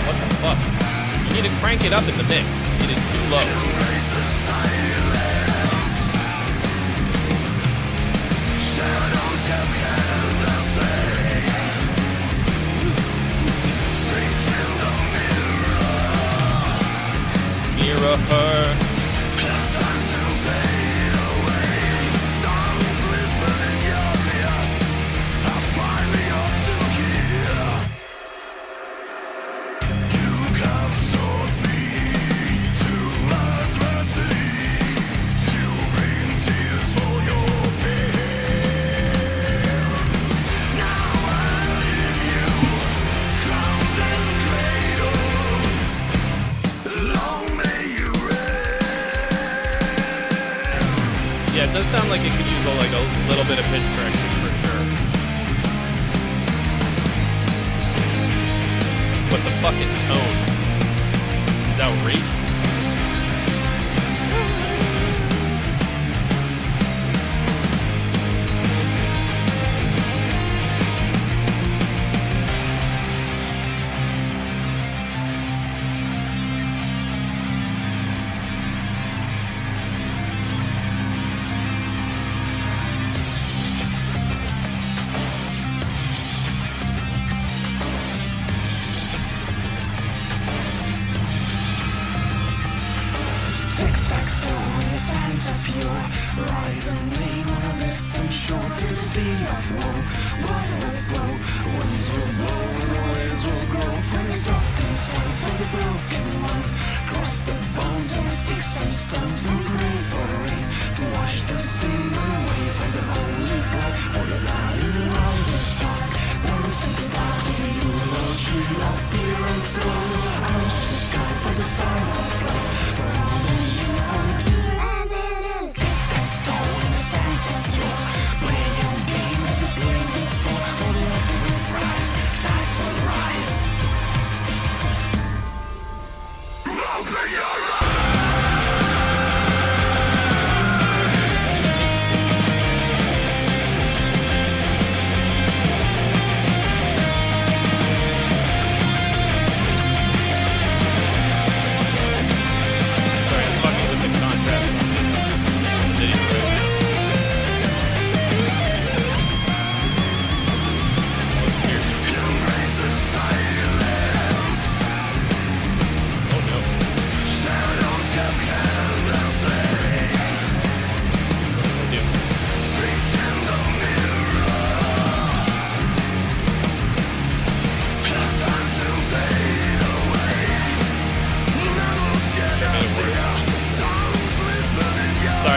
What the fuck? You need to crank it up in the mix. It is too low. Mirror her. Yeah, it does sound like it could use a little bit of pitch correction for sure. But the fucking tone is outrageous. Tree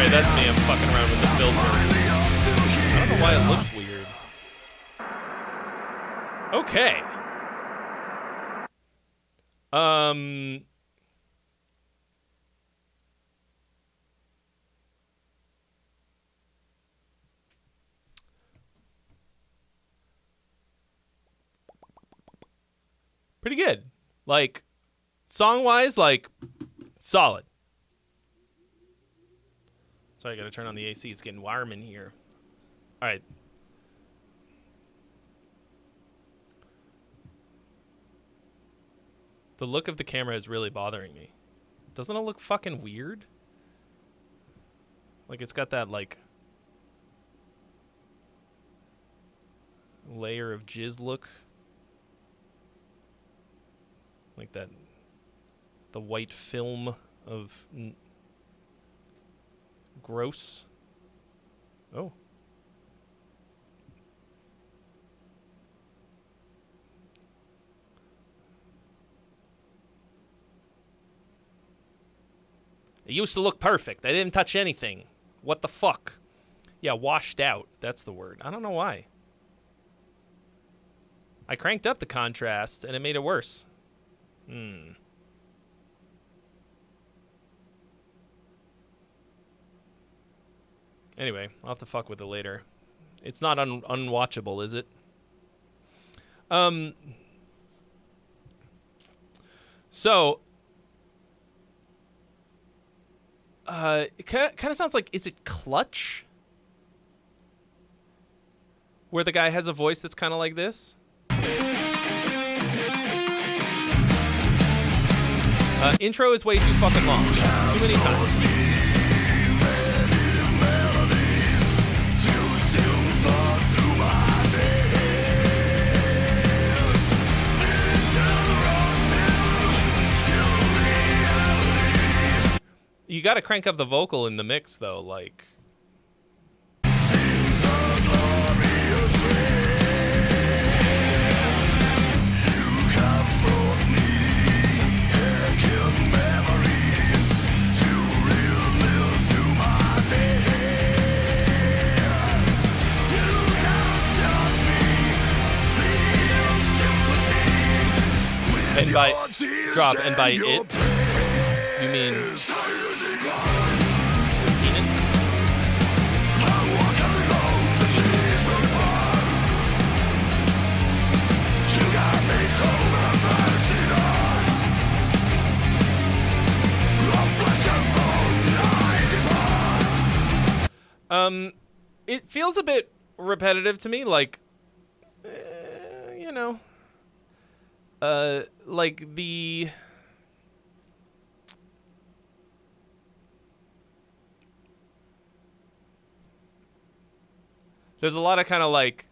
Sorry, that's me. I'm fucking around with the filter. I don't know why it looks weird. Okay. Pretty good. Like, song-wise, like, solid. Sorry, I gotta turn on the AC. It's getting warm in here. All right. The look of the camera is really bothering me. Doesn't it look fucking weird? Like, it's got that, like, layer of jizz look. Like that, the white film of gross. Oh. It used to look perfect. I didn't touch anything. What the fuck? Yeah, washed out. That's the word. I don't know why. I cranked up the contrast and it made it worse. Anyway, I'll have to fuck with it later. It's not unwatchable, is it? So, it kind of sounds like, is it Clutch? Where the guy has a voice that's kind of like this? Intro is way too fucking long. Too many times. You gotta crank up the vocal in the mix, though, like... And by drop, and by it, you mean penis? It feels a bit repetitive to me, like, you know. Like the... There's a lot of kind of like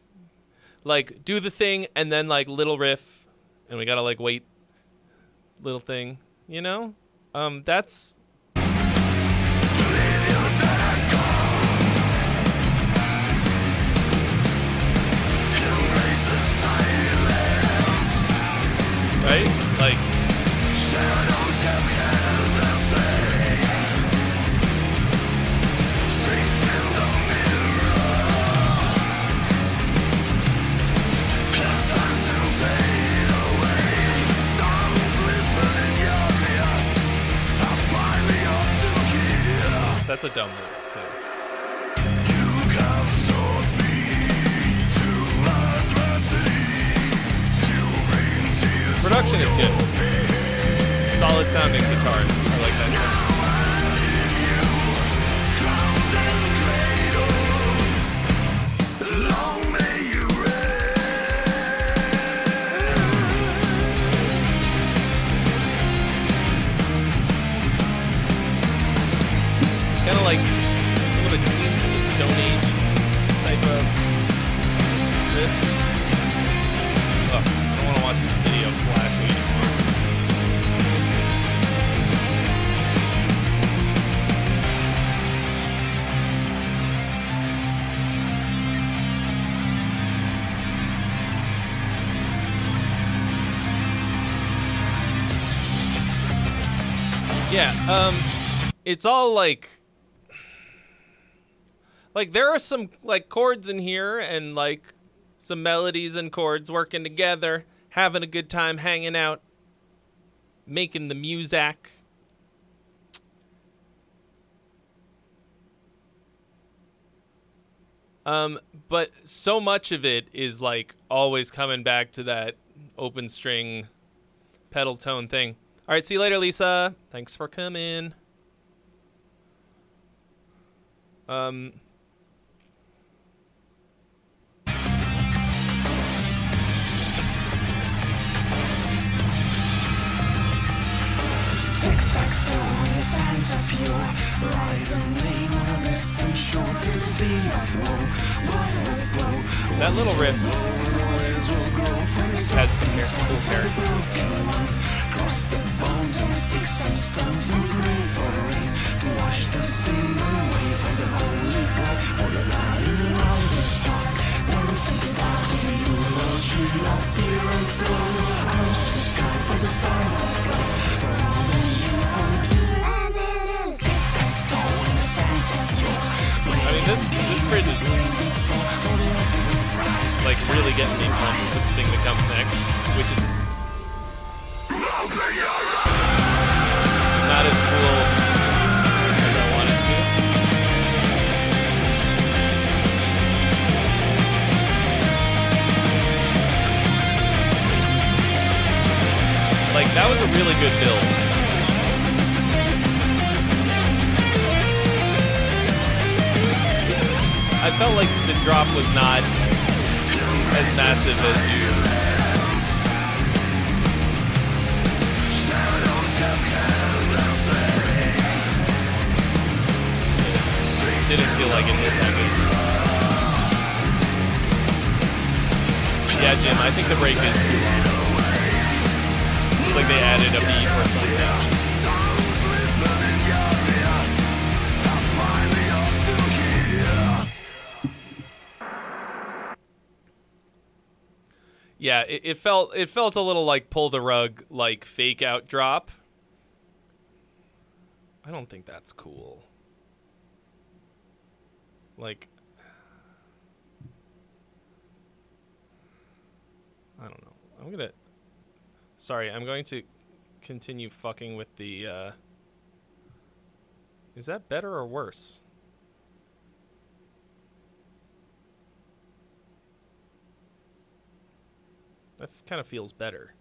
do the thing and then like little riff and we gotta like wait little thing, you know? That's... Right? Like... That's a dumb lyric, too. Production is good. Solid sounding guitars. I like that sound. Kind of like a little bit Queens of the Stone Age type of riff. Ugh, I don't want to watch this video flashing anymore. Yeah, it's all like... Like, there are some, like, chords in here and, like, some melodies and chords working together, having a good time, hanging out, making the music. But so much of it is, like, always coming back to that open string pedal tone thing. All right, see you later, Lisa. Thanks for coming. Tic-tac-toe in the sands of yore. Ride the name on a distant shore to the sea of woe. Blood will flow. That little riff has some cool character. Cross the bones and sticks and stones and pray for rain to wash the sin away from the holy blood. For the dying round the spot, dancing down to the eulogy of fear and flow. Arms to the sky for the final flow. For all the and it is tic-tac-toe in the sands of yore. I mean, this bridge is, like, really getting me pumped with the thing that comes next, which is not as cool as I want it to. Like, that was a really good build. I felt like the drop was not as massive as you. Didn't feel like it hit that good. Yeah, Jim, I think the break is too long. It's like they added a beat or something. Yeah, it felt a little like pull the rug, like fake out drop. I don't think that's cool. Like, I don't know. I'm going to continue fucking with the, is that better or worse? That kind of feels better.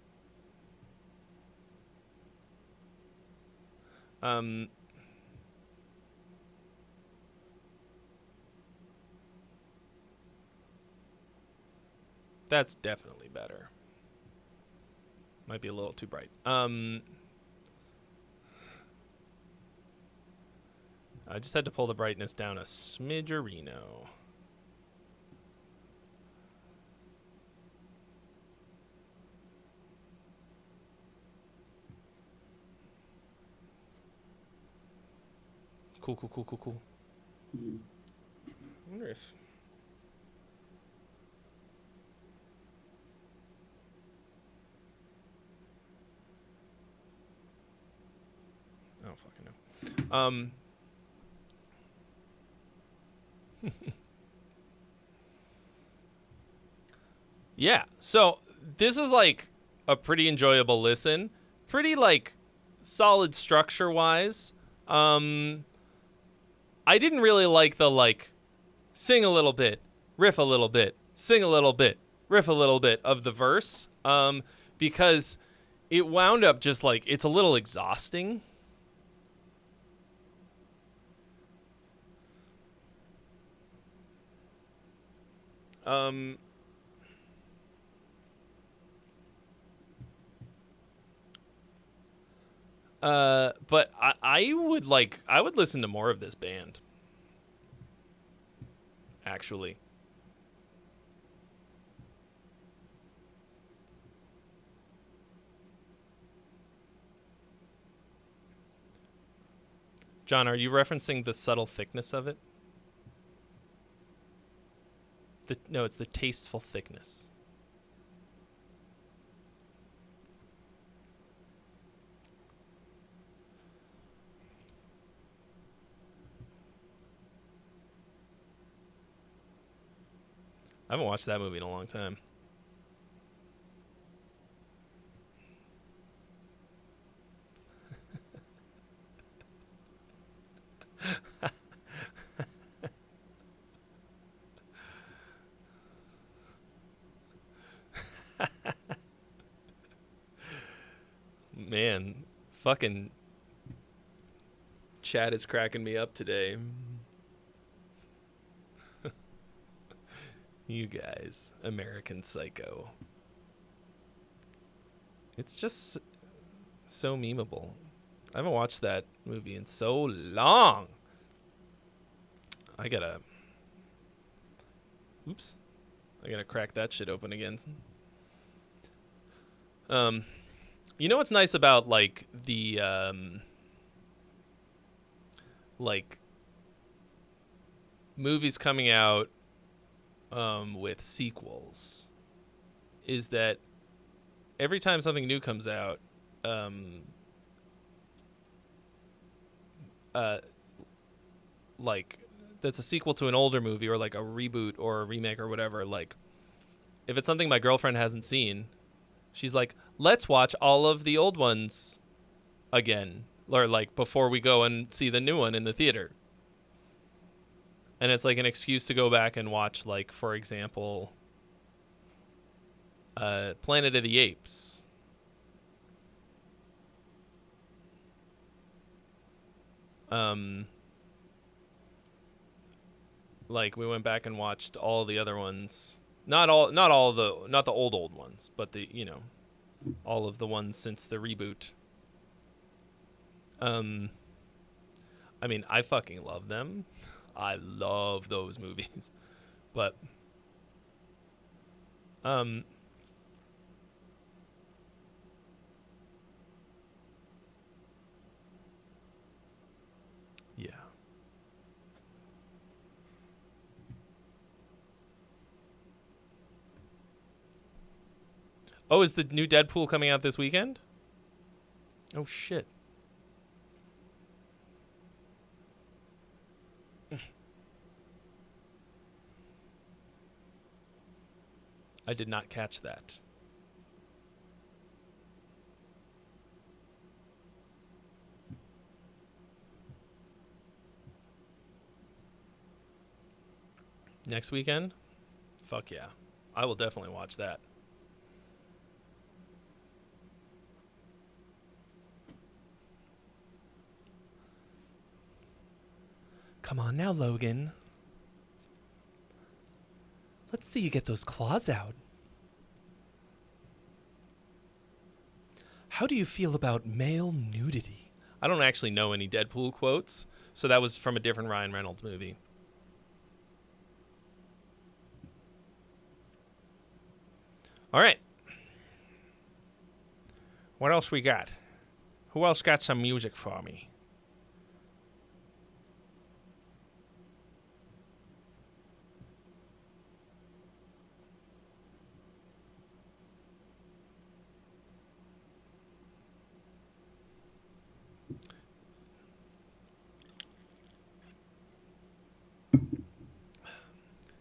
That's definitely better. Might be a little too bright. I just had to pull the brightness down a smidgerino. Cool. I wonder if... I don't fucking know. Yeah, so this is like a pretty enjoyable listen. Pretty like solid structure-wise. I didn't really like the like sing a little bit, riff a little bit, sing a little bit, riff a little bit of the verse, because it wound up just like, it's a little exhausting. But I would listen to more of this band. Actually. John, are you referencing the subtle thickness of it? No, it's the tasteful thickness. I haven't watched that movie in a long time. Man, fucking chat is cracking me up today. You guys, American Psycho. It's just so memeable. I haven't watched that movie in so long. I gotta crack that shit open again. You know what's nice about like the like movies coming out with sequels is that every time something new comes out, like that's a sequel to an older movie or like a reboot or a remake or whatever, like if it's something my girlfriend hasn't seen, she's like, let's watch all of the old ones again, or like before we go and see the new one in the theater. And it's like an excuse to go back and watch, like, for example, Planet of the Apes. Like we went back and watched all the other ones. Not the old ones, but the, you know, all of the ones since the reboot. I mean, I fucking love them. I love those movies. But yeah. Oh, is the new Deadpool coming out this weekend? Oh shit. I did not catch that. Next weekend? Fuck yeah. I will definitely watch that. Come on now, Logan. Let's see you get those claws out. How do you feel about male nudity? I don't actually know any Deadpool quotes, so that was from a different Ryan Reynolds movie. All right. What else we got? Who else got some music for me?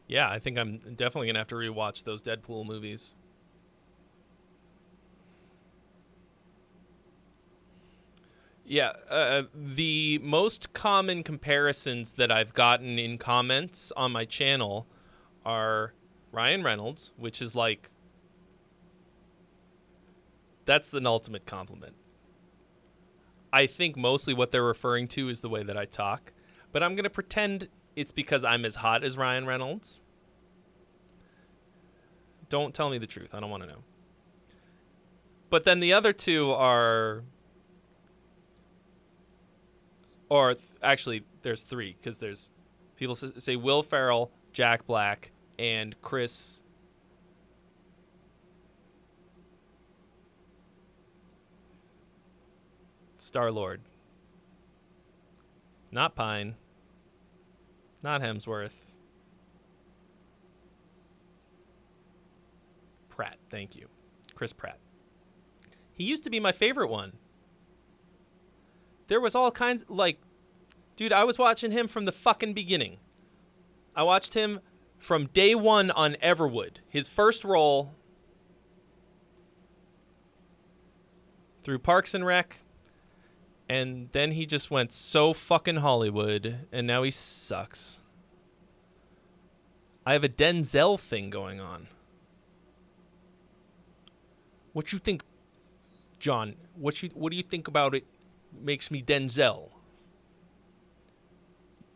Yeah, I think I'm definitely going to have to rewatch those Deadpool movies. Yeah, the most common comparisons that I've gotten in comments on my channel are Ryan Reynolds, which is like, that's an ultimate compliment. I think mostly what they're referring to is the way that I talk, but I'm going to pretend it's because I'm as hot as Ryan Reynolds. Don't tell me the truth. I don't want to know. But then the other two are... Or actually, there's three, because there's... People say Will Ferrell, Jack Black, and Chris... Star-Lord. Not Pine. Not Hemsworth. Pratt, thank you. Chris Pratt. He used to be my favorite one. There was all kinds, like, dude, I was watching him from the fucking beginning. I watched him from day one on Everwood. His first role through Parks and Rec, and then he just went so fucking Hollywood, and now he sucks. I have a Denzel thing going on. What you think, John? What do you think about it makes me Denzel?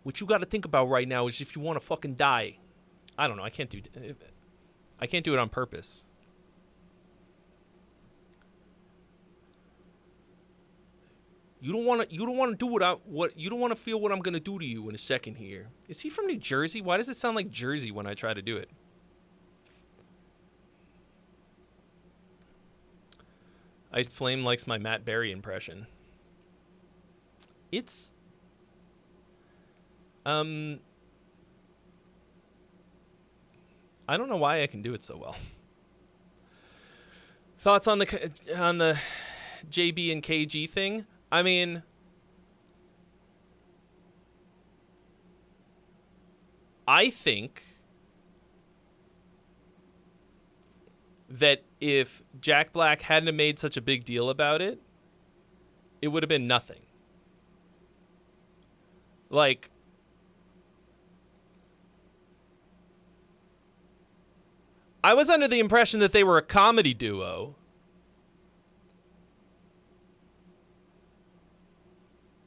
What you got to think about right now is if you want to fucking die. I don't know. I can't do it on purpose. You don't want to do you don't want to feel what I'm going to do to you in a second here. Is he from New Jersey? Why does it sound like Jersey when I try to do it? Iced Flame likes my Matt Berry impression. It's I don't know why I can do it so well. Thoughts on the JB and KG thing? I mean, I think that if Jack Black hadn't have made such a big deal about it, it would have been nothing. Like, I was under the impression that they were a comedy duo.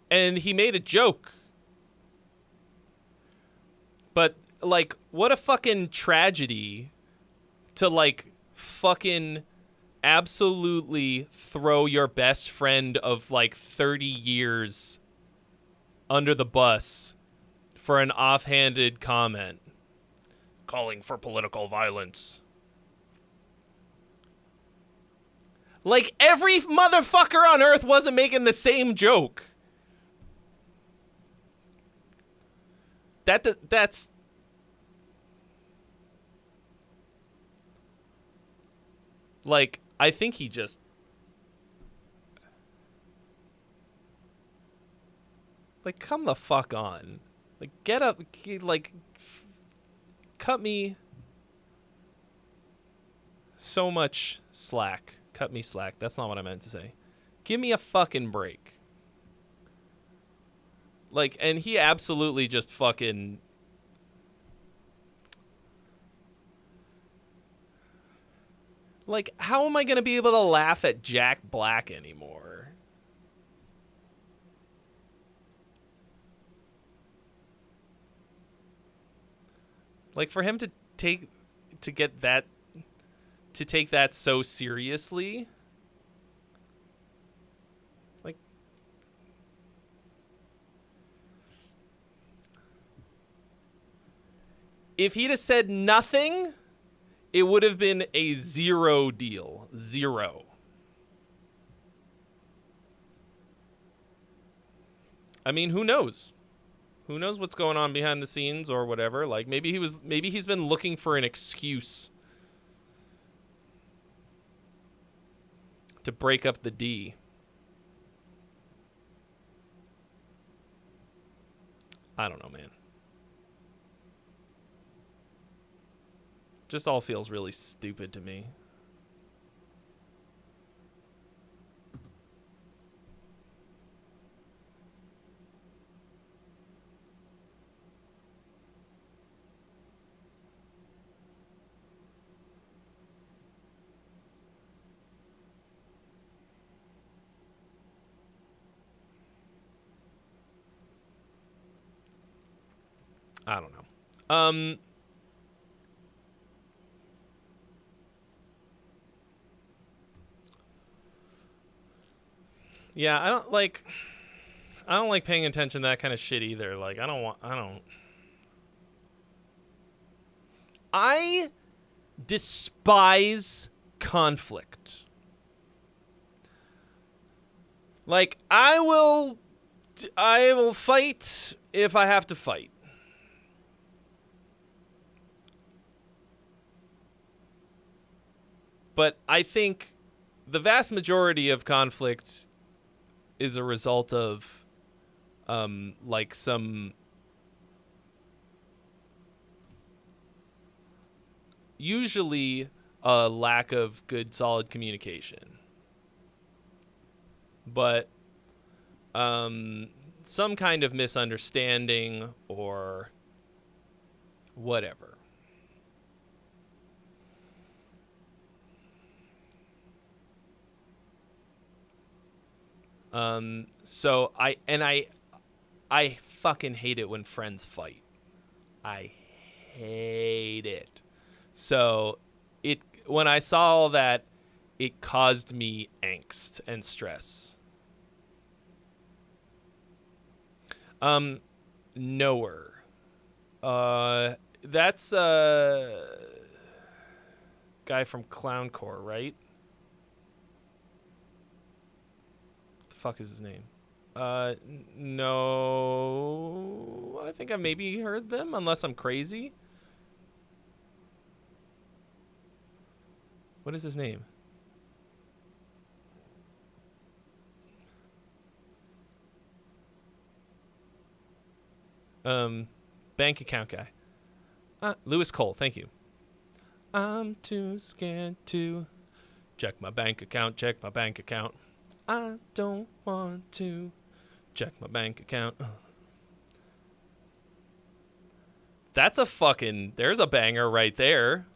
And he made a joke. But, like, what a fucking tragedy to, like, fucking absolutely throw your best friend of, like, 30 years under the bus for an offhanded comment. Calling for political violence. Like, every motherfucker on Earth wasn't making the same joke. That's... Like, I think he just... Like, come the fuck on. Like, get up... Like, cut me... so much slack. Cut me slack. That's not what I meant to say. Give me a fucking break. Like, and he absolutely just fucking... Like, how am I going to be able to laugh at Jack Black anymore? Like, for him to take that so seriously... If he'd have said nothing, it would have been a zero deal. Zero. I mean, who knows? Who knows what's going on behind the scenes or whatever? Like, maybe he's been looking for an excuse to break up the D. I don't know, man. Just all feels really stupid to me. I don't know. Yeah, I don't like paying attention to that kind of shit either. Like, I despise conflict. Like, I will fight if I have to fight. But I think the vast majority of conflict is a result of, like, some usually a lack of good, solid communication. But some kind of misunderstanding or whatever. So I fucking hate it when friends fight. I hate it. So when I saw all that, it caused me angst and stress. Knower. That's guy from Clowncore, right? The fuck is his name? No, I think I maybe heard them, unless I'm crazy. What is his name? Bank account guy. Lewis Cole, thank you. I'm too scared to check my bank account, I don't want to check my bank account. There's a banger right there.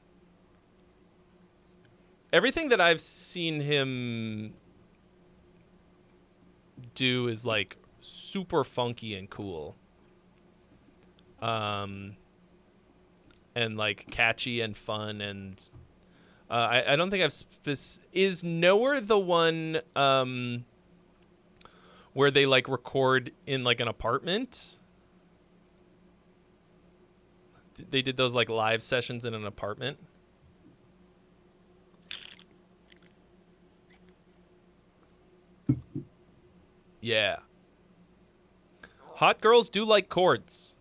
Everything that I've seen him do is like super funky and cool. And like catchy and fun, and I don't think is Knower the one where they like record in like an apartment? They did those like live sessions in an apartment. Yeah. Hot girls do like chords.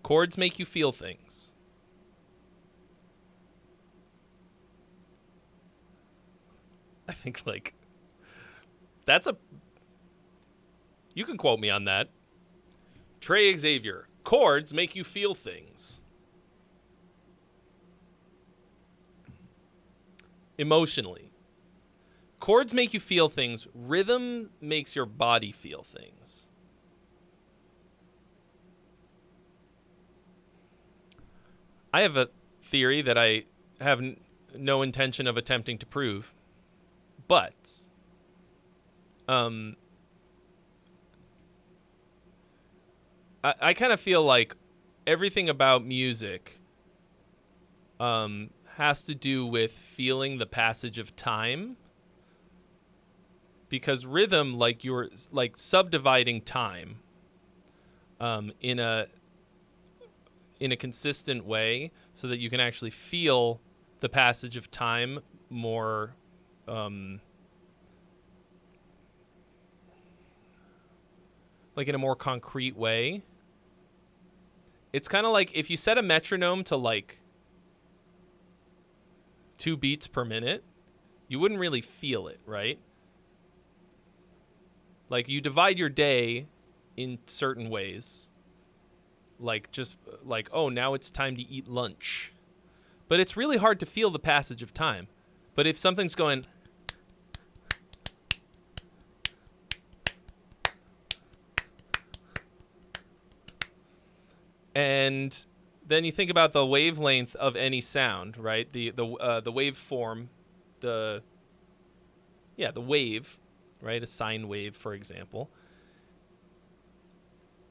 Chords make you feel things. I think, like, you can quote me on that. Trey Xavier, chords make you feel things. Emotionally. Chords make you feel things. Rhythm makes your body feel things. I have a theory that I have no intention of attempting to prove, but I kind of feel like everything about music has to do with feeling the passage of time, because rhythm, like you're like subdividing time in a consistent way so that you can actually feel the passage of time more like in a more concrete way. It's kind of like if you set a metronome to like 2 beats per minute, you wouldn't really feel it, right? Like you divide your day in certain ways. Like just like, oh, now it's time to eat lunch. But it's really hard to feel the passage of time. But if something's going and then you think about the wavelength of any sound, right? The waveform, the wave, right? A sine wave, for example.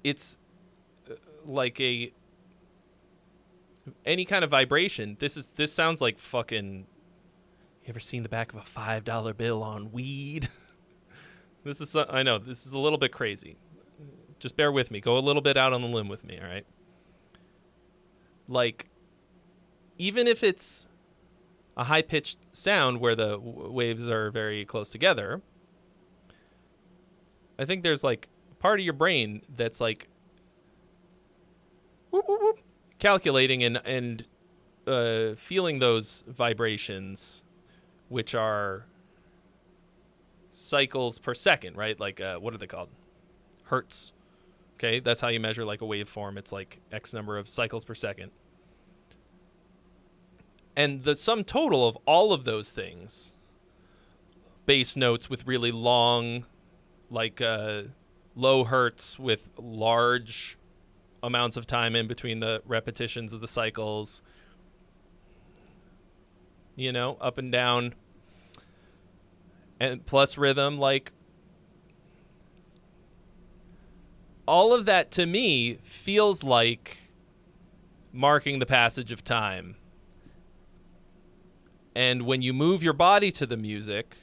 It's like any kind of vibration. This sounds like fucking. You ever seen the back of a $5 bill on weed? I know this is a little bit crazy. Just bear with me. Go a little bit out on the limb with me, all right? Like, even if it's a high-pitched sound where the waves are very close together, I think there's like part of your brain that's like whoop, whoop, whoop, calculating and feeling those vibrations, which are cycles per second, right? Like, what are they called? Hertz. Okay, that's how you measure like a waveform. It's like X number of cycles per second. And the sum total of all of those things, bass notes with really long, like low hertz with large amounts of time in between the repetitions of the cycles, you know, up and down, and plus rhythm, like all of that to me feels like marking the passage of time. And when you move your body to the music,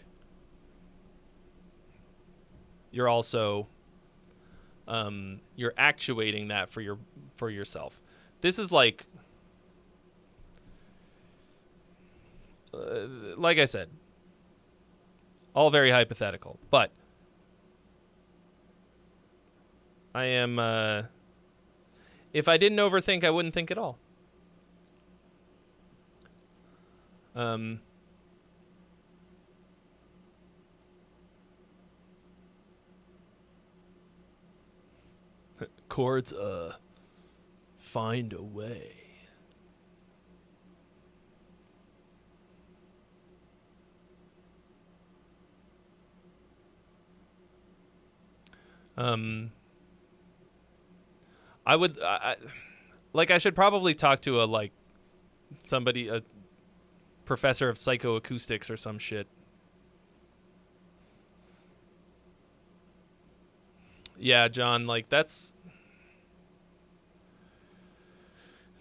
you're also you're actuating that for yourself. This is like I said, all very hypothetical, but I am if I didn't overthink, I wouldn't think at all. Chords, find a way. I would, I should probably talk to a professor of psychoacoustics or some shit. Yeah, John, like it's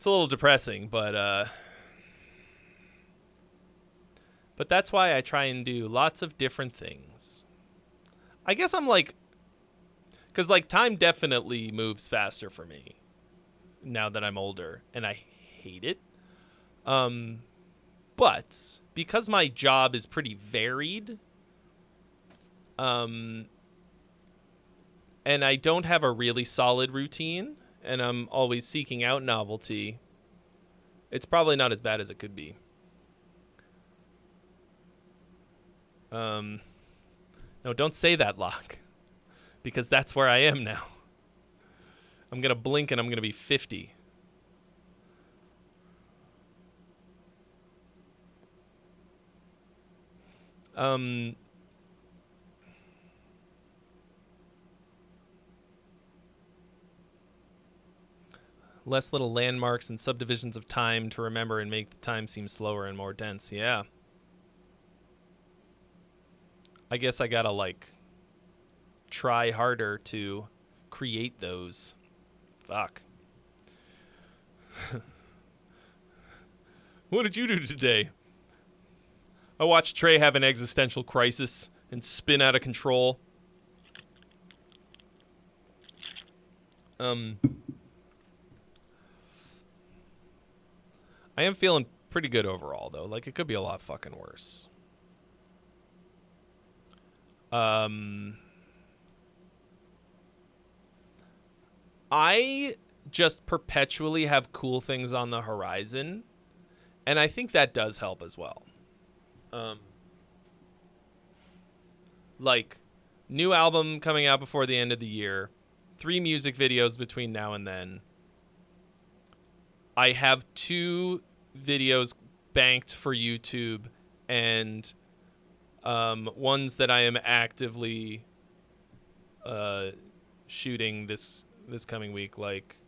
a little depressing, but that's why I try and do lots of different things. I guess I'm like, because like time definitely moves faster for me now that I'm older, and I hate it. But because my job is pretty varied, and I don't have a really solid routine, and I'm always seeking out novelty, it's probably not as bad as it could be. No, don't say that, Locke, because that's where I am now. I'm going to blink and I'm going to be 50. Less little landmarks and subdivisions of time to remember and make the time seem slower and more dense. Yeah. I guess I gotta, like, try harder to create those. Fuck. What did you do today? I watched Trey have an existential crisis and spin out of control. I am feeling pretty good overall, though. Like, it could be a lot fucking worse. I just perpetually have cool things on the horizon, and I think that does help as well. Like, new album coming out before the end of the year, 3 music videos between now and then. I have 2 videos banked for YouTube, and ones that I am actively shooting this coming week. Like,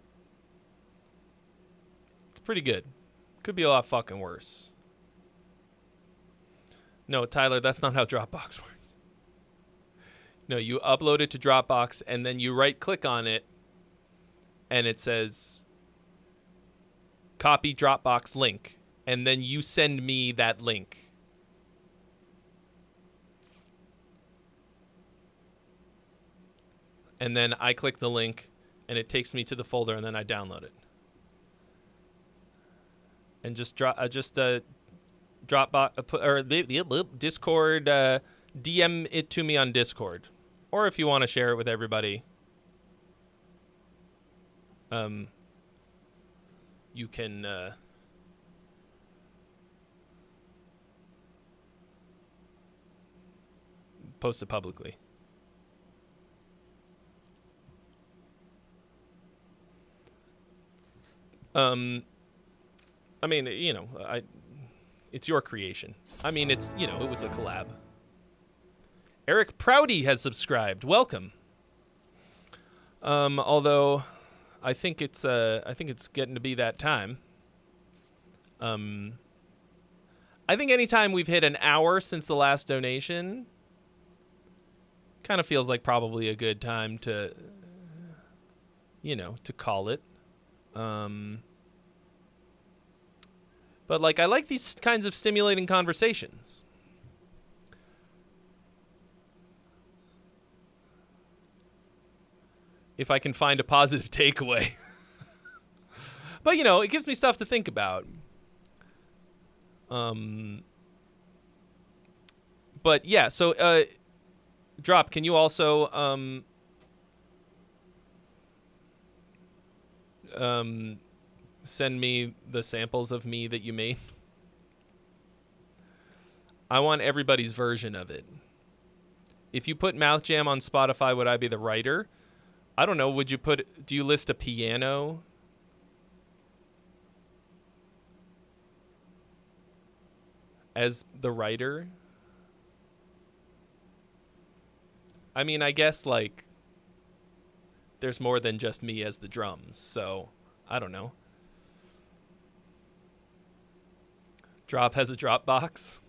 it's pretty good. Could be a lot fucking worse. No, Tyler, that's not how Dropbox works. No, you upload it to Dropbox, and then you right-click on it, and it says copy Dropbox link, and then you send me that link. And then I click the link, and it takes me to the folder, and then I download it. And just Dropbox or Discord, DM it to me on Discord, or if you want to share it with everybody, you can. post it publicly. I mean, you know, it's your creation. I mean, it's, you know, it was a collab. Eric Prouty has subscribed. Welcome. Although I think it's getting to be that time. I think anytime we've hit an hour since the last donation, kind of feels like probably a good time to, you know, to call it. But like, I like these kinds of stimulating conversations. If I can find a positive takeaway. But, you know, it gives me stuff to think about. But yeah, so Drop, can you also send me the samples of me that you made? I want everybody's version of it. If you put Mouth Jam on Spotify, would I be the writer? I don't know. Would you do you list a piano? As the writer? I mean, I guess, like, there's more than just me as the drums, so I don't know. Drop has a Dropbox.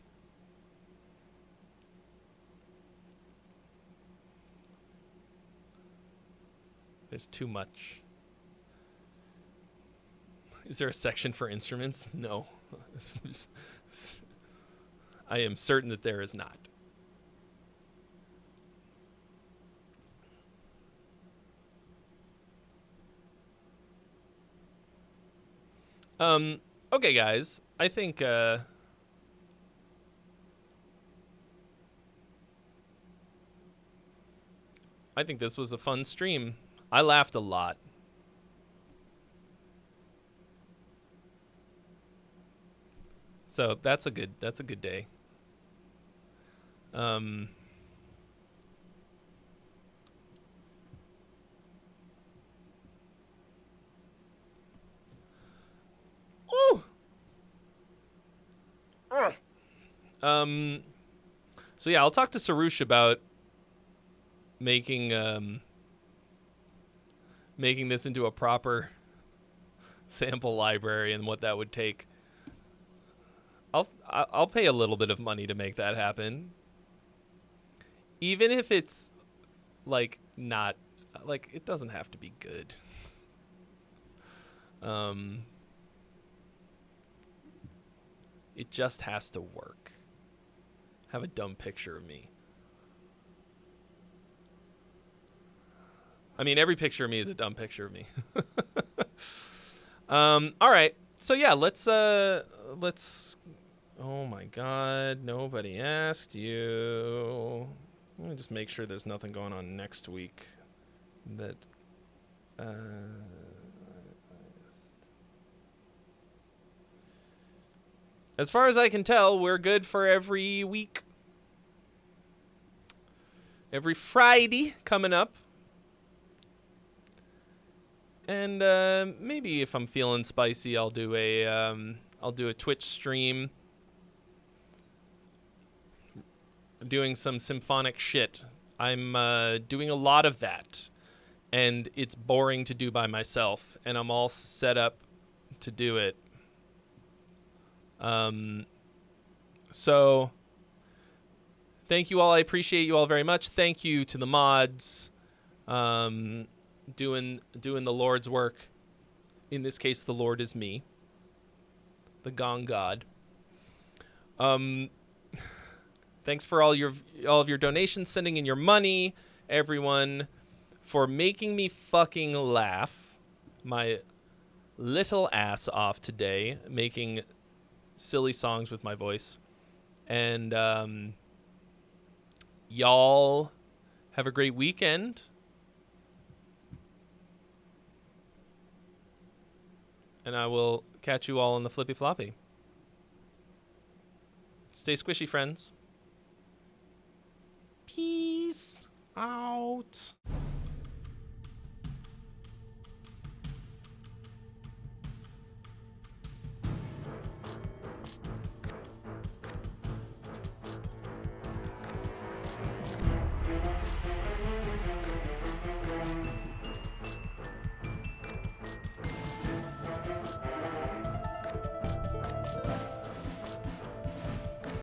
There's too much. Is there a section for instruments? No. I am certain that there is not. Okay, guys. I think this was a fun stream. I laughed a lot. So that's a good day. So yeah, I'll talk to Sarush about making this into a proper sample library and what that would take. I'll pay a little bit of money to make that happen. Even if it's like not like, it doesn't have to be good. It just has to work. Have a dumb picture of me. I mean, every picture of me is a dumb picture of me. All right. So yeah, let's oh my God, nobody asked you. Let me just make sure there's nothing going on next week that as far as I can tell, we're good for every week. Every Friday coming up. And maybe if I'm feeling spicy, I'll do a Twitch stream. I'm doing some symphonic shit. I'm doing a lot of that, and it's boring to do by myself, and I'm all set up to do it. So thank you all. I appreciate you all very much. Thank you to the mods, doing the Lord's work. In this case, the Lord is me, the Gong God. Thanks for all of your donations, sending in your money, everyone, for making me fucking laugh my little ass off today, making silly songs with my voice. And y'all have a great weekend. And I will catch you all on the flippy floppy. Stay squishy, friends. Peace out.